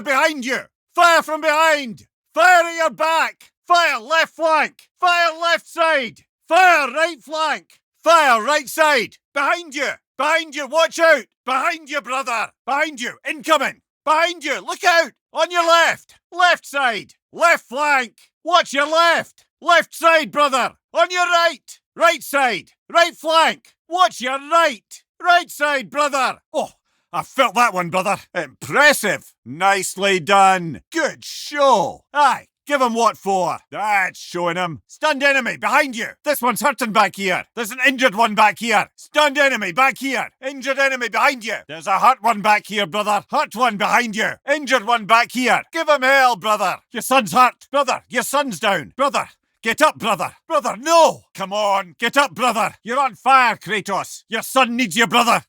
behind you! Fire from behind! Fire at your back! Fire left flank! Fire left side! Fire right flank! Fire right side! Behind you! Behind you! Watch out! Behind you, brother! Behind you! Incoming! Behind you! Look out! On your left! Left side! Left flank! Watch your left! Left side, brother! On your right! Right side! Right flank! Watch your right! Right side, brother! Oh, I felt that one, brother. Impressive. Nicely done. Good show. Aye, give him what for. That's showing him. Stunned enemy behind you. This one's hurting back here. There's an injured one back here. Stunned enemy back here. Injured enemy behind you. There's a hurt one back here, brother. Hurt one behind you. Injured one back here. Give him hell, brother. Your son's hurt. Brother, your son's down. Brother. Get up, brother! Brother, no! Come on, get up, brother! You're on fire, Kratos! Your son needs you, brother!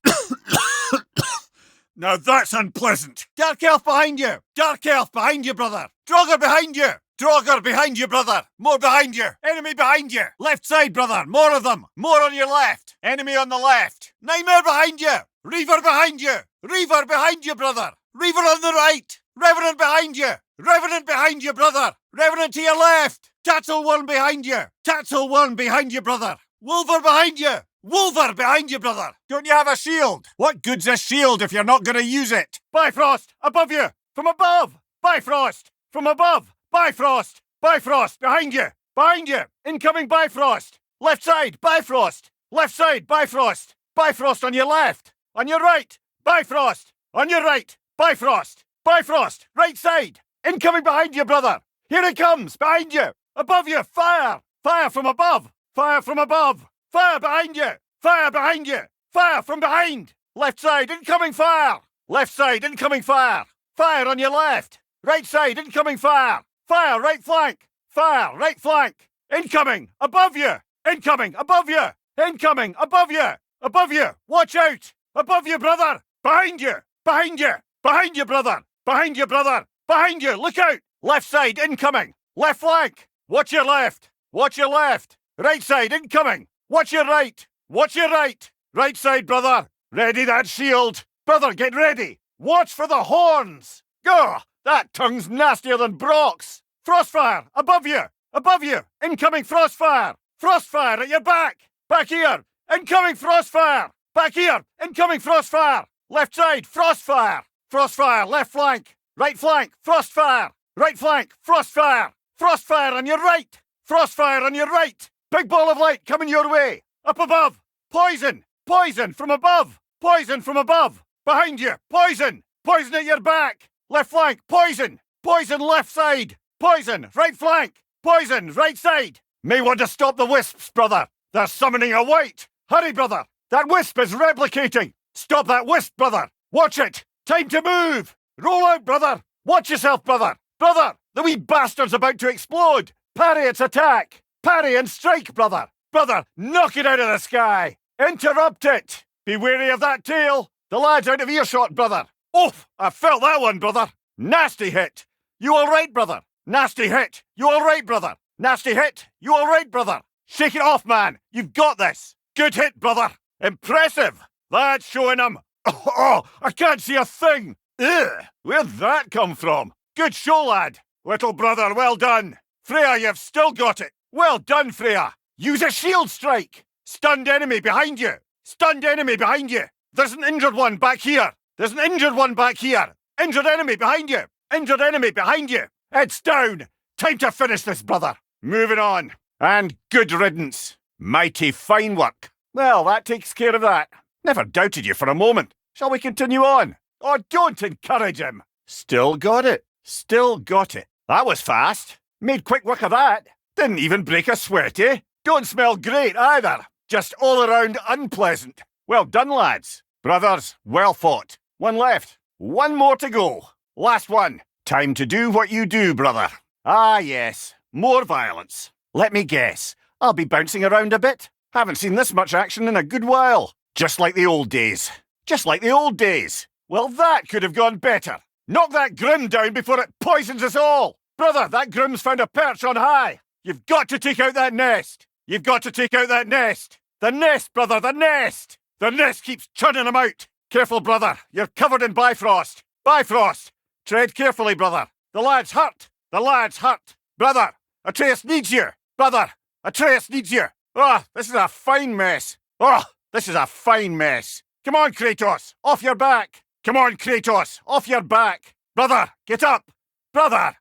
Now that's unpleasant! Dark Elf behind you! Dark Elf behind you, brother! Draugr behind you! Draugr behind you, brother! More behind you! Enemy behind you! Left side, brother! More of them! More on your left! Enemy on the left! Nightmare behind you! Reaver behind you! Reaver behind you, brother! Reaver on the right! Revenant behind you! Revenant behind you, brother! Revenant to your left! Tattle one behind you! Tattle one behind you, brother! Wolver behind you! Wolver behind you, brother! Don't you have a shield? What good's a shield if you're not going to use it? Bifrost! Above you! From above! Bifrost! From above! Bifrost! Bifrost! Behind you! Behind you! Incoming Bifrost! Left side! Bifrost! Left side! Bifrost! Bifrost on your left! On your right! Bifrost! On your right! Bifrost! Bifrost! Right side! Incoming behind you, brother! Here he comes! Behind you! Above you! Fire! Fire from above! Fire from above! Fire behind you! Fire behind you! Fire from behind! Left side, incoming fire! Left side, incoming fire! Fire on your left! Right side, incoming fire! Fire right flank! Fire right flank! Incoming! Above you! Incoming! Above you! Incoming! Above you! Above you! Watch out! Above you, brother! Behind you! Behind you! Behind you, brother! Behind you, brother! Behind you! Look out! Left side, incoming! Left flank! Watch your left! Watch your left! Right side, incoming! Watch your right! Watch your right! Right side, brother! Ready that shield! Brother, get ready! Watch for the horns! Go! That tongue's nastier than Brock's! Frostfire! Above you! Above you! Incoming Frostfire! Frostfire at your back! Back here! Incoming Frostfire! Back here! Incoming Frostfire! Left side, Frostfire! Frostfire, left flank! Right flank, Frostfire! Right flank, Frostfire! Frostfire on your right! Frostfire on your right! Big ball of light coming your way! Up above! Poison! Poison from above! Poison from above! Behind you! Poison! Poison at your back! Left flank! Poison! Poison left side! Poison! Right flank! Poison! Right side! May want to stop the wisps, brother! They're summoning a wight! Hurry, brother! That wisp is replicating! Stop that wisp, brother! Watch it! Time to move! Roll out, brother! Watch yourself, brother! Brother! The wee bastard's about to explode! Parry its attack! Parry and strike, brother! Brother, knock it out of the sky! Interrupt it! Be wary of that tail! The lad's out of earshot, brother! Oof! I felt that one, brother! Nasty hit! You alright, brother? Nasty hit! You alright, brother? Nasty hit! You alright, brother? Shake it off, man! You've got this! Good hit, brother! Impressive! That's showing him! Oh, I can't see a thing! Ugh! Where'd that come from? Good show, lad! Little brother, well done! Freya, you've still got it! Well done, Freya! Use a shield strike! Stunned enemy behind you! Stunned enemy behind you! There's an injured one back here! There's an injured one back here! Injured enemy behind you! Injured enemy behind you! It's down! Time to finish this, brother! Moving on. And good riddance. Mighty fine work. Well, that takes care of that. Never doubted you for a moment. Shall we continue on? Oh, don't encourage him! Still got it. Still got it. That was fast. Made quick work of that. Didn't even break a sweat, eh? Don't smell great either. Just all around unpleasant. Well done, lads. Brothers, well fought. One left. One more to go. Last one. Time to do what you do, brother. Ah, yes. More violence. Let me guess. I'll be bouncing around a bit. Haven't seen this much action in a good while. Just like the old days. Just like the old days. Well, that could have gone better. Knock that Grim down before it poisons us all! Brother, that Grim's found a perch on high! You've got to take out that nest! You've got to take out that nest! The nest, brother, the nest! The nest keeps churning him out! Careful, brother, you're covered in Bifrost! Bifrost! Tread carefully, brother. The lad's hurt. The lad's hurt. Brother, Atreus needs you. Brother, Atreus needs you. Oh, this is a fine mess. Oh, this is a fine mess. Come on, Kratos. Off your back. Come on, Kratos. Off your back. Brother, get up. Brother,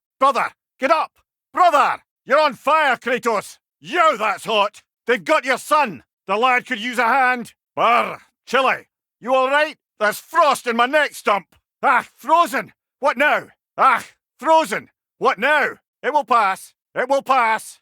get up. Brother, you're on fire, Kratos. Yo, that's hot. They've got your son. The lad could use a hand. Brr, Chili. You all right? There's frost in my neck stump. Ah, frozen. What now? Ah, frozen. What now? It will pass. It will pass.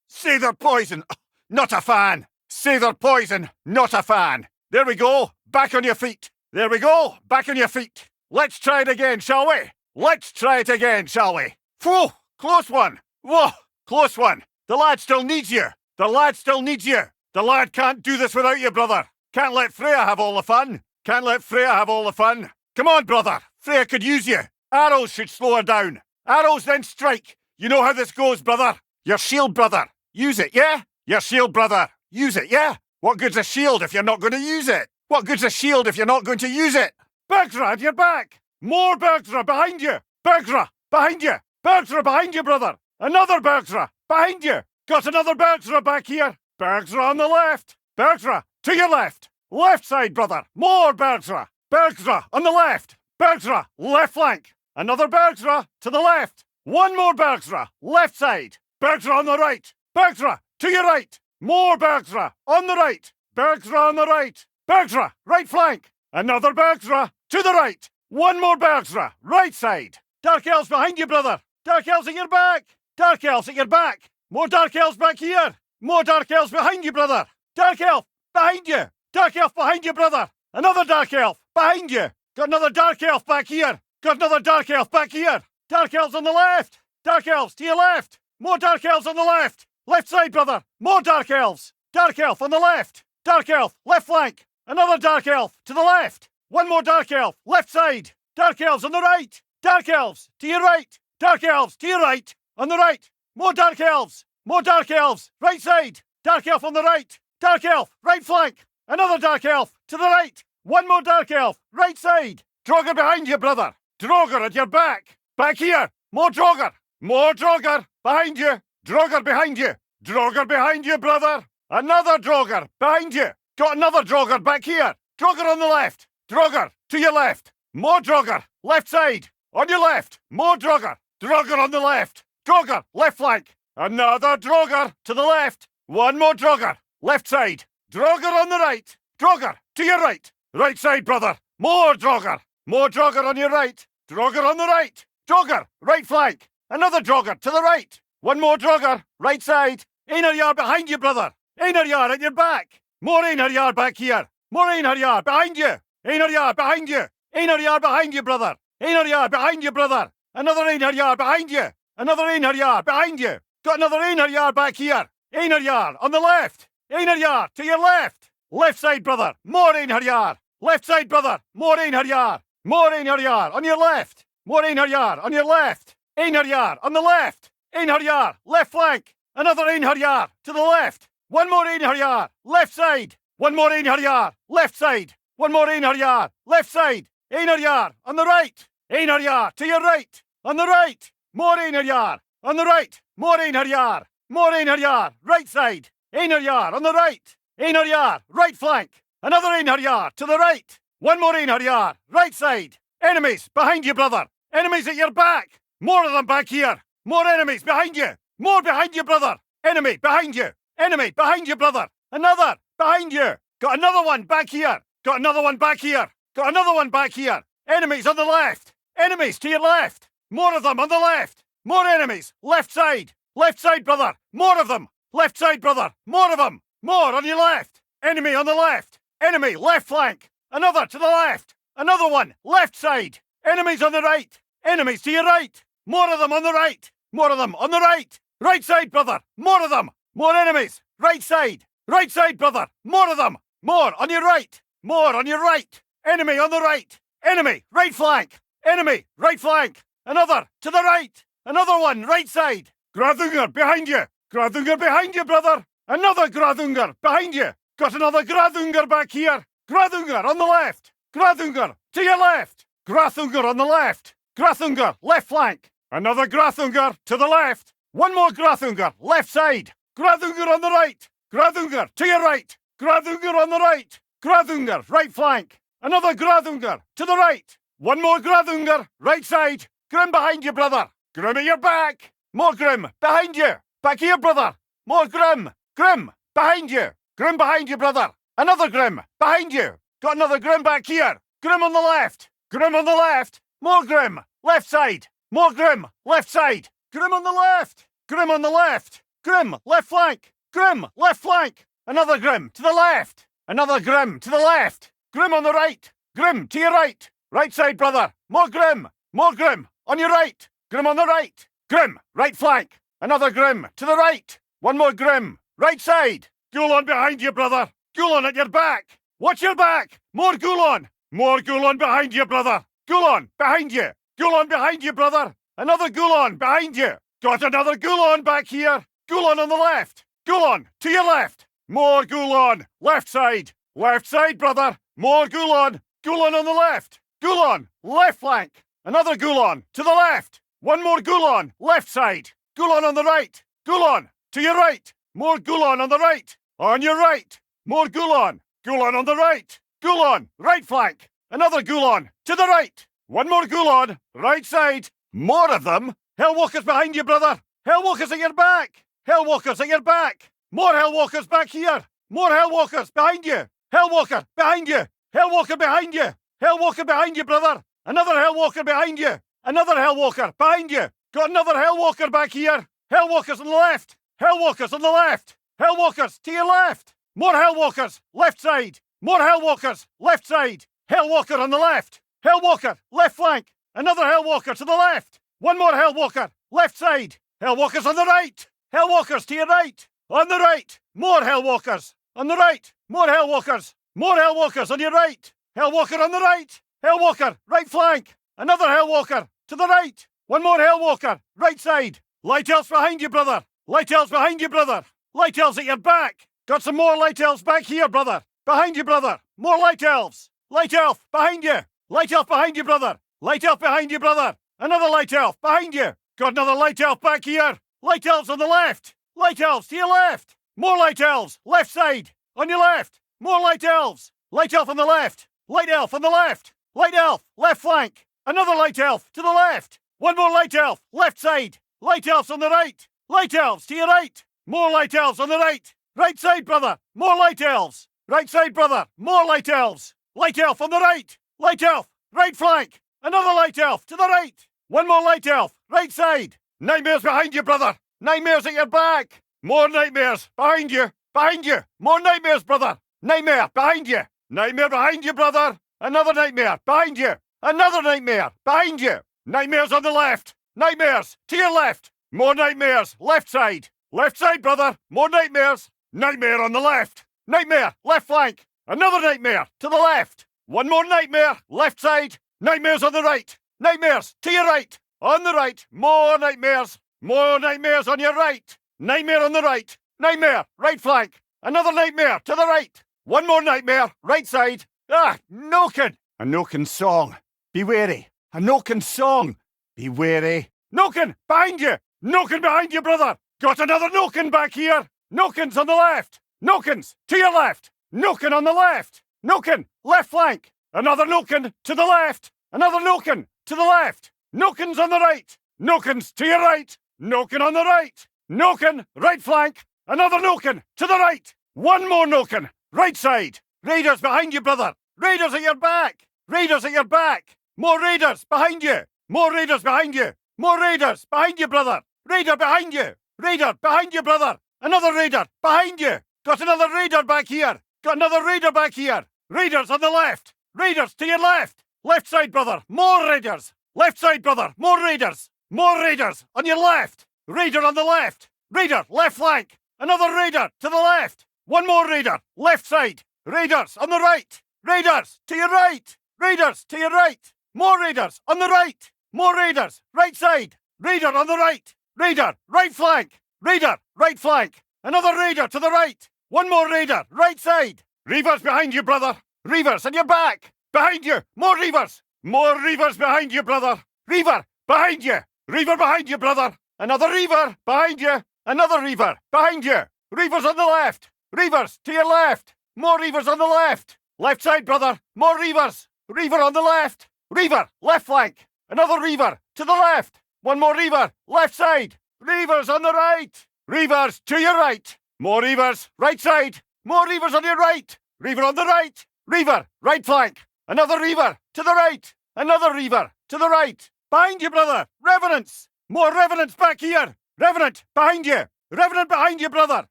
Say they're poison. Not a fan. Say they're poison. Not a fan. There we go. Back on your feet. There we go. Back on your feet. Let's try it again, shall we? Let's try it again, shall we? Whew, close one. Whoa, close one. The lad still needs you. The lad still needs you. The lad can't do this without you, brother. Can't let Freya have all the fun. Can't let Freya have all the fun. Come on, brother. Freya could use you. Arrows should slow her down. Arrows then strike. You know how this goes, brother. Your shield, brother. Use it, yeah? Your shield, brother. Use it, yeah? What good's a shield if you're not going to use it? What good's a shield if you're not going to use it? Bergra, at your back. More Bergra behind you. Bergra, behind you. Bergra behind you, brother. Another Bergra behind you. Got another Bergra back here. Bergra on the left. Bergra to your left. Left side, brother. More Bergra. Bergra on the left. Bergra, left flank. Another Bergra to the left. One more Bergra, left side. Bergra on the right. Bergra to your right. More Bergra on the right. Bergra on the right. Bergra, right flank. Another Bergra to the right. One more Bergra, right side. Dark Elves behind you, brother. Dark Elves at your back. Dark Elves at your back. More Dark Elves back here. More Dark Elves behind you, brother. Dark Elf behind you. Dark Elf behind you, brother. Another Dark Elf behind you. Got another Dark Elf back here. Got another Dark Elf back here. Dark Elves on the left. Dark Elves to your left. More Dark Elves on the left. Left side, brother. More Dark Elves. Dark Elf on the left. Dark Elf, left flank. Another Dark Elf to the left. One more Dark Elf, left side. Dark Elves on the right. Dark Elves to your right. Dark Elves to your right. On the right. More Dark Elves. More Dark Elves. Right side. Dark Elf on the right. Dark Elf, right flank. Another Dark Elf to the right. One more Dark Elf, right side. Draugr behind you, brother. Draugr at your back. Back here. More Draugr. More Draugr behind you. Draugr behind you. Draugr behind you, brother. Another Draugr behind you. Got another Draugr back here. Draugr on the left. Draugr to your left. More Draugr. Left side. On your left. More Draugr. Draugr on the left. Draugr, left flank. Another Draugr to the left. One more Draugr. Left side. Draugr on the right. Draugr to your right. Right side, brother. More Draugr. More Draugr on your right. Draugr on the right. Draugr, right flank. Another Draugr to the right. One more Draugr. Right side. Einarjar behind you, brother. Einarjar at your back. More Einarjar back here. More Einarjar behind you. Einarjar behind you. Einarjar behind you, brother. Einarjar behind you, brother. Another Einarjar behind you. Another Einarjar behind you. Got another Einarjar back here. Einarjar on the left. Einarjar to your left. Left side, brother. More Einarjar. Left side, brother. More Einarjar. More Einarjar on your left. More Einarjar on your left. Einarjar on the left. Einarjar, left flank. Another Einarjar to the left. One more Einarjar, left side. One more Einarjar, left side. One more Einarjar, left side. Einarjar on the right. Einarjar to your right. On the right. More Einarjar. On the right. More Einarjar. More Einarjar, right side. Einarjar on the right. Einarjar, right flank. Another Einarjar to the right. One more Einarjar, right side. Enemies behind you, brother. Enemies at your back. More of them back here. More enemies behind you. More behind you, brother. Enemy behind you. Enemy behind you, brother. Another behind you. Got another one back here. Got another one back here. Got another one back here. Enemies on the left. Enemies to your left. More of them on the left. More enemies. Left side. Left side, brother. More of them. Left side, brother. More of them. More on your left. Enemy on the left. Enemy left flank. Another to the left. Another one. Left side. Enemies on the right. Enemies to your right. More of them on the right. More of them on the right. Right side, brother. More of them. More enemies. Right side. Right side, brother. More of them. More on your right. More on your right. Enemy on the right. Enemy. Right flank. Enemy. Right flank. Another to the right. Another one. Right side. Grathungar behind you. Grathungar behind you, brother. Another Grathungar behind you. Got another Grathungar back here. Grathungar on the left. Grathungar to your left. Grathungar on the left. Grathungar, left flank. Another Grathungar to the left. One more Grathungar, left side. Grathungar on the right. Grathungar to your right. Grathungar on the right. Grathungar, right flank. Another Grathungar to the right. One more Grathungar, right side. Grim behind you, brother. Grim at your back. More Grim behind you. Back here, brother. More Grim. Grim behind you. Grim behind you, brother. Another Grim behind you. Got another Grim back here. Grim on the left. Grim on the left. More Grim. Left side. More Grim. Left side. Grim on the left. Grim on the left. Grim. Left flank. Grim. Left flank. Another Grim to the left. Another Grim to the left. Grim on the right. Grim to your right. Right side, brother. More Grim. More Grim. On your right. Grim on the right. Grim. Right flank. Another Grim to the right. One more Grim. Right side. Gulon behind you, brother. Gulon at your back. Watch your back. More Gulon. More Gulon behind you, brother. Gulon behind you. Gulon behind you, brother. Another Gulon behind you. Got another Gulon back here. Gulon on the left. Gulon to your left. More Gulon. Left side. Left side, brother. More Gulon. Gulon on the left. Gulon. Left flank. Another Gulon to the left. One more Gulon. Left side. Gulon on the right. Gulon to your right. More Gulon on the right. On your right. More Gulon. Gulon on the right. Gulon. Right flank. Another Gulon to the right. One more Gulon. Right side. More of them. Hellwalkers behind you, brother. Hellwalkers at your back. Hellwalkers at your back. More Hellwalkers back here. More Hellwalkers behind you. Hellwalker behind you. Hellwalker behind you. Hellwalker behind you, brother. Another Hellwalker behind you. Another Hellwalker behind you. Got another Hellwalker back here. Hellwalkers on the left. Hellwalkers on the left. Hellwalkers to your left. More Hellwalkers. Left side. More Hellwalkers. Left side. Hellwalker on the left. Hellwalker. Left flank. Another Hellwalker to the left. One more Hellwalker. Left side. Hellwalkers on the right. Hellwalkers to your right. On the right. More Hellwalkers. On the right. More Hellwalkers. More Hellwalkers on your right. Hellwalker on the right. Hellwalker. Right flank. Another Hellwalker to the right. One more Hellwalker. Right side. Light elves behind you, brother. Light elves behind you, brother. Light elves at your back. Got some more light elves back here, brother. Behind you, brother. More light elves. Light elf behind you. Light elf behind you, brother. Light elf behind you, brother. Another light elf behind you. Got another light elf back here. Light elves on the left. Light elves to your left. More light elves. Left side. On your left. More light elves. Light elf on the left. Light elf on the left. Light elf. Left flank. Another light elf to the left. One more light elf. Left side. Light elves on the right. Light elves to your right. More light elves on the right. Right side, brother. More light elves. Right side, brother. More light elves. Light elf on the right. Light elf. Right flank. Another light elf to the right. One more light elf. Right side. Nightmares behind you, brother. Nightmares at your back. More nightmares behind you. Behind you. More nightmares, brother. Nightmare behind you. Nightmare behind you, brother. Another nightmare behind you. Another nightmare behind you. Nightmares on the left. Nightmares to your left. More nightmares. Left side. Left side, brother. More nightmares. Nightmare on the left. Nightmare. Left flank. Another nightmare to the left. One more nightmare. Left side. Nightmares on the right. Nightmares to your right. On the right. More nightmares. More nightmares on your right. Nightmare on the right. Nightmare. Right flank. Another nightmare to the right. One more nightmare. Right side. Ah, Noken. A Noken song. Be wary. A Noken song. Be wary. Noken, behind you. Noken behind you, brother. Got another Noken back here. Noken's on the left. Noken's to your left. Noken on the left. Noken, left flank. Another Noken to the left. Another Noken to the left. Noken's on the right. Noken's to your right. Noken on the right. Noken, right flank. Another Noken to the right. One more Noken. Right side. Raiders behind you, brother. Raiders at your back. Raiders at your back. More raiders behind you. More raiders behind you. More raiders behind you, brother. Raider behind you. Raider behind you, brother. Another raider behind you. Got another raider back here. Got another raider back here. Raiders on the left. Raiders to your left. Left side, brother. More raiders. Left side, brother. More raiders. More raiders on your left. Raider on the left. Raider, left flank. Another raider to the left. One more raider. Left side. Raiders on the right. Raiders to your right. Raiders to your right. More raiders on the right. More raiders. Right side. Raider on the right. Raider, right flank. Raider, right flank. Another raider to the right. One more raider. Right side. Reavers behind you, brother. Reavers on your back. Behind you. More reavers. More reavers behind you, brother. Reaver, behind you. Reaver behind you, brother. Another reaver behind you. Another reaver behind you. Reavers on the left. Reavers to your left. More reavers on the left. Left side, brother. More reavers. Reaver on the left. Reaver, left flank. Another reaver to the left. One more reaver, left side. Reavers on the right. Reavers to your right. More reavers, right side. More reavers on your right. Reaver on the right. Reaver, right flank. Another reaver to the right. Another reaver to the right. Behind you, brother. Revenants. More revenants back here. Revenant behind you. Revenant behind you, brother.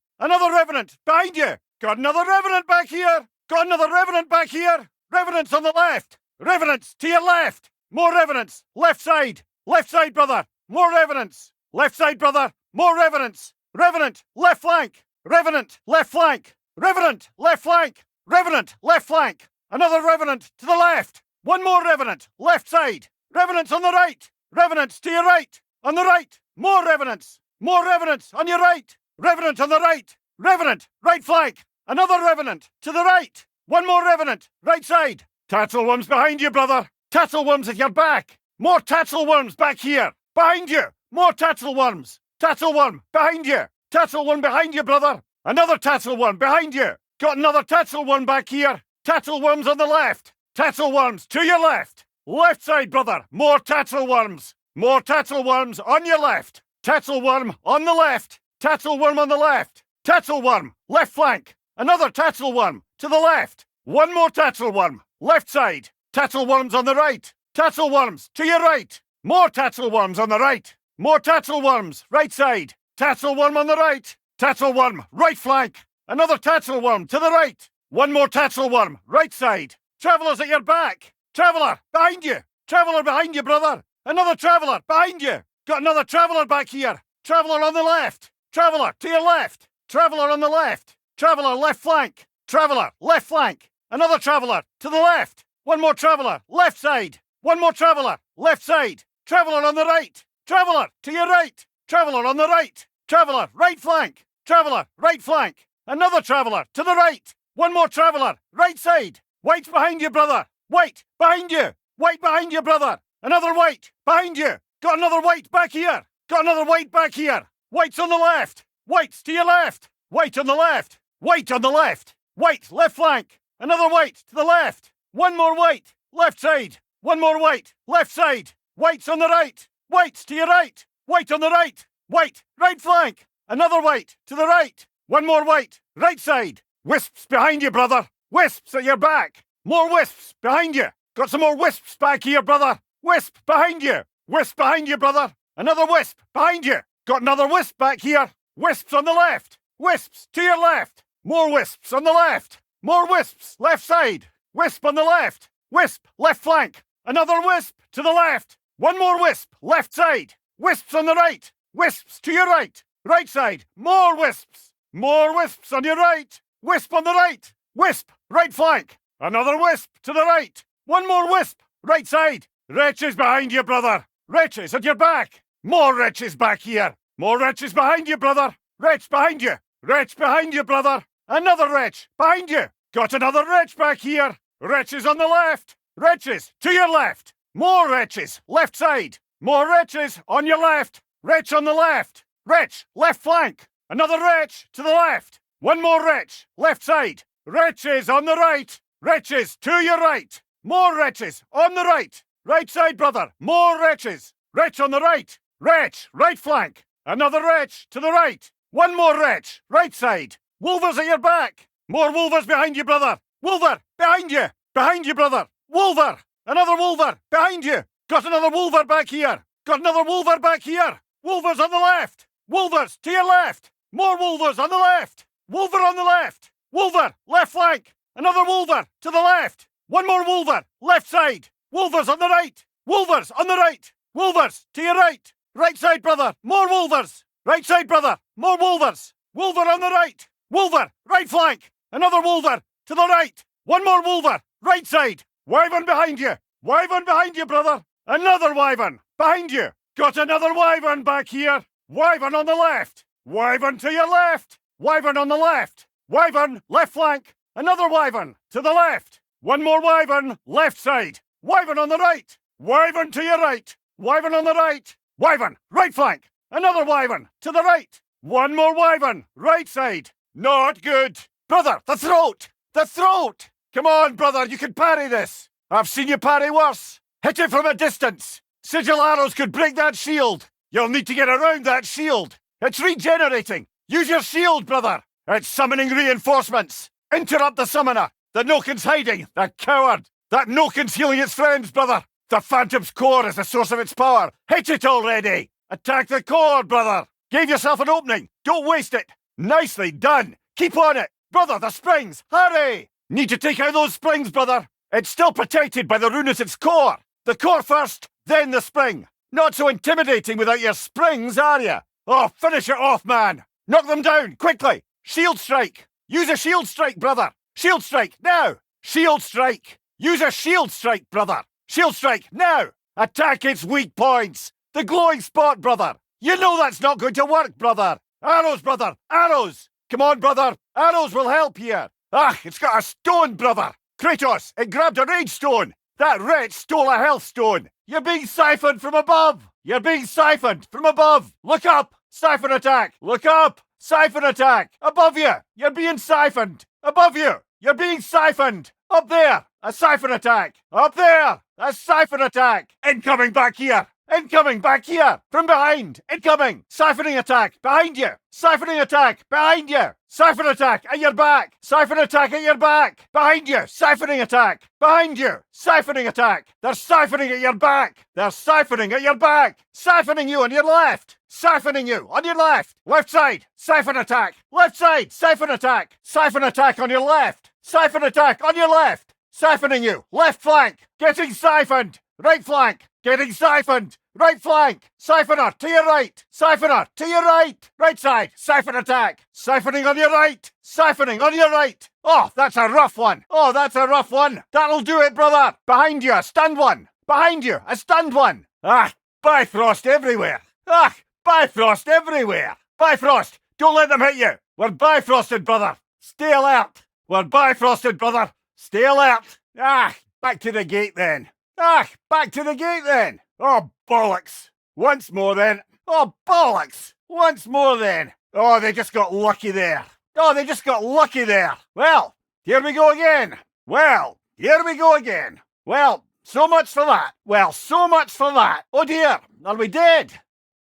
Another revenant behind you. Got another revenant back here. Got another revenant back here. Revenants on the left. Revenants to your left. More revenants. Left side. Left side, brother. More revenants. Left side, brother. More revenants. Revenant, left flank. Revenant, left flank. Revenant, left flank. Revenant, left flank. Another revenant to the left. One more revenant. Left side. Revenants on the right. Revenants to your right. On the right. More revenants. More revenants on your right. Revenant on the right. Revenant, right flank. Another revenant to the right. One more revenant. Right side. Tatzelworms behind you, brother. Tatzelworms at your back. More tatzelworms back here. Behind you. More tatzelworms. Tatzelworm behind you. Tatzelworm behind you, brother. Another tatzelworm behind you. Got another tatzelworm back here. Tatzelworms on the left. Tatzelworms to your left. Left side, brother. More tatzelworms. More tatzelworms on your left. Tatzelworm on the left. Tatzelworm on the left. Tatzelworm, left flank. Another tatzelworm to the left. One more tatzelworm. Left side. Tatzelworms on the right. Tatzelworms to your right. More tatzelworms on the right. More tatzelworms, right side. Tatzelworm on the right. Tatzelworm, right flank. Another tatzelworm to the right. One more tatzelworm, right side. Travellers at your back. Traveller, behind you. Traveller behind you, brother. Another traveller, behind you. Got another traveller back here. Traveller on the left. Traveller to your left. Traveller on the left. Traveller left flank. Traveller, left flank. Another traveller to the left. One more traveller, left side. One more traveller, left side. Traveller on the right. Traveller to your right. Traveller on the right. Traveller, right flank. Traveller, right flank. Another traveller to the right. One more traveller, right side. White's behind you, brother. White, behind you. White behind you, brother. Another white, behind you. Got another white back here. Got another white back here. White's on the left. White's to your left. White on the left. White on the left. White, left flank. Another white to the left. One more white, left side. One more white, left side. White's on the right. White's to your right. White on the right. White, right flank. Another white to the right. One more white, right side. Wisps behind you, brother. Wisps at your back. More wisps behind you. Got some more wisps back here, brother. Wisp behind you. Wisp behind you, brother. Another wisp behind you. Got another wisp back here. Wisps on the left. Wisps to your left. More wisps on the left. More wisps left side. Wisp on the left. Wisp left flank. Another wisp to the left. One more wisp left side. Wisps on the right. Wisps to your right. Right side. More wisps. More wisps on your right. Wisp on the right. Wisp right flank. Another wisp to the right. One more wisp right side. Wretches behind you, brother. Wretches at your back. More wretches back here. More wretches behind you, brother. Wretch behind you. Wretch behind you, brother. Another wretch behind you. Got another wretch back here. Wretches on the left. Wretches to your left. More wretches left side. More wretches on your left. Wretch on the left. Wretch left flank. Another wretch to the left. One more wretch left side. Wretches on the right. Wretches to your right. More wretches on the right. Right side, brother. More wretches. Wretch on the right. Wretch, right flank. Another wretch to the right. One more wretch, right side. Wolvers at your back. More wolvers behind you, brother. Wolver, behind you. Behind you, brother. Wolver. Another wolver, behind you. Got another wolver back here. Got another wolver back here. Wolvers on the left. Wolvers to your left. More wolvers on the left. Wolver on the left. Wolver, left flank. Another wolver to the left. One more wolver, left side. Wolvers on the right. Wolvers on the right. Wolvers to your right. Right side, brother. More wolvers. Right side, brother. More wolvers. Wolver on the right. Wolver, right flank. Another wolver to the right. One more wolver, right side. Wyvern behind you. Wyvern behind you, brother. Another wyvern behind you. Got another wyvern back here. Wyvern on the left. Wyvern to your left. Wyvern on the left. Wyvern, left flank. Another wyvern to the left. One more wyvern, left side. Wyvern on the right! Wyvern to your right! Wyvern on the right! Wyvern, right flank! Another wyvern, to the right! One more wyvern, right side! Not good! Brother, the throat! The throat! Come on, brother, you can parry this! I've seen you parry worse! Hit it from a distance! Sigil arrows could break that shield! You'll need to get around that shield! It's regenerating! Use your shield, brother! It's summoning reinforcements! Interrupt the summoner! The Noken's hiding! The coward! That Noken's healing its friends, brother! The Phantom's core is the source of its power! Hit it already! Attack the core, brother! Give yourself an opening! Don't waste it! Nicely done! Keep on it! Brother, the springs! Hurry! Need to take out those springs, brother! It's still protected by the rune at its core! The core first, then the spring! Not so intimidating without your springs, are you? Oh, finish it off, man! Knock them down, quickly! Shield strike! Use a shield strike, brother! Shield strike, now! Shield strike! Use a shield strike, brother! Shield strike, now! Attack its weak points! The glowing spot, brother! You know that's not going to work, brother! Arrows, brother! Arrows! Come on, brother! Arrows will help here! Ah, it's got a stone, brother! Kratos, it grabbed a rage stone! That wretch stole a health stone! You're being siphoned from above! You're being siphoned from above! Look up! Siphon attack! Look up! Siphon attack! Above you! You're being siphoned! Above you! You're being siphoned! Up there! A siphon attack! Up there! A siphon attack! Incoming back here! Incoming back here! From behind! Incoming! Siphoning attack! Behind you! Siphoning attack! Behind you! Siphon attack at your back! Siphon attack at your back! Behind you! Siphoning attack! Behind you! Siphoning attack! They're siphoning at your back! They're siphoning at your back! Siphoning you on your left! Siphoning you on your left! Left side! Siphon attack! Left side! Siphon attack! Siphon attack on your left! Siphon attack on your left! Siphoning you! Left flank! Getting siphoned! Right flank! Getting siphoned! Right flank! Siphoner to your right! Siphoner to your right! Right side! Siphon attack! Siphoning on your right! Siphoning on your right! Oh, that's a rough one! Oh, that's a rough one! That'll do it, brother! Behind you, a stunned one! Behind you, a stunned one! Ah, Bifrost everywhere! Ah, Bifrost everywhere! Bifrost! Don't let them hit you! We're Bifrosted, brother! Stay alert! We're Bifrosted, brother! Stay alert! Ah, back to the gate then! Ah, back to the gate then! Oh, bollocks! Once more then! Oh, bollocks! Once more then! Oh, they just got lucky there! Oh, they just got lucky there! Well, here we go again! Well, here we go again! Well, so much for that! Well, so much for that! Oh dear, are we dead?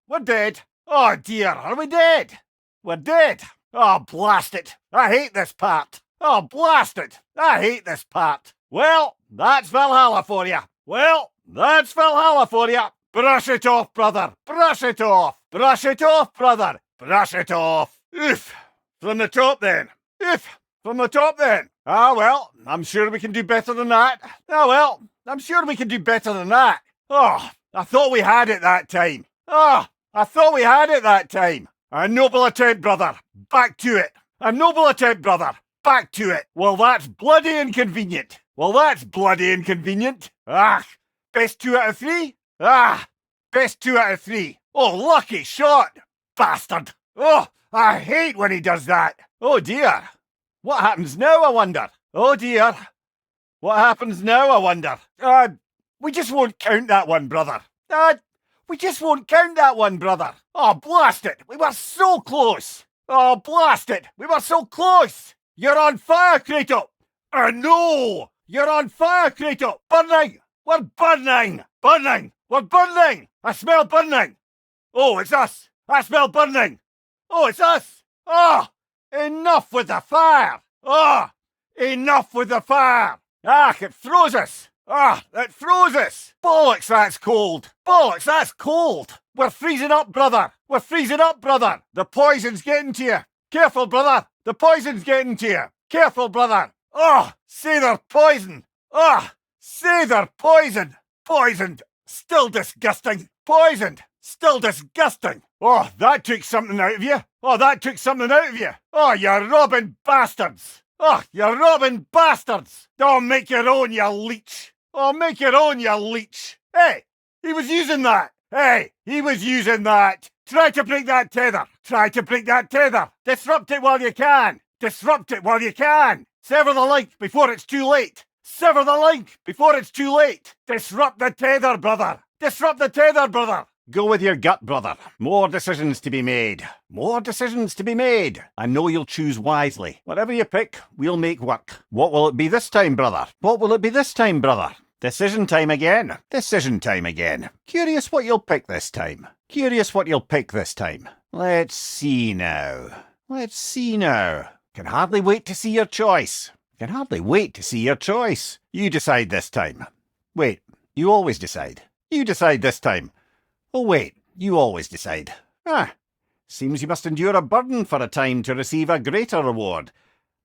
We're dead! Oh dear, are we dead? We're dead! Oh, blast it! I hate this part! Oh, blast it! I hate this part! Well, that's Valhalla for you! Well, that's Valhalla for you! Brush it off, brother! Brush it off! Brush it off, brother! Brush it off! Oof! From the top then! Oof! From the top then! Ah, well, I'm sure we can do better than that. Ah, well, I'm sure we can do better than that. Oh, I thought we had it that time. Ah, I thought we had it that time. A noble attempt, brother. Back to it. A noble attempt, brother. Back to it. Well, that's bloody inconvenient. Well, that's bloody inconvenient. Ah, best 2 out of 3? Ah, best 2 out of 3. Oh, lucky shot. Bastard. Oh, I hate when he does that. Oh, dear. What happens now, I wonder? Oh, dear. What happens now, I wonder? We just won't count that one, brother. We just won't count that one, brother. Oh, blast it. We were so close. Oh, blast it. We were so close. You're on fire, Kratos. No. You're on fire, Kratos. Burning. We're burning. Burning. We're burning. I smell burning. Oh, it's us. I smell burning. Oh, it's us. Oh, enough with the fire. Oh, enough with the fire. Ah, it throws us. Ah, it throws us. Bollocks, that's cold. Bollocks, that's cold. We're freezing up, brother. We're freezing up, brother. The poison's getting to you. Careful, brother. The poison's getting to you. Careful, brother. Oh, say they're poison. Ah, say they're poison. Poisoned. Still disgusting. Poisoned. Still disgusting. Oh, that took something out of you. Oh, that took something out of you. Oh, you robbing bastards. Oh, you robbing bastards. Oh, make your own, you leech. Oh, make your own, you leech. Hey, he was using that. Hey, he was using that. Try to break that tether. Try to break that tether. Disrupt it while you can. Disrupt it while you can. Sever the link before it's too late. Sever the link before it's too late. Disrupt the tether, brother. Disrupt the tether, brother. Go with your gut, brother. More decisions to be made. More decisions to be made. I know you'll choose wisely. Whatever you pick, we'll make work. What will it be this time, brother? What will it be this time, brother? Decision time again. Decision time again. Curious what you'll pick this time. Curious what you'll pick this time. Let's see now. Let's see now. Can hardly wait to see your choice. Can hardly wait to see your choice. You decide this time. Wait, you always decide. You decide this time. Oh wait, you always decide. Seems you must endure a burden for a time to receive a greater reward.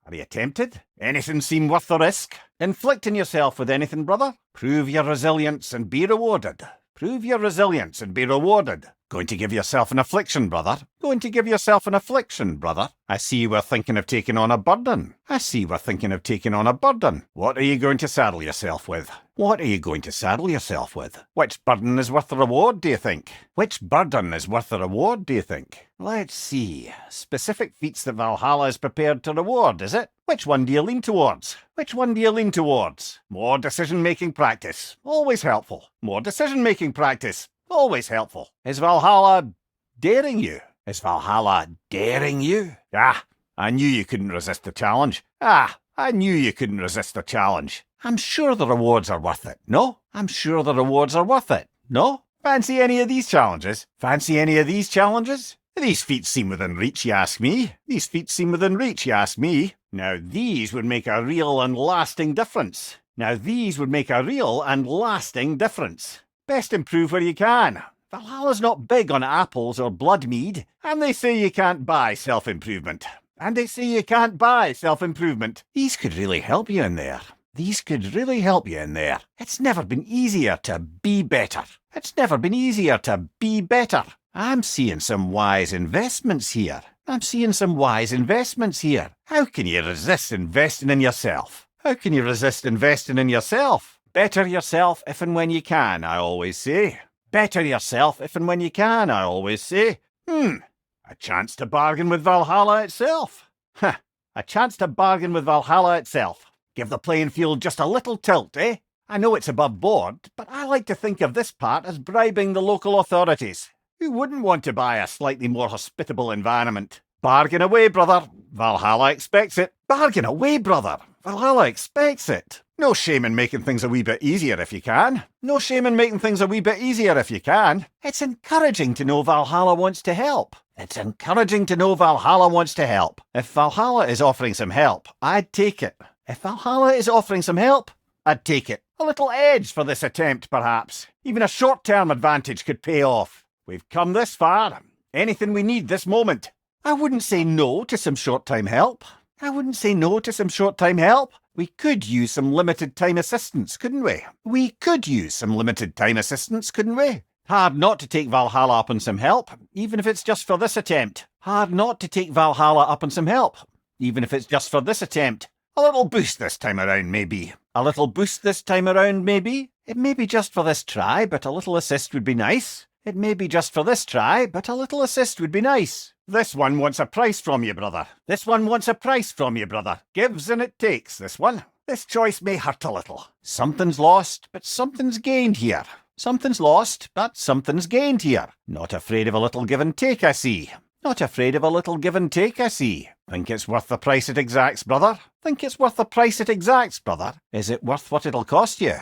Are you tempted? Anything seem worth the risk? Inflicting yourself with anything, brother? Prove your resilience and be rewarded. Prove your resilience and be rewarded. Going to give yourself an affliction, brother. Going to give yourself an affliction, brother. I see we're thinking of taking on a burden. I see we're thinking of taking on a burden. What are you going to saddle yourself with? What are you going to saddle yourself with? Which burden is worth the reward, do you think? Which burden is worth the reward, do you think? Let's see. Specific feats that Valhalla is prepared to reward, is it? Which one do you lean towards? Which one do you lean towards? More decision-making practice. Always helpful. More decision-making practice. Always helpful. Is Valhalla daring you? Is Valhalla daring you? I knew you couldn't resist the challenge. I knew you couldn't resist the challenge. I'm sure the rewards are worth it, no? I'm sure the rewards are worth it, no? Fancy any of these challenges? Fancy any of these challenges? These feats seem within reach, you ask me. These feats seem within reach, you ask me. Now these would make a real and lasting difference. Now these would make a real and lasting difference. Best improve where you can. Valhalla's not big on apples or blood mead, and they say you can't buy self-improvement. And they say you can't buy self-improvement. These could really help you in there. These could really help you in there. It's never been easier to be better. It's never been easier to be better. I'm seeing some wise investments here. I'm seeing some wise investments here. How can you resist investing in yourself? How can you resist investing in yourself? Better yourself if and when you can, I always say. Better yourself if and when you can, I always say. A chance to bargain with Valhalla itself. A chance to bargain with Valhalla itself. Give the playing field just a little tilt, eh? I know it's above board, but I like to think of this part as bribing the local authorities. Who wouldn't want to buy a slightly more hospitable environment? Bargain away, brother. Valhalla expects it. Bargain away, brother. Valhalla expects it. No shame in making things a wee bit easier if you can. No shame in making things a wee bit easier if you can. It's encouraging to know Valhalla wants to help. It's encouraging to know Valhalla wants to help. If Valhalla is offering some help, I'd take it. If Valhalla is offering some help, I'd take it. A little edge for this attempt, perhaps. Even a short-term advantage could pay off. We've come this far. Anything we need this moment. I wouldn't say no to some short-time help. I wouldn't say no to some short-time help. We could use some limited-time assistance, couldn't we? We could use some limited-time assistance, couldn't we? Hard not to take Valhalla up on some help, even if it's just for this attempt. Hard not to take Valhalla up on some help, even if it's just for this attempt. A little boost this time around, maybe. A little boost this time around, maybe. It may be just for this try, but a little assist would be nice. It may be just for this try, but a little assist would be nice. This one wants a price from you, brother. This one wants a price from you, brother. Gives and it takes, this one. This choice may hurt a little. Something's lost, but something's gained here. Something's lost, but something's gained here. Not afraid of a little give and take, I see. Not afraid of a little give and take, I see. Think it's worth the price it exacts, brother? Think it's worth the price it exacts, brother? Is it worth what it'll cost you?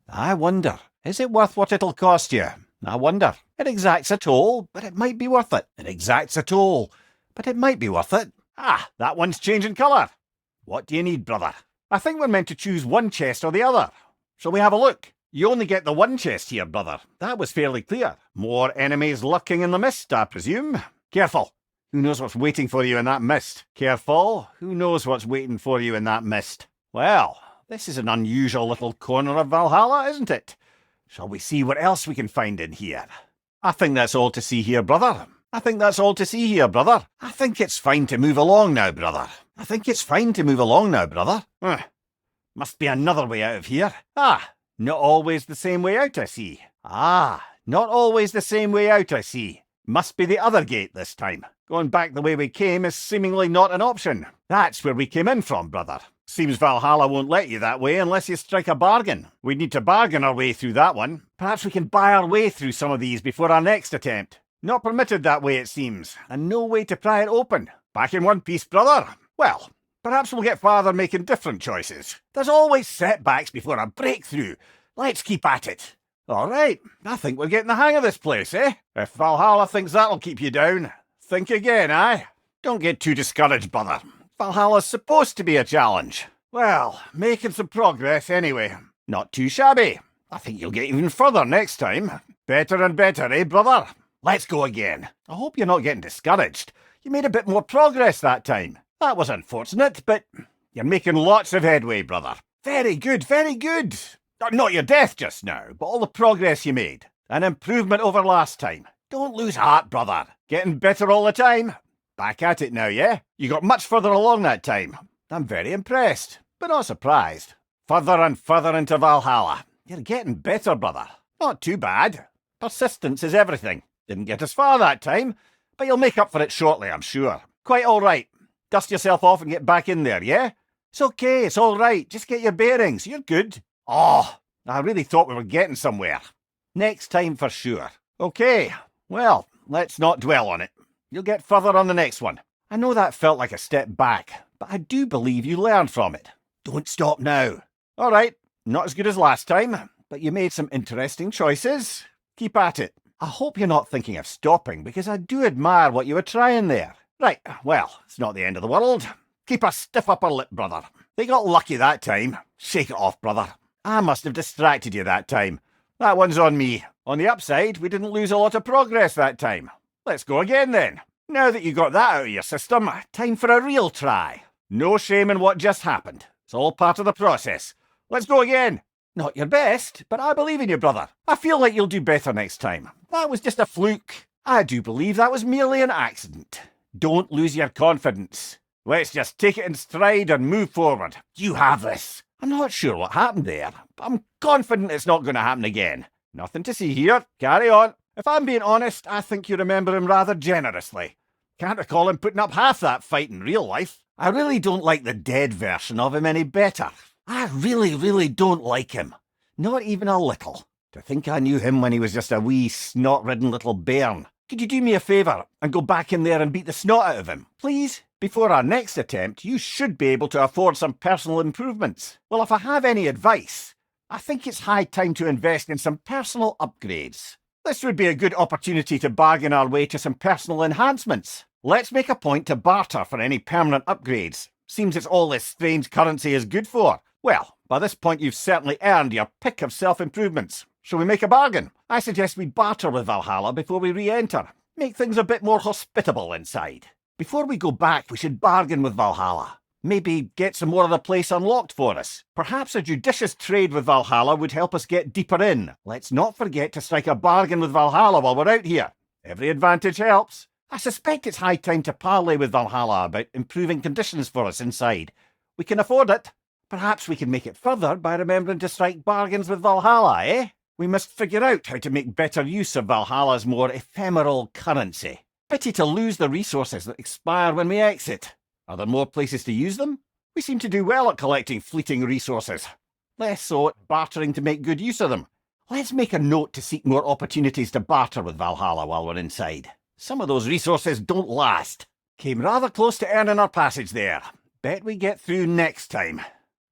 I wonder. Is it worth what it'll cost you? I wonder. It exacts a toll, but it might be worth it. It exacts a toll, but it might be worth it. That one's changing colour. What do you need, brother? I think we're meant to choose one chest or the other. Shall we have a look? You only get the one chest here, brother. That was fairly clear. More enemies lurking in the mist, I presume. Careful. Who knows what's waiting for you in that mist? Careful. Who knows what's waiting for you in that mist? Well, this is an unusual little corner of Valhalla, isn't it? Shall we see what else we can find in here? I think that's all to see here, brother. I think that's all to see here, brother. I think it's fine to move along now, brother. I think it's fine to move along now, brother. Must be another way out of here. Not always the same way out, I see. Not always the same way out, I see. Must be the other gate this time. Going back the way we came is seemingly not an option. That's where we came in from, brother. Seems Valhalla won't let you that way unless you strike a bargain. We need to bargain our way through that one. Perhaps we can buy our way through some of these before our next attempt. Not permitted that way, it seems, and no way to pry it open. Back in one piece, brother. Well, perhaps we'll get farther making different choices. There's always setbacks before a breakthrough. Let's keep at it. All right, I think we're getting the hang of this place, eh? If Valhalla thinks that'll keep you down, think again, aye? Don't get too discouraged, brother. Valhalla's supposed to be a challenge. Well, making some progress anyway. Not too shabby. I think you'll get even further next time. Better and better, eh, brother? Let's go again. I hope you're not getting discouraged. You made a bit more progress that time. That was unfortunate, but you're making lots of headway, brother. Very good, very good. Not your death just now, but all the progress you made. An improvement over last time. Don't lose heart, brother. Getting better all the time. Back at it now, yeah? You got much further along that time. I'm very impressed, but not surprised. Further and further into Valhalla. You're getting better, brother. Not too bad. Persistence is everything. Didn't get as far that time, but you'll make up for it shortly, I'm sure. Quite all right. Dust yourself off and get back in there, yeah? It's okay, it's all right. Just get your bearings. You're good. Oh, I really thought we were getting somewhere. Next time for sure. Okay, well, let's not dwell on it. You'll get further on the next one. I know that felt like a step back, but I do believe you learned from it. Don't stop now. All right, not as good as last time, but you made some interesting choices. Keep at it. I hope you're not thinking of stopping, because I do admire what you were trying there. Right, well, it's not the end of the world. Keep a stiff upper lip, brother. They got lucky that time. Shake it off, brother. I must have distracted you that time. That one's on me. On the upside, we didn't lose a lot of progress that time. Let's go again then. Now that you got that out of your system, time for a real try. No shame in what just happened. It's all part of the process. Let's go again. Not your best, but I believe in you, brother. I feel like you'll do better next time. That was just a fluke. I do believe that was merely an accident. Don't lose your confidence. Let's just take it in stride and move forward. You have this. I'm not sure what happened there, but I'm confident it's not going to happen again. Nothing to see here. Carry on. If I'm being honest, I think you remember him rather generously. Can't recall him putting up half that fight in real life. I really don't like the dead version of him any better. I really don't like him. Not even a little. To think I knew him when he was just a wee snot-ridden little bairn. Could you do me a favour and go back in there and beat the snot out of him, please? Before our next attempt, you should be able to afford some personal improvements. Well, if I have any advice, I think it's high time to invest in some personal upgrades. This would be a good opportunity to bargain our way to some personal enhancements. Let's make a point to barter for any permanent upgrades. Seems it's all this strange currency is good for. Well, by this point you've certainly earned your pick of self-improvements. Shall we make a bargain? I suggest we barter with Valhalla before we re-enter. Make things a bit more hospitable inside. Before we go back, we should bargain with Valhalla. Maybe get some more of the place unlocked for us. Perhaps a judicious trade with Valhalla would help us get deeper in. Let's not forget to strike a bargain with Valhalla while we're out here. Every advantage helps. I suspect it's high time to parley with Valhalla about improving conditions for us inside. We can afford it. Perhaps we can make it further by remembering to strike bargains with Valhalla, eh? We must figure out how to make better use of Valhalla's more ephemeral currency. Pity to lose the resources that expire when we exit. Are there more places to use them? We seem to do well at collecting fleeting resources. Less so at bartering to make good use of them. Let's make a note to seek more opportunities to barter with Valhalla while we're inside. Some of those resources don't last. Came rather close to earning our passage there. Bet we get through next time.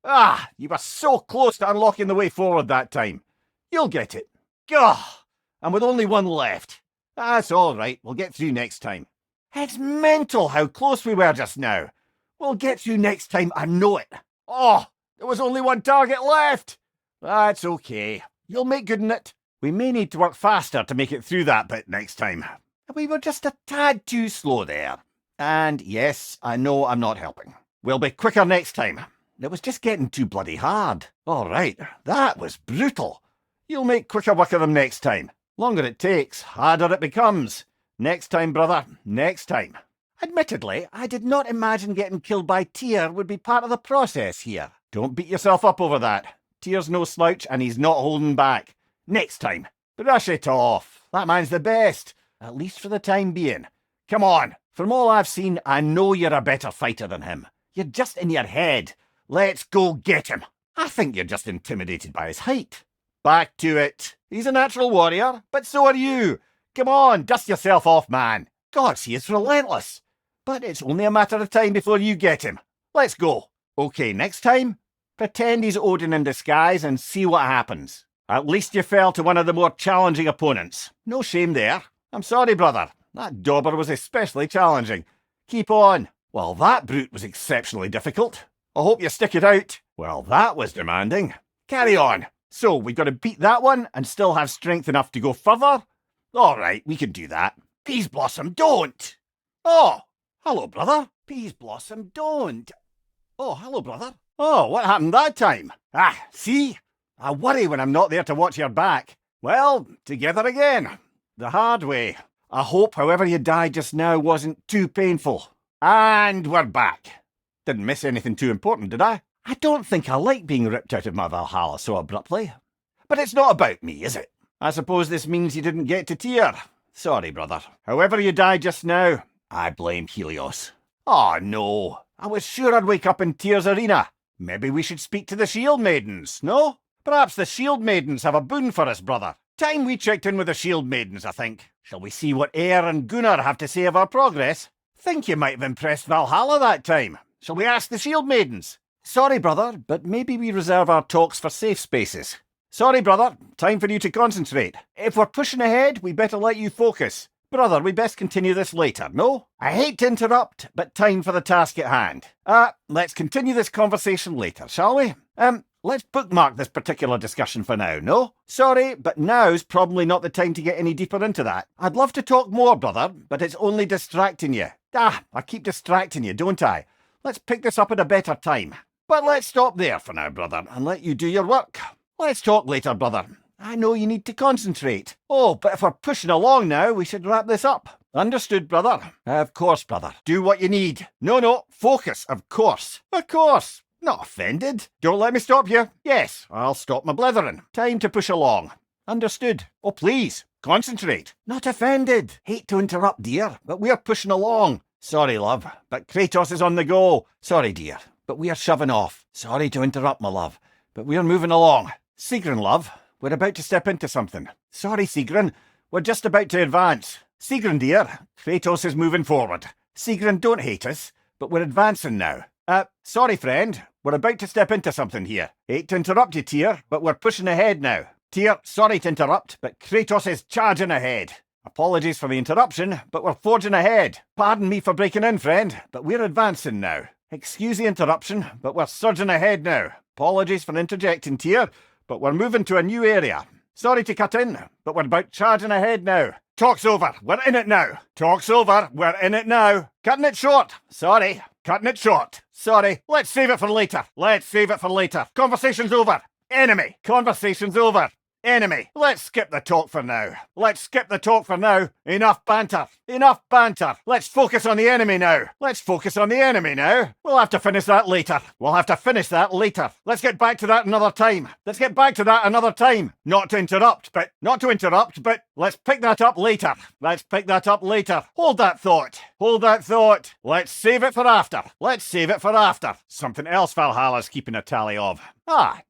Ah, you were so close to unlocking the way forward that time. You'll get it. Gah! And with only one left. That's all right, we'll get through next time. It's mental how close we were just now. We'll get through next time, I know it. Oh, there was only one target left. That's okay. You'll make good in it. We may need to work faster to make it through that bit next time. We were just a tad too slow there. And yes, I know I'm not helping. We'll be quicker next time. It was just getting too bloody hard. All right, that was brutal. You'll make quicker work of them next time. Longer it takes, harder it becomes. Next time, brother, next time. Admittedly, I did not imagine getting killed by Tyr would be part of the process here. Don't beat yourself up over that. Tyr's no slouch and he's not holding back. Next time. Brush it off. That man's the best. At least for the time being. Come on. From all I've seen, I know you're a better fighter than him. You're just in your head. Let's go get him. I think you're just intimidated by his height. Back to it. He's a natural warrior, but so are you. Come on, dust yourself off, man. Gods, he is relentless. But it's only a matter of time before you get him. Let's go. Okay, next time, pretend he's Odin in disguise and see what happens. At least you fell to one of the more challenging opponents. No shame there. I'm sorry, brother. That dauber was especially challenging. Keep on. Well, that brute was exceptionally difficult. I hope you stick it out. Well, that was demanding. Carry on. So, we've got to beat that one and still have strength enough to go further? All right, we can do that. Peas Blossom, don't! Oh, hello, brother. Peas Blossom, don't. Oh, hello, brother. Oh, what happened that time? Ah, see? I worry when I'm not there to watch your back. Well, together again. The hard way. I hope however you died just now wasn't too painful. And we're back. Didn't miss anything too important, did I? I don't think I like being ripped out of my Valhalla so abruptly. But it's not about me, is it? I suppose this means you didn't get to Tyr. Sorry, brother. However you died just now, I blame Helios. Oh, no. I was sure I'd wake up in Tyr's arena. Maybe we should speak to the Shield Maidens, no? Perhaps the Shield Maidens have a boon for us, brother. Time we checked in with the Shield Maidens, I think. Shall we see what Eir and Gunnar have to say of our progress? Think you might have impressed Valhalla that time. Shall we ask the Shield Maidens? Sorry, brother, but maybe we reserve our talks for safe spaces. Sorry, brother, time for you to concentrate. If we're pushing ahead, we better let you focus. Brother, we best continue this later, no? I hate to interrupt, but time for the task at hand. Let's continue this conversation later, shall we? Let's bookmark this particular discussion for now, no? Sorry, but now's probably not the time to get any deeper into that. I'd love to talk more, brother, but it's only distracting you. I keep distracting you, don't I? Let's pick this up at a better time. But let's stop there for now, brother, and let you do your work. Let's talk later, brother. I know you need to concentrate. Oh, but if we're pushing along now, we should wrap this up. Understood, brother? Of course, brother. Do what you need. No, focus, of course. Of course. Not offended. Don't let me stop you. Yes, I'll stop my blethering. Time to push along. Understood. Oh, please, concentrate. Not offended. Hate to interrupt, dear, but we're pushing along. Sorry, love, but Kratos is on the go. Sorry, dear, but we are shoving off. Sorry to interrupt, my love, but we're moving along. Sigrun, love, we're about to step into something. Sorry, Sigrun, we're just about to advance. Sigrun, dear, Kratos is moving forward. Sigrun, don't hate us, but we're advancing now. Sorry, friend, we're about to step into something here. Hate to interrupt you, Tyr, but we're pushing ahead now. Tyr, sorry to interrupt, but Kratos is charging ahead. Apologies for the interruption, but we're forging ahead. Pardon me for breaking in, friend, but we're advancing now. Excuse the interruption, but we're surging ahead now. Apologies for interjecting, Tyr, but we're moving to a new area. Sorry to cut in, but we're about charging ahead now. Talk's over, we're in it now. Talk's over, we're in it now. Cutting it short. Sorry, cutting it short. Sorry, let's save it for later. Let's save it for later. Conversation's over. Enemy, conversation's over. Enemy, let's skip the talk for now. Let's skip the talk for now. Enough banter. Enough banter. Let's focus on the enemy now. Let's focus on the enemy now. We'll have to finish that later. We'll have to finish that later. Let's get back to that another time. Let's get back to that another time. Not to interrupt, but let's pick that up later. Let's pick that up later. Hold that thought. Hold that thought. Let's save it for after. Let's save it for after. Something else Valhalla's keeping a tally of.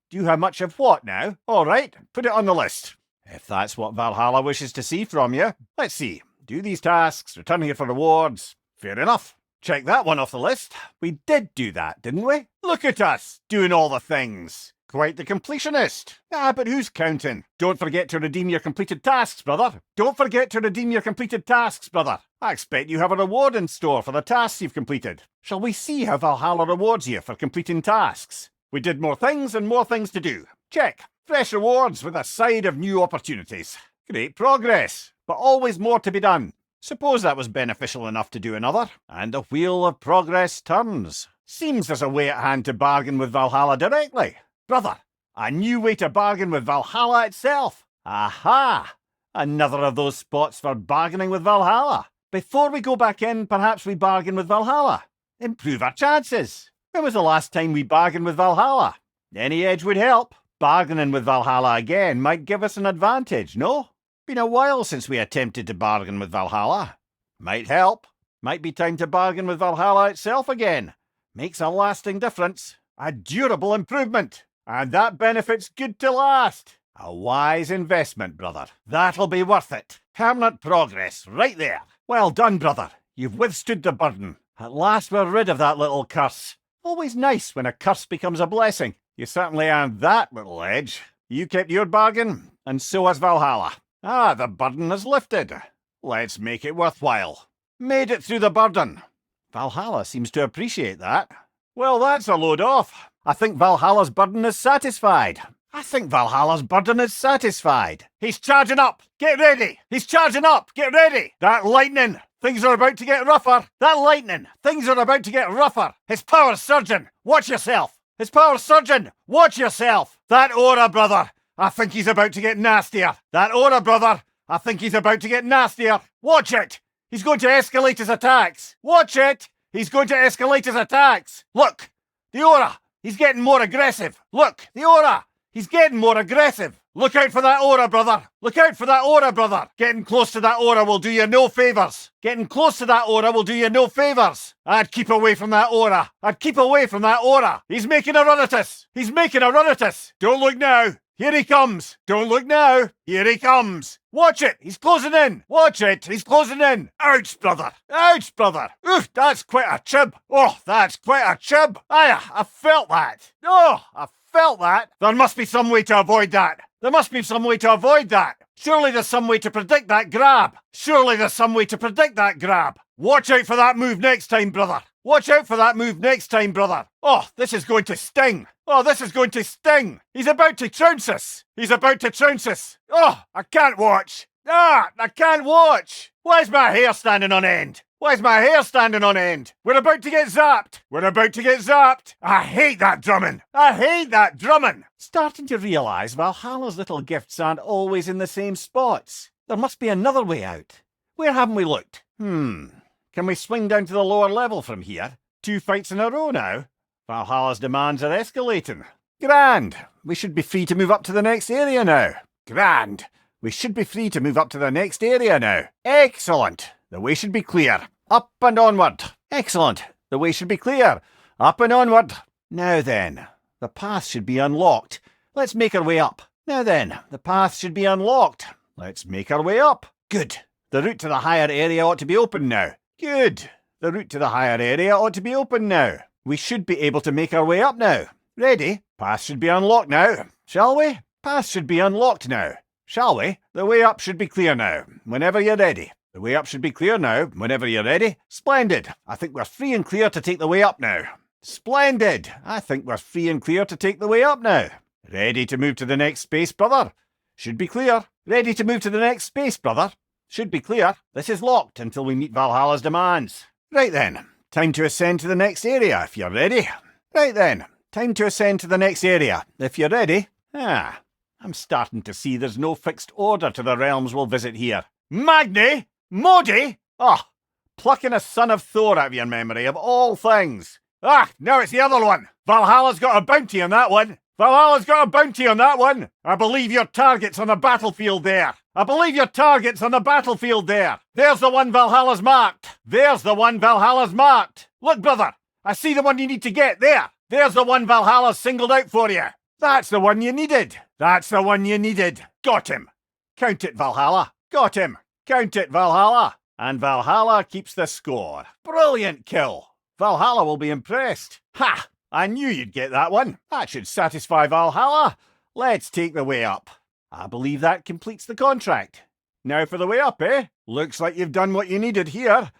Do you have much of what now? All right, put it on the list. If that's what Valhalla wishes to see from you. Let's see. Do these tasks, return here for rewards. Fair enough. Check that one off the list. We did do that, didn't we? Look at us, doing all the things. Quite the completionist. But who's counting? Don't forget to redeem your completed tasks, brother. Don't forget to redeem your completed tasks, brother. I expect you have a reward in store for the tasks you've completed. Shall we see how Valhalla rewards you for completing tasks? We did more things and more things to do. Check. Fresh rewards with a side of new opportunities. Great progress, but always more to be done. Suppose that was beneficial enough to do another, and the wheel of progress turns. Seems there's a way at hand to bargain with Valhalla directly. Brother, a new way to bargain with Valhalla itself. Aha! Another of those spots for bargaining with Valhalla. Before we go back in, perhaps we bargain with Valhalla. Improve our chances. When was the last time we bargained with Valhalla? Any edge would help. Bargaining with Valhalla again might give us an advantage, no? Been a while since we attempted to bargain with Valhalla. Might help. Might be time to bargain with Valhalla itself again. Makes a lasting difference. A durable improvement. And that benefit's good to last. A wise investment, brother. That'll be worth it. Permanent progress, right there. Well done, brother. You've withstood the burden. At last we're rid of that little curse. Always nice when a curse becomes a blessing. You certainly earned that little edge. You kept your bargain, and so has Valhalla. Ah, the burden is lifted. Let's make it worthwhile. Made it through the burden. Valhalla seems to appreciate that. Well, that's a load off. I think Valhalla's burden is satisfied. He's charging up. Get ready. He's charging up. Get ready. That lightning. Things are about to get rougher. His power's surging. Watch yourself. That aura, brother. I think he's about to get nastier. Watch it. He's going to escalate his attacks. Look. The aura. He's getting more aggressive. Look out for that aura, brother. Getting close to that aura will do you no favours. I'd keep away from that aura. He's making a run at us. Don't look now. Here he comes. Watch it. He's closing in. Ouch, brother. Oof, that's quite a chib. Aye, I felt that. There must be some way to avoid that. Surely there's some way to predict that grab. Watch out for that move next time, brother. Oh, this is going to sting. He's about to trounce us. Oh, I can't watch. Why's my hair standing on end? We're about to get zapped. I hate that drumming. Starting to realise Valhalla's little gifts aren't always in the same spots. There must be another way out. Where haven't we looked? Can we swing down to the lower level from here? 2 fights in a row now. Valhalla's demands are escalating. Grand. We should be free to move up to the next area now. Excellent. The way should be clear. Up and onward. Now then, the path should be unlocked. Let's make our way up. Good. The route to the higher area ought to be open now. We should be able to make our way up now. Ready? Path should be unlocked now. Shall we? The way up should be clear now, whenever you're ready. Splendid. I think we're free and clear to take the way up now. Ready to move to the next space, brother? Should be clear. This is locked until we meet Valhalla's demands. Right then. Time to ascend to the next area, if you're ready. I'm starting to see there's no fixed order to the realms we'll visit here. Magni? Modi? Plucking a son of Thor out of your memory, of all things. Now it's the other one. Valhalla's got a bounty on that one. I believe your target's on the battlefield there. There's the one Valhalla's marked. Look, brother, I see the one you need to get there. There's the one Valhalla's singled out for you. That's the one you needed. Got him. Count it, Valhalla. And Valhalla keeps the score. Brilliant kill. Valhalla will be impressed. Ha! I knew you'd get that one. That should satisfy Valhalla. Let's take the way up. I believe that completes the contract. Now for the way up, eh? Looks like you've done what you needed here.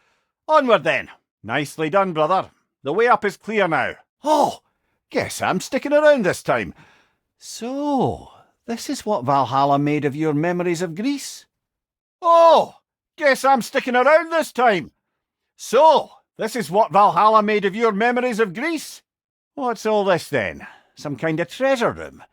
Onward then. Nicely done, brother. The way up is clear now. Oh, guess I'm sticking around this time. So, this is what Valhalla made of your memories of Greece? Oh, guess I'm sticking around this time. So, this is what Valhalla made of your memories of Greece? What's all this then? Some kind of treasure room?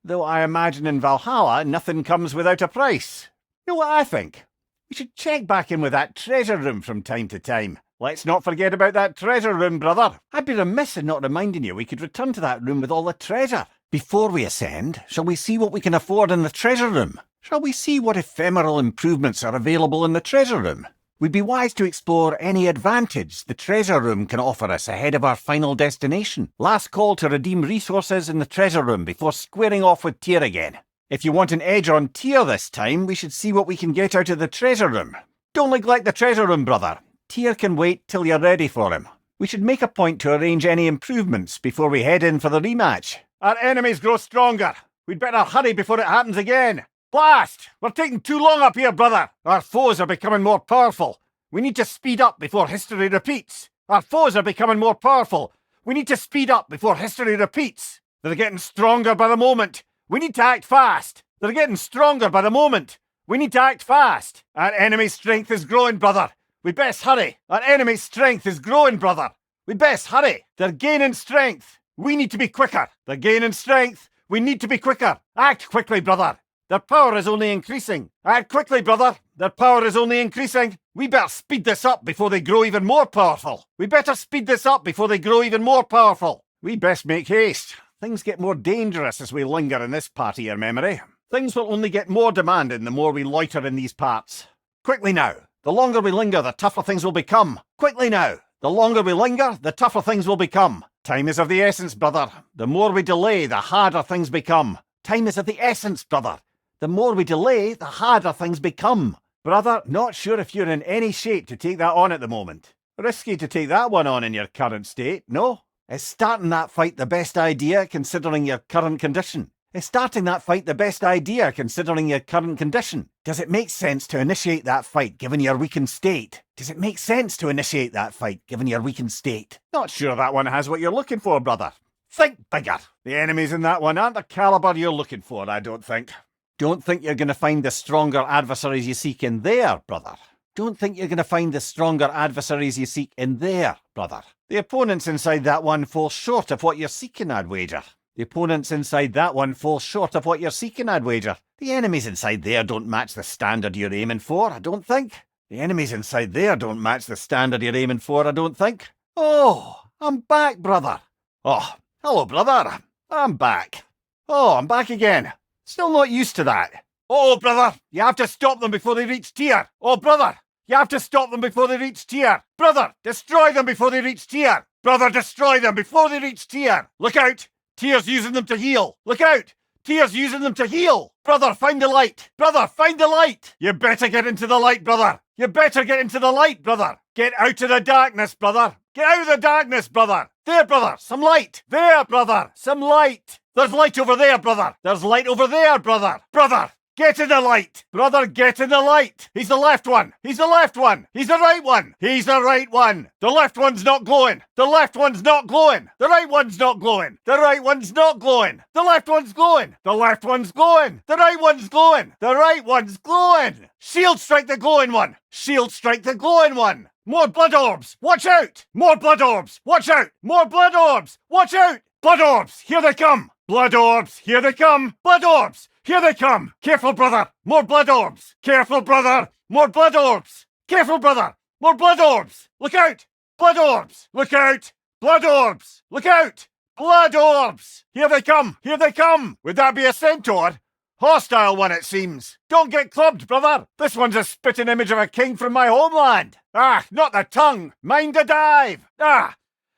Though I imagine in Valhalla nothing comes without a price. You know what I think? We should check back in with that treasure room from time to time. Let's not forget about that treasure room, brother. I'd be remiss in not reminding you we could return to that room with all the treasure. Before we ascend, shall we see what we can afford in the treasure room? Shall we see what ephemeral improvements are available in the treasure room? we'd be wise to explore any advantage the treasure room can offer us ahead of our final destination. Last call to redeem resources in the treasure room before squaring off with Tyr again. If you want an edge on Tyr this time, we should see what we can get out of the treasure room. Don't neglect the treasure room, brother. Tyr can wait till you're ready for him. We should make a point to arrange any improvements before we head in for the rematch. Our enemies grow stronger. We'd better hurry before it happens again. Blast! We're taking too long up here, brother. Our foes are becoming more powerful. We need to speed up before history repeats. Our foes are becoming more powerful. We need to speed up before history repeats. They're getting stronger by the moment. We need to act fast. They're getting stronger by the moment. We need to act fast. Our enemy's strength is growing, brother. We best hurry. Our enemy's strength is growing, brother. We best hurry. They're gaining strength. We need to be quicker. They're gaining strength. We need to be quicker. Act quickly, brother. Their power is only increasing. Act quickly, brother. Their power is only increasing. We better speed this up before they grow even more powerful. We better speed this up before they grow even more powerful. We best make haste. Things get more dangerous as we linger in this part of your memory. Things will only get more demanding the more we loiter in these parts. Quickly now. The longer we linger, the tougher things will become. Quickly now. The longer we linger, the tougher things will become. Time is of the essence, brother. The more we delay, the harder things become. Time is of the essence, brother. The more we delay, the harder things become. Brother, not sure if you're in any shape to take that on at the moment. Risky to take that one on in your current state, no? Is starting that fight the best idea considering your current condition? Is starting that fight the best idea considering your current condition? Does it make sense to initiate that fight given your weakened state? Does it make sense to initiate that fight given your weakened state? Not sure that one has what you're looking for, brother. Think bigger. The enemies in that one aren't the caliber you're looking for, I don't think. Don't think you're going to find the stronger adversaries you seek in there, brother. Don't think you're going to find the stronger adversaries you seek in there, brother. The opponents inside that one fall short of what you're seeking, I'd wager. The opponents inside that one fall short of what you're seeking, I'd wager. The enemies inside there don't match the standard you're aiming for, I don't think. The enemies inside there don't match the standard you're aiming for, I don't think. Oh, I'm back, brother. Oh, hello, brother. I'm back. Oh, I'm back again. Still not used to that. Oh, brother, you have to stop them before they reach Tyr. Oh, brother, you have to stop them before they reach Tyr. Brother, destroy them before they reach Tyr. Brother, destroy them before they reach Tyr. Look out. Tyr's using them to heal. Look out. Tyr's using them to heal. Brother, find the light. Brother, find the light. You better get into the light, brother. You better get into the light, brother. Get out of the darkness, brother. Get out of the darkness, brother. There, brother, some light. There, brother, some light. There's light over there, brother. There's light over there, brother. Brother, get in the light. Brother, get in the light. He's the left one. He's the left one. He's the right one. He's the right one. The left one's not glowing. The left one's not glowing. The right one's not glowing. The right one's not glowing. The left one's glowing. The left one's glowing. The right one's glowing. The right one's glowing. Shield strike the glowing one. Shield strike the glowing one. More blood orbs. Watch out. More blood orbs. Watch out. More blood orbs. Watch out. Blood orbs. Here they come. Blood orbs. Here they come. Blood orbs. Here they come! Careful, brother! More blood orbs! Careful, brother! More blood orbs! Careful, brother! More blood orbs! Look out! Blood orbs! Look out! Blood orbs! Look out! Blood orbs! Here they come! Here they come! Would that be a centaur? Hostile one, it seems. Don't get clubbed, brother! This one's a spitting image of a king from my homeland! Ah, not the tongue! Mind the dive! Ah!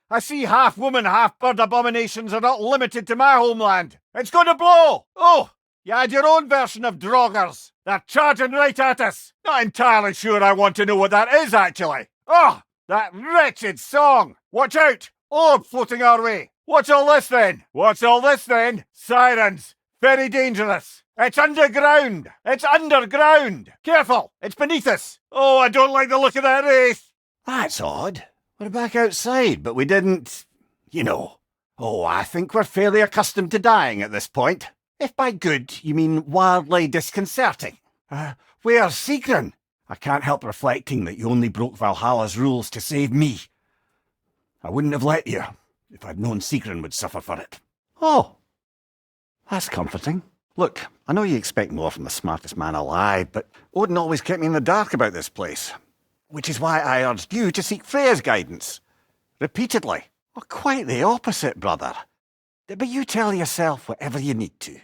I see half woman, half bird abominations are not limited to my homeland. It's going to blow! Oh! You had your own version of Droggers. They're charging right at us. Not entirely sure I want to know what that is, actually. Oh, that wretched song. Watch out. Orb floating our way. What's all this, then? What's all this, then? Sirens. Very dangerous. It's underground. It's underground. Careful. It's beneath us. Oh, I don't like the look of that wraith. That's odd. We're back outside, but we didn't... You know. Oh, I think we're fairly accustomed to dying at this point. If by good you mean wildly disconcerting. Where's Sigrun? I can't help reflecting that you only broke Valhalla's rules to save me. I wouldn't have let you if I'd known Sigrun would suffer for it. Oh, that's comforting. Look, I know you expect more from the smartest man alive, but Odin always kept me in the dark about this place. Which is why I urged you to seek Freya's guidance. Repeatedly. Well, quite the opposite, brother. But you tell yourself whatever you need to.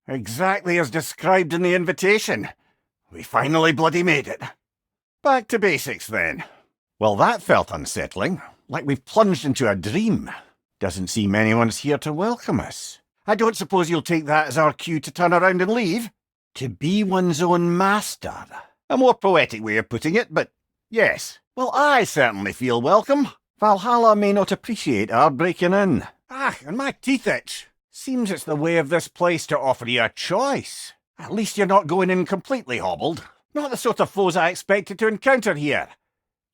Exactly as described in the invitation. We finally bloody made it. Back to basics then. Well, that felt unsettling, like we've plunged into a dream. Doesn't seem anyone's here to welcome us. I don't suppose you'll take that as our cue to turn around and leave? To be one's own master. A more poetic way of putting it, but yes. Well, I certainly feel welcome. Valhalla may not appreciate our breaking in. And my teeth itch. Seems it's the way of this place to offer you a choice. At least you're not going in completely hobbled. Not the sort of foes I expected to encounter here.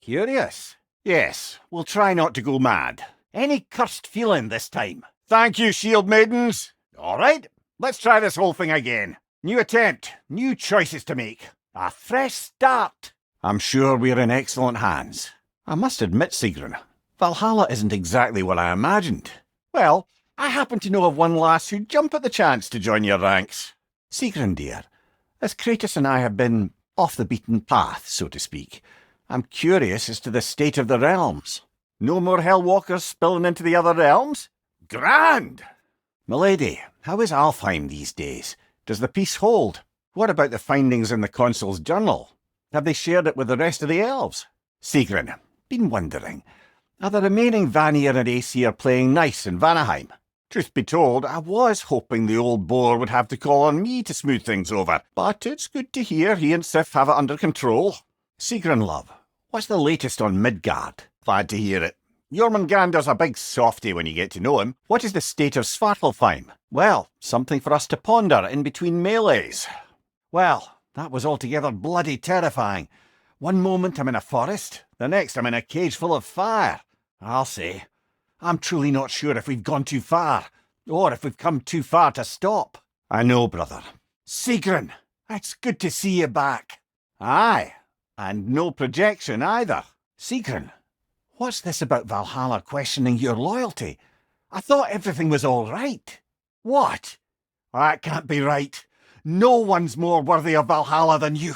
Curious? Yes, we'll try not to go mad. Any cursed feeling this time? Thank you, shield maidens. All right, let's try this whole thing again. New attempt, new choices to make. A fresh start. I'm sure we're in excellent hands. I must admit, Sigrun, Valhalla isn't exactly what I imagined. Well, I happen to know of one lass who'd jump at the chance to join your ranks. Sigrun, dear, as Kratos and I have been off the beaten path, so to speak, I'm curious as to the state of the realms. No more Hellwalkers spilling into the other realms? Grand! Milady, how is Alfheim these days? Does the peace hold? What about the findings in the consul's journal? Have they shared it with the rest of the elves? Sigrun, been wondering, are the remaining Vanir and Aesir playing nice in Vanaheim? Truth be told, I was hoping the old boar would have to call on me to smooth things over, but it's good to hear he and Sif have it under control. Sigrun, love, what's the latest on Midgard? Glad to hear it. Jormungandr's a big softy when you get to know him. What is the state of Svartalfheim? Well, something for us to ponder in between melees. Well, that was altogether bloody terrifying. One moment I'm in a forest, the next I'm in a cage full of fire. I'll say, I'm truly not sure if we've gone too far, or if we've come too far to stop. I know, brother. Sigrun, it's good to see you back. Aye, and no projection either. Sigrun, what's this about Valhalla questioning your loyalty? I thought everything was all right. What? That can't be right. No one's more worthy of Valhalla than you.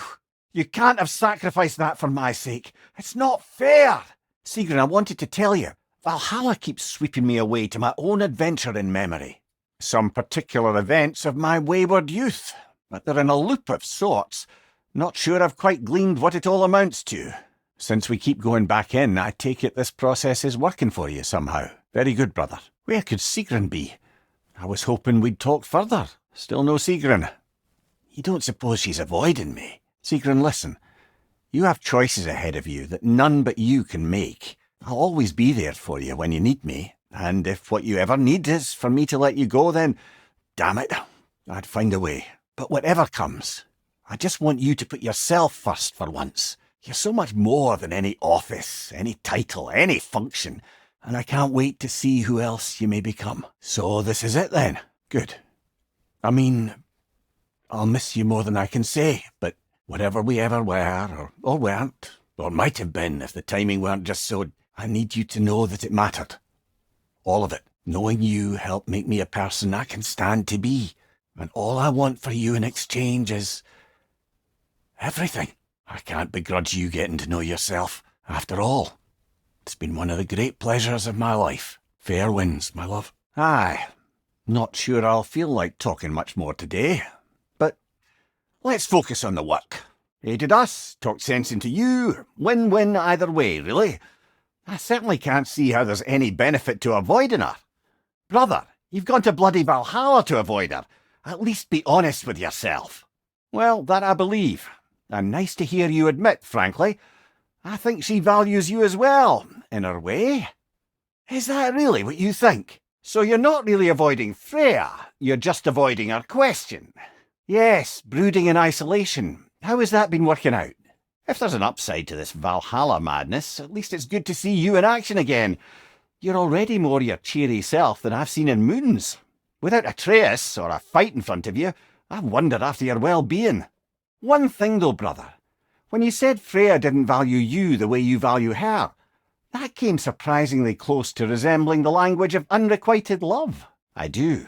You can't have sacrificed that for my sake. It's not fair. Sigrun, I wanted to tell you, Valhalla keeps sweeping me away to my own adventure in memory. Some particular events of my wayward youth, but they're in a loop of sorts. Not sure I've quite gleaned what it all amounts to. Since we keep going back in, I take it this process is working for you somehow. Very good, brother. Where could Sigrun be? I was hoping we'd talk further. Still no Sigrun. You don't suppose she's avoiding me? Sigrun, listen. You have choices ahead of you that none but you can make. I'll always be there for you when you need me. And if what you ever need is for me to let you go, then, damn it, I'd find a way. But whatever comes, I just want you to put yourself first for once. You're so much more than any office, any title, any function, and I can't wait to see who else you may become. So this is it then. Good. I mean, I'll miss you more than I can say, but whatever we ever were, or weren't, or might have been if the timing weren't just so, I need you to know that it mattered. All of it. Knowing you helped make me a person I can stand to be. And all I want for you in exchange is everything. I can't begrudge you getting to know yourself. After all, it's been one of the great pleasures of my life. Fair winds, my love. Aye, not sure I'll feel like talking much more today. But let's focus on the work. Aided us, talked sense into you. Win-win either way, really. I certainly can't see how there's any benefit to avoiding her. Brother, you've gone to bloody Valhalla to avoid her. At least be honest with yourself. Well, that I believe. And nice to hear you admit, frankly. I think she values you as well, in her way. Is that really what you think? So you're not really avoiding Freya, you're just avoiding her question. Yes, brooding in isolation. How has that been working out? If there's an upside to this Valhalla madness, at least it's good to see you in action again. You're already more your cheery self than I've seen in moons. Without Atreus, or a fight in front of you, I've wondered after your well-being. One thing though, brother. When you said Freya didn't value you the way you value her, that came surprisingly close to resembling the language of unrequited love. I do.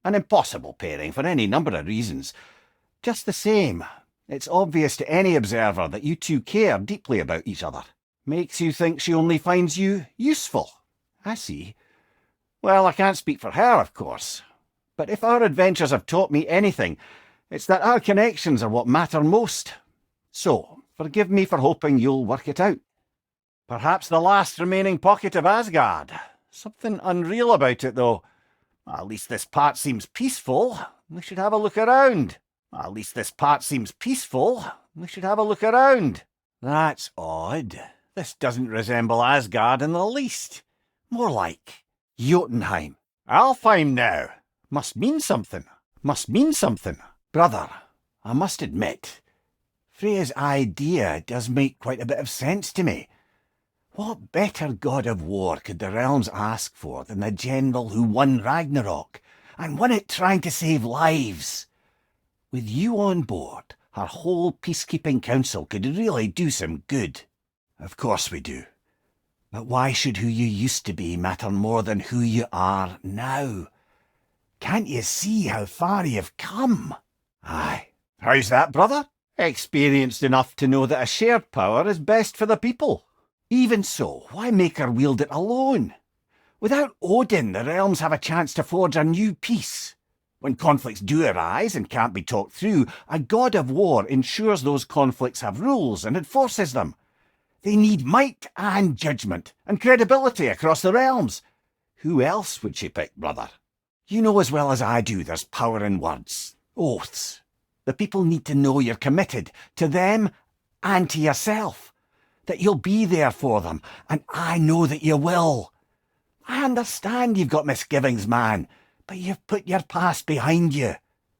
An impossible pairing for any number of reasons. Just the same, it's obvious to any observer that you two care deeply about each other. Makes you think she only finds you useful. I see. Well, I can't speak for her, of course. But if our adventures have taught me anything, it's that our connections are what matter most. So, Forgive me for hoping you'll work it out. Perhaps the last remaining pocket of Asgard. Something unreal about it, though. At least this part seems peaceful. We should have a look around. At least this part seems peaceful. We should have a look around. That's odd. This doesn't resemble Asgard in the least. More like Jotunheim. Alfheim now. Must mean something. Must mean something. Brother, I must admit, Freya's idea does make quite a bit of sense to me. What better god of war could the realms ask for than the general who won Ragnarök, and won it trying to save lives? With you on board, our whole peacekeeping council could really do some good. Of course we do. But why should who you used to be matter more than who you are now? Can't you see how far you've come? Aye. How's that, brother? Experienced enough to know that a shared power is best for the people. Even so, why make her wield it alone? Without Odin, the realms have a chance to forge a new peace. When conflicts do arise and can't be talked through, a god of war ensures those conflicts have rules and enforces them. They need might and judgment and credibility across the realms. Who else would she pick, brother? You know as well as I do there's power in words, oaths. The people need to know you're committed to them and to yourself, that you'll be there for them, and I know that you will. I understand you've got misgivings, man, but you've put your past behind you.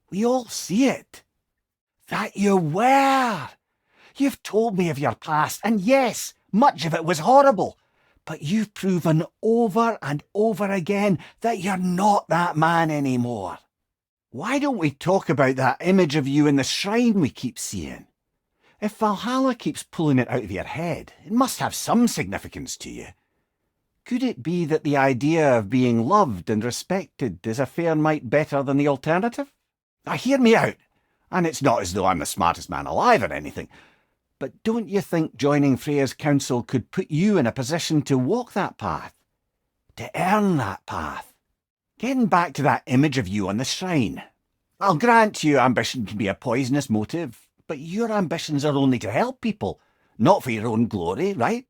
We all see it. That you were. You've told me of your past, and yes, much of it was horrible, but you've proven over and over again that you're not that man anymore. Why don't we talk about that image of you in the shrine we keep seeing? If Valhalla keeps pulling it out of your head, it must have some significance to you. Could it be that the idea of being loved and respected is a fair mite better than the alternative? Now hear me out, and it's not as though I'm the smartest man alive or anything, but don't you think joining Freya's council could put you in a position to walk that path? To earn that path? Getting back to that image of you on the shrine. I'll grant you ambition can be a poisonous motive, but your ambitions are only to help people, not for your own glory, right?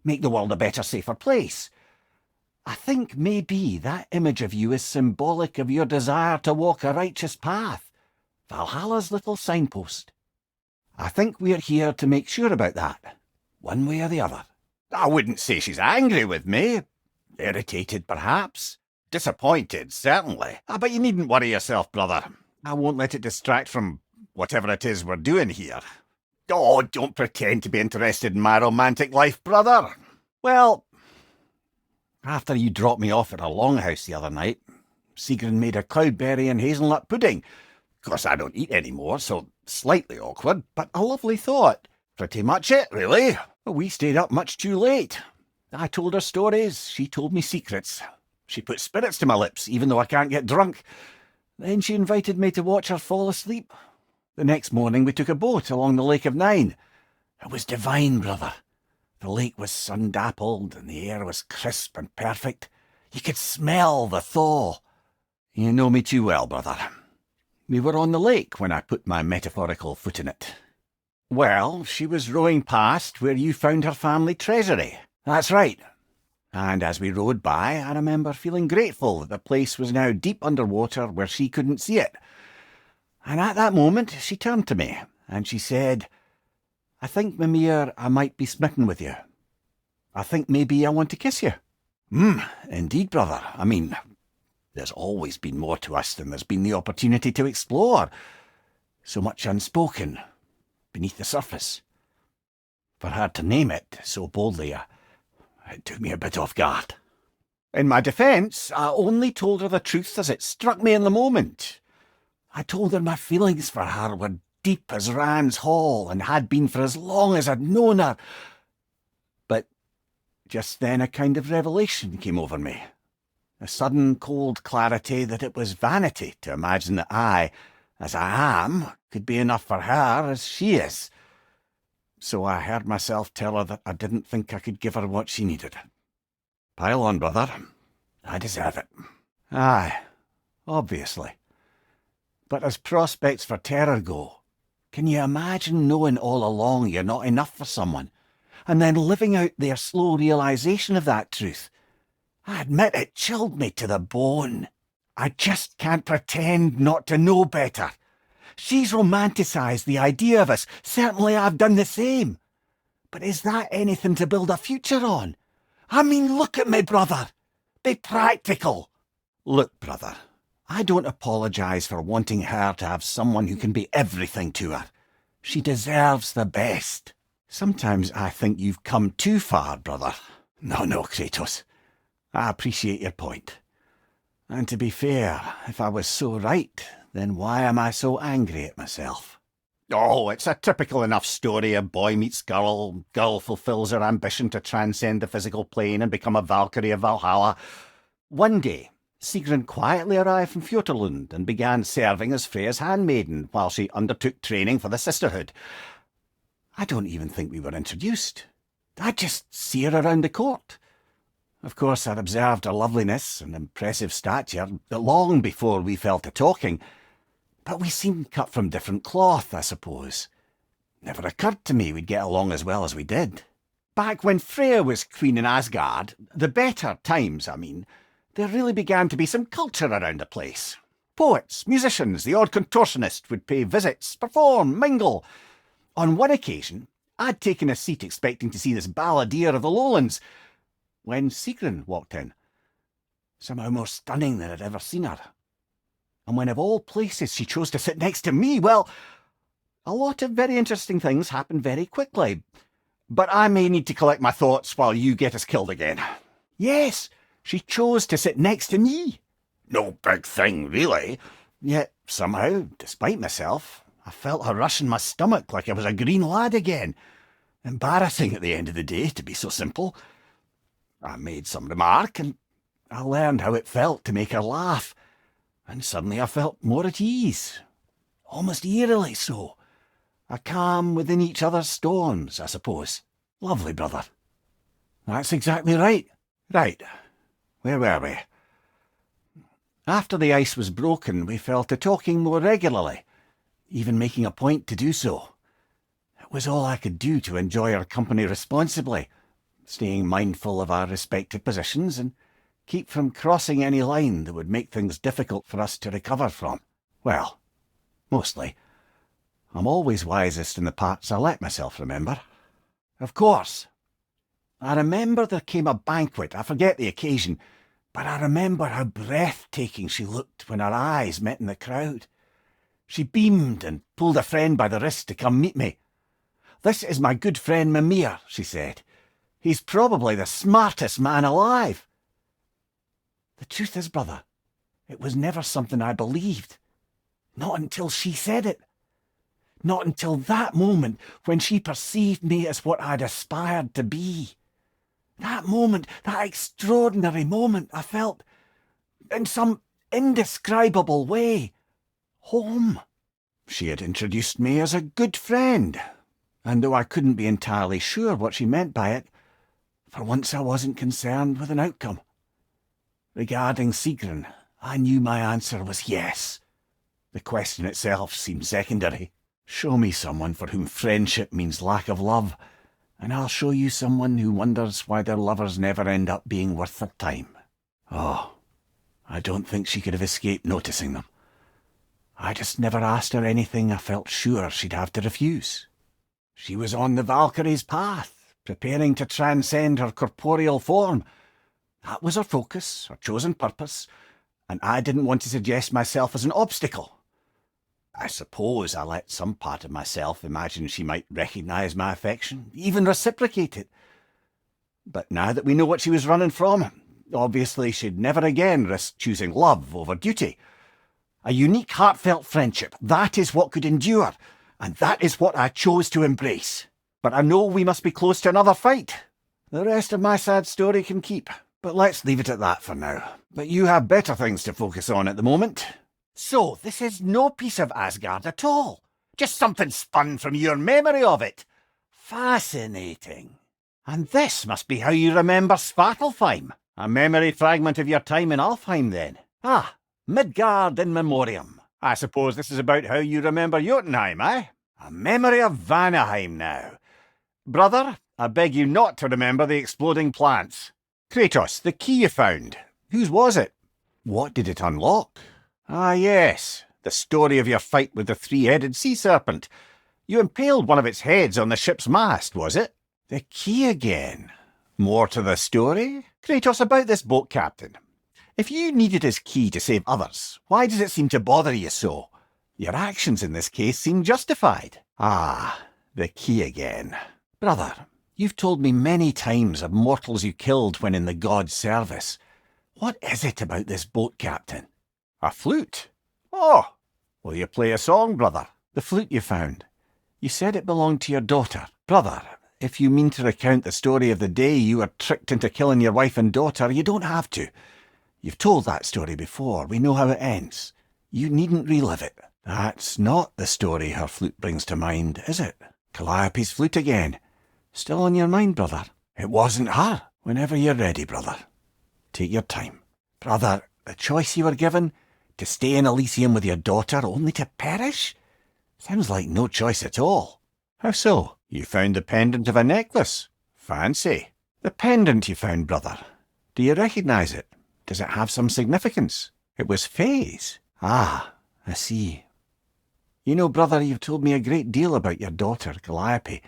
Make the world a better, safer place. I think maybe that image of you is symbolic of your desire to walk a righteous path, Valhalla's little signpost. I think we're here to make sure about that, one way or the other. I wouldn't say she's angry with me. Irritated, perhaps. Disappointed, certainly. But you needn't worry yourself, brother. I won't let it distract from whatever it is we're doing here. Oh, don't pretend to be interested in my romantic life, brother. Well, after you dropped me off at a longhouse the other night, Sigrun made a cloudberry and hazelnut pudding. Of course, I don't eat anymore, so slightly awkward, but a lovely thought. Pretty much it, really. We stayed up much too late. I told her stories, she told me secrets. She put spirits to my lips, even though I can't get drunk. Then she invited me to watch her fall asleep. The next morning we took a boat along the Lake of Nine. It was divine, brother. The lake was sun-dappled and the air was crisp and perfect. You could smell the thaw. You know me too well, brother. We were on the lake when I put my metaphorical foot in it. Well, she was rowing past where you found her family treasury. That's right. And as we rowed by, I remember feeling grateful that the place was now deep underwater where she couldn't see it. And at that moment, she turned to me, and she said, I think, Mimir, I might be smitten with you. I think maybe I want to kiss you. Indeed, brother. I mean, there's always been more to us than there's been the opportunity to explore. So much unspoken, beneath the surface. For her to name it so boldly, it took me a bit off guard. In my defence, I only told her the truth as it struck me in the moment. I told her my feelings for her were deep as Rand's Hall and had been for as long as I'd known her. But just then a kind of revelation came over me. A sudden cold clarity that it was vanity to imagine that I, as I am, could be enough for her as she is. So I heard myself tell her that I didn't think I could give her what she needed. Pile on, brother. I deserve it. Aye, obviously. But as prospects for terror go, Can you imagine knowing all along you're not enough for someone, and then living out their slow realisation of that truth? I admit it chilled me to the bone. I just can't pretend not to know better. She's romanticised the idea of us. Certainly I've done the same. But is that anything to build a future on? I mean, look at me, brother. Be practical. Look, brother, I don't apologise for wanting her to have someone who can be everything to her. She deserves the best. Sometimes I think you've come too far, brother. No, Kratos. I appreciate your point. And to be fair, if I was so right, then why am I so angry at myself? Oh, it's a typical enough story. A boy meets girl, girl fulfills her ambition to transcend the physical plane and become a Valkyrie of Valhalla. One day, Sigrun quietly arrived from Fjoturlund and began serving as Freya's handmaiden while she undertook training for the sisterhood. I don't even think we were introduced. I just see her around the court. Of course, I observed her loveliness and impressive stature long before we fell to talking, but we seemed cut from different cloth, I suppose. Never occurred to me we'd get along as well as we did. Back when Freya was queen in Asgard, the better times, I mean, there really began to be some culture around the place. Poets, musicians, the odd contortionist would pay visits, perform, mingle. On one occasion, I'd taken a seat expecting to see this balladeer of the lowlands, when Sigrun walked in, somehow more stunning than I'd ever seen her. And when of all places she chose to sit next to me, well, a lot of very interesting things happened very quickly. But I may need to collect my thoughts while you get us killed again. Yes, she chose to sit next to me. No big thing, really. Yet, somehow, despite myself, I felt her rush in my stomach like I was a green lad again. Embarrassing at the end of the day, to be so simple. I made some remark, and I learned how it felt to make her laugh. And suddenly I felt more at ease. Almost eerily so. A calm within each other's storms, I suppose. Lovely, brother. That's exactly right. Right. Where were we? After the ice was broken, we fell to talking more regularly, even making a point to do so. It was all I could do to enjoy her company responsibly, staying mindful of our respective positions and keep from crossing any line that would make things difficult for us to recover from. Well, mostly. I'm always wisest in the parts I let myself remember. Of course. I remember there came a banquet. I forget the occasion, but I remember how breathtaking she looked when our eyes met in the crowd. She beamed and pulled a friend by the wrist to come meet me. "This is my good friend Mimir," she said. "He's probably the smartest man alive." The truth is, brother, it was never something I believed. Not until she said it. Not until that moment when she perceived me as what I'd aspired to be. That moment, that extraordinary moment, I felt, in some indescribable way, home. She had introduced me as a good friend, and though I couldn't be entirely sure what she meant by it, for once I wasn't concerned with an outcome. Regarding Sigrun, I knew my answer was yes. The question itself seemed secondary. Show me someone for whom friendship means lack of love, and I'll show you someone who wonders why their lovers never end up being worth their time. Oh, I don't think she could have escaped noticing them. I just never asked her anything I felt sure she'd have to refuse. She was on the Valkyrie's path, preparing to transcend her corporeal form. That was her focus, her chosen purpose, and I didn't want to suggest myself as an obstacle. I suppose I let some part of myself imagine she might recognise my affection, even reciprocate it. But now that we know what she was running from, obviously she'd never again risk choosing love over duty. A unique, heartfelt friendship, that is what could endure, and that is what I chose to embrace. But I know we must be close to another fight. The rest of my sad story can keep, but let's leave it at that for now. But you have better things to focus on at the moment. So, this is no piece of Asgard at all. Just something spun from your memory of it. Fascinating. And this must be how you remember Svartalfheim. A memory fragment of your time in Alfheim, then. Ah, Midgard in memoriam. I suppose this is about how you remember Jotunheim, eh? A memory of Vanaheim now. Brother, I beg you not to remember the exploding plants. Kratos, the key you found. Whose was it? What did it unlock? Ah, yes, the story of your fight with the three-headed sea serpent. You impaled one of its heads on the ship's mast, was it? The key again. More to the story? Kratos, about this boat captain. If you needed his key to save others, why does it seem to bother you so? Your actions in this case seem justified. Ah, the key again. Brother, you've told me many times of mortals you killed when in the god's service. What is it about this boat captain? A flute? Oh, will you play a song, brother? The flute you found. You said it belonged to your daughter. Brother, if you mean to recount the story of the day you were tricked into killing your wife and daughter, you don't have to. You've told that story before. We know how it ends. You needn't relive it. That's not the story her flute brings to mind, is it? Calliope's flute again. Still on your mind, brother? It wasn't her. Whenever you're ready, brother. Take your time. Brother, the choice you were given, to stay in Elysium with your daughter only to perish? Sounds like no choice at all. How so? You found the pendant of a necklace. Fancy. The pendant you found, brother. Do you recognise it? Does it have some significance? It was Faye's. Ah, I see. You know, brother, you've told me a great deal about your daughter, Calliope,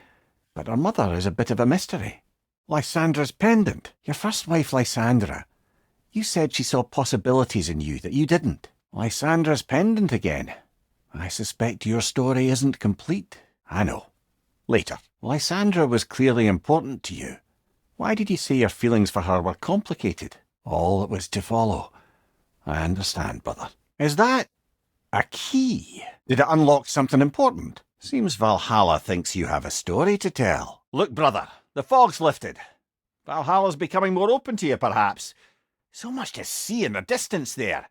but her mother is a bit of a mystery. Lysandra's pendant. Your first wife, Lysandra. You said she saw possibilities in you that you didn't. Lysandra's pendant again. I suspect your story isn't complete. I know. Later. Lysandra was clearly important to you. Why did you say your feelings for her were complicated? All that was to follow. I understand, brother. Is that a key? Did it unlock something important? Seems Valhalla thinks you have a story to tell. Look, brother, the fog's lifted. Valhalla's becoming more open to you, perhaps. So much to see in the distance there.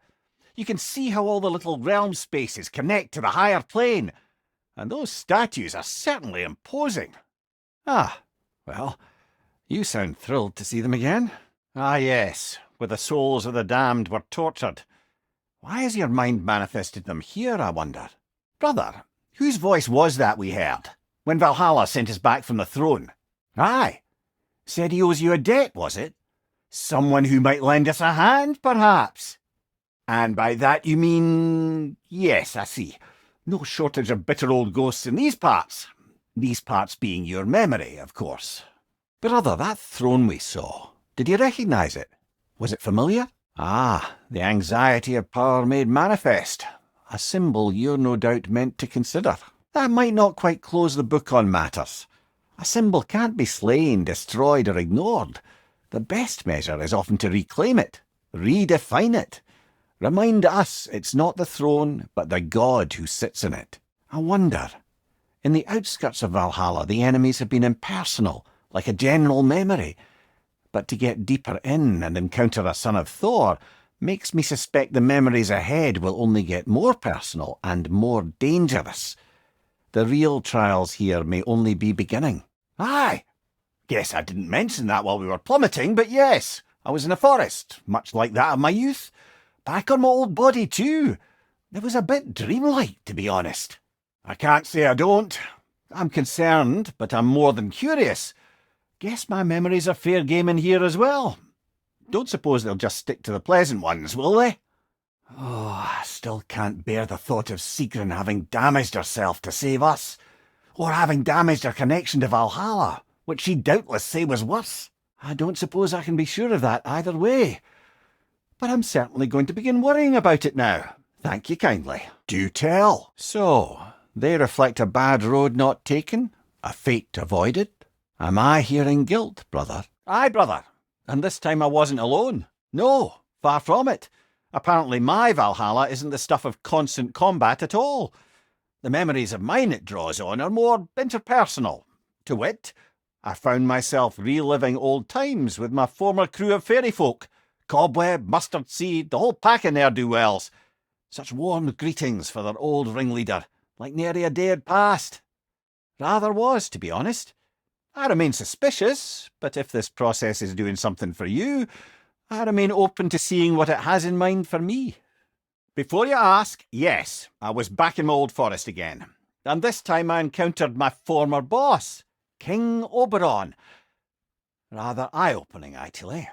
You can see how all the little realm spaces connect to the higher plane. And those statues are certainly imposing. Ah, well, you sound thrilled to see them again. Ah, yes, where the souls of the damned were tortured. Why has your mind manifested them here, I wonder? Brother, whose voice was that we heard, when Valhalla sent us back from the throne? Aye. Said he owes you a debt, was it? Someone who might lend us a hand, perhaps? And by that you mean... Yes, I see. No shortage of bitter old ghosts in these parts. These parts being your memory, of course. Brother, that throne we saw, did you recognise it? Was it familiar? Ah, the anxiety of power made manifest. A symbol you're no doubt meant to consider. That might not quite close the book on matters. A symbol can't be slain, destroyed, or ignored. The best measure is often to reclaim it, redefine it. Remind us it's not the throne, but the god who sits in it. I wonder. In the outskirts of Valhalla, the enemies have been impersonal, like a general memory. But to get deeper in and encounter a son of Thor makes me suspect the memories ahead will only get more personal and more dangerous. The real trials here may only be beginning. Aye! Guess I didn't mention that while we were plummeting, but yes, I was in a forest, much like that of my youth. Back on my old body, too. It was a bit dreamlike, to be honest. I can't say I don't. I'm concerned, but I'm more than curious. Guess my memories are fair game in here as well. Don't suppose they'll just stick to the pleasant ones, will they? Oh, I still can't bear the thought of Sigrun having damaged herself to save us, or having damaged her connection to Valhalla, which she'd doubtless say was worse. I don't suppose I can be sure of that either way. But I'm certainly going to begin worrying about it now. Thank you kindly. Do tell. So, they reflect a bad road not taken, a fate avoided. Am I hearing guilt, brother? Aye, brother. And this time I wasn't alone. No, far from it. Apparently my Valhalla isn't the stuff of constant combat at all. The memories of mine it draws on are more interpersonal. To wit, I found myself reliving old times with my former crew of fairy folk. Cobweb, mustard seed, the whole pack of ne'er-do-wells. Such warm greetings for their old ringleader, like nary a day had passed. Rather was, to be honest. I remain suspicious, but if this process is doing something for you, I remain open to seeing what it has in mind for me. Before you ask, yes, I was back in my old forest again. And this time I encountered my former boss, King Oberon. Rather eye-opening, actually.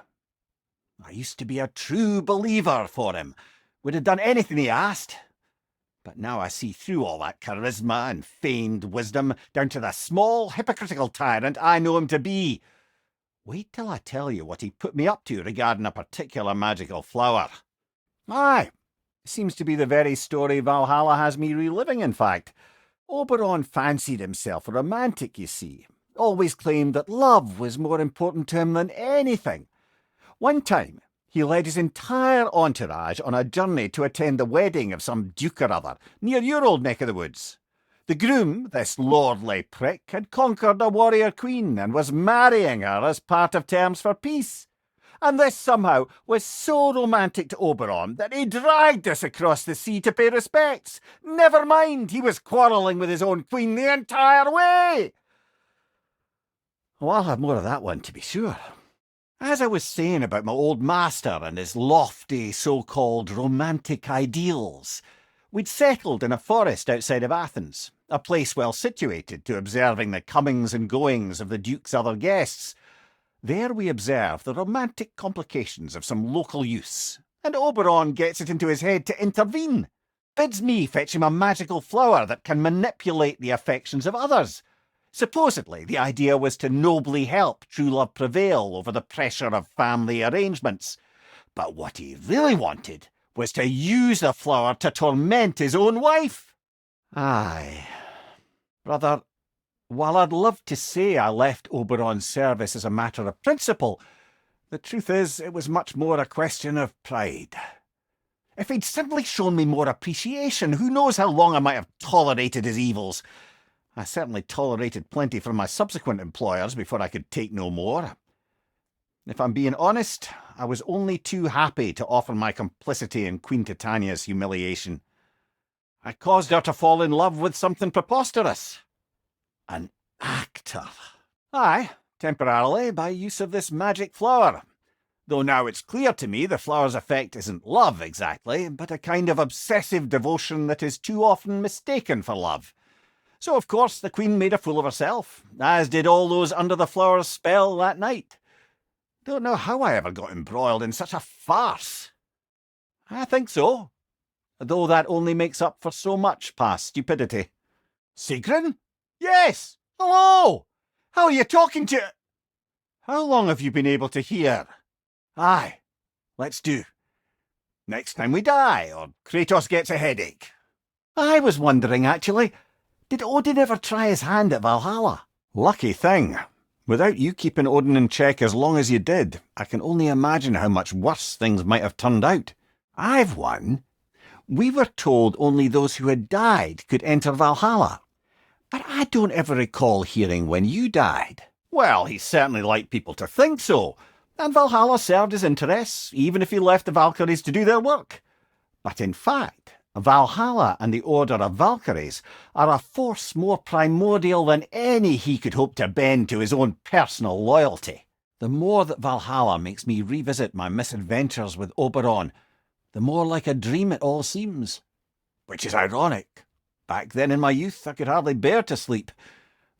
I used to be a true believer for him. Would have done anything he asked. But now I see through all that charisma and feigned wisdom down to the small, hypocritical tyrant I know him to be. Wait till I tell you what he put me up to regarding a particular magical flower. Aye, seems to be the very story Valhalla has me reliving, in fact. Oberon fancied himself a romantic, you see. Always claimed that love was more important to him than anything. One time, he led his entire entourage on a journey to attend the wedding of some duke or other, near your old neck of the woods. The groom, this lordly prick, had conquered a warrior queen and was marrying her as part of terms for peace. And this somehow was so romantic to Oberon that he dragged us across the sea to pay respects. Never mind, he was quarrelling with his own queen the entire way. Well, I'll have more of that one, to be sure. As I was saying about my old master and his lofty so-called romantic ideals, we'd settled in a forest outside of Athens, a place well situated to observing the comings and goings of the Duke's other guests. There we observe the romantic complications of some local use, and Oberon gets it into his head to intervene, bids me fetch him a magical flower that can manipulate the affections of others. Supposedly, the idea was to nobly help true love prevail over the pressure of family arrangements. But what he really wanted was to use the flower to torment his own wife. Aye. Brother, while I'd love to say I left Oberon's service as a matter of principle, the truth is it was much more a question of pride. If he'd simply shown me more appreciation, who knows how long I might have tolerated his evils. I certainly tolerated plenty from my subsequent employers before I could take no more. If I'm being honest, I was only too happy to offer my complicity in Queen Titania's humiliation. I caused her to fall in love with something preposterous. An actor. Aye, temporarily, by use of this magic flower. Though now it's clear to me the flower's effect isn't love exactly, but a kind of obsessive devotion that is too often mistaken for love. So, of course, the Queen made a fool of herself, as did all those under the flower's spell that night. Don't know how I ever got embroiled in such a farce. I think so, though that only makes up for so much past stupidity. Sigrun? Yes! Hello! How are you talking to... How long have you been able to hear? Aye, let's do. Next time we die, or Kratos gets a headache. I was wondering, actually... Did Odin ever try his hand at Valhalla? Lucky thing. Without you keeping Odin in check as long as you did, I can only imagine how much worse things might have turned out. I've won. We were told only those who had died could enter Valhalla. But I don't ever recall hearing when you died. Well, he certainly liked people to think so, and Valhalla served his interests, even if he left the Valkyries to do their work. But in fact, Valhalla and the Order of Valkyries are a force more primordial than any he could hope to bend to his own personal loyalty. The more that Valhalla makes me revisit my misadventures with Oberon, the more like a dream it all seems. Which is ironic. Back then in my youth I could hardly bear to sleep.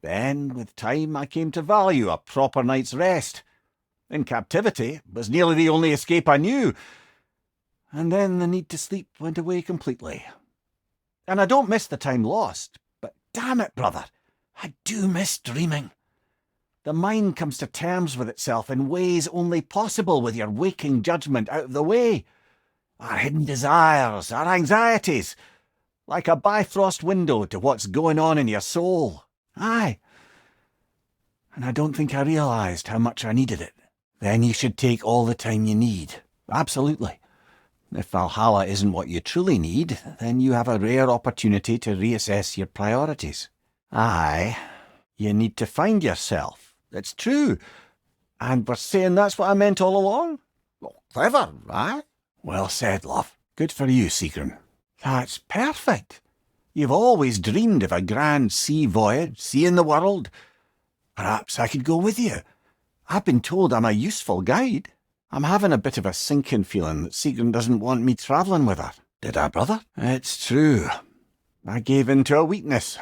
Then, with time, I came to value a proper night's rest. In captivity, it was nearly the only escape I knew. And then the need to sleep went away completely. And I don't miss the time lost, but damn it, brother, I do miss dreaming. The mind comes to terms with itself in ways only possible with your waking judgment out of the way. Our hidden desires, our anxieties, like a bifrost window to what's going on in your soul. Aye. And I don't think I realised how much I needed it. Then you should take all the time you need. Absolutely. If Valhalla isn't what you truly need, then you have a rare opportunity to reassess your priorities. Aye, you need to find yourself. It's true. And we're saying that's what I meant all along? Well, clever, aye? Well said, love. Good for you, Sigrun. That's perfect. You've always dreamed of a grand sea voyage, seeing the world. Perhaps I could go with you. I've been told I'm a useful guide. I'm having a bit of a sinking feeling that Sigrun doesn't want me travelling with her. Did I, brother? It's true. I gave in to a weakness.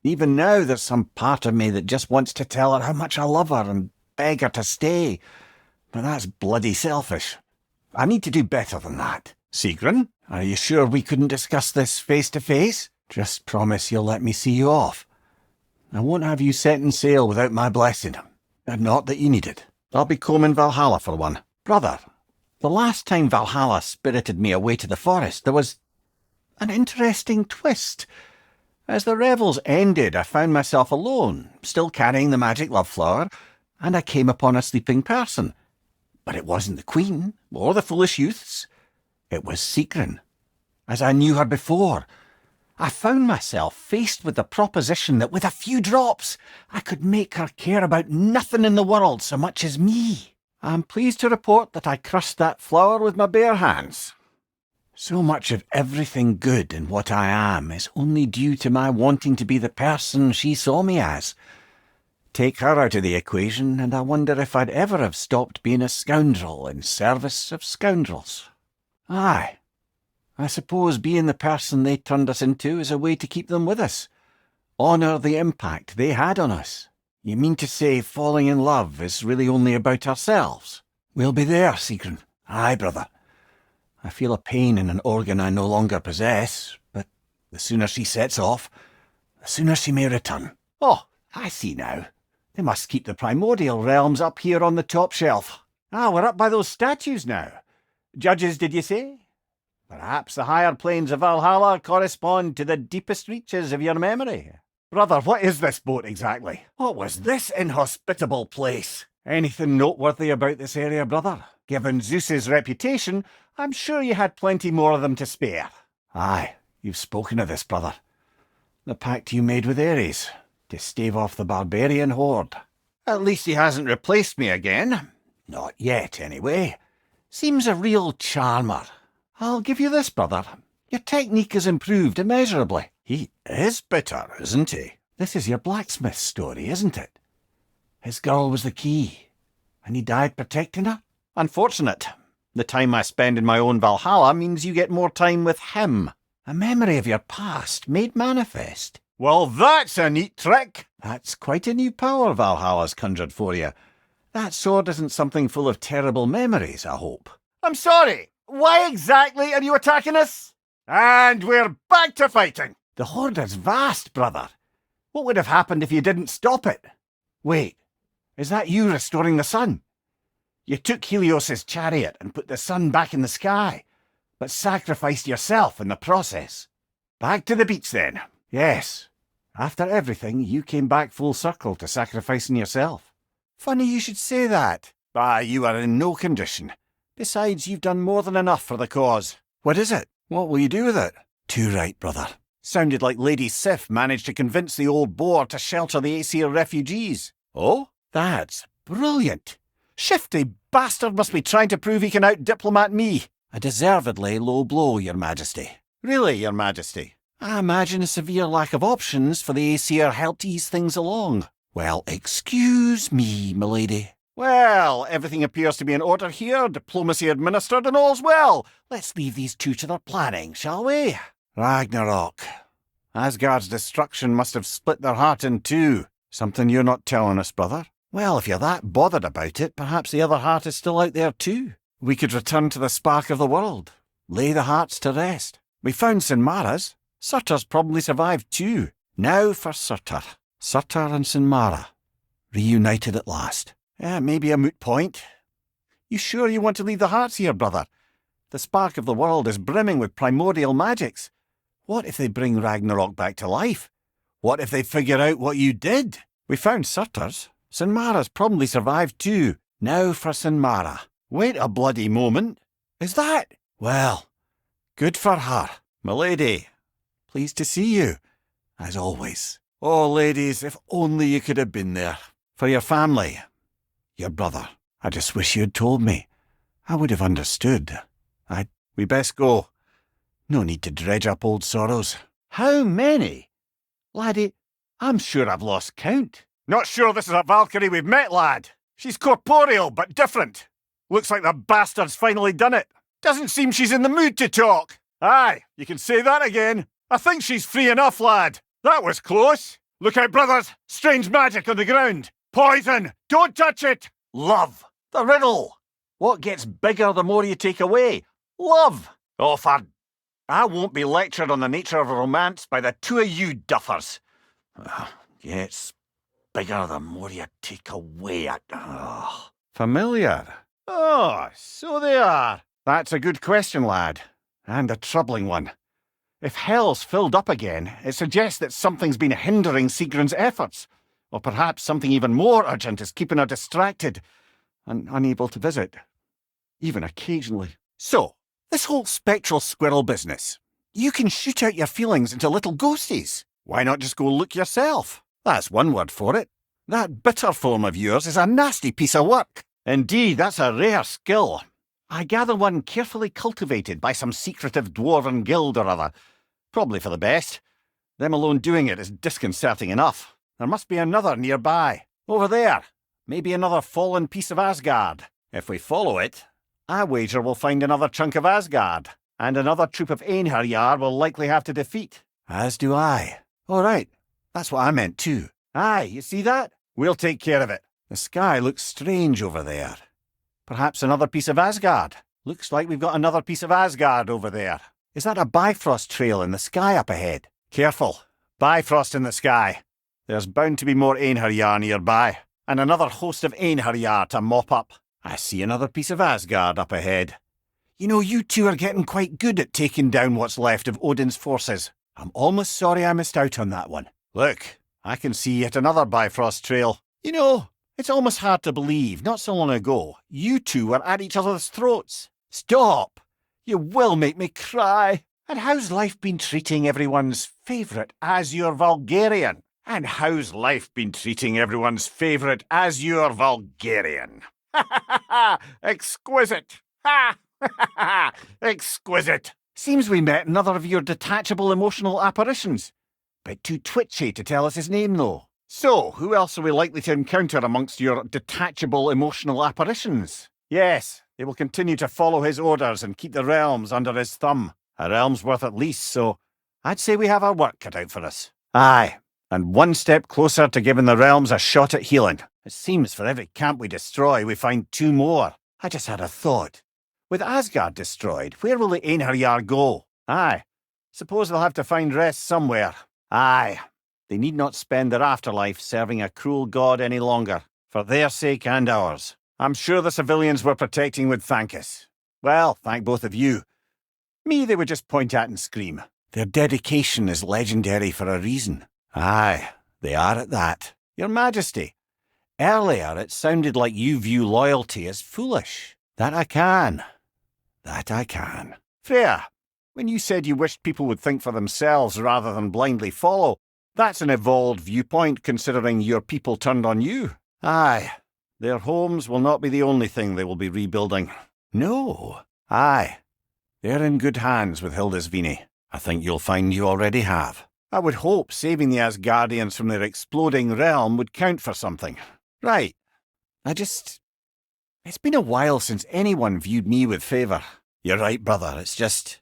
Even now there's some part of me that just wants to tell her how much I love her and beg her to stay. But that's bloody selfish. I need to do better than that. Sigrun, are you sure we couldn't discuss this face to face? Just promise you'll let me see you off. I won't have you setting sail without my blessing. And not that you need it. I'll be combing Valhalla for one. Brother, the last time Valhalla spirited me away to the forest, there was an interesting twist. As the revels ended, I found myself alone, still carrying the magic love flower, and I came upon a sleeping person. But it wasn't the queen, or the foolish youths. It was Sigrun, as I knew her before. I found myself faced with the proposition that with a few drops, I could make her care about nothing in the world so much as me. I'm pleased to report that I crushed that flower with my bare hands. So much of everything good in what I am is only due to my wanting to be the person she saw me as. Take her out of the equation, and I wonder if I'd ever have stopped being a scoundrel in service of scoundrels. Aye, I suppose being the person they turned us into is a way to keep them with us. Honour the impact they had on us. You mean to say falling in love is really only about ourselves? We'll be there, Sigrun. Aye, brother. I feel a pain in an organ I no longer possess, but the sooner she sets off, the sooner she may return. Oh, I see now. They must keep the primordial realms up here on the top shelf. Ah, we're up by those statues now. Judges, did you say? Perhaps the higher planes of Valhalla correspond to the deepest reaches of your memory. Brother, what is this boat exactly? What was this inhospitable place? Anything noteworthy about this area, brother? Given Zeus's reputation, I'm sure you had plenty more of them to spare. Aye, you've spoken of this, brother. The pact you made with Ares, to stave off the barbarian horde. At least he hasn't replaced me again. Not yet, anyway. Seems a real charmer. I'll give you this, brother. Your technique has improved immeasurably. He is bitter, isn't he? This is your blacksmith story, isn't it? His girl was the key, and he died protecting her? Unfortunate. The time I spend in my own Valhalla means you get more time with him. A memory of your past made manifest. Well, that's a neat trick. That's quite a new power Valhalla's conjured for you. That sword isn't something full of terrible memories, I hope. I'm sorry. Why exactly are you attacking us? And we're back to fighting. The horde is vast, brother. What would have happened if you didn't stop it? Wait, is that you restoring the sun? You took Helios's chariot and put the sun back in the sky, but sacrificed yourself in the process. Back to the beach then. Yes. After everything, you came back full circle to sacrificing yourself. Funny you should say that. You are in no condition. Besides, you've done more than enough for the cause. What is it? What will you do with it? Too right, brother. Sounded like Lady Sif managed to convince the old boar to shelter the Aesir refugees. Oh? That's brilliant. Shifty bastard must be trying to prove he can out-diplomat me. A deservedly low blow, Your Majesty. Really, Your Majesty? I imagine a severe lack of options for the Aesir helped ease things along. Well, excuse me, milady. Well, everything appears to be in order here, diplomacy administered, and all's well. Let's leave these two to their planning, shall we? Ragnarök. Asgard's destruction must have split their heart in two. Something you're not telling us, brother? Well, if you're that bothered about it, perhaps the other heart is still out there too. We could return to the spark of the world. Lay the hearts to rest. We found Sinmara's. Surtur's probably survived too. Now for Surtur. Surtur and Sinmara. Reunited at last. Maybe a moot point. You sure you want to leave the hearts here, brother? The spark of the world is brimming with primordial magics. What if they bring Ragnarök back to life? What if they figure out what you did? We found Surtur's. Sinmara's probably survived too. Now for Sinmara. Wait a bloody moment. Is that? Well, good for her. Milady, pleased to see you, as always. Oh, ladies, if only you could have been there. For your family. Your brother. I just wish you'd told me. I would have understood. We best go. No need to dredge up old sorrows. How many? Laddie, I'm sure I've lost count. Not sure this is a Valkyrie we've met, lad. She's corporeal, but different. Looks like the bastard's finally done it. Doesn't seem she's in the mood to talk. Aye, you can say that again. I think she's free enough, lad. That was close. Look out, brothers! Strange magic on the ground! Poison! Don't touch it! Love! The riddle! What gets bigger the more you take away? Love! Oh, I won't be lectured on the nature of romance by the two of you duffers. Gets bigger the more you take away it. Familiar? Oh, so they are. That's a good question, lad. And a troubling one. If hell's filled up again, it suggests that something's been hindering Sigrun's efforts. Or perhaps something even more urgent is keeping her distracted and unable to visit. Even occasionally. So, this whole spectral squirrel business. You can shoot out your feelings into little ghosties. Why not just go look yourself? That's one word for it. That bitter form of yours is a nasty piece of work. Indeed, that's a rare skill. I gather one carefully cultivated by some secretive dwarven guild or other. Probably for the best. Them alone doing it is disconcerting enough. There must be another nearby. Over there. Maybe another fallen piece of Asgard. If we follow it, I wager we'll find another chunk of Asgard. And another troop of Einherjar we'll likely have to defeat. As do I. All right. That's what I meant too. Aye, you see that? We'll take care of it. The sky looks strange over there. Perhaps another piece of Asgard. Looks like we've got another piece of Asgard over there. Is that a Bifrost trail in the sky up ahead? Careful. Bifrost in the sky. There's bound to be more Einherjar nearby. And another host of Einherjar to mop up. I see another piece of Asgard up ahead. You know, you two are getting quite good at taking down what's left of Odin's forces. I'm almost sorry I missed out on that one. Look, I can see yet another Bifrost trail. You know, it's almost hard to believe, not so long ago, you two were at each other's throats. Stop! You will make me cry. And how's life been treating everyone's favourite Azure Vulgarian? And how's life been treating everyone's favourite Azure Vulgarian? Ha ha ha! Exquisite! Ha ha ha! Exquisite! Seems we met another of your detachable emotional apparitions. Bit too twitchy to tell us his name, though. So, who else are we likely to encounter amongst your detachable emotional apparitions? Yes, they will continue to follow his orders and keep the realms under his thumb. A realm's worth at least, so I'd say we have our work cut out for us. Aye, and one step closer to giving the realms a shot at healing. It seems for every camp we destroy, we find two more. I just had a thought. With Asgard destroyed, where will the Einherjar go? Aye, suppose they'll have to find rest somewhere. Aye, they need not spend their afterlife serving a cruel god any longer, for their sake and ours. I'm sure the civilians we're protecting would thank us. Well, thank both of you. Me they would just point at and scream. Their dedication is legendary for a reason. Aye, they are at that. Your Majesty, earlier it sounded like you view loyalty as foolish. That I can. Freya, when you said you wished people would think for themselves rather than blindly follow, that's an evolved viewpoint considering your people turned on you. Aye, their homes will not be the only thing they will be rebuilding. No. Aye, they're in good hands with Hildisvíni. I think you'll find you already have. I would hope saving the Asgardians from their exploding realm would count for something. Right. It's been a while since anyone viewed me with favour. You're right, brother. It's just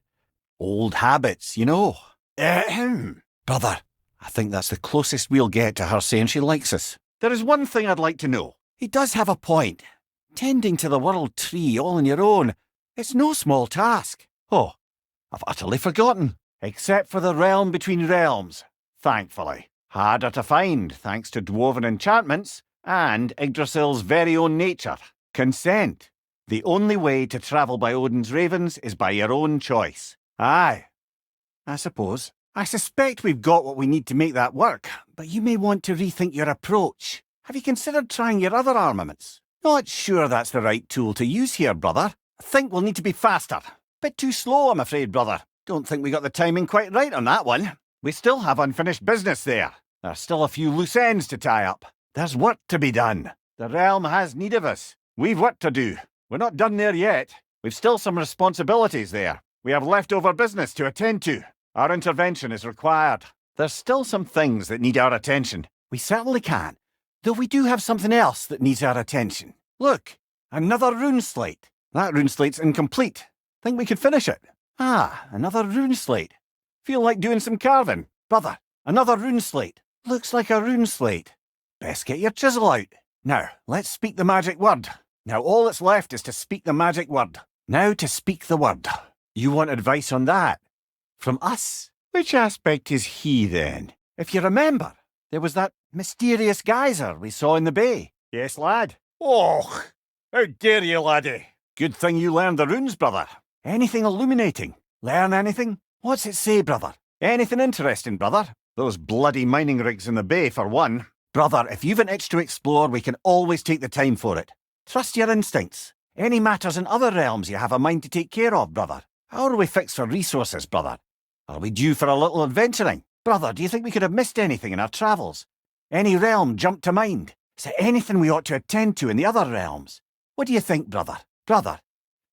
old habits, you know. Brother, I think that's the closest we'll get to her saying she likes us. There is one thing I'd like to know. He does have a point. Tending to the world tree all on your own, it's no small task. Oh, I've utterly forgotten. Except for the realm between realms, thankfully. Harder to find, thanks to dwarven enchantments and Yggdrasil's very own nature. Consent. The only way to travel by Odin's ravens is by your own choice. Aye, I suppose. I suspect we've got what we need to make that work, but you may want to rethink your approach. Have you considered trying your other armaments? Not sure that's the right tool to use here, brother. I think we'll need to be faster. Bit too slow, I'm afraid, brother. Don't think we got the timing quite right on that one. We still have unfinished business there. There's still a few loose ends to tie up. There's work to be done. The realm has need of us. We've work to do. We're not done there yet. We've still some responsibilities there. We have leftover business to attend to. Our intervention is required. There's still some things that need our attention. We certainly can. Though we do have something else that needs our attention. Look, another rune slate. That rune slate's incomplete. Think we could finish it? Ah, another rune slate. Feel like doing some carving? Brother, another rune slate. Looks like a rune slate. Best get your chisel out. Now, let's speak the magic word. Now all that's left is to speak the magic word. Now to speak the word. You want advice on that? From us? Which aspect is he, then? If you remember, there was that mysterious geyser we saw in the bay. Yes, lad? Oh, how dare you, laddie? Good thing you learned the runes, brother. Anything illuminating? Learn anything? What's it say, brother? Anything interesting, brother? Those bloody mining rigs in the bay, for one. Brother, if you've an itch to explore, we can always take the time for it. Trust your instincts. Any matters in other realms you have a mind to take care of, brother? How are we fixed for resources, brother? Are we due for a little adventuring? Brother, do you think we could have missed anything in our travels? Any realm jump to mind? Is there anything we ought to attend to in the other realms? What do you think, brother? Brother,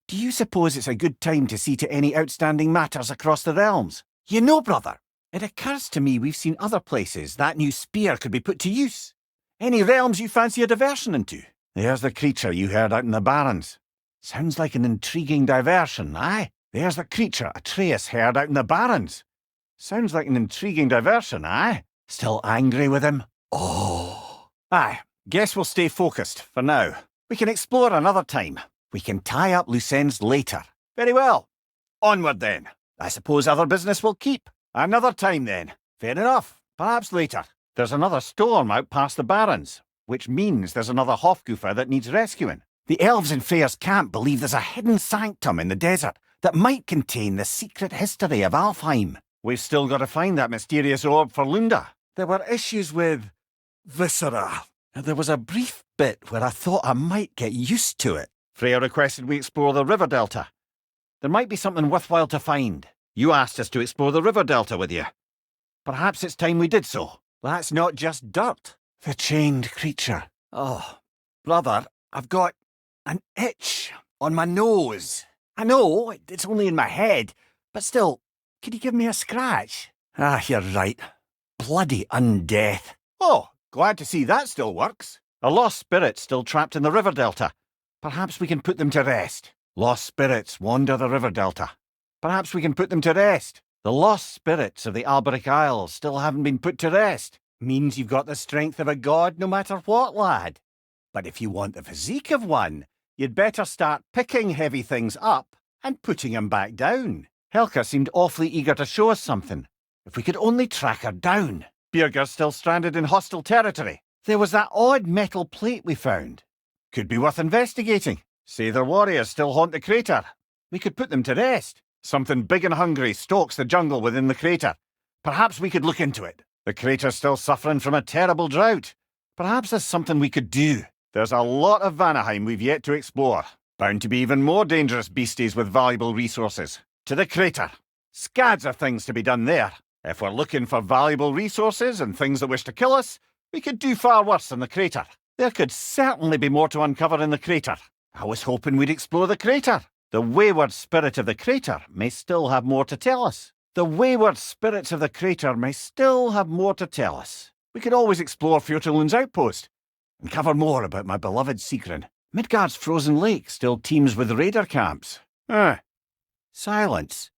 do you suppose it's a good time to see to any outstanding matters across the realms? You know, brother, it occurs to me we've seen other places that new spear could be put to use. Any realms you fancy a diversion into? There's the creature you heard out in the Barrens. Sounds like an intriguing diversion, aye? There's the creature Atreus heard out in the Barrens. Sounds like an intriguing diversion, aye? Still angry with him? Oh. Aye, guess we'll stay focused, for now. We can explore another time. We can tie up loose ends later. Very well. Onward then. I suppose other business will keep. Another time then. Fair enough. Perhaps later. There's another storm out past the Barrens, which means there's another Hofgufer that needs rescuing. The elves in Freyr's camp believe there's a hidden sanctum in the desert that might contain the secret history of Alfheim. We've still got to find that mysterious orb for Lunda. There were issues with Viscera. There was a brief bit where I thought I might get used to it. Freyr requested we explore the river delta. There might be something worthwhile to find. You asked us to explore the river delta with you. Perhaps it's time we did so. That's not just dirt. The chained creature. Oh, brother, I've got an itch on my nose. I know, it's only in my head, but still, could you give me a scratch? Ah, you're right. Bloody undeath. Oh, glad to see that still works. A lost spirit still trapped in the river delta. Perhaps we can put them to rest. Lost spirits wander the river delta. Perhaps we can put them to rest. The lost spirits of the Alberic Isles still haven't been put to rest. Means you've got the strength of a god no matter what, lad. But if you want the physique of one, you'd better start picking heavy things up and putting them back down. Helka seemed awfully eager to show us something. If we could only track her down. Birger's still stranded in hostile territory. There was that odd metal plate we found. Could be worth investigating. Say their warriors still haunt the crater. We could put them to rest. Something big and hungry stalks the jungle within the crater. Perhaps we could look into it. The crater's still suffering from a terrible drought. Perhaps there's something we could do. There's a lot of Vanaheim we've yet to explore. Bound to be even more dangerous beasties with valuable resources. To the crater. Scads of things to be done there. If we're looking for valuable resources and things that wish to kill us, we could do far worse in the crater. There could certainly be more to uncover in the crater. I was hoping we'd explore the crater. The wayward spirit of the crater may still have more to tell us. The wayward spirits of the crater may still have more to tell us. We could always explore Fjotilund's outpost and cover more about my beloved Sigrun. Midgard's frozen lake still teems with raider camps. Silence.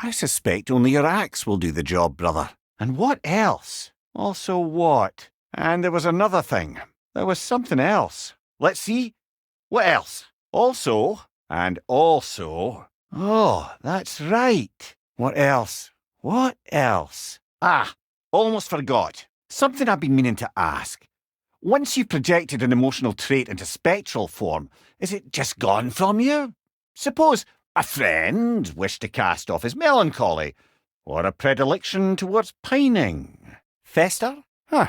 I suspect only your axe will do the job, brother. And what else? Also what? And there was another thing. There was something else. Let's see. What else? Also, and also... Oh, that's right. What else? What else? Ah, almost forgot. Something I've been meaning to ask. Once you've projected an emotional trait into spectral form, is it just gone from you? Suppose a friend wished to cast off his melancholy, or a predilection towards pining. Fester? Huh.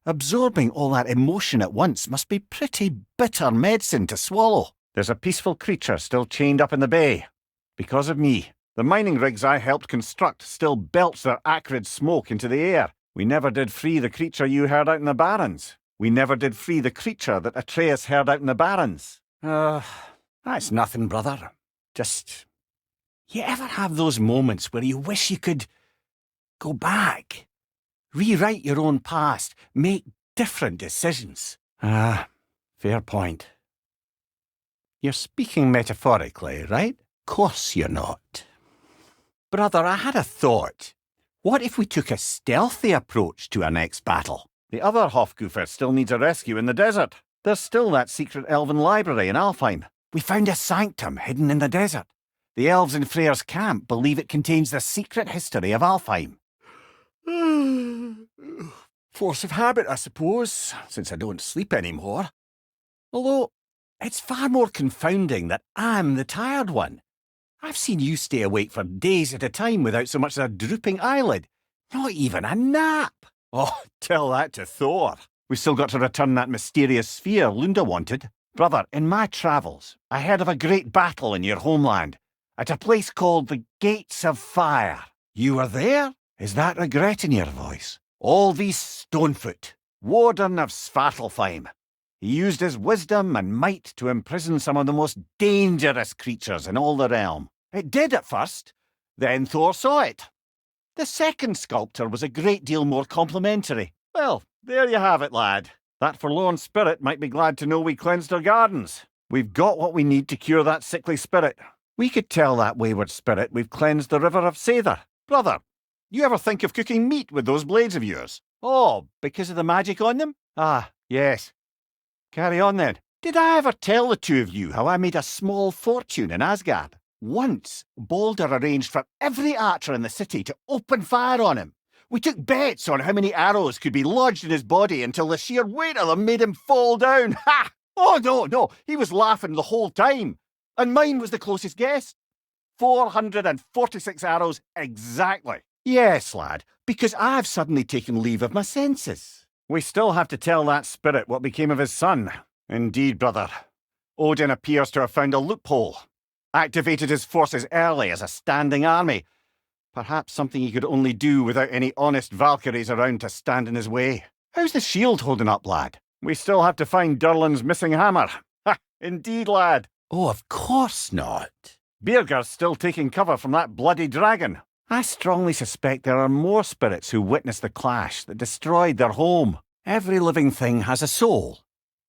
Absorbing all that emotion at once must be pretty bitter medicine to swallow. There's a peaceful creature still chained up in the bay. Because of me. The mining rigs I helped construct still belch their acrid smoke into the air. We never did free the creature you heard out in the Barrens. We never did free the creature that Atreus heard out in the Barrens. That's nothing, brother. Just... You ever have those moments where you wish you could go back? Rewrite your own past, make different decisions. Fair point. You're speaking metaphorically, right? Course you're not. Brother, I had a thought. What if we took a stealthy approach to our next battle? The other Hofgufer still needs a rescue in the desert. There's still that secret elven library in Alfheim. We found a sanctum hidden in the desert. The elves in Freyr's camp believe it contains the secret history of Alfheim. Force of habit, I suppose, since I don't sleep anymore. Although, it's far more confounding that I'm the tired one. I've seen you stay awake for days at a time without so much as a drooping eyelid. Not even a nap. Oh, tell that to Thor. We've still got to return that mysterious sphere Lunda wanted. Brother, in my travels, I heard of a great battle in your homeland, at a place called the Gates of Fire. You were there? Is that regret in your voice? Alvis Stonefoot, warden of Svartalfheim. He used his wisdom and might to imprison some of the most dangerous creatures in all the realm. It did at first, then Thor saw it. The second sculptor was a great deal more complimentary. Well, there you have it, lad. That forlorn spirit might be glad to know we cleansed her gardens. We've got what we need to cure that sickly spirit. We could tell that wayward spirit we've cleansed the river of Seither. Brother, you ever think of cooking meat with those blades of yours? Oh, because of the magic on them? Ah, yes. Carry on then. Did I ever tell the two of you how I made a small fortune in Asgard? Once, Balder arranged for every archer in the city to open fire on him. We took bets on how many arrows could be lodged in his body until the sheer weight of them made him fall down. Ha! Oh, no, he was laughing the whole time. And mine was the closest guess. 446 arrows exactly. Yes, lad, because I've suddenly taken leave of my senses. We still have to tell that spirit what became of his son. Indeed, brother. Odin appears to have found a loophole. Activated his forces early as a standing army. Perhaps something he could only do without any honest Valkyries around to stand in his way. How's the shield holding up, lad? We still have to find Durlin's missing hammer. Ha! Indeed, lad. Oh, of course not. Birger's still taking cover from that bloody dragon. I strongly suspect there are more spirits who witnessed the clash that destroyed their home. Every living thing has a soul,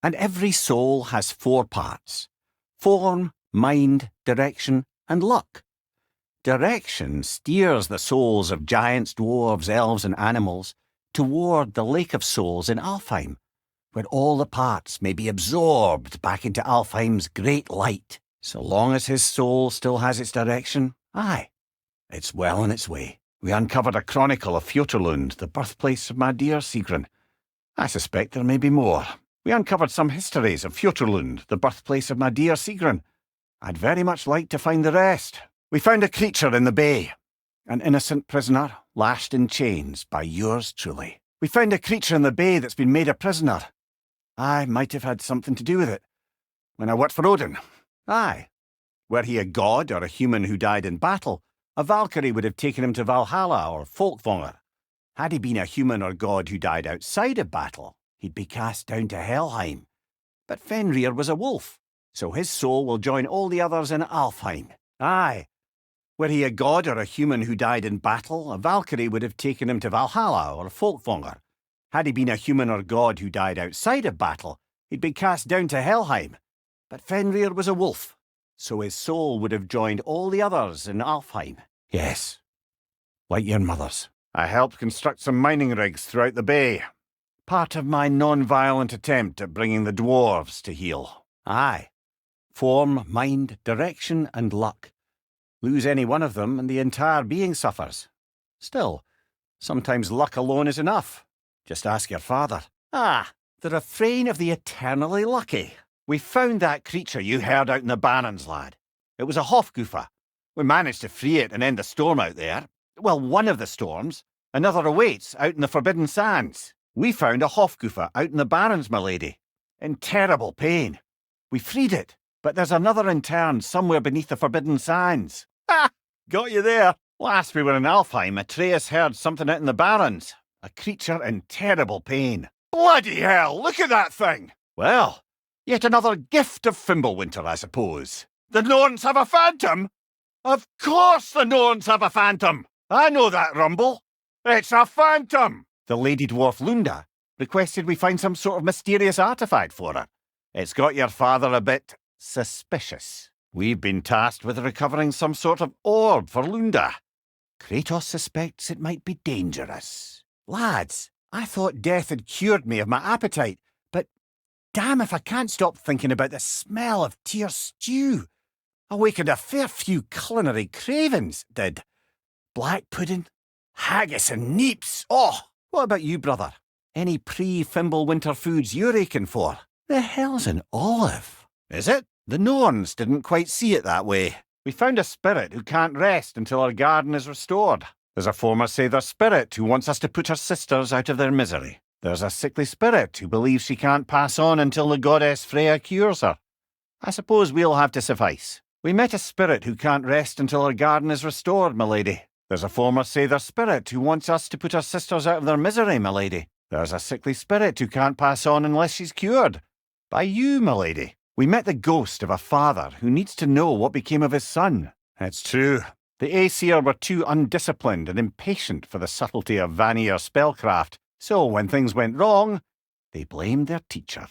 and every soul has 4 parts: form, mind, direction, and luck. Direction steers the souls of giants, dwarves, elves, and animals toward the Lake of Souls in Alfheim, where all the parts may be absorbed back into Alfheim's great light. So long as his soul still has its direction, aye, it's well on its way. We uncovered a chronicle of Fjoturlund, the birthplace of my dear Sigrun. I suspect there may be more. We uncovered some histories of Fjoturlund, the birthplace of my dear Sigrun. I'd very much like to find the rest. We found a creature in the bay. An innocent prisoner, lashed in chains by yours truly. We found a creature in the bay that's been made a prisoner. I might have had something to do with it. When I worked for Odin. Aye. Were he a god or a human who died in battle, a Valkyrie would have taken him to Valhalla or Folkvanger. Had he been a human or god who died outside of battle, he'd be cast down to Helheim. But Fenrir was a wolf, so his soul will join all the others in Alfheim. Aye. Were he a god or a human who died in battle, a Valkyrie would have taken him to Valhalla or Folkvanger. Had he been a human or god who died outside of battle, he'd be cast down to Helheim. But Fenrir was a wolf, so his soul would have joined all the others in Alfheim. Yes, like your mother's. I helped construct some mining rigs throughout the bay. Part of my non-violent attempt at bringing the dwarves to heel. Aye. Form, mind, direction, and luck. Lose any one of them and the entire being suffers. Still, sometimes luck alone is enough. Just ask your father. Ah, the refrain of the eternally lucky. We found that creature you heard out in the Barrens, lad. It was a Hofgufer. We managed to free it and end the storm out there. Well, one of the storms. Another awaits out in the Forbidden Sands. We found a Hofgufer out in the Barrens, my lady. In terrible pain. We freed it, but there's another interned somewhere beneath the Forbidden Sands. Ha! Got you there. Last we were in Alfheim, Atreus heard something out in the Barrens. A creature in terrible pain. Bloody hell, look at that thing! Well, yet another gift of Fimbulwinter, I suppose. The Norns have a phantom? Of course the Norns have a phantom! I know that rumble. It's a phantom! The Lady Dwarf Lunda requested we find some sort of mysterious artifact for her. It's got your father a bit suspicious. We've been tasked with recovering some sort of orb for Lunda. Kratos suspects it might be dangerous. Lads, I thought death had cured me of my appetite, but damn if I can't stop thinking about the smell of Tyr stew. Awakened a fair few culinary cravings, did. Black pudding, haggis and neeps. Oh, what about you, brother? Any pre-Fimbulwinter foods you're aching for? The hell's an olive? Is it? The Norns didn't quite see it that way. We found a spirit who can't rest until our garden is restored. There's a former Sather spirit who wants us to put her sisters out of their misery. There's a sickly spirit who believes she can't pass on until the goddess Freya cures her. I suppose we'll have to suffice. We met a spirit who can't rest until her garden is restored, milady. There's a former Sather spirit who wants us to put her sisters out of their misery, milady. There's a sickly spirit who can't pass on unless she's cured. By you, milady. We met the ghost of a father who needs to know what became of his son. It's true. The Aesir were too undisciplined and impatient for the subtlety of Vanir spellcraft, so when things went wrong, they blamed their teacher.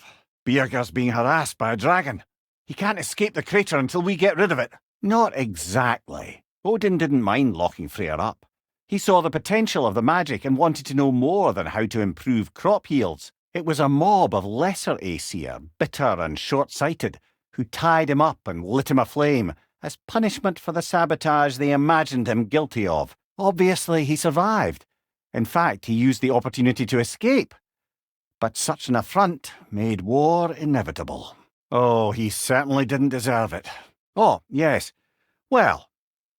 Bjerg's being harassed by a dragon. He can't escape the crater until we get rid of it. Not exactly. Odin didn't mind locking Freyr up. He saw the potential of the magic and wanted to know more than how to improve crop yields. It was a mob of lesser Aesir, bitter and short-sighted, who tied him up and lit him aflame as punishment for the sabotage they imagined him guilty of. Obviously, he survived. In fact, he used the opportunity to escape. But such an affront made war inevitable. Oh, he certainly didn't deserve it. Oh, yes. Well,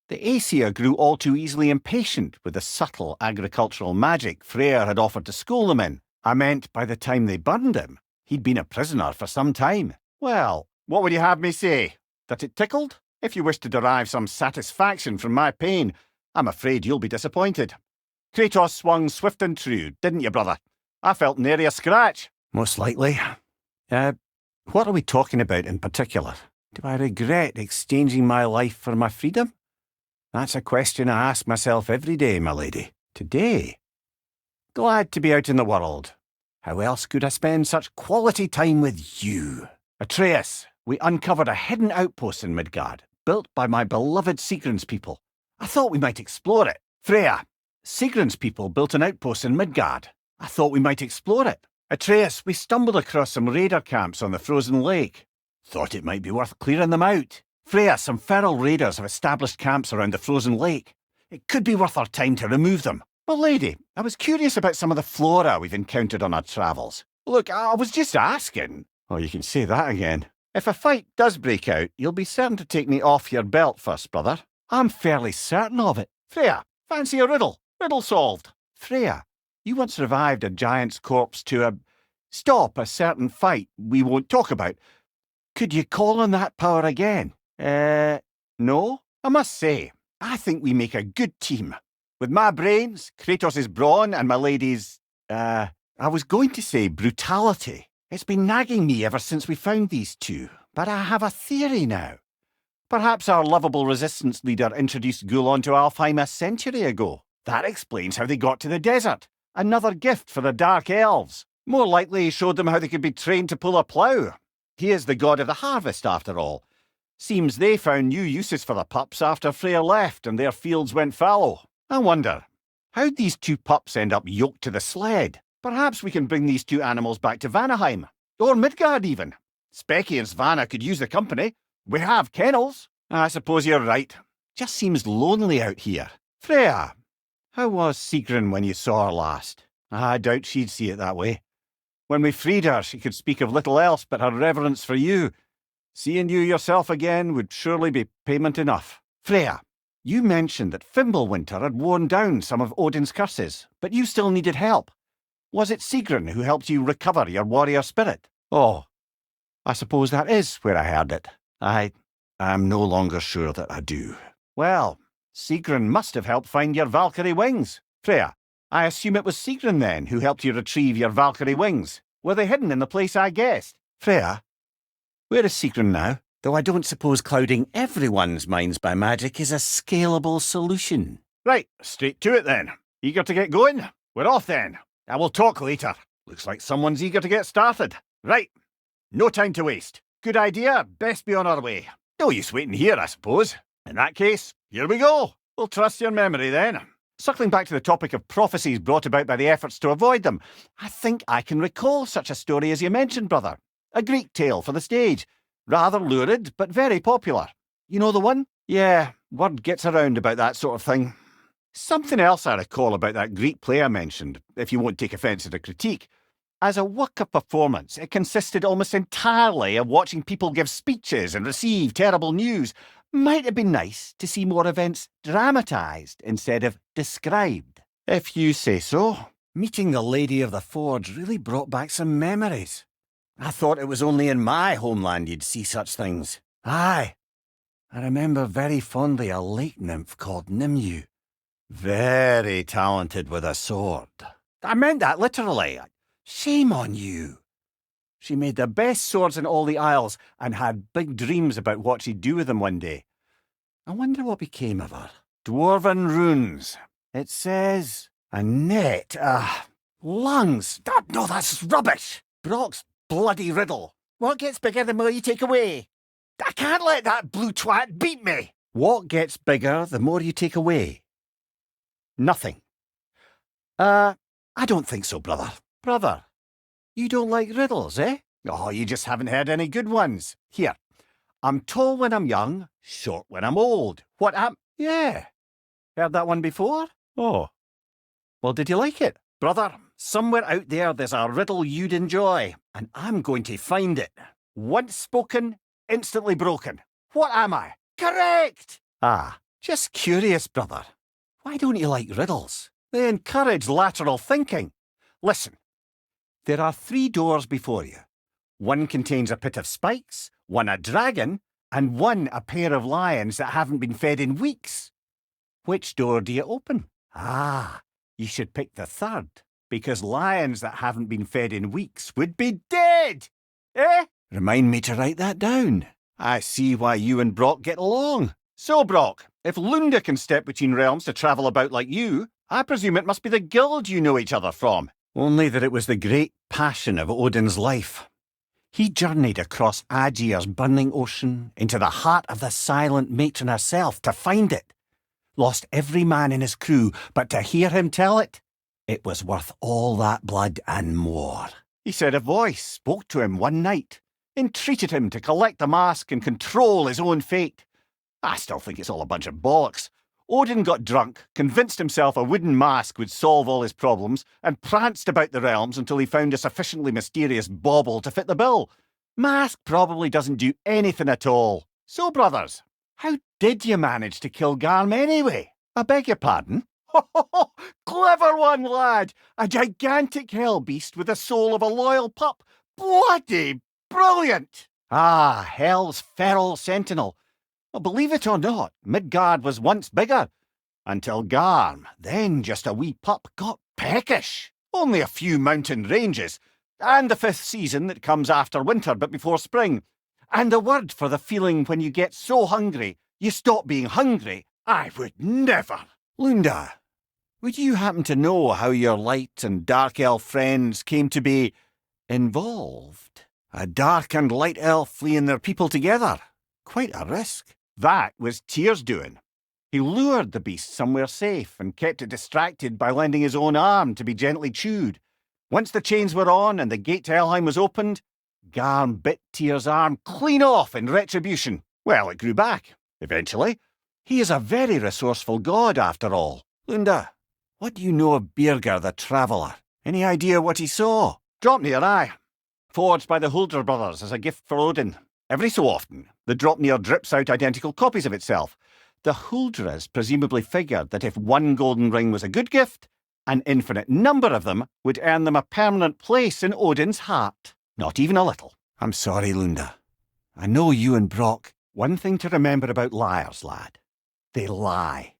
the Aesir grew all too easily impatient with the subtle agricultural magic Freyr had offered to school them in. I meant by the time they burned him, he'd been a prisoner for some time. Well, what would you have me say? That it tickled? If you wish to derive some satisfaction from my pain, I'm afraid you'll be disappointed. Kratos swung swift and true, didn't you, brother? I felt nary a scratch. Most likely. What are we talking about in particular? Do I regret exchanging my life for my freedom? That's a question I ask myself every day, my lady. Today? Glad to be out in the world. How else could I spend such quality time with you? Atreus, we uncovered a hidden outpost in Midgard, built by my beloved Sigrun's people. I thought we might explore it. Freya, Sigrun's people built an outpost in Midgard. I thought we might explore it. Atreus, we stumbled across some raider camps on the frozen lake. Thought it might be worth clearing them out. Freya, some feral raiders have established camps around the frozen lake. It could be worth our time to remove them. Well, lady, I was curious about some of the flora we've encountered on our travels. Look, I was just asking. Oh, you can say that again. If a fight does break out, you'll be certain to take me off your belt first, brother. I'm fairly certain of it. Freya, fancy a riddle. Riddle solved. Freya, you once revived a giant's corpse to stop a certain fight we won't talk about. Could you call on that power again? No? I must say, I think we make a good team. With my brains, Kratos' brawn, and my lady's, I was going to say brutality. It's been nagging me ever since we found these two, but I have a theory now. Perhaps our lovable resistance leader introduced Gulon to Alfheim a century ago. That explains how they got to the desert. Another gift for the Dark Elves. More likely he showed them how they could be trained to pull a plough. He is the god of the harvest, after all. Seems they found new uses for the pups after Freyr left and their fields went fallow. I wonder, how'd these two pups end up yoked to the sled? Perhaps we can bring these two animals back to Vanaheim. Or Midgard, even. Specky and Svanna could use the company. We have kennels. I suppose you're right. Just seems lonely out here. Freya, how was Sigrun when you saw her last? I doubt she'd see it that way. When we freed her, she could speak of little else but her reverence for you. Seeing you yourself again would surely be payment enough. Freya, you mentioned that Fimbulwinter had worn down some of Odin's curses, but you still needed help. Was it Sigrun who helped you recover your warrior spirit? Oh, I suppose that is where I heard it. I'm no longer sure that I do. Well, Sigrun must have helped find your Valkyrie wings. Freya, I assume it was Sigrun then who helped you retrieve your Valkyrie wings. Were they hidden in the place I guessed? Freya, where is Sigrun now? Though I don't suppose clouding everyone's minds by magic is a scalable solution. Right, straight to it then. Eager to get going? We're off then. I will talk later. Looks like someone's eager to get started. Right, no time to waste. Good idea, best be on our way. No use waiting here, I suppose. In that case, here we go. We'll trust your memory then. Circling back to the topic of prophecies brought about by the efforts to avoid them, I think I can recall such a story as you mentioned, brother. A Greek tale for the stage. Rather lurid, but very popular. You know the one? Yeah, word gets around about that sort of thing. Something else I recall about that Greek play I mentioned, if you won't take offence at a critique. As a work of performance, it consisted almost entirely of watching people give speeches and receive terrible news. Might have been nice to see more events dramatised instead of described. If you say so. Meeting the Lady of the Forge really brought back some memories. I thought it was only in my homeland you'd see such things. Aye. I remember very fondly a lake nymph called Nimue. Very talented with a sword. I meant that literally. Shame on you. She made the best swords in all the Isles and had big dreams about what she'd do with them one day. I wonder what became of her. Dwarven runes. It says a net. Lungs. No, that's rubbish. Brock's bloody riddle. What gets bigger the more you take away? I can't let that blue twat beat me. What gets bigger the more you take away? Nothing. I don't think so, brother. Brother, you don't like riddles, eh? Oh, you just haven't heard any good ones. Here, I'm tall when I'm young, short when I'm old. What am... Yeah. Heard that one before? Oh. Well, did you like it? Brother, somewhere out there's a riddle you'd enjoy, and I'm going to find it. Once spoken, instantly broken. What am I? Correct! Just curious, brother. Why don't you like riddles? They encourage lateral thinking. Listen. There are 3 doors before you. One contains a pit of spikes, one a dragon, and one a pair of lions that haven't been fed in weeks. Which door do you open? You should pick the third, because lions that haven't been fed in weeks would be dead! Eh? Remind me to write that down. I see why you and Brock get along. So, Brock, if Lunda can step between realms to travel about like you, I presume it must be the guild you know each other from. Only that it was the great passion of Odin's life. He journeyed across Aegir's burning ocean into the heart of the silent matron herself to find it. Lost every man in his crew, but to hear him tell it, it was worth all that blood and more. He said a voice spoke to him one night, entreated him to collect the mask and control his own fate. I still think it's all a bunch of bollocks. Odin got drunk, convinced himself a wooden mask would solve all his problems, and pranced about the realms until he found a sufficiently mysterious bauble to fit the bill. Mask probably doesn't do anything at all. So, brothers, how did you manage to kill Garm anyway? I beg your pardon? Clever one, lad! A gigantic hell beast with the soul of a loyal pup. Bloody brilliant! Hell's feral sentinel. Well, believe it or not, Midgard was once bigger. Until Garm, then just a wee pup, got peckish. Only a few mountain ranges. And the 5th season that comes after winter but before spring. And the word for the feeling when you get so hungry, you stop being hungry. I would never. Lunda, would you happen to know how your light and dark elf friends came to be involved? A dark and light elf fleeing their people together. Quite a risk. That was Tyr's doing. He lured the beast somewhere safe and kept it distracted by lending his own arm to be gently chewed. Once the chains were on and the gate to Helheim was opened, Garm bit Tyr's arm clean off in retribution. Well, it grew back, eventually. He is a very resourceful god, after all. Lunda, what do you know of Birgir the Traveller? Any idea what he saw? Drop near eye. Forged by the Huldra brothers as a gift for Odin. Every so often, the Dropnir drips out identical copies of itself. The Huldras presumably figured that if one golden ring was a good gift, an infinite number of them would earn them a permanent place in Odin's heart. Not even a little. I'm sorry, Lunda. I know you and Brock. One thing to remember about liars, lad. They lie.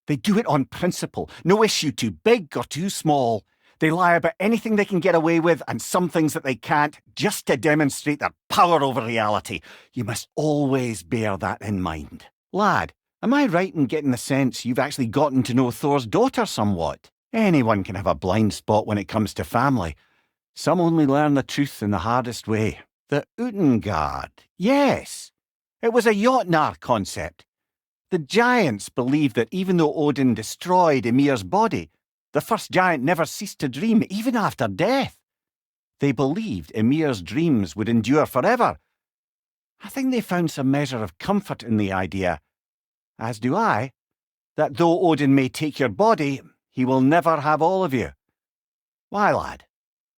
They do it on principle. No issue too big or too small. They lie about anything they can get away with and some things that they can't, just to demonstrate their power over reality. You must always bear that in mind. Lad, am I right in getting the sense you've actually gotten to know Thor's daughter somewhat? Anyone can have a blind spot when it comes to family. Some only learn the truth in the hardest way. The Utengard. Yes. It was a Jotnar concept. The giants believed that even though Odin destroyed Ymir's body, the first giant never ceased to dream, even after death. They believed Ymir's dreams would endure forever. I think they found some measure of comfort in the idea, as do I, that though Odin may take your body, he will never have all of you. Why, lad?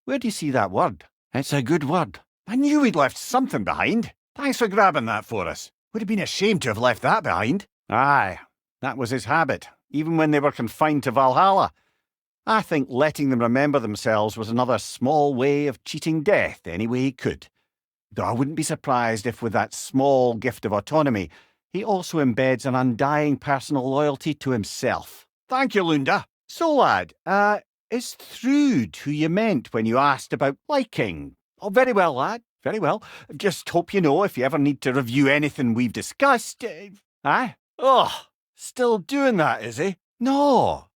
Where do you see that word? It's a good word. I knew we'd left something behind. Thanks for grabbing that for us. Would have been a shame to have left that behind. Aye, that was his habit, even when they were confined to Valhalla. I think letting them remember themselves was another small way of cheating death any way he could. Though I wouldn't be surprised if with that small gift of autonomy, he also embeds an undying personal loyalty to himself. Thank you, Lunda. So, lad, is Thrud who you meant when you asked about liking? Oh, very well, lad, very well. Just hope you know if you ever need to review anything we've discussed. Aye? Oh, still doing that, is he? No,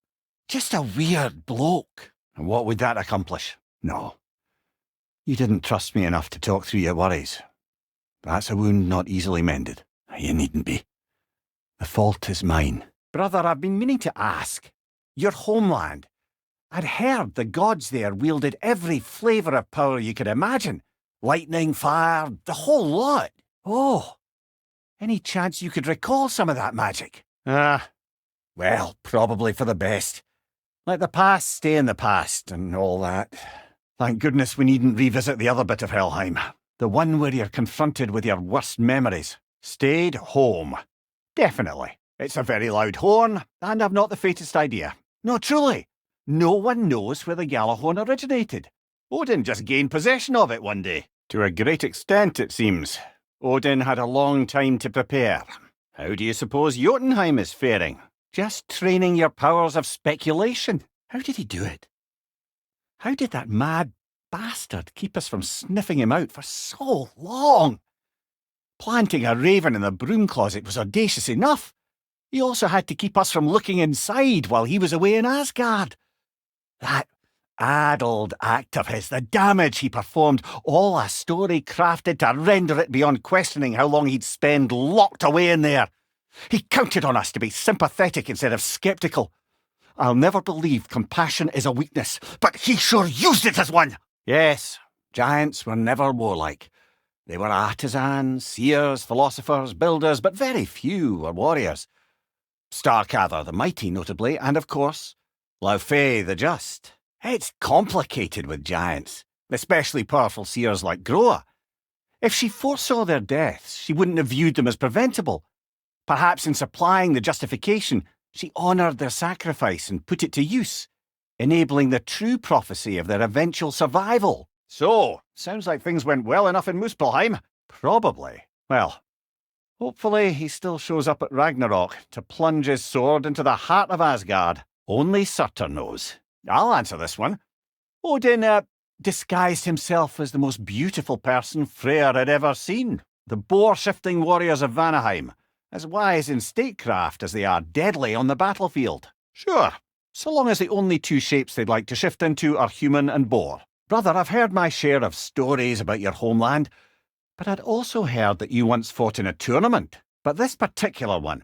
just a weird bloke. And what would that accomplish? No. You didn't trust me enough to talk through your worries. That's a wound not easily mended. You needn't be. The fault is mine. Brother, I've been meaning to ask. Your homeland. I'd heard the gods there wielded every flavour of power you could imagine. Lightning, fire, the whole lot. Oh, any chance you could recall some of that magic? Well, probably for the best. Let the past stay in the past and all that. Thank goodness we needn't revisit the other bit of Helheim. The one where you're confronted with your worst memories. Stayed home. Definitely. It's a very loud horn, and I've not the faintest idea. No, truly. No one knows where the Gjallarhorn originated. Odin just gained possession of it one day. To a great extent, it seems. Odin had a long time to prepare. How do you suppose Jotunheim is faring? Just training your powers of speculation. How did he do it? How did that mad bastard keep us from sniffing him out for so long? Planting a raven in the broom closet was audacious enough. He also had to keep us from looking inside while he was away in Asgard. That addled act of his, the damage he performed, all a story crafted to render it beyond questioning how long he'd spend locked away in there. He counted on us to be sympathetic instead of sceptical. I'll never believe compassion is a weakness, but he sure used it as one. Yes, giants were never warlike. They were artisans, seers, philosophers, builders, but very few were warriors. Starkather the Mighty, notably, and of course, Laufey the Just. It's complicated with giants, especially powerful seers like Groa. If she foresaw their deaths, she wouldn't have viewed them as preventable. Perhaps in supplying the justification, she honoured their sacrifice and put it to use, enabling the true prophecy of their eventual survival. So, sounds like things went well enough in Muspelheim. Probably. Well, hopefully he still shows up at Ragnarök to plunge his sword into the heart of Asgard. Only Surtur knows. I'll answer this one. Odin, disguised himself as the most beautiful person Freyr had ever seen. The boar-shifting warriors of Vanaheim, as wise in statecraft as they are deadly on the battlefield. Sure, so long as the only two shapes they'd like to shift into are human and boar. Brother, I've heard my share of stories about your homeland, but I'd also heard that you once fought in a tournament. But this particular one,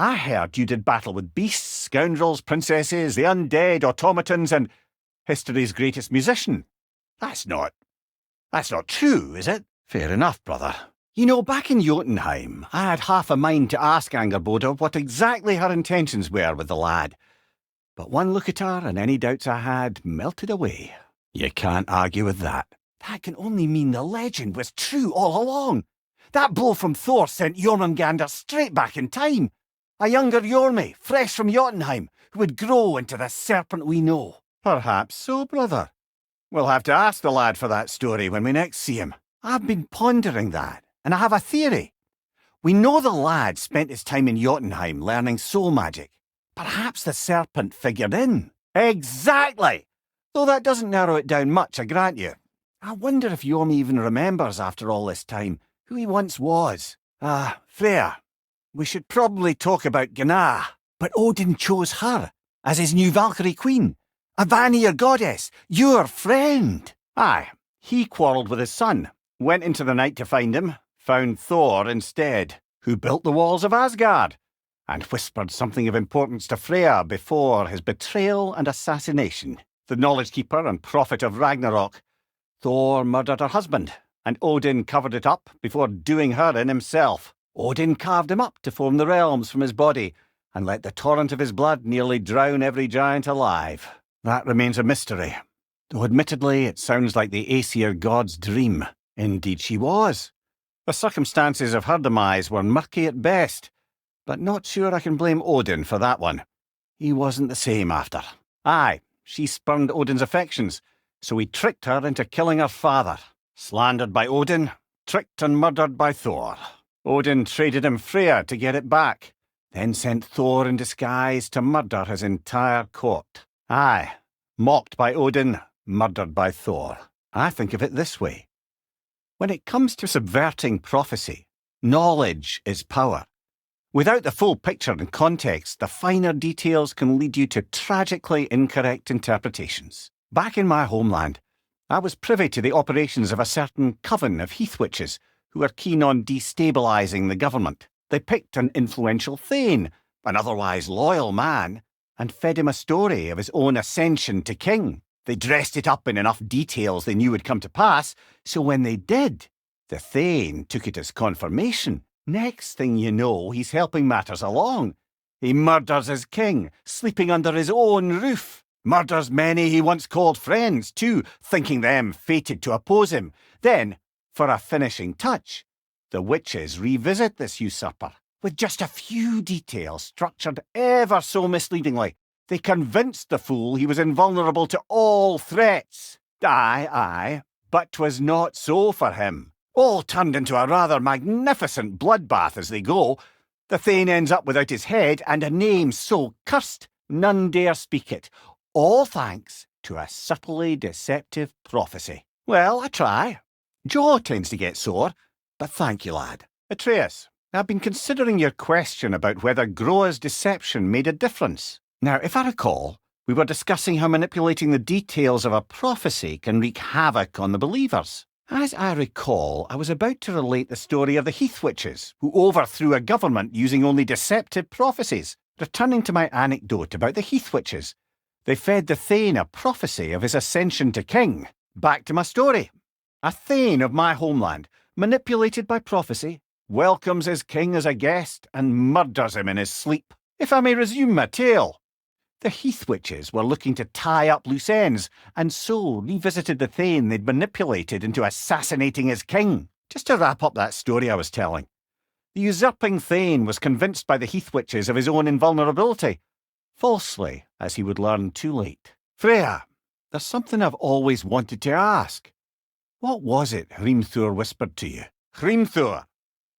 I heard you did battle with beasts, scoundrels, princesses, the undead, automatons, and history's greatest musician. That's not true, is it? Fair enough, brother. You know, back in Jotunheim, I had half a mind to ask Angerboda what exactly her intentions were with the lad. But one look at her and any doubts I had melted away. You can't argue with that. That can only mean the legend was true all along. That blow from Thor sent Jormungandr straight back in time. A younger Jormi, fresh from Jotunheim, who would grow into the serpent we know. Perhaps so, brother. We'll have to ask the lad for that story when we next see him. I've been pondering that, and I have a theory. We know the lad spent his time in Jotunheim learning soul magic. Perhaps the serpent figured in. Exactly! Though that doesn't narrow it down much, I grant you. I wonder if Jormi even remembers after all this time who he once was. Freya, we should probably talk about Gná. But Odin chose her as his new Valkyrie queen. A Vanir goddess, your friend. Aye, he quarrelled with his son, went into the night to find him, found Thor instead, who built the walls of Asgard. and whispered something of importance to Freya before his betrayal and assassination. The knowledge keeper and prophet of Ragnarök, Thor murdered her husband, and Odin covered it up before doing her in himself. Odin carved him up to form the realms from his body, and let the torrent of his blood nearly drown every giant alive. That remains a mystery, though admittedly it sounds like the Aesir god's dream. Indeed she was. The circumstances of her demise were murky at best, but not sure I can blame Odin for that one. He wasn't the same after. Aye, she spurned Odin's affections, so he tricked her into killing her father. Slandered by Odin, tricked and murdered by Thor. Odin traded him Freya to get it back, then sent Thor in disguise to murder his entire court. Aye, mocked by Odin, murdered by Thor. I think of it this way. When it comes to subverting prophecy, knowledge is power. Without the full picture and context, the finer details can lead you to tragically incorrect interpretations. Back in my homeland, I was privy to the operations of a certain coven of heath witches who were keen on destabilising the government. They picked an influential thane, an otherwise loyal man, and fed him a story of his own ascension to king. They dressed it up in enough details they knew would come to pass, so when they did, the thane took it as confirmation. Next thing you know, he's helping matters along. He murders his king, sleeping under his own roof. Murders many he once called friends, too, thinking them fated to oppose him. Then, for a finishing touch, the witches revisit this usurper. With just a few details structured ever so misleadingly, they convinced the fool he was invulnerable to all threats. Aye, but 'twas not so for him. All turned into a rather magnificent bloodbath as they go. The thane ends up without his head and a name so cursed none dare speak it. All thanks to a subtly deceptive prophecy. Well, I try. Jaw tends to get sore, but thank you, lad. Atreus, I've been considering your question about whether Groa's deception made a difference. Now, if I recall, we were discussing how manipulating the details of a prophecy can wreak havoc on the believers. As I recall, I was about to relate the story of the heath witches, who overthrew a government using only deceptive prophecies. Returning to my anecdote about the heath witches, they fed the thane a prophecy of his ascension to king. Back to my story. A thane of my homeland, manipulated by prophecy, welcomes his king as a guest and murders him in his sleep. If I may resume my tale. The heath witches were looking to tie up loose ends, and so revisited the thane they'd manipulated into assassinating his king. Just to wrap up that story I was telling. The usurping thane was convinced by the heath witches of his own invulnerability. Falsely, as he would learn too late. Freya, there's something I've always wanted to ask. What was it Hrimthur whispered to you? Hrimthur,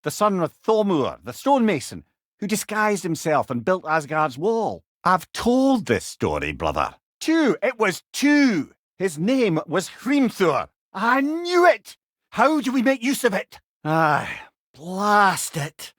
the son of Thormur, the stonemason, who disguised himself and built Asgard's wall. I've told this story, brother. It was two. His name was Hrimthur. I knew it! How do we make use of it? Aye, blast it.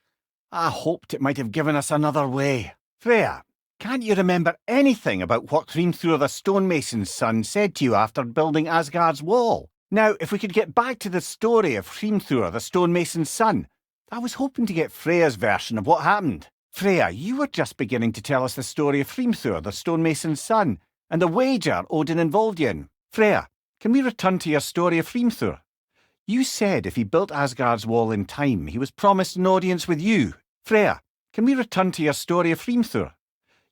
I hoped it might have given us another way. Freya, can't you remember anything about what Hrimthur the stonemason's son said to you after building Asgard's wall? Now, if we could get back to the story of Hrimthur the stonemason's son, I was hoping to get Freya's version of what happened. Freya, you were just beginning to tell us the story of Hrimthur, the stonemason's son, and the wager Odin involved you in. Freya, can we return to your story of Hrimthur? You said if he built Asgard's wall in time, he was promised an audience with you. Freya, can we return to your story of Hrimthur?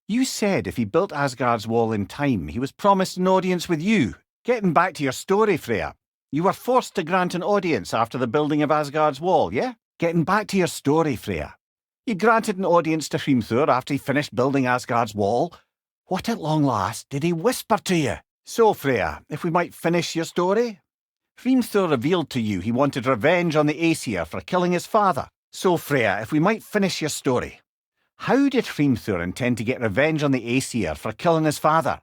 You said if he built Asgard's wall in time, he was promised an audience with you. Getting back to your story, Freya, you were forced to grant an audience after the building of Asgard's wall, yeah? Getting back to your story, Freya. You granted an audience to Hrimthur after he finished building Asgard's wall. What at long last did he whisper to you? So, Freya, if we might finish your story? Hrimthur revealed to you he wanted revenge on the Aesir for killing his father. So, Freya, if we might finish your story. How did Hrimthur intend to get revenge on the Aesir for killing his father?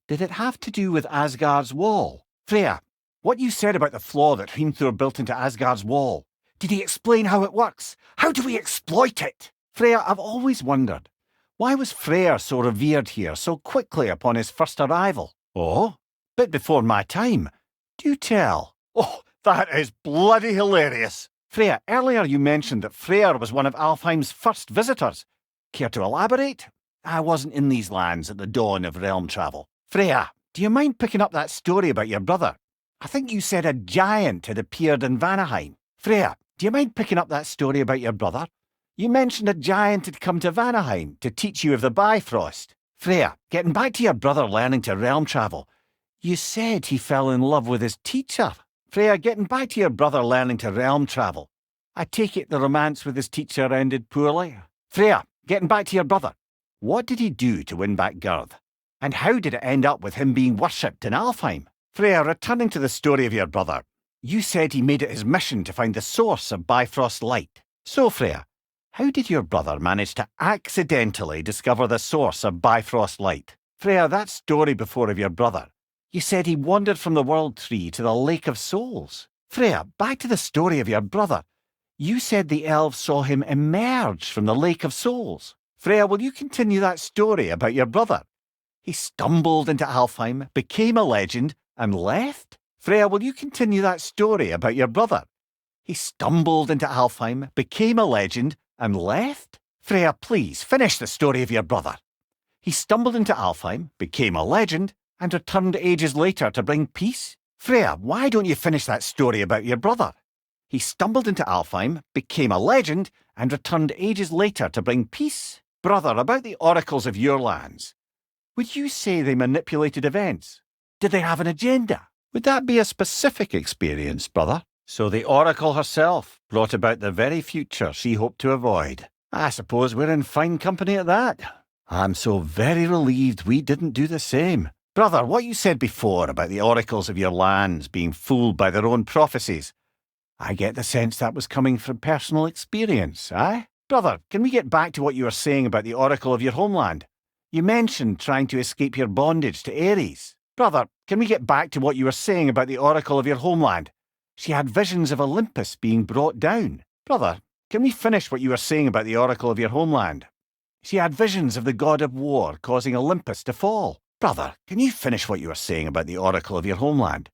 Did it have to do with Asgard's wall? Freya, what you said about the flaw that Hrimthur built into Asgard's wall, did he explain how it works? How do we exploit it? Freya, I've always wondered, why was Freyr so revered here so quickly upon his first arrival? Oh, bit before my time. Do tell. Oh, that is bloody hilarious. Freya, earlier you mentioned that Freyr was one of Alfheim's first visitors. Care to elaborate? I wasn't in these lands at the dawn of realm travel. Freya, do you mind picking up that story about your brother? I think you said a giant had appeared in Vanaheim. Freya, do you mind picking up that story about your brother? You mentioned a giant had come to Vanaheim to teach you of the Bifrost. Freya, getting back to your brother learning to realm travel, you said he fell in love with his teacher. Freya, getting back to your brother learning to realm travel, I take it the romance with his teacher ended poorly. Freya, getting back to your brother, what did he do to win back Gerd? And how did it end up with him being worshipped in Alfheim? Freya, returning to the story of your brother, you said he made it his mission to find the source of Bifrost light. So, Freya, how did your brother manage to accidentally discover the source of Bifrost light? Freya, that story before of your brother, you said he wandered from the World Tree to the Lake of Souls. Freya, back to the story of your brother. You said the elves saw him emerge from the Lake of Souls. Freya, will you continue that story about your brother? He stumbled into Alfheim, became a legend, and left? Freya, will you continue that story about your brother? He stumbled into Alfheim, became a legend, and left? Freya, please, finish the story of your brother. He stumbled into Alfheim, became a legend, and returned ages later to bring peace? Freya, why don't you finish that story about your brother? He stumbled into Alfheim, became a legend, and returned ages later to bring peace? Brother, about the oracles of your lands, would you say they manipulated events? Did they have an agenda? Would that be a specific experience, brother? So the oracle herself brought about the very future she hoped to avoid. I suppose we're in fine company at that. I'm so very relieved we didn't do the same. Brother, what you said before about the oracles of your lands being fooled by their own prophecies, I get the sense that was coming from personal experience, aye? Brother, can we get back to what you were saying about the oracle of your homeland? You mentioned trying to escape your bondage to Ares. Brother, can we get back to what you were saying about the oracle of your homeland? She had visions of Olympus being brought down. Brother, can we finish what you were saying about the oracle of your homeland? She had visions of the god of war causing Olympus to fall. Brother, can you finish what you were saying about the oracle of your homeland?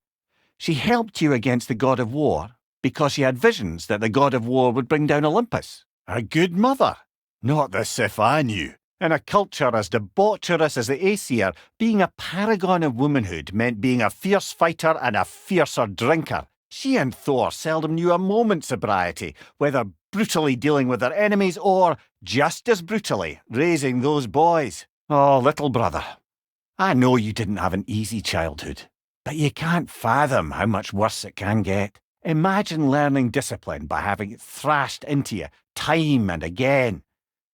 She helped you against the god of war because she had visions that the god of war would bring down Olympus. A good mother. Not the Sif I knew. In a culture as debaucherous as the Aesir, being a paragon of womanhood meant being a fierce fighter and a fiercer drinker. She and Thor seldom knew a moment's sobriety, whether brutally dealing with their enemies or, just as brutally, raising those boys. Oh, little brother, I know you didn't have an easy childhood, but you can't fathom how much worse it can get. Imagine learning discipline by having it thrashed into you time and again.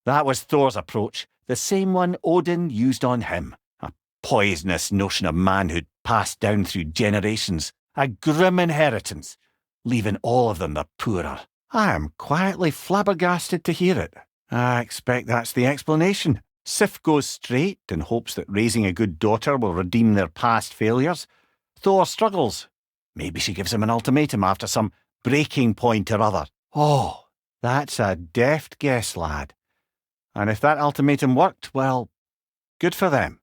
That was Thor's approach, the same one Odin used on him. A poisonous notion of manhood passed down through generations, a grim inheritance, leaving all of them the poorer. I am quietly flabbergasted to hear it. I expect that's the explanation. Sif goes straight and hopes that raising a good daughter will redeem their past failures. Thor struggles. Maybe she gives him an ultimatum after some breaking point or other. Oh, that's a deft guess, lad. And if that ultimatum worked, well, good for them.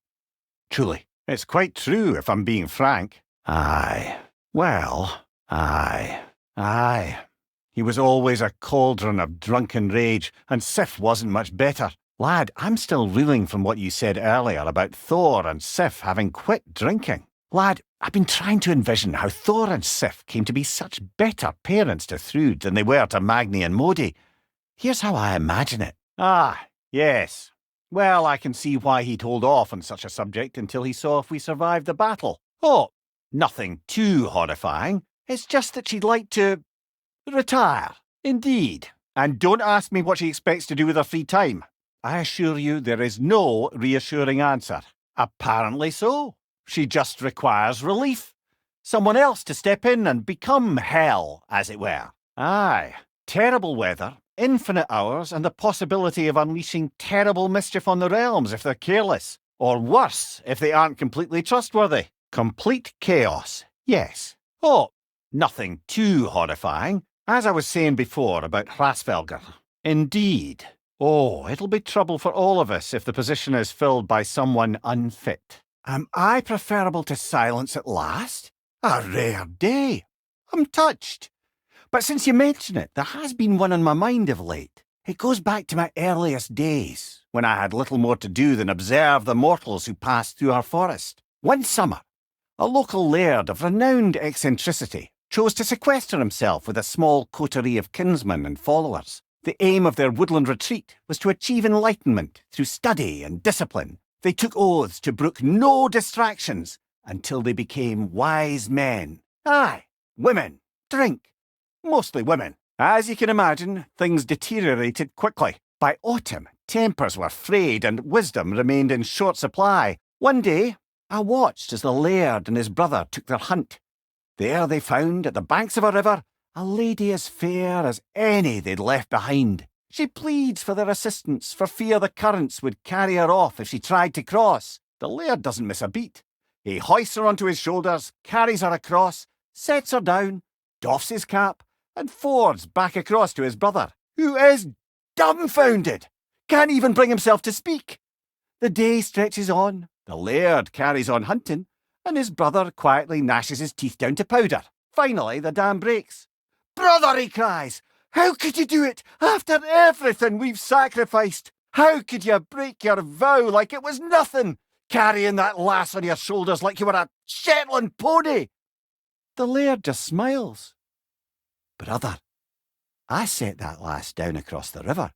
Truly, it's quite true if I'm being frank. Aye. Well, aye. He was always a cauldron of drunken rage, and Sif wasn't much better. Lad, I'm still reeling from what you said earlier about Thor and Sif having quit drinking. Lad, I've been trying to envision how Thor and Sif came to be such better parents to Thrud than they were to Magni and Modi. Here's how I imagine it. Ah, yes. Well, I can see why he'd hold off on such a subject until he saw if we survived the battle. Oh, nothing too horrifying. It's just that she'd like to retire. Indeed. And don't ask me what she expects to do with her free time. I assure you there is no reassuring answer. Apparently so. She just requires relief. Someone else to step in and become hell, as it were. Aye. Terrible weather, infinite hours, and the possibility of unleashing terrible mischief on the realms if they're careless. Or worse, if they aren't completely trustworthy. Complete chaos. Yes. Oh, nothing too horrifying. As I was saying before about Hraesvelgr. Indeed. Oh, it'll be trouble for all of us if the position is filled by someone unfit. Am I preferable to silence at last? A rare day. I'm touched. But since you mention it, there has been one on my mind of late. It goes back to my earliest days, when I had little more to do than observe the mortals who passed through our forest. One summer, a local laird of renowned eccentricity chose to sequester himself with a small coterie of kinsmen and followers. The aim of their woodland retreat was to achieve enlightenment through study and discipline. They took oaths to brook no distractions until they became wise men. Aye, women, drink, mostly women. As you can imagine, things deteriorated quickly. By autumn, tempers were frayed and wisdom remained in short supply. One day, I watched as the laird and his brother took their hunt. There they found, at the banks of a river, a lady as fair as any they'd left behind. She pleads for their assistance for fear the currents would carry her off if she tried to cross. The laird doesn't miss a beat. He hoists her onto his shoulders, carries her across, sets her down, doffs his cap, and fords back across to his brother, who is dumbfounded, can't even bring himself to speak. The day stretches on, the laird carries on hunting, and his brother quietly gnashes his teeth down to powder. Finally, the dam breaks. "Brother," he cries, "how could you do it after everything we've sacrificed? How could you break your vow like it was nothing, carrying that lass on your shoulders like you were a Shetland pony?" The laird just smiles. "Brother, I set that lass down across the river.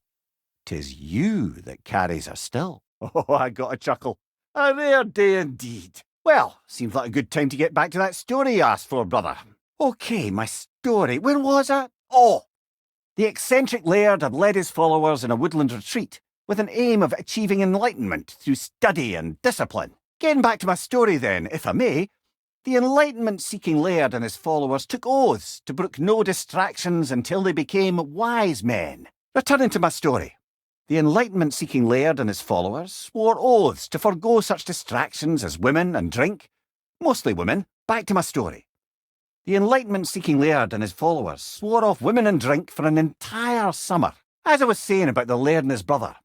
'Tis you that carries her still." Oh, I got a chuckle. A rare day indeed. Well, seems like a good time to get back to that story you asked for, brother. OK, my story. Where was I? Oh! The eccentric laird had led his followers in a woodland retreat with an aim of achieving enlightenment through study and discipline. Getting back to my story then, if I may, the enlightenment-seeking laird and his followers took oaths to brook no distractions until they became wise men. Returning to my story. The enlightenment-seeking laird and his followers swore oaths to forego such distractions as women and drink. Mostly women. Back to my story. The enlightenment-seeking laird and his followers swore off women and drink for an entire summer. As I was saying about the laird and his brother,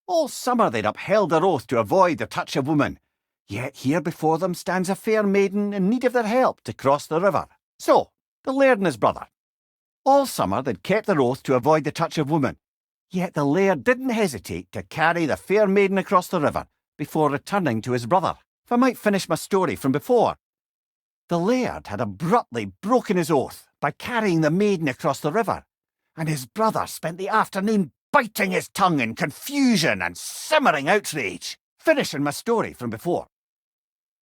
all summer they'd upheld their oath to avoid the touch of woman. Yet here before them stands a fair maiden in need of their help to cross the river. So, the laird and his brother. All summer they'd kept their oath to avoid the touch of woman. Yet the laird didn't hesitate to carry the fair maiden across the river before returning to his brother. If I might finish my story from before. The laird had abruptly broken his oath by carrying the maiden across the river, and his brother spent the afternoon biting his tongue in confusion and simmering outrage. Finishing my story from before.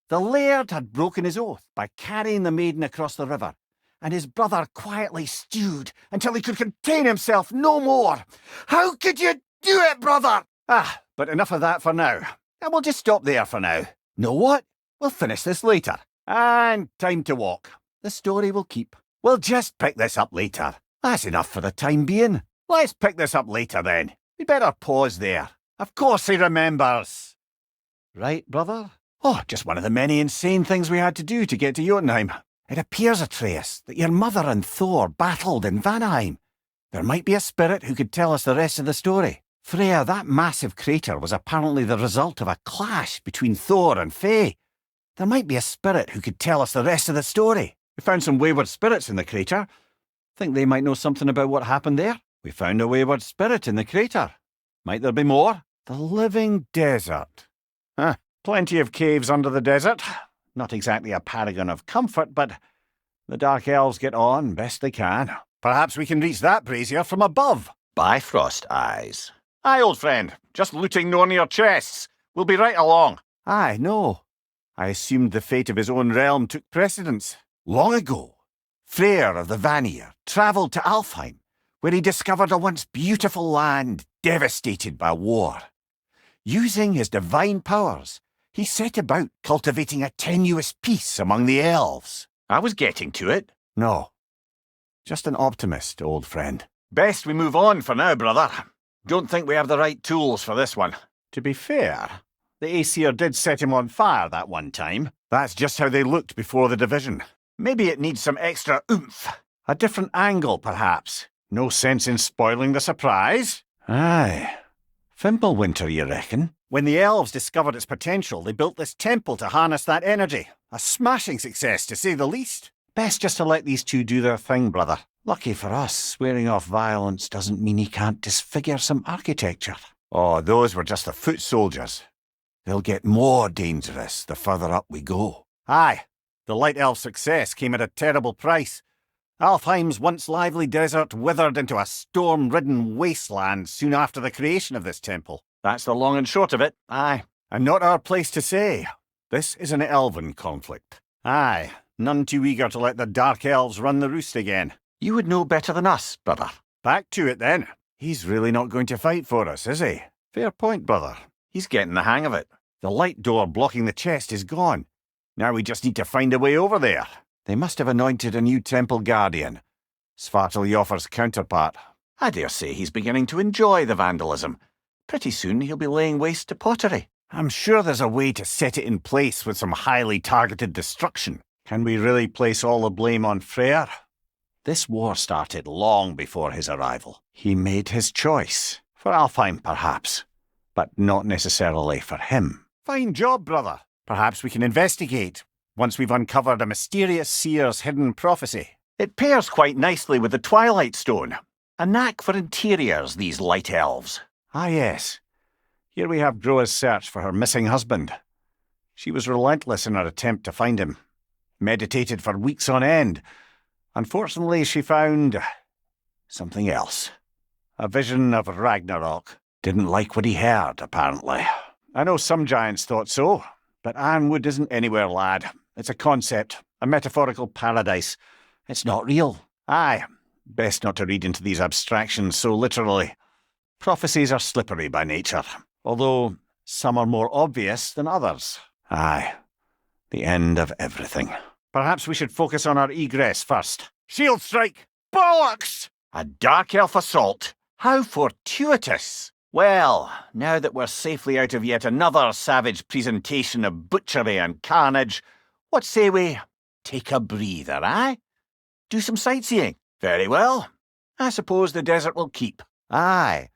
The laird had broken his oath by carrying the maiden across the river, and his brother quietly stewed until he could contain himself no more. "How could you do it, brother?" But enough of that for now. And we'll just stop there for now. Know what? We'll finish this later. And time to walk. The story will keep. We'll just pick this up later. That's enough for the time being. Let's pick this up later then. We'd better pause there. Of course he remembers. Right, brother? Oh, just one of the many insane things we had to do to get to Jotunheim. It appears, Atreus, that your mother and Thor battled in Vanaheim. There might be a spirit who could tell us the rest of the story. Freya, that massive crater was apparently the result of a clash between Thor and Fae. There might be a spirit who could tell us the rest of the story. We found some wayward spirits in the crater. Think they might know something about what happened there? We found a wayward spirit in the crater. Might there be more? The living desert. Plenty of caves under the desert. Not exactly a paragon of comfort, but the Dark Elves get on best they can. Perhaps we can reach that brazier from above. Bifrost eyes. Aye, old friend. Just looting no near chests. We'll be right along. Aye, no. I assumed the fate of his own realm took precedence. Long ago, Freyr of the Vanir travelled to Alfheim, where he discovered a once beautiful land devastated by war. Using his divine powers, he set about cultivating a tenuous peace among the elves. I was getting to it. No. Just an optimist, old friend. Best we move on for now, brother. Don't think we have the right tools for this one. To be fair, the Aesir did set him on fire that one time. That's just how they looked before the division. Maybe it needs some extra oomph. A different angle, perhaps. No sense in spoiling the surprise. Aye. Fimbulwinter, you reckon? When the elves discovered its potential, they built this temple to harness that energy. A smashing success, to say the least. Best just to let these two do their thing, brother. Lucky for us, swearing off violence doesn't mean he can't disfigure some architecture. Oh, those were just the foot soldiers. They'll get more dangerous the further up we go. Aye, the Light Elf's success came at a terrible price. Alfheim's once lively desert withered into a storm-ridden wasteland soon after the creation of this temple. That's the long and short of it, aye. And not our place to say. This is an elven conflict. Aye, none too eager to let the Dark Elves run the roost again. You would know better than us, brother. Back to it, then. He's really not going to fight for us, is he? Fair point, brother. He's getting the hang of it. The light door blocking the chest is gone. Now we just need to find a way over there. They must have anointed a new temple guardian. Svartalfjofr's counterpart. I dare say he's beginning to enjoy the vandalism. Pretty soon he'll be laying waste to pottery. I'm sure there's a way to set it in place with some highly targeted destruction. Can we really place all the blame on Freyr? This war started long before his arrival. He made his choice. For Alfheim, perhaps. But not necessarily for him. Fine job, brother. Perhaps we can investigate, once we've uncovered a mysterious seer's hidden prophecy. It pairs quite nicely with the Twilight Stone. A knack for interiors, these light elves. Ah, yes. Here we have Groa's search for her missing husband. She was relentless in her attempt to find him. Meditated for weeks on end. Unfortunately, she found something else. A vision of Ragnarök. Didn't like what he heard, apparently. I know some giants thought so, but Ironwood isn't anywhere, lad. It's a concept, a metaphorical paradise. It's not real. Aye, best not to read into these abstractions so literally. Prophecies are slippery by nature, although some are more obvious than others. Aye, the end of everything. Perhaps we should focus on our egress first. Shield strike! Bollocks! A dark elf assault. How fortuitous! Well, now that we're safely out of yet another savage presentation of butchery and carnage, what say we take a breather, eh? Do some sightseeing. Very well. I suppose the desert will keep. Aye.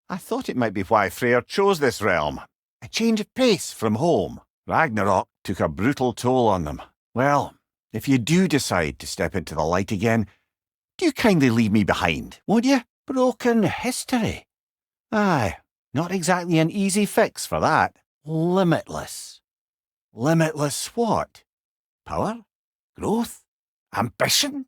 I thought it might be why Freyr chose this realm. A change of pace from home. Ragnarök took a brutal toll on them. Well, if you do decide to step into the light again, do kindly leave me behind, won't you? Broken history. Aye, not exactly an easy fix for that. Limitless. Limitless what? Power? Growth? Ambition?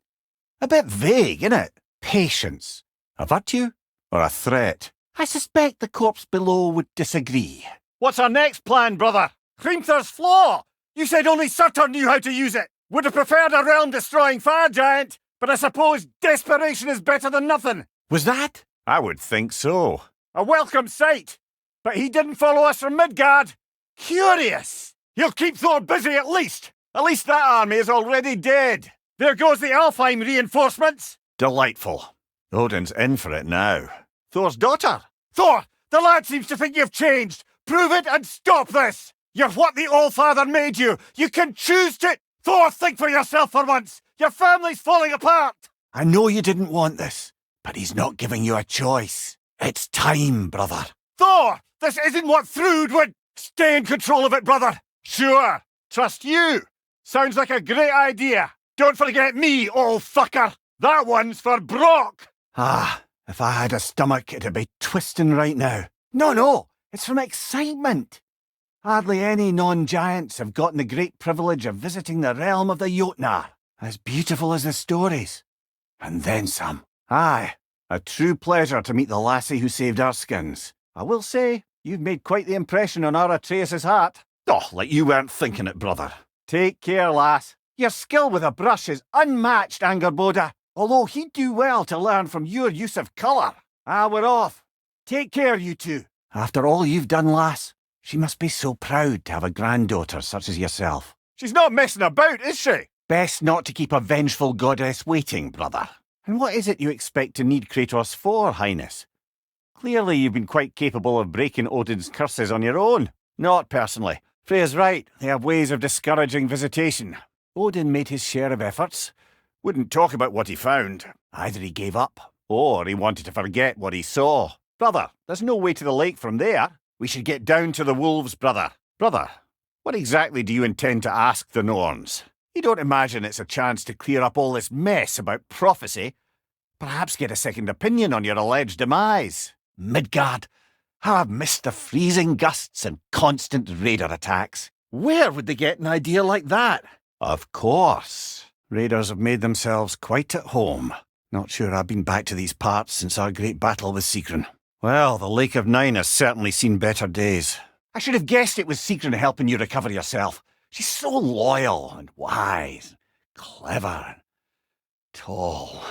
A bit vague, innit? Patience. A virtue? Or a threat? I suspect the corpse below would disagree. What's our next plan, brother? Hrimthur's Flaw! You said only Surtur knew how to use it. Would have preferred a realm-destroying fire giant, but I suppose desperation is better than nothing. Was that? I would think so. A welcome sight. But he didn't follow us from Midgard. Curious. He'll keep Thor busy at least. At least that army is already dead. There goes the Alfheim reinforcements. Delightful. Odin's in for it now. Thor's daughter. Thor, the lad seems to think you've changed. Prove it and stop this. You're what the Allfather made you. You can choose to... Thor, think for yourself for once. Your family's falling apart. I know you didn't want this, but he's not giving you a choice. It's time, brother. Thor, this isn't what Thrud would... Stay in control of it, brother. Sure. Trust you. Sounds like a great idea. Don't forget me, old fucker. That one's for Brock. Ah, if I had a stomach, it'd be twisting right now. No, it's from excitement. Hardly any non-giants have gotten the great privilege of visiting the realm of the Jotnar. As beautiful as the stories. And then some. Aye, a true pleasure to meet the lassie who saved our skins. I will say, you've made quite the impression on our Atreus' heart. Oh, like you weren't thinking it, brother. Take care, lass. Your skill with a brush is unmatched, Angerboda. Although he'd do well to learn from your use of colour. Ah, we're off. Take care, you two. After all you've done, lass, she must be so proud to have a granddaughter such as yourself. She's not messing about, is she? Best not to keep a vengeful goddess waiting, brother. And what is it you expect to need Kratos for, Highness? Clearly you've been quite capable of breaking Odin's curses on your own. Not personally. Freya's right, they have ways of discouraging visitation. Odin made his share of efforts. Wouldn't talk about what he found. Either he gave up, or he wanted to forget what he saw. Brother, there's no way to the lake from there. We should get down to the wolves, brother. Brother, what exactly do you intend to ask the Norns? You don't imagine it's a chance to clear up all this mess about prophecy? Perhaps get a second opinion on your alleged demise. Midgard, how I've missed the freezing gusts and constant raider attacks. Where would they get an idea like that? Of course. Raiders have made themselves quite at home. Not sure I've been back to these parts since our great battle with Sigrun. Well, the Lake of Nine has certainly seen better days. I should have guessed it was Sigrun helping you recover yourself. She's so loyal and wise, clever and tall.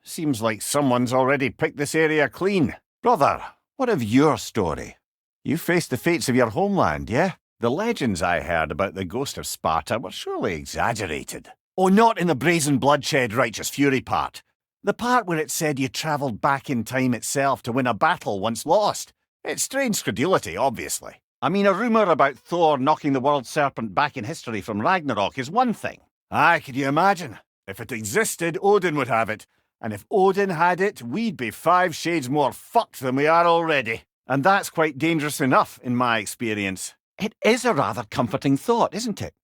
Seems like someone's already picked this area clean. Brother, what of your story? You faced the fates of your homeland, yeah? The legends I heard about the ghost of Sparta were surely exaggerated. Oh, not in the brazen bloodshed righteous fury part. The part where it said you travelled back in time itself to win a battle once lost. It strains credulity, obviously. I mean, a rumour about Thor knocking the world serpent back in history from Ragnarök is one thing. Aye, could you imagine? If it existed, Odin would have it. And if Odin had it, we'd be 5 shades more fucked than we are already. And that's quite dangerous enough, in my experience. It is a rather comforting thought, isn't it?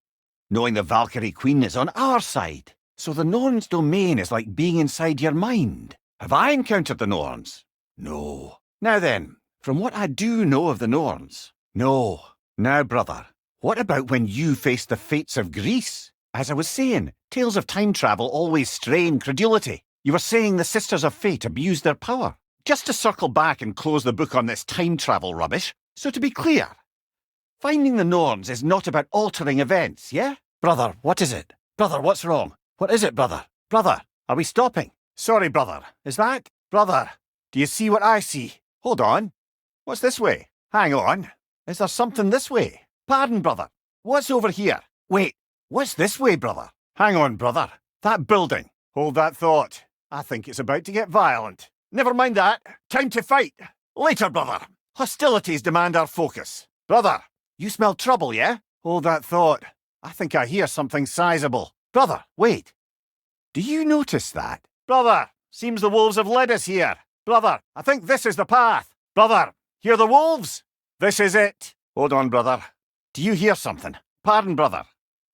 Knowing the Valkyrie Queen is on our side. So the Norn's domain is like being inside your mind. Have I encountered the Norns? No. Now then, from what I do know of the Norns, no. Now, brother, what about when you faced the fates of Greece? As I was saying, tales of time travel always strain credulity. You were saying the Sisters of Fate abused their power. Just to circle back and close the book on this time travel rubbish, so to be clear, finding the Norns is not about altering events, yeah? Brother, what is it? Brother, what's wrong? What is it, brother? Brother, are we stopping? Sorry, brother. Is that? Brother, do you see what I see? Hold on. What's this way? Hang on. Is there something this way? Pardon, brother. What's over here? Wait, what's this way, brother? Hang on, brother. That building. Hold that thought. I think it's about to get violent. Never mind that. Time to fight. Later, brother. Hostilities demand our focus. Brother, you smell trouble, yeah? Hold that thought. I think I hear something sizable. Brother, wait. Do you notice that? Brother, seems the wolves have led us here. Brother, I think this is the path. Brother, hear the wolves? This is it. Hold on, brother. Do you hear something? Pardon, brother.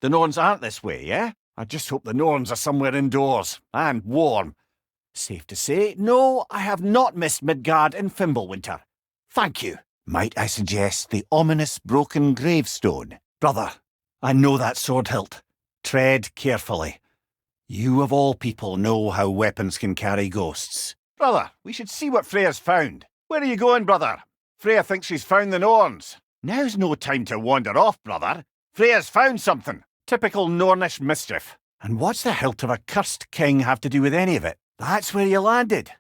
The Norns aren't this way, yeah? I just hope the Norns are somewhere indoors and warm. Safe to say, no, I have not missed Midgard in Fimbulwinter. Thank you. Might I suggest the ominous broken gravestone? Brother, I know that sword hilt. Tread carefully. You of all people know how weapons can carry ghosts. Brother, we should see what Freya's found. Where are you going, brother? Freya thinks she's found the Norns. Now's no time to wander off, brother. Freya's found something. Typical Nornish mischief. And what's the hilt of a cursed king have to do with any of it? That's where you landed.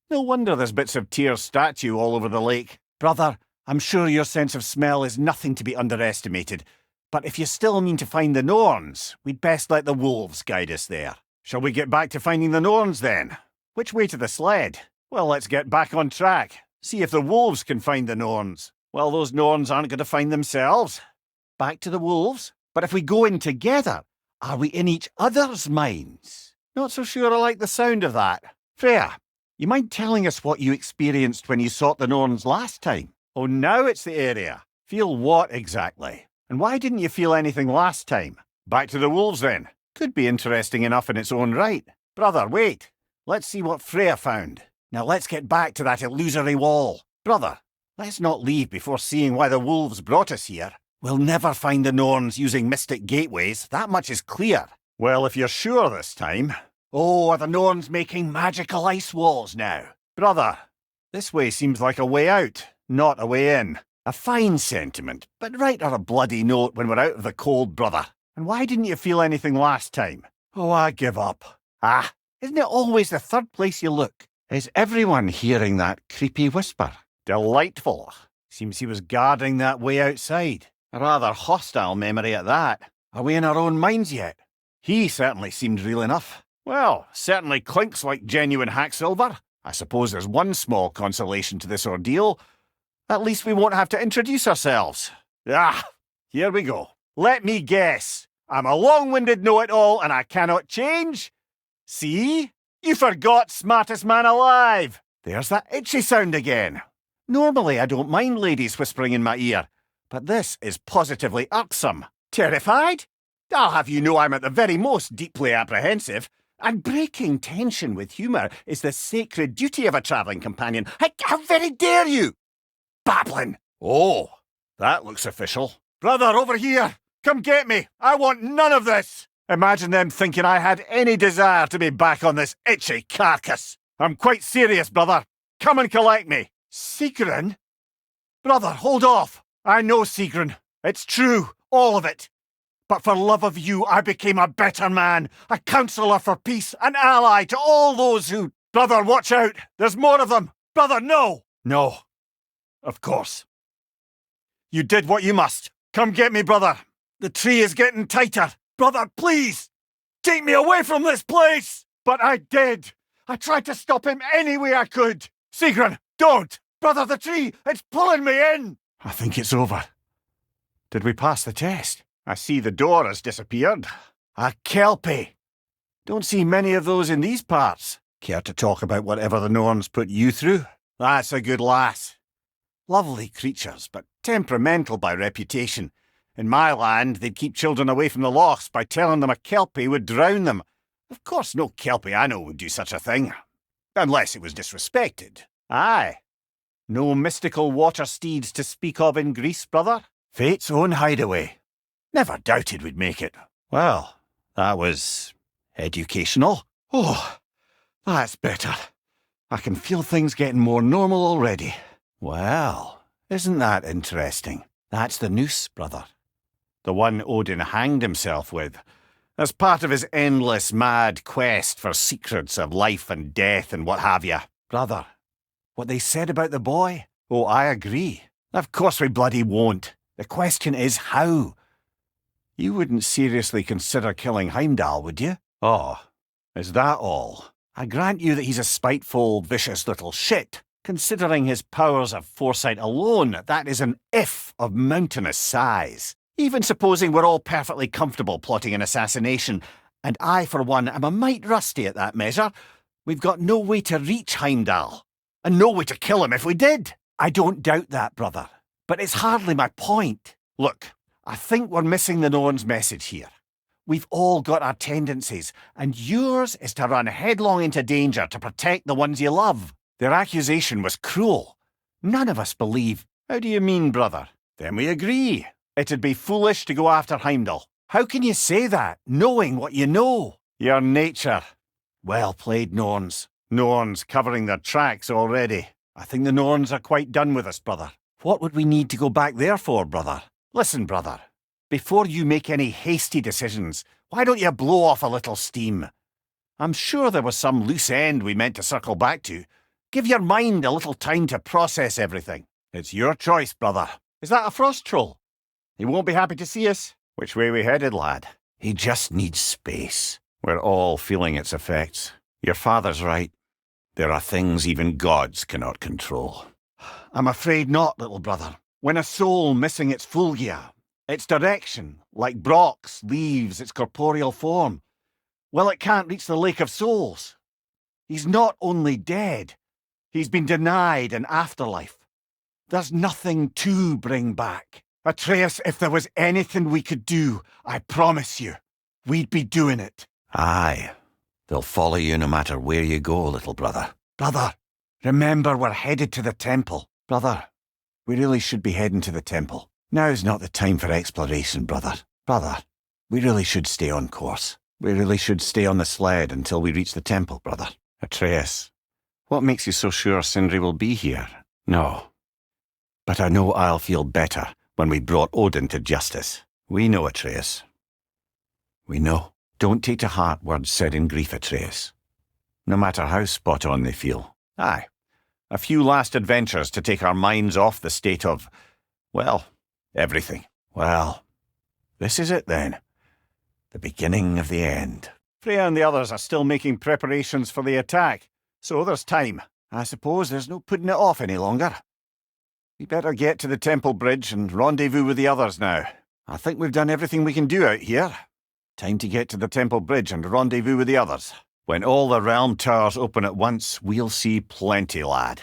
No wonder there's bits of Tyr's statue all over the lake. Brother, I'm sure your sense of smell is nothing to be underestimated. But if you still mean to find the Norns, we'd best let the wolves guide us there. Shall we get back to finding the Norns then? Which way to the sled? Well, let's get back on track. See if the wolves can find the Norns. Well, those Norns aren't going to find themselves. Back to the wolves? But if we go in together, are we in each other's minds? Not so sure I like the sound of that. Freya, you mind telling us what you experienced when you sought the Norns last time? Oh, now it's the area. Feel what exactly? And why didn't you feel anything last time? Back to the wolves then. Could be interesting enough in its own right. Brother, wait. Let's see what Freya found. Now let's get back to that illusory wall. Brother, let's not leave before seeing why the wolves brought us here. We'll never find the Norns using mystic gateways, that much is clear. Well, if you're sure this time. Oh, are the Norns making magical ice walls now? Brother, this way seems like a way out, not a way in. A fine sentiment, but right on a bloody note when we're out of the cold, brother. And why didn't you feel anything last time? Oh, I give up. Ah, isn't it always the third place you look? Is everyone hearing that creepy whisper? Delightful. Seems he was guarding that way outside. A rather hostile memory at that. Are we in our own minds yet? He certainly seemed real enough. Well, certainly clinks like genuine hacksilver. I suppose there's one small consolation to this ordeal. At least we won't have to introduce ourselves. Ah, here we go. Let me guess. I'm a long-winded know-it-all and I cannot change? See? You forgot smartest man alive. There's that itchy sound again. Normally I don't mind ladies whispering in my ear, but this is positively irksome. Terrified? I'll have you know I'm at the very most deeply apprehensive. And breaking tension with humour is the sacred duty of a travelling companion. How very dare you? Babbling! Oh, that looks official. Brother, over here! Come get me! I want none of this! Imagine them thinking I had any desire to be back on this itchy carcass. I'm quite serious, brother. Come and collect me. Sigrun? Brother, hold off. I know Sigrun. It's true, all of it. But for love of you, I became a better man, a counsellor for peace, an ally to all those who... Brother, watch out! There's more of them! Brother, no! No. Of course. You did what you must. Come get me, brother. The tree is getting tighter. Brother, please! Take me away from this place! But I did. I tried to stop him any way I could. Sigrun, don't! Brother, the tree, it's pulling me in! I think it's over. Did we pass the test? I see the door has disappeared. A kelpie. Don't see many of those in these parts. Care to talk about whatever the Norns put you through? That's a good lass. Lovely creatures, but temperamental by reputation. In my land, they'd keep children away from the lochs by telling them a kelpie would drown them. Of course, no kelpie I know would do such a thing. Unless it was disrespected. Aye. No mystical water steeds to speak of in Greece, brother? Fate's own hideaway. Never doubted we'd make it. Well, that was... educational. Oh, that's better. I can feel things getting more normal already. Well, isn't that interesting? That's the noose, brother. The one Odin hanged himself with, as part of his endless mad quest for secrets of life and death and what have you. Brother, what they said about the boy? Oh, I agree. Of course we bloody won't. The question is how? You wouldn't seriously consider killing Heimdall, would you? Oh, is that all? I grant you that he's a spiteful, vicious little shit. Considering his powers of foresight alone, that is an if of mountainous size. Even supposing we're all perfectly comfortable plotting an assassination, and I, for one, am a mite rusty at that measure, we've got no way to reach Heimdall, and no way to kill him if we did. I don't doubt that, brother. But it's hardly my point. Look, I think we're missing the Norn's message here. We've all got our tendencies, and yours is to run headlong into danger to protect the ones you love. Their accusation was cruel. None of us believe. How do you mean, brother? Then we agree. It'd be foolish to go after Heimdall. How can you say that, knowing what you know? Your nature. Well played, Norns. Norns covering their tracks already. I think the Norns are quite done with us, brother. What would we need to go back there for, brother? Listen, brother. Before you make any hasty decisions, why don't you blow off a little steam? I'm sure there was some loose end we meant to circle back to. Give your mind a little time to process everything. It's your choice, brother. Is that a frost troll? He won't be happy to see us. Which way we headed, lad? He just needs space. We're all feeling its effects. Your father's right. There are things even gods cannot control. I'm afraid not, little brother. When a soul missing its fulgia, its direction, like Brock's, leaves its corporeal form, well, it can't reach the Lake of Souls. He's not only dead, he's been denied an afterlife. There's nothing to bring back. Atreus, if there was anything we could do, I promise you, we'd be doing it. Aye. They'll follow you no matter where you go, little brother. Brother, remember we're headed to the temple. Brother, we really should be heading to the temple. Now's not the time for exploration, brother. Brother, we really should stay on course. We really should stay on the sled until we reach the temple, brother. Atreus, what makes you so sure Sindri will be here? No. But I know I'll feel better when we brought Odin to justice. We know, Atreus. We know. Don't take to heart words said in grief, Atreus. No matter how spot on they feel. Aye. A few last adventures to take our minds off the state of, well, everything. Well, this is it then. The beginning of the end. Freya and the others are still making preparations for the attack, so there's time. I suppose there's no putting it off any longer. We better get to the temple bridge and rendezvous with the others now. I think we've done everything we can do out here. Time to get to the temple bridge and rendezvous with the others. When all the realm towers open at once, we'll see plenty, lad.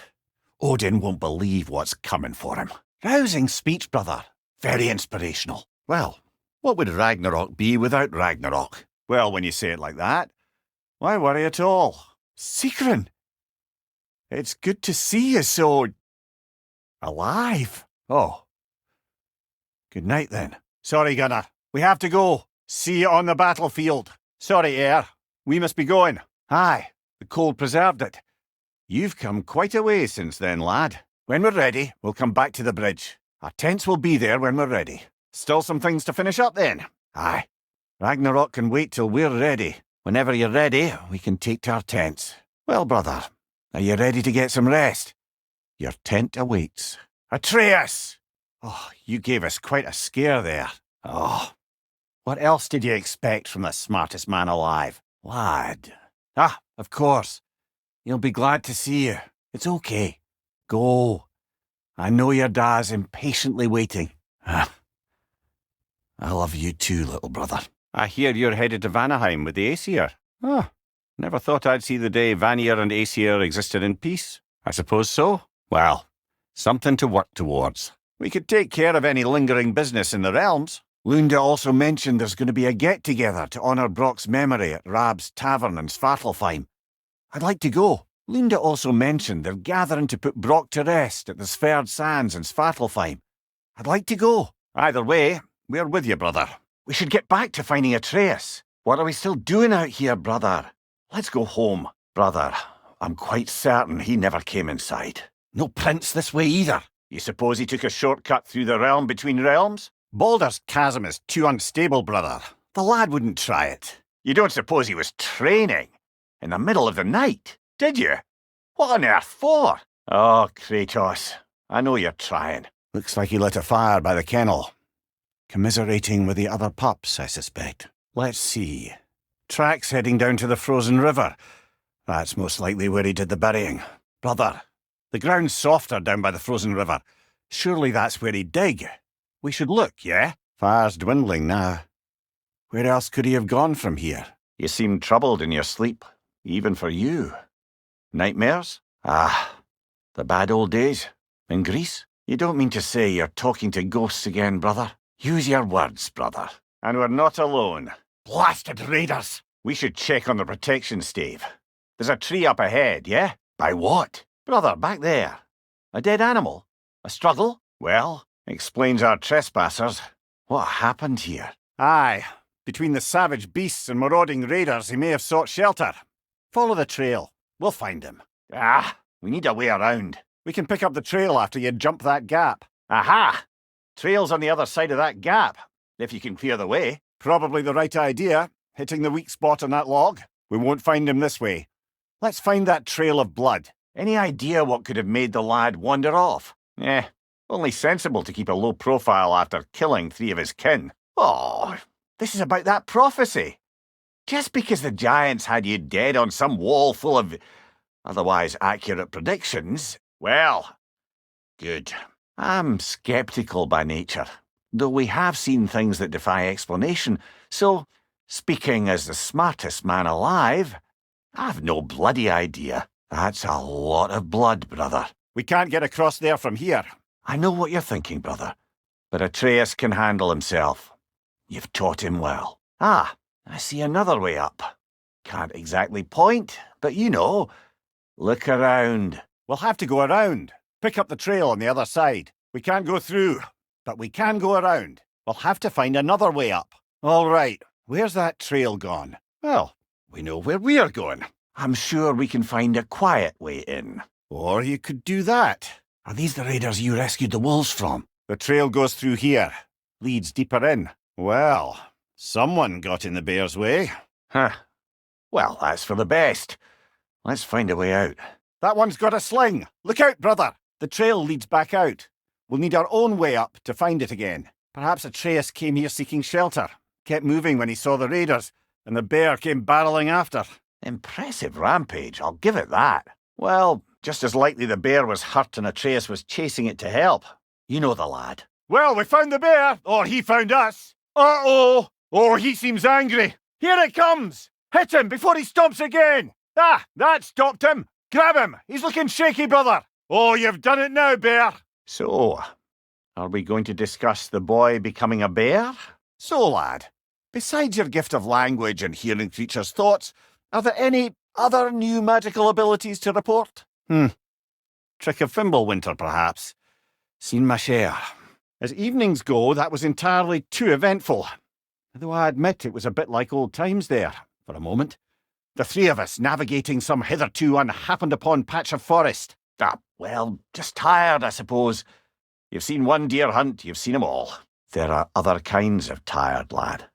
Odin won't believe what's coming for him. Rousing speech, brother. Very inspirational. Well, what would Ragnarok be without Ragnarok? Well, when you say it like that. Why worry at all? Secret! It's good to see you so... alive. Oh. Good night, then. Sorry, Gunnar. We have to go. See you on the battlefield. Sorry, Air. We must be going. Aye, the cold preserved it. You've come quite a way since then, lad. When we're ready, we'll come back to the bridge. Our tents will be there when we're ready. Still some things to finish up then? Aye. Ragnarök can wait till we're ready. Whenever you're ready, we can take to our tents. Well, brother, are you ready to get some rest? Your tent awaits. Atreus! Oh, you gave us quite a scare there. Oh, what else did you expect from the smartest man alive? Lad. Ah, of course. He'll be glad to see you. It's okay. Go. I know your dad's impatiently waiting. Ah. I love you too, little brother. I hear you're headed to Vanaheim with the Aesir. Ah, never thought I'd see the day Vanir and Aesir existed in peace. I suppose so. Well, something to work towards. We could take care of any lingering business in the realms. Lunda also mentioned there's going to be a get-together to honour Brock's memory at Rab's Tavern in Svartalfheim. I'd like to go. Lunda also mentioned they're gathering to put Brock to rest at the Sverd Sands in Svartalfheim. I'd like to go. Either way, we're with you, brother. We should get back to finding Atreus. What are we still doing out here, brother? Let's go home. Brother, I'm quite certain he never came inside. No prince this way either. You suppose he took a shortcut through the realm between realms? Baldur's chasm is too unstable, brother. The lad wouldn't try it. You don't suppose he was training? In the middle of the night, did you? What on earth for? Oh, Kratos, I know you're trying. Looks like he lit a fire by the kennel. Commiserating with the other pups, I suspect. Let's see. Tracks heading down to the frozen river. That's most likely where he did the burying. Brother, the ground's softer down by the frozen river. Surely that's where he'd dig. We should look, yeah? Fire's dwindling now. Where else could he have gone from here? You seem troubled in your sleep, even for you. Nightmares? Ah, the bad old days. In Greece? You don't mean to say you're talking to ghosts again, brother? Use your words, brother. And we're not alone. Blasted raiders! We should check on the protection stave. There's a tree up ahead, yeah? By what? Brother, back there. A dead animal? A struggle? Well, explains our trespassers. What happened here? Aye, between the savage beasts and marauding raiders, he may have sought shelter. Follow the trail. We'll find him. Ah, we need a way around. We can pick up the trail after you jump that gap. Aha! Trail's on the other side of that gap, if you can clear the way. Probably the right idea, hitting the weak spot on that log. We won't find him this way. Let's find that trail of blood. Any idea what could have made the lad wander off? Only sensible to keep a low profile after killing 3 of his kin. Oh, this is about that prophecy. Just because the giants had you dead on some wall full of otherwise accurate predictions, well, good. I'm sceptical by nature, though we have seen things that defy explanation, so, speaking as the smartest man alive, I've no bloody idea. That's a lot of blood, brother. We can't get across there from here. I know what you're thinking, brother, but Atreus can handle himself. You've taught him well. Ah, I see another way up. Can't exactly point, but you know. Look around. We'll have to go around. Pick up the trail on the other side. We can't go through, but we can go around. We'll have to find another way up. All right, where's that trail gone? Well, we know where we're going. I'm sure we can find a quiet way in. Or you could do that. Are these the raiders you rescued the wolves from? The trail goes through here. Leads deeper in. Well, someone got in the bear's way. Huh. Well, that's for the best. Let's find a way out. That one's got a sling. Look out, brother. The trail leads back out. We'll need our own way up to find it again. Perhaps Atreus came here seeking shelter, kept moving when he saw the raiders, and the bear came barreling after. Impressive rampage, I'll give it that. Well, just as likely the bear was hurt and Atreus was chasing it to help. You know the lad. Well, we found the bear, or he found us. Uh-oh! Oh, he seems angry. Here it comes! Hit him before he stomps again! Ah, that stopped him! Grab him! He's looking shaky, brother! Oh, you've done it now, bear! So, are we going to discuss the boy becoming a bear? So, lad, besides your gift of language and hearing creatures' thoughts, Are there any other new magical abilities to report? Trick of Fimbulwinter, perhaps. Seen my share. As evenings go, that was entirely too eventful. Though I admit it was a bit like old times there, for a moment. The three of us navigating some hitherto unhappened-upon patch of forest. Well, just tired, I suppose. You've seen one deer hunt, you've seen 'em all. There are other kinds of tired, lad.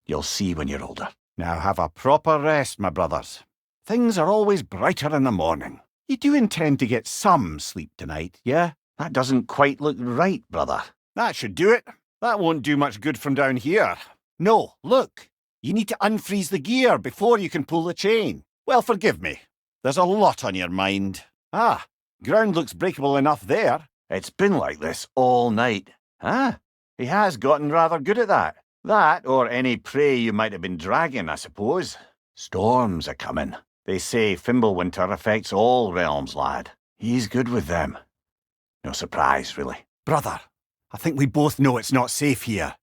You'll see when you're older. Now have a proper rest, my brothers. Things are always brighter in the morning. You do intend to get some sleep tonight, yeah? That doesn't quite look right, brother. That should do it. That won't do much good from down here. No, look. You need to unfreeze the gear before you can pull the chain. Well, forgive me. There's a lot on your mind. Ground looks breakable enough there. It's been like this all night. He has gotten rather good at that. That, or any prey you might have been dragging, I suppose. Storms are coming. They say Fimbulwinter affects all realms, lad. He's good with them. No surprise, really. Brother, I think we both know it's not safe here.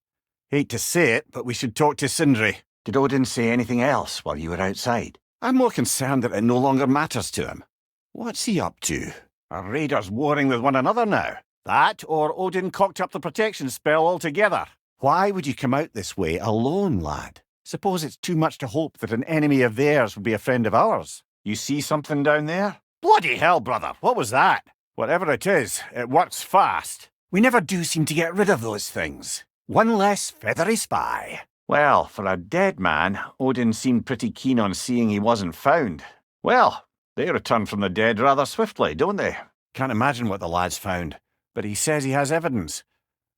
Hate to say it, but we should talk to Sindri. Did Odin say anything else while you were outside? I'm more concerned that it no longer matters to him. What's he up to? Are raiders warring with one another now? That, or Odin cocked up the protection spell altogether. Why would you come out this way alone, lad? Suppose it's too much to hope that an enemy of theirs would be a friend of ours. You see something down there? Bloody hell, brother, what was that? Whatever it is, it works fast. We never do seem to get rid of those things. One less feathery spy. Well, for a dead man, Odin seemed pretty keen on seeing he wasn't found. Well, they return from the dead rather swiftly, don't they? Can't imagine what the lad's found, but he says he has evidence.